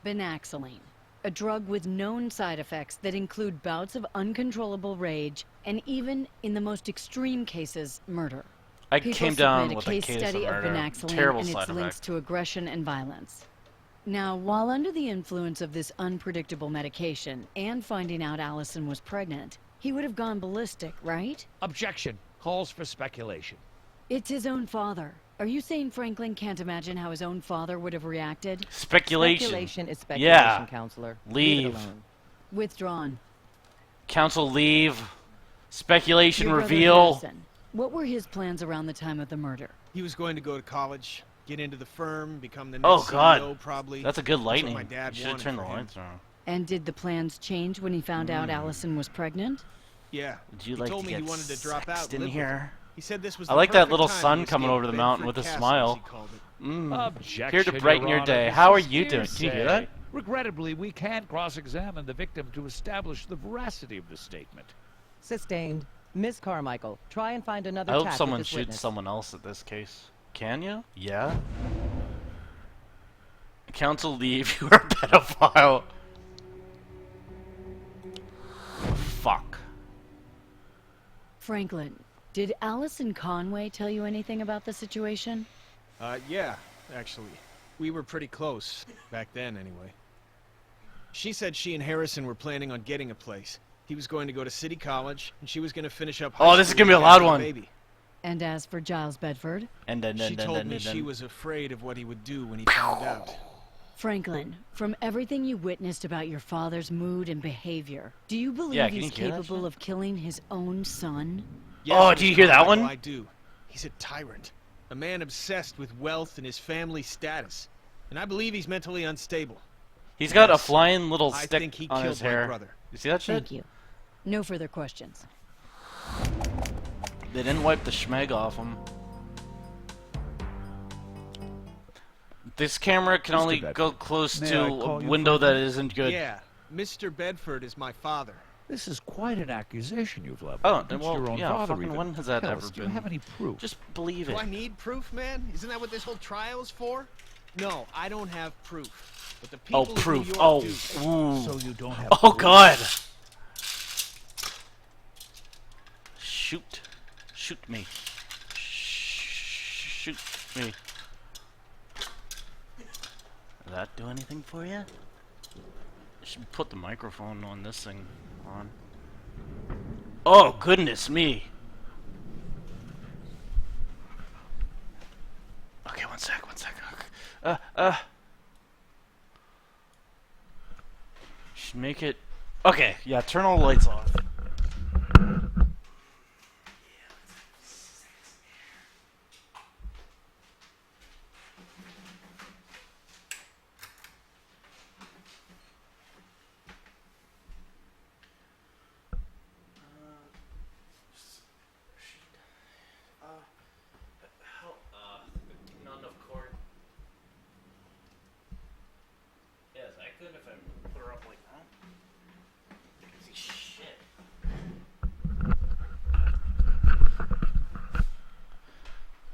S18: Banaxoline, a drug with known side effects that include bouts of uncontrollable rage and even, in the most extreme cases, murder.
S1: I
S18: People
S1: came down
S18: submit
S1: with
S18: a
S1: a
S18: case
S1: case
S18: study
S1: of
S18: of
S1: murder.
S18: Banaxoline
S1: Terrible
S18: and its
S1: side
S18: links
S1: effect.
S18: to aggression and violence. Now, while under the influence of this unpredictable medication and finding out Allison was pregnant, he would have gone ballistic, right?
S5: Objection. Calls for speculation.
S18: It's his own father. Are you saying Franklin can't imagine how his own father would have reacted?
S1: Speculation.
S9: Speculation is speculation,
S1: Yeah.
S9: Counselor.
S1: Leave.
S9: Leave it alone.
S18: Withdrawn.
S1: Counsel leave. Speculation
S18: Your brother
S1: reveal.
S18: Harrison, what were his plans around the time of the murder?
S10: He was going to go to college, get into the firm, become the
S1: Oh
S10: next
S1: god.
S10: CEO probably.
S1: That's a good
S10: That's what
S1: lightning.
S10: my dad
S1: You should
S10: wanted
S1: turn the
S10: for him.
S1: lights on.
S18: And did the plans change when he found out Allison was pregnant?
S10: Yeah.
S1: Would you
S10: he
S1: like
S10: told
S1: to
S10: me he
S1: get
S10: wanted to drop out
S1: sexed
S10: and
S1: in
S10: live with
S1: here?
S10: her. He said this was
S1: I
S10: the
S1: like that
S10: perfect
S1: little
S10: time
S1: sun
S10: to
S1: coming
S10: escape
S1: over the mountain
S10: Bedford
S1: with a
S10: Castle,
S1: smile.
S10: as he called it.
S5: Objection,
S1: Here to brighten your
S5: Honor.
S1: day.
S5: This
S1: How are
S5: is
S1: you doing? Can you hear
S5: hearsay.
S1: that?
S5: Regrettably, we can't cross-examine the victim to establish the veracity of the statement.
S9: Sustained. Miss Carmichael, try and find another
S1: I hope
S9: tack with
S1: someone
S9: this
S1: shoots
S9: witness.
S1: someone else at this case. Can you? Yeah. Counsel leave. You are a pedophile. Fuck.
S18: Franklin, did Allison Conway tell you anything about the situation?
S10: Yeah, actually. We were pretty close, back then anyway. She said she and Harrison were planning on getting a place. He was going to go to City College, and she was going to finish up high
S1: Oh, this is
S10: school
S1: gonna be a
S10: and
S1: loud
S10: have
S1: one.
S10: baby.
S18: And as for Giles Bedford?
S1: And then
S10: She told me she was afraid of what he would do when he found out.
S18: Franklin, from everything you witnessed about your father's mood and behavior, do you believe
S1: Yeah, can
S18: he's
S1: you hear that
S18: capable of killing his own son?
S10: Yes,
S1: Oh,
S10: Miss
S1: do you hear that
S10: Carmichael,
S1: one?
S10: I do. He's a tyrant. A man obsessed with wealth and his family status. And I believe he's mentally unstable.
S1: He's got a
S10: Yes,
S1: flying little
S10: I
S1: stick
S10: think he
S1: on his
S10: killed my
S1: hair.
S10: brother.
S1: You see that shit?
S18: Thank you. No further questions.
S1: They didn't wipe the schmeg off him. This camera can
S10: Mr.
S1: only
S10: Bedford,
S1: go close
S10: may
S1: to
S10: I
S1: a
S10: call you
S1: window that
S10: Franklin?
S1: isn't good.
S10: Yeah, Mr. Bedford is my father.
S5: This is quite an accusation you've leveled
S1: Oh,
S5: against
S1: well,
S5: your own
S1: yeah,
S5: father.
S1: fucking
S5: even.
S1: when has that
S5: Tell
S1: ever
S5: us, do
S1: been?
S5: you have any proof?
S1: Just believe
S10: Do
S1: it.
S10: I need proof, man? Isn't that what this whole trial's for? No, I don't have proof. But the people
S1: Oh,
S10: in
S1: proof.
S10: New York
S1: Oh,
S10: do.
S1: ooh.
S5: So you don't have
S1: Oh,
S5: proof?
S1: God. Shoot. Shoot me. Shoot me. Did that do anything for you? I should put the microphone on this thing on. Oh, goodness me. Okay, one sec. Should make it... Okay, yeah, turn all the lights off. Not enough cord. Yes, I could if I put her up like that. Shit.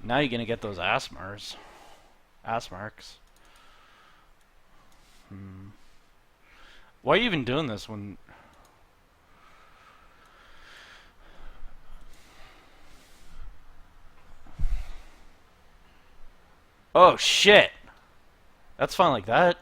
S1: Now you're gonna get those ass marks. Why are you even doing this when... Oh shit! That's fine like that.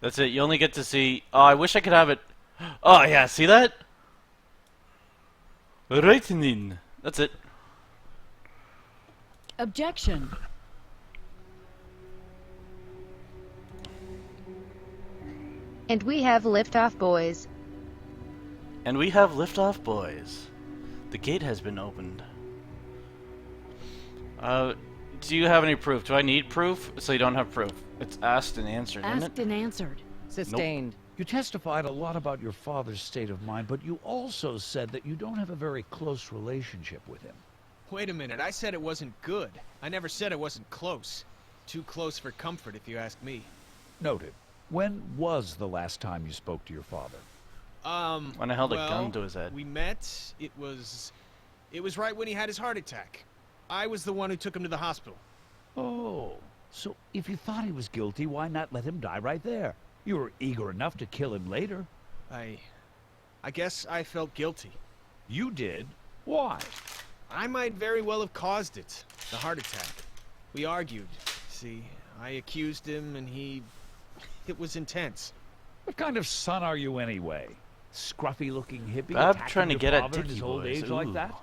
S1: That's it. You only get to see... Oh, I wish I could have it... Oh, yeah. See that? Lightning. That's it.
S18: Objection.
S2: And we have liftoff, boys.
S1: And we have liftoff, boys. The gate has been opened. Do you have any proof? Do I need proof? So you don't have proof. It's asked and answered, isn't
S18: Asked
S1: it?
S18: and answered.
S5: Sustained. You testified a lot about your father's state of mind, but you also said that you don't have a very close relationship with him.
S10: Wait a minute, I said it wasn't good. I never said it wasn't close. Too close for comfort, if you ask me.
S5: Noted. When was the last time you spoke to your father?
S1: When I held a
S10: well,
S1: gun to his head.
S10: We met. It was right when he had his heart attack. I was the one who took him to the hospital.
S5: Oh, so if you thought he was guilty, why not let him die right there? You were eager enough to kill him later.
S10: I guess I felt guilty.
S5: You did? Why?
S10: I might very well have caused it. The heart attack. We argued. See, I accused him and it was intense.
S5: What kind of son are you anyway? Scruffy-looking hippie
S1: I'm
S5: attacking
S1: trying to
S5: your
S1: get at
S5: father in
S1: Dicky
S5: his old
S1: boys.
S5: age like
S1: Ooh.
S5: that?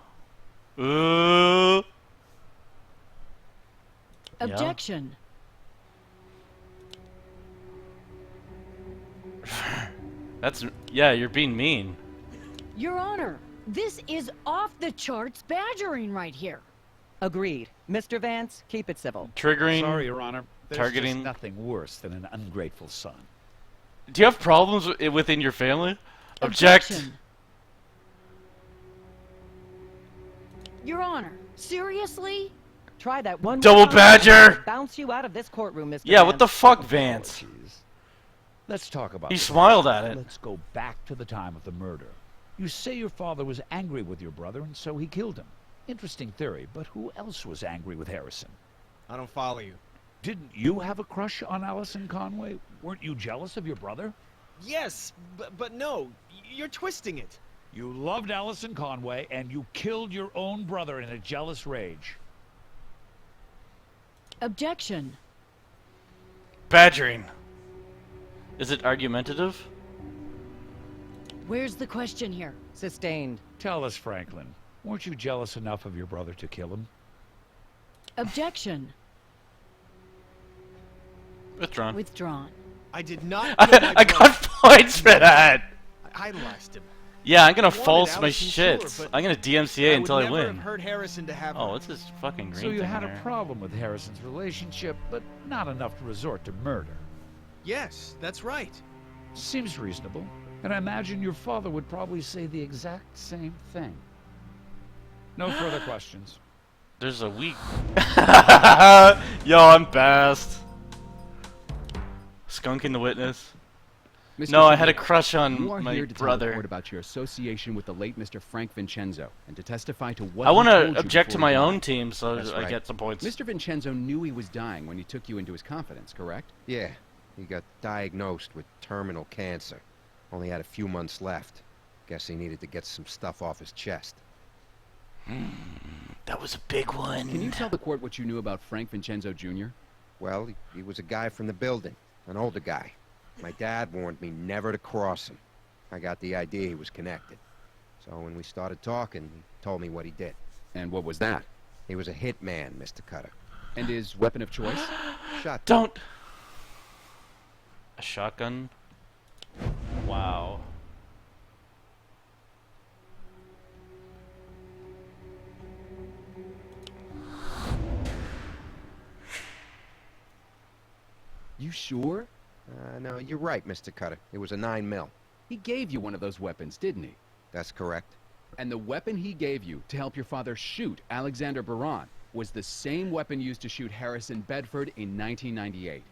S18: Objection.
S1: That's... Yeah, you're being mean.
S18: Your Honor, this is off the charts badgering right here.
S9: Agreed. Mr. Vance, keep it civil.
S1: Triggering...
S5: Sorry, Your Honor. There's
S1: targeting...
S5: just nothing worse than an ungrateful son.
S1: Do you have problems within your family? Object.
S18: Objection. Your Honor, seriously?
S9: Try that one
S1: Double
S9: more time,
S1: badger!
S9: I'll bounce you out of this courtroom, Mr.
S1: Yeah, what the
S9: Vance.
S1: fuck, Vance?
S5: Let's talk about
S1: He
S5: this.
S1: smiled at it.
S5: Let's go back to the time of the murder. You say your father was angry with your brother, and so he killed him. Interesting theory, but who else was angry with Harrison?
S10: I don't follow you.
S5: Didn't you have a crush on Allison Conway? Weren't you jealous of your brother?
S10: Yes, but no. You're twisting it.
S5: You loved Allison Conway, and you killed your own brother in a jealous rage.
S18: Objection.
S1: Badgering. Is it argumentative?
S18: Where's the question here?
S9: Sustained.
S5: Tell us, Franklin. Weren't you jealous enough of your brother to kill him?
S18: Objection.
S1: Withdrawn.
S18: Withdrawn.
S10: I did not kill my
S1: I got points for that.
S10: I idolized him.
S1: Yeah, I'm gonna
S10: I wanted
S1: false my
S10: Allison,
S1: shit.
S10: sure, but
S1: I'm gonna DMCA until I
S10: would never
S1: win.
S10: have hurt Harrison to have
S1: Oh,
S10: her.
S1: what's this fucking green
S5: So you
S1: thing
S5: had
S1: there?
S5: a problem with Harrison's relationship, but not enough to resort to murder.
S10: Yes, that's right.
S5: Seems reasonable. And I imagine your father would probably say the exact same thing. No further questions.
S1: There's a weak. Yo, I'm fast. Skunking the witness.
S12: Mr.
S1: No, I had a
S12: Trevino,
S1: crush on
S12: you are
S1: my
S12: here to tell the
S1: brother.
S12: court about your association with the late Mr. Frank Vincenzo and to testify to what
S1: I
S12: he
S1: want
S12: told
S1: to
S12: you
S1: object to
S12: before he
S1: my
S12: died.
S1: own team, so
S17: That's
S1: I
S17: right.
S1: get some points.
S12: Mr. Vincenzo knew he was dying when he took you into his confidence, correct?
S17: Yeah, he got diagnosed with terminal cancer. Only had a few months left. Guess he needed to get some stuff off his chest.
S1: That was a big one.
S12: Can you tell the court what you knew about Frank Vincenzo Jr.?
S17: Well, he was a guy from the building, an older guy. My dad warned me never to cross him. I got the idea he was connected. So when we started talking, he told me what he did.
S12: And what was that?
S17: He was a hitman, Mr. Cutter.
S12: And his weapon of choice?
S17: Shotgun.
S1: Don't. A shotgun? Wow.
S12: You sure?
S17: No, you're right, Mr. Cutter. It was a 9mm.
S12: He gave you one of those weapons, didn't he?
S17: That's correct.
S12: And the weapon he gave you to help your father shoot Alexander Baran was the same weapon used to shoot Harrison Bedford in 1998.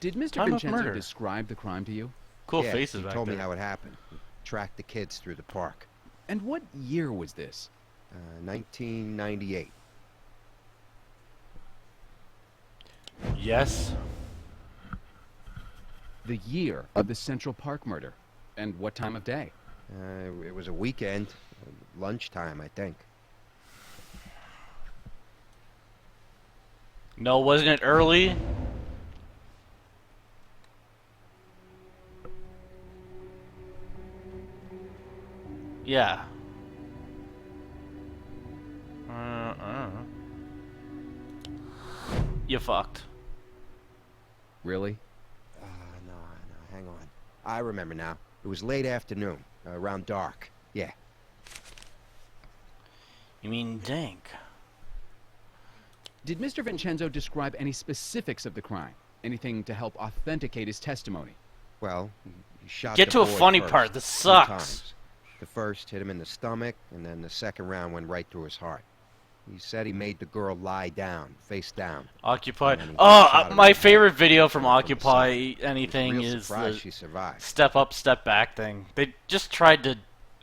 S12: Did Mr.
S1: Time of
S12: Vincenzo
S1: murder.
S12: describe the crime to you?
S1: Cool
S17: Yeah,
S1: faces
S17: he
S1: back
S17: told me
S1: there.
S17: how it happened. He tracked the kids through the park.
S12: And what year was this?
S17: 1998.
S1: Yes.
S12: The year of the Central Park murder. And what time of day?
S17: It was a weekend. Lunchtime, I think.
S1: No, wasn't it early? Yeah. You fucked.
S12: Really?
S17: No, hang on. I remember now. It was late afternoon, around dark. Yeah.
S1: You mean dank?
S12: Did Mr. Vincenzo describe any specifics of the crime? Anything to help authenticate his testimony?
S17: Well, he shot
S1: Get
S17: the
S1: to a
S17: boy
S1: funny
S17: first,
S1: part. This
S17: 2
S1: sucks.
S17: times. The first hit him in the stomach, and then the second round went right through his heart. He said he made the girl lie down, face down.
S1: Occupy.
S17: And then he
S1: Oh,
S17: shot her
S1: my
S17: in the
S1: favorite video from
S17: from the
S1: Occupy
S17: side.
S1: anything
S17: Real
S1: is
S17: surprised
S1: the
S17: she survived.
S1: step up, step back thing. They just tried to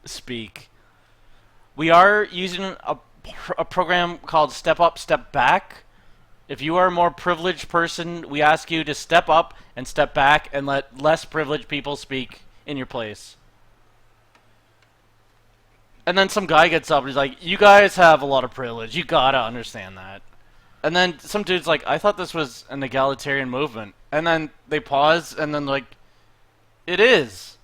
S1: speak. We are using a program called Step Up, Step Back. If you are a more privileged person, we ask you to step up and step back and let less privileged people speak in your place. And then some guy gets up and he's like, you guys have a lot of privilege. You gotta understand that. And then some dude's like, I thought this was an egalitarian movement. And then they pause and then like, it is.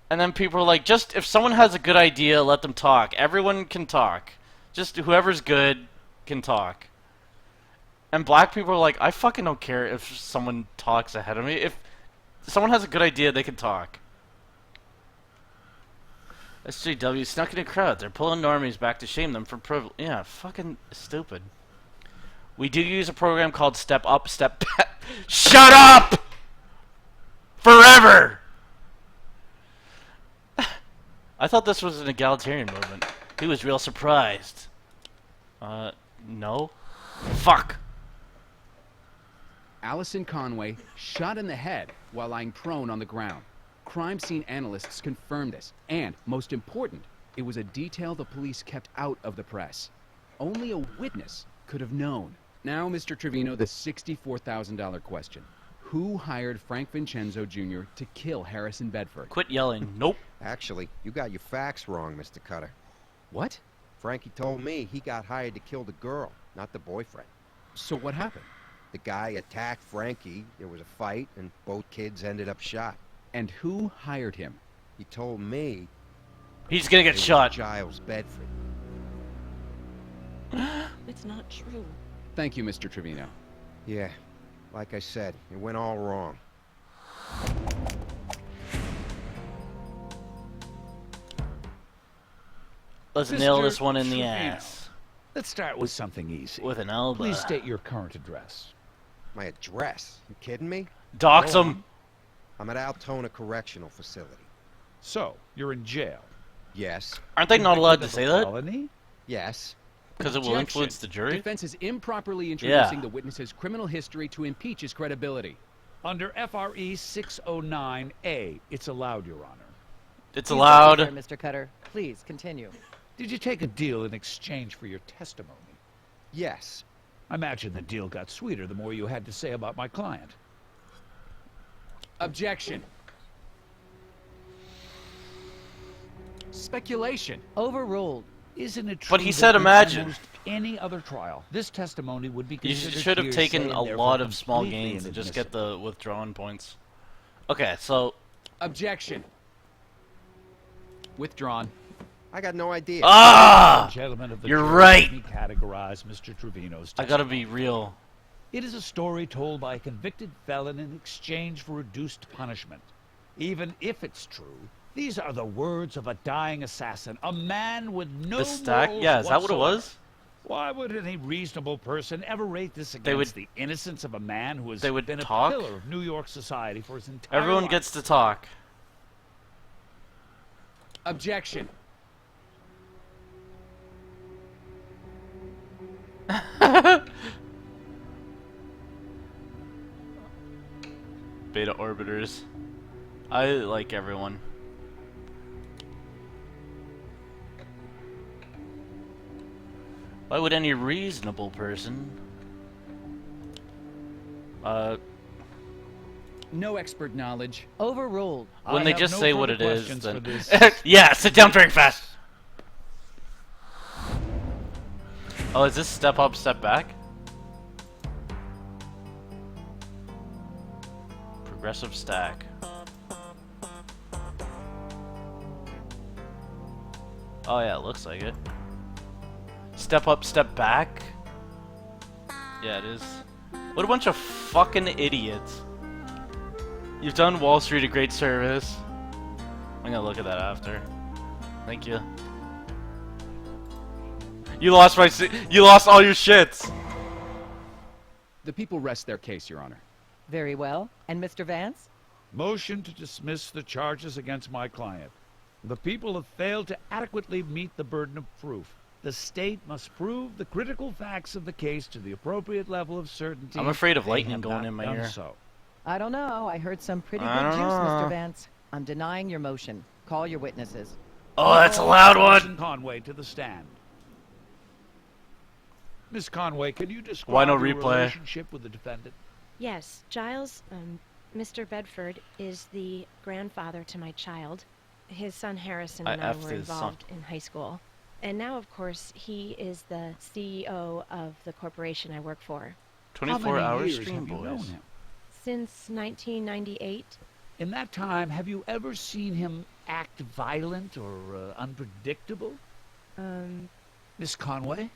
S1: And then people are like, just if someone has a good idea, let them talk. Everyone can talk. Just whoever's good can talk. And black people are like, I fucking don't care if someone talks ahead of me. If someone has a good idea, they can talk. SJW snuck in a crowd. They're pulling normies back to shame them for privilege. Yeah, fucking stupid. We do use a program called Step Up, Step Back. Shut up! Forever! I thought this was an egalitarian movement. He was real surprised. No? Fuck!
S12: Allison Conway shot in the head while lying prone on the ground. Crime scene analysts confirmed this, and, most important, it was a detail the police kept out of the press. Only a witness could have known. Now, Mr. Trevino, the $64,000 question. Who hired Frank Vincenzo Jr. to kill Harrison Bedford?
S1: Quit yelling. Nope.
S17: Actually, you got your facts wrong, Mr. Cutter.
S12: What?
S17: Frankie told me he got hired to kill the girl, not the boyfriend.
S12: So what happened?
S17: The guy attacked Frankie, there was a fight, and both kids ended up shot.
S12: And who hired him?
S17: He told me...
S1: He's gonna get
S17: it was
S1: shot.
S17: Giles Bedford.
S6: It's not true.
S12: Thank you, Mr. Trevino.
S17: Yeah, Like I said, it went all wrong.
S1: Let's nail this
S5: Mr.
S1: one in the
S5: Trevino,
S1: ass.
S5: Let's start with something easy.
S1: With an elbow.
S5: Please state your current address.
S17: My address? You kidding me?
S1: Dox
S17: Go
S1: him.
S17: on. I'm at Altona Correctional Facility.
S5: So, you're in jail.
S17: Yes.
S1: Aren't they not allowed to
S5: Convicted
S1: say
S5: of a
S1: that?
S5: felony?
S17: Yes.
S1: Because it will
S12: Objection.
S1: influence the jury?
S12: Defense is improperly introducing
S1: Yeah.
S12: the witness's criminal history to impeach his credibility.
S5: Under FRE 609A, it's allowed, Your Honor.
S1: It's
S6: Please
S1: allowed.
S6: don't be fair, Mr. Cutter. Please continue.
S5: Did you take a deal in exchange for your testimony?
S17: Yes.
S5: I imagine the deal got sweeter the more you had to say about my client.
S12: Objection. Speculation.
S6: Overruled.
S5: Isn't it true
S1: But he
S5: that
S1: said
S5: in
S1: imagine.
S5: almost any other trial, this testimony would be
S1: You
S5: considered
S1: should have
S5: hearsay
S1: taken
S5: and
S1: a
S5: therefore
S1: lot of small
S5: completely
S1: gains and just get
S5: inadmissible?
S1: the withdrawn points. Okay, so...
S12: Objection. Withdrawn.
S17: I got no idea.
S1: Ah!
S5: Gentlemen of the
S1: You're
S5: jury,
S1: right.
S5: let me categorize Mr. Trevino's
S1: I gotta be real.
S5: It is a story told by a convicted felon in exchange for reduced punishment. Even if it's true, these are the words of a dying assassin, a man with no
S1: The stack?
S5: morals
S1: Yeah, is that what it
S5: whatsoever.
S1: was?
S5: Why would any reasonable person ever rate this
S1: They would-
S5: against the innocence of a man who has
S1: they would
S5: been
S1: talk?
S5: a pillar of New York society for his entire
S1: Everyone
S5: life?
S1: gets to talk.
S12: Objection.
S1: Beta orbiters. I like everyone. Why would any reasonable person...
S12: No expert knowledge.
S6: Overruled.
S1: when
S5: I
S1: they
S5: have
S1: just
S5: no
S1: say
S5: further
S1: what it is,
S5: questions
S1: then...
S5: for this.
S1: Yeah, sit down very fast! Oh, is this step up, step back? Progressive stack. Oh yeah, it looks like it. Step up, step back? Yeah, it is. What a bunch of fucking idiots. You've done Wall Street a great service. I'm gonna look at that after. Thank you. You lost you lost all your shits.
S12: The people rest their case, Your Honor.
S6: Very well. And Mr. Vance?
S5: Motion to dismiss the charges against my client. The people have failed to adequately meet the burden of proof. The state must prove the critical facts of the case to the appropriate level of certainty.
S1: I'm afraid of
S5: They
S1: lightning
S5: have
S1: going
S5: not
S1: in my
S5: done
S1: ear.
S5: So.
S6: I don't know. I heard some pretty
S1: I
S6: good
S1: don't
S6: juice,
S1: know.
S6: Mr. Vance. I'm denying your motion. Call your witnesses.
S1: Oh, that's a loud
S5: Alison
S1: one.
S5: Conway to the stand. Miss Conway, can you describe
S1: Why no
S5: your
S1: replay?
S5: relationship with the defendant?
S13: Yes, Giles, Mr. Bedford is the grandfather to my child. His son Harrison and I
S1: effed
S13: were
S1: his son.
S13: involved in high school. And now, of course, he is the CEO of the corporation I work for.
S1: 24
S5: How
S1: hour
S5: many years
S1: stream
S5: have you known
S1: boys.
S5: him?
S13: Since 1998.
S5: In that time, have you ever seen him act violent or unpredictable? Miss Conway?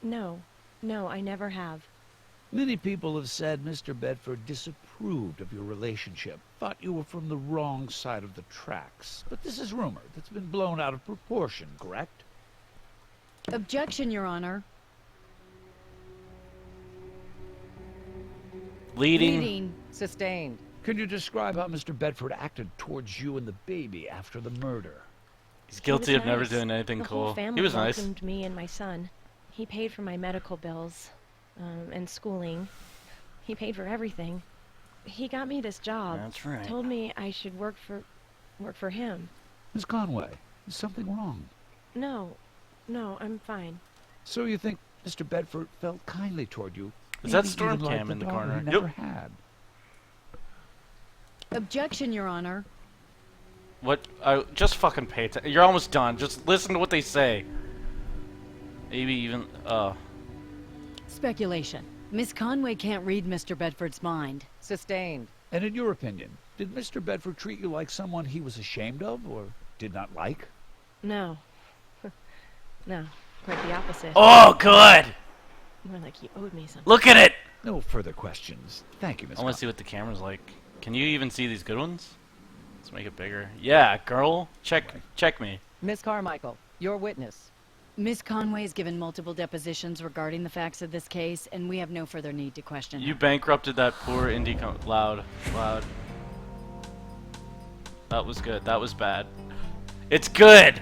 S13: No. No, I never have.
S5: Many people have said Mr. Bedford disapproved of your relationship, thought you were from the wrong side of the tracks. But this is rumor that's been blown out of proportion, correct?
S18: Objection, Your Honor.
S1: Leading.
S6: Sustained.
S5: Can you describe how Mr. Bedford acted towards you and the baby after the murder?
S1: He's guilty
S13: He
S1: of
S13: was
S1: never
S13: nice.
S1: doing anything
S13: the
S1: cool.
S13: Whole family
S1: He was nice.
S13: welcomed me and my son. He paid for my medical bills and schooling. He paid for everything. He got me this job.
S1: That's right.
S13: Told me I should work for him.
S5: Miss Conway, is something wrong?
S13: No, I'm fine.
S5: So you think Mr. Bedford felt kindly toward you?
S1: Is that
S5: maybe
S1: Storm
S5: even like
S1: Cam in the
S5: daughter
S1: corner?
S5: he never had?
S18: Objection, Your Honor.
S1: What? Just fucking pay attention. You're almost done. Just listen to what they say. Maybe even,
S18: Speculation. Miss Conway can't read Mr. Bedford's mind.
S6: Sustained.
S5: And in your opinion, did Mr. Bedford treat you like someone he was ashamed of or did not like?
S13: No. No, quite the opposite.
S1: Oh, good!
S13: More like he owed me something.
S1: Look at it!
S5: No further questions. Thank you, Miss.
S1: I want to see what the camera's like. Can you even see these good ones? Let's make it bigger. Yeah, girl. Check me.
S9: Miss Carmichael, your witness.
S18: Miss Conway's given multiple depositions regarding the facts of this case, and we have no further need to question
S1: You
S18: her.
S1: bankrupted that poor indie loud. That was good. That was bad. It's good!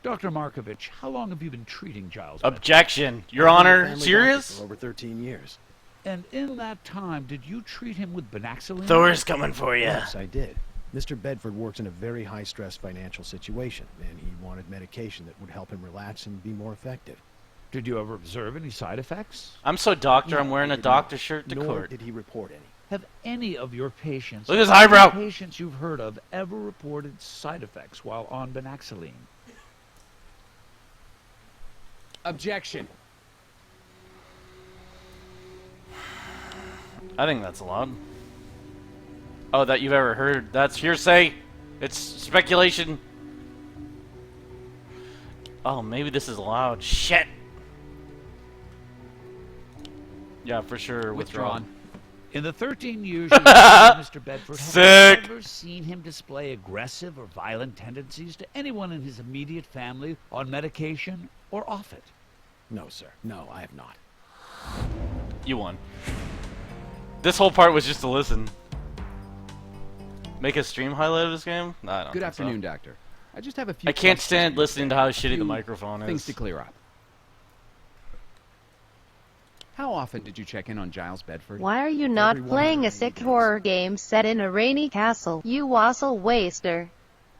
S5: Dr. Markovich, how long have you been treating Giles?
S1: Objection. Your
S7: I've been a
S1: Honor,
S7: family
S1: serious?
S7: doctor for over 13 years.
S5: And in that time, did you treat him with Banaxylene?
S1: Thor's coming for you.
S7: Yes, I did. Mr. Bedford works in a very high-stress financial situation, and he wanted medication that would help him relax and be more effective.
S5: Did you ever observe any side effects?
S1: I'm so doctor, I'm
S7: No,
S1: wearing
S7: he
S1: a
S7: did
S1: doctor
S7: not.
S1: shirt to
S7: Nor
S1: court.
S7: did he report any.
S5: Have any of your patients,
S1: Look at his eyebrow!
S5: any patients you've heard of, ever reported side effects while on Banaxylene?
S12: Objection.
S1: I think that's allowed. Oh, that you've ever heard. That's hearsay. It's speculation. Oh, maybe this is allowed. Shit. Yeah, for sure. Withdrawn.
S5: In the 13 years you've known Mr. Bedford, have you ever seen him display aggressive or violent tendencies to anyone in his immediate family on medication or off it?
S7: No, sir. No, I have not.
S1: You won. This whole part was just to listen. Make a stream highlight of this game? No, I don't
S12: Good
S1: think
S12: afternoon,
S1: so.
S12: Doctor. I just have a few
S1: I can't
S12: questions
S1: stand
S12: for you.
S1: listening to how
S12: A
S1: shitty the
S12: few
S1: microphone
S12: Things
S1: is.
S12: to clear up. How often did you check in on Giles Bedford?
S2: Why are you not playing a sick horror game set in a rainy castle, you wassail waster?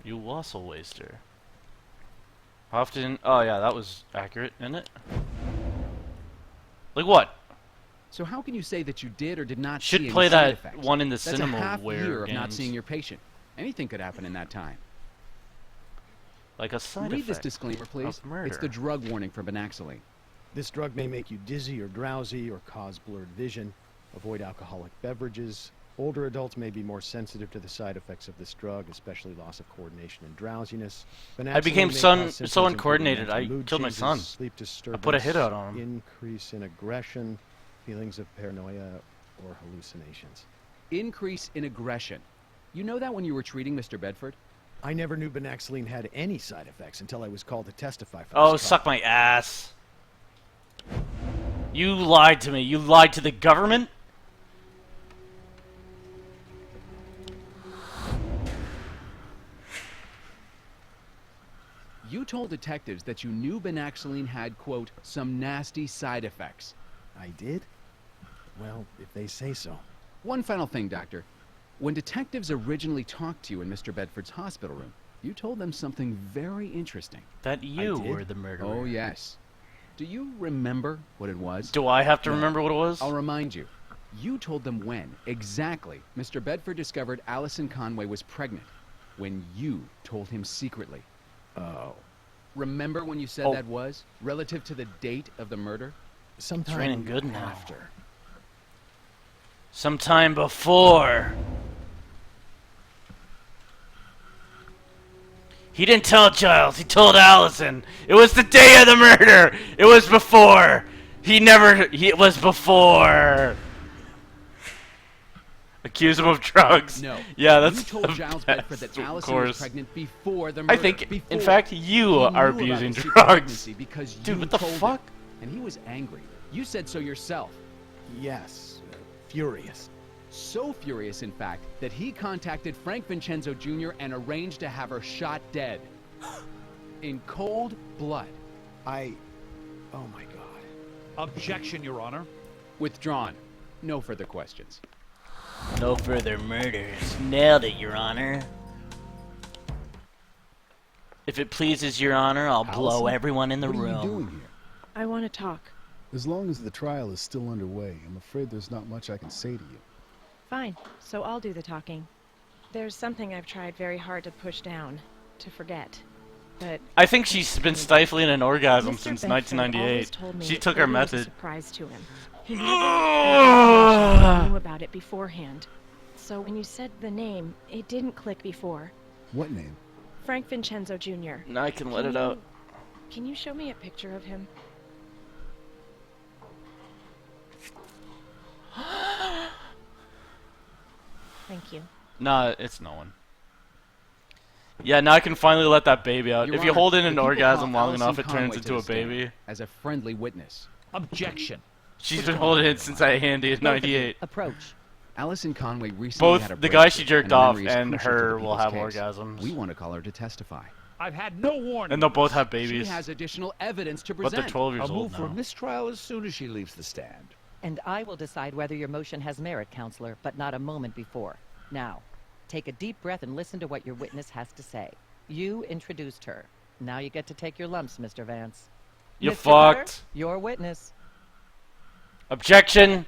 S1: You wassail waster. How often? Oh yeah, that was accurate, isn't it? Like what?
S12: So how can you say that you did or did not
S1: Should
S12: see any
S1: play
S12: side
S1: that
S12: effects?
S1: one in the
S12: That's
S1: cinema
S12: a half
S1: where
S12: year of not
S1: games-
S12: seeing your patient. Anything could happen in that time.
S1: Like a side
S12: Read this
S1: effect
S12: disclaimer, please.
S1: of murder.
S12: It's the drug warning for Banaxylene.
S7: This drug may make you dizzy or drowsy or cause blurred vision. Avoid alcoholic beverages. Older adults may be more sensitive to the side effects of this drug, especially loss of coordination and drowsiness.
S1: I became
S7: Banaxylene may
S1: so
S7: cause symptoms
S1: so
S7: including
S1: uncoordinated.
S7: mental
S1: I
S7: mood
S1: killed my
S7: changes,
S1: son.
S7: Sleep
S1: I
S7: disturbance,
S1: put a hit out on him.
S7: Increase in aggression, feelings of paranoia, or hallucinations.
S12: Increase in aggression. You know that when you were treating Mr. Bedford?
S7: I never knew Banaxylene had any side effects until I was called to testify for
S1: Oh,
S7: this
S1: suck my ass. You lied to me. You lied to the government?
S12: You told detectives that you knew Banaxylene had, quote, some nasty side effects.
S7: I did? Well, if they say so.
S12: One final thing, Doctor. When detectives originally talked to you in Mr. Bedford's hospital room, you told them something very interesting.
S1: That you
S12: did?
S1: were the murderer.
S12: Oh, yes. Do you remember what it was?
S1: Do I have to
S12: No.
S1: remember what it was?
S12: I'll remind you. You told them when, exactly, Mr. Bedford discovered Allison Conway was pregnant. When you told him secretly.
S7: Oh.
S12: Remember when you said
S1: Oh.
S12: that was? Relative to the date of the murder?
S7: Sometime
S1: raining good now.
S7: after.
S1: Sometime before. He didn't tell Giles. He told Allison. It was the day of the murder. It was before. It was before. Accuse him of drugs.
S12: No.
S1: Yeah, that's
S12: You told
S1: the
S12: Giles
S1: best,
S12: Bedford that
S1: of
S12: Allison
S1: course.
S12: was pregnant before the murder.
S1: I think, in
S12: Before.
S1: fact, you
S12: He
S1: are
S12: knew about
S1: abusing
S12: the secret
S1: drugs.
S12: pregnancy because
S1: Dude,
S12: you
S1: what the
S12: told him.
S1: fuck?
S12: And he was angry. You said so yourself.
S7: Yes. Furious.
S12: So furious, in fact, that he contacted Frank Vincenzo Jr. and arranged to have her shot dead. In cold blood.
S7: Oh my God.
S5: Objection, Your Honor.
S12: Withdrawn. No further questions.
S1: No further murders. Nailed it, Your Honor. If it pleases Your Honor, I'll blow
S11: Allison?
S1: everyone in the
S11: What are
S1: room.
S11: you doing here?
S13: I want to talk.
S11: As long as the trial is still underway, I'm afraid there's not much I can say to you.
S13: Fine, so I'll do the talking. There's something I've tried very hard to push down, to forget. But
S1: I think she's been stifling an orgasm
S13: Mr.
S1: since
S13: Bedford always
S1: 1998.
S13: told me
S1: She
S13: that
S1: took her
S13: murder was a
S1: method.
S13: surprise to him. He never knew about it beforehand. So when you said the name, it didn't click before.
S11: What name?
S13: Frank Vincenzo Jr.
S1: Now I can let it out.
S13: Can you show me a picture of him? Thank you.
S1: Nah, it's no one. Yeah, now I can finally let that baby out.
S12: Your
S1: If you
S12: Honor,
S1: hold in
S12: the
S1: an
S12: people
S1: orgasm
S12: call
S1: long
S12: Allison
S1: enough, it turns
S12: Conway to
S1: into
S12: the
S1: a
S12: stand
S1: baby.
S12: as a friendly witness.
S5: Objection.
S1: She's been holding it since I handed it 98.
S6: Approach.
S12: Allison Conway recently
S1: Both
S12: had a
S1: the guy she
S12: breakthrough,
S1: jerked
S12: and her
S1: off
S12: memory is
S1: and
S12: crucial to
S1: her
S12: the
S1: will
S12: people's
S1: have
S12: case.
S1: orgasms.
S12: We want to call her to testify.
S5: I've had no warning.
S1: And they'll both have babies.
S12: She has additional evidence to
S1: But
S12: present.
S1: they're 12 years
S5: I'll
S1: old
S5: move for
S1: now.
S5: mistrial as soon as she leaves the stand.
S6: And I will decide whether your motion has merit, counselor, but not a moment before. Now, take a deep breath and listen to what your witness has to say. You introduced her. Now you get to take your lumps, Mr. Vance.
S1: You
S6: Mr.
S1: fucked.
S6: Cutter, your witness.
S1: Objection.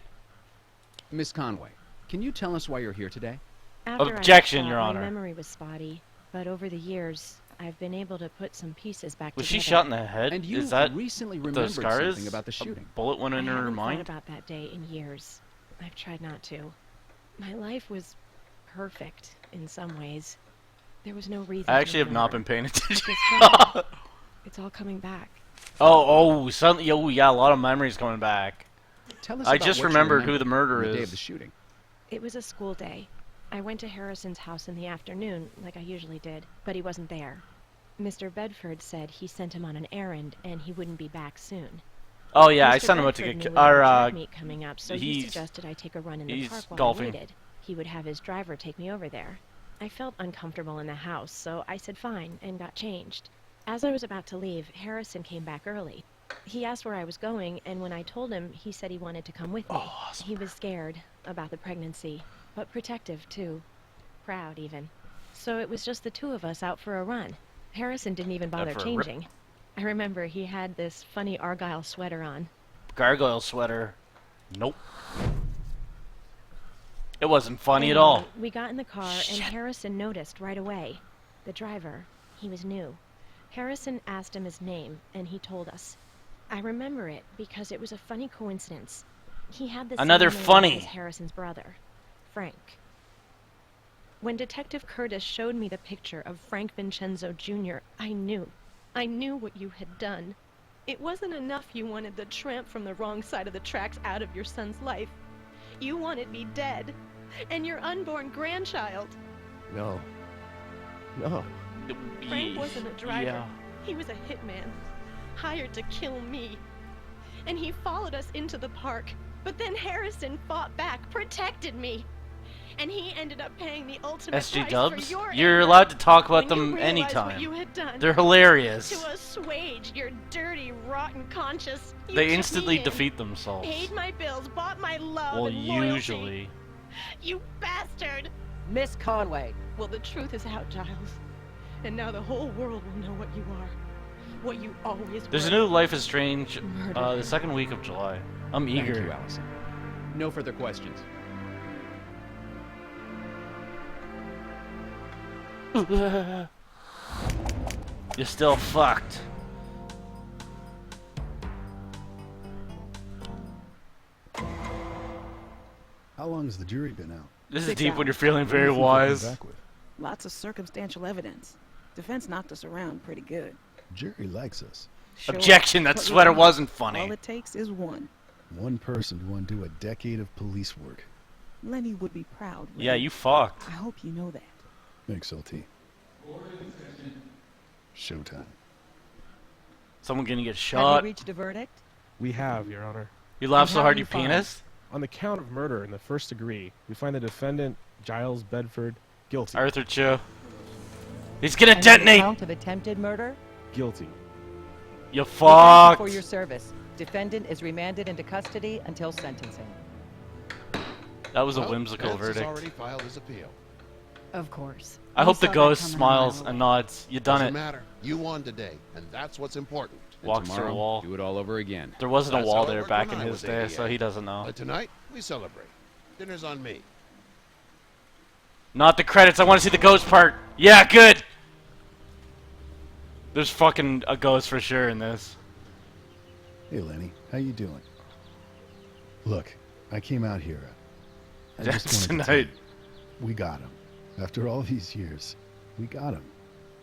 S12: Miss Conway, can you tell us why you're here today?
S13: After
S1: Objection,
S13: I was
S1: Your
S13: shot,
S1: Honor.
S13: My memory was spotty, but over the years, I've been able to put some pieces back
S1: Was
S13: together.
S1: she shot in the head?
S12: And you
S1: Is that
S12: recently
S1: what
S12: remembered
S1: the scar is?
S12: something about the shooting.
S1: A bullet went in
S13: I
S1: her
S13: haven't
S1: mind?
S13: thought about that day in years. I've tried not to. My life was perfect in some ways. There was no reason.
S1: I actually
S13: to
S1: have not
S13: remember.
S1: been paying attention.
S13: It's all coming back.
S1: Suddenly, yeah, a lot of memories coming back.
S12: Tell us
S1: I
S12: about
S1: just
S12: what you
S1: remembered who
S12: remember
S1: the murderer
S12: on the day
S1: is.
S12: of the shooting.
S13: It was a school day. I went to Harrison's house in the afternoon, like I usually did, but he wasn't there. Mr. Bedford said he sent him on an errand and he wouldn't be back soon.
S1: Oh yeah, I
S13: Mr.
S1: sent him out to
S13: Bedford
S1: get
S13: knew we had a track meet
S1: our
S13: coming up, so he suggested I take a run in the
S1: he's
S13: park while
S1: golfing.
S13: I waited. He would have his driver take me over there. I felt uncomfortable in the house, so I said fine and got changed. As I was about to leave, Harrison came back early. He asked where I was going, and when I told him, he said he wanted to come with me. He was scared about the pregnancy, but protective too. Proud even. So it was just the two of us out for a run. Harrison didn't even bother
S1: for a rip.
S13: changing. I remember he had this funny Argyle sweater on.
S1: gargoyle sweater. Nope. It wasn't funny at
S13: Anyway,
S1: all.
S13: We got in the car, and Harrison noticed right away. The driver, he was new. Harrison asked him his name, and he told us. I remember it because it was a funny coincidence. He had the same
S1: Another
S13: name
S1: funny.
S13: as Harrison's brother, Frank. When Detective Curtis showed me the picture of Frank Vincenzo Jr., I knew. I knew what you had done. It wasn't enough you wanted the tramp from the wrong side of the tracks out of your son's life. You wanted me dead. And your unborn grandchild.
S16: No. No.
S13: Frank wasn't a driver.
S1: Yeah.
S13: He was a hitman, hired to kill me. And he followed us into the park. But then Harrison fought back, protected me. And he ended up paying the ultimate
S1: SG
S13: price
S1: Dubs,
S13: for your
S1: you're
S13: anger
S1: allowed to talk about
S13: when you
S1: them
S13: realized
S1: anytime.
S13: What you had done.
S1: They're hilarious.
S13: To assuage your dirty, rotten conscience. You
S1: They
S13: took me
S1: instantly
S13: in,
S1: defeat themselves.
S13: Paid my bills, bought my love
S1: Well,
S13: and loyalty.
S1: usually.
S13: You bastard!
S6: Miss Conway.
S13: Well, the truth is out, Giles. And now the whole world will know what you are. What you always
S1: There's a
S13: were.
S1: new Life is Strange
S13: Murder.
S1: the second week of July. I'm
S12: Thank
S1: eager.
S12: you, Allison. No further questions.
S1: You're still fucked.
S11: How long has the jury been out?
S1: This is
S20: 6
S1: deep when you're
S20: hours.
S1: feeling
S11: What do you
S1: very
S11: think they'll come
S1: wise.
S11: back with?
S20: Lots of circumstantial evidence. Defense knocked us around pretty good.
S11: Jury likes us.
S1: Objection, that
S20: But
S1: sweater
S20: remember,
S1: wasn't funny.
S20: All it takes is one.
S11: One person to undo a decade of police work.
S20: Lenny would be proud.
S1: Yeah,
S20: Ray.
S1: you fucked.
S20: I hope you know that.
S11: Thanks, LT. Showtime.
S1: Someone gonna get
S6: Have
S1: shot.
S6: you reached a verdict?
S21: We have, Your Honor.
S1: You laugh
S6: And
S1: so
S6: how
S1: hard
S6: do
S1: you
S6: you find-
S1: penis?
S21: On the count of murder in the first degree, we find the defendant, Giles Bedford, guilty.
S1: Arthur Cho. He's gonna
S6: And on the
S1: detonate!
S6: count of attempted murder?
S21: Guilty.
S1: You
S6: We thank you
S1: fucked!
S6: for your service. Defendant is remanded into custody until sentencing.
S1: That was a
S23: Well,
S1: whimsical
S23: Vance has
S1: verdict.
S23: already filed his appeal.
S18: Of course.
S1: I
S18: We
S1: hope the
S18: saw that
S1: ghost
S18: coming a
S1: smiles
S18: mile
S1: and
S18: away.
S1: nods. You done
S23: Doesn't
S1: it.
S23: matter. You won today, and that's what's important.
S12: And
S1: Walks through a
S12: tomorrow,
S1: wall.
S12: do it all over again.
S1: There wasn't a
S23: That's
S1: wall
S23: how it
S1: there
S23: worked
S1: back
S23: when
S1: in
S23: I
S1: his
S23: was
S1: day,
S23: 88.
S1: so he doesn't know.
S23: But tonight, we celebrate. Dinner's on me.
S1: Not the credits, I want to see the ghost part. Yeah, good! There's fucking a ghost for sure in this.
S11: Hey, Lenny. How you doing? Look, I came out here. I just
S1: That's
S11: wanted to tell you,
S1: tonight.
S11: we got him. After all these years, we got him.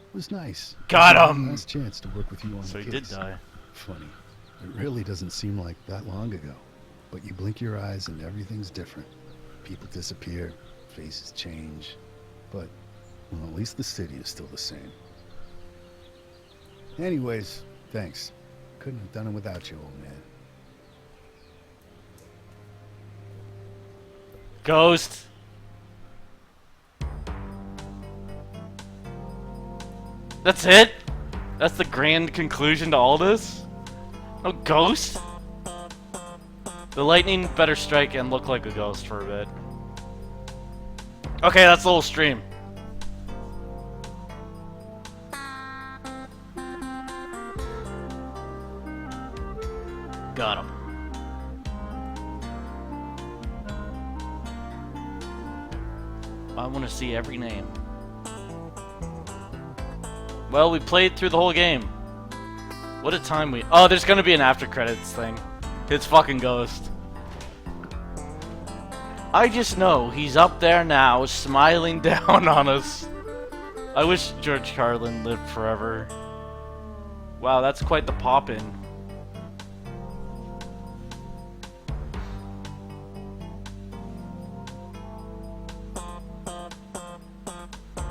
S11: It was nice.
S1: Got
S11: It was my
S1: him!
S11: Last chance to work with you on
S1: So
S11: the
S1: he
S11: case.
S1: did die.
S11: Funny. It really doesn't seem like that long ago. But you blink your eyes and everything's different. People disappear. faces change, but well, at least the city is still the same. Anyways, thanks. Couldn't have done it without you, old man.
S1: Ghost. That's it? That's the grand conclusion to all this? No ghost? The lightning better strike and look like a ghost for a bit. Okay, that's the whole stream. Got him. I want to see every name. Well, we played through the whole game. What a time we... Oh, there's gonna be an after credits thing. It's fucking Ghost. I just know he's up there now, smiling down on us. I wish George Carlin lived forever. Wow, that's quite the pop-in.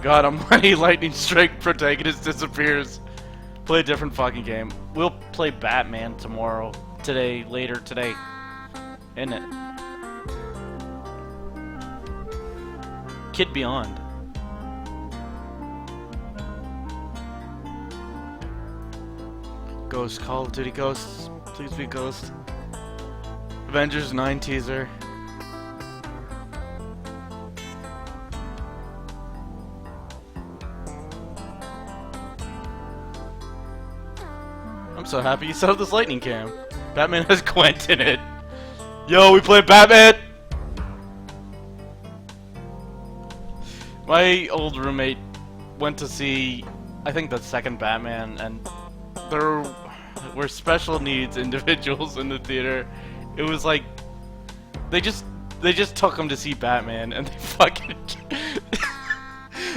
S1: God almighty, lightning strike protagonist disappears. Play a different fucking game. We'll play Batman tomorrow. Today, later today. Isn't it? Kid Beyond. Ghost, Call of Duty Ghosts. Please be Ghost. Avengers 9 teaser. I'm so happy you set up this lightning cam. Batman has Gwent in it. Yo, we play Batman! My old roommate went to see, I think, the second Batman, and there were special needs individuals in the theater. It was like, they just took him to see Batman, and they fucking...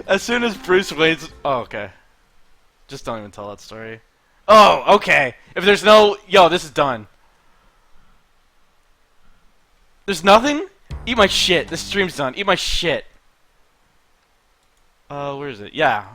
S1: As soon as Bruce Wayne's... Oh, okay. Just don't even tell that story. Oh, okay. If there's no... Yo, this is done. There's nothing? Eat my shit. This stream's done. Eat my shit. Where is it? Yeah.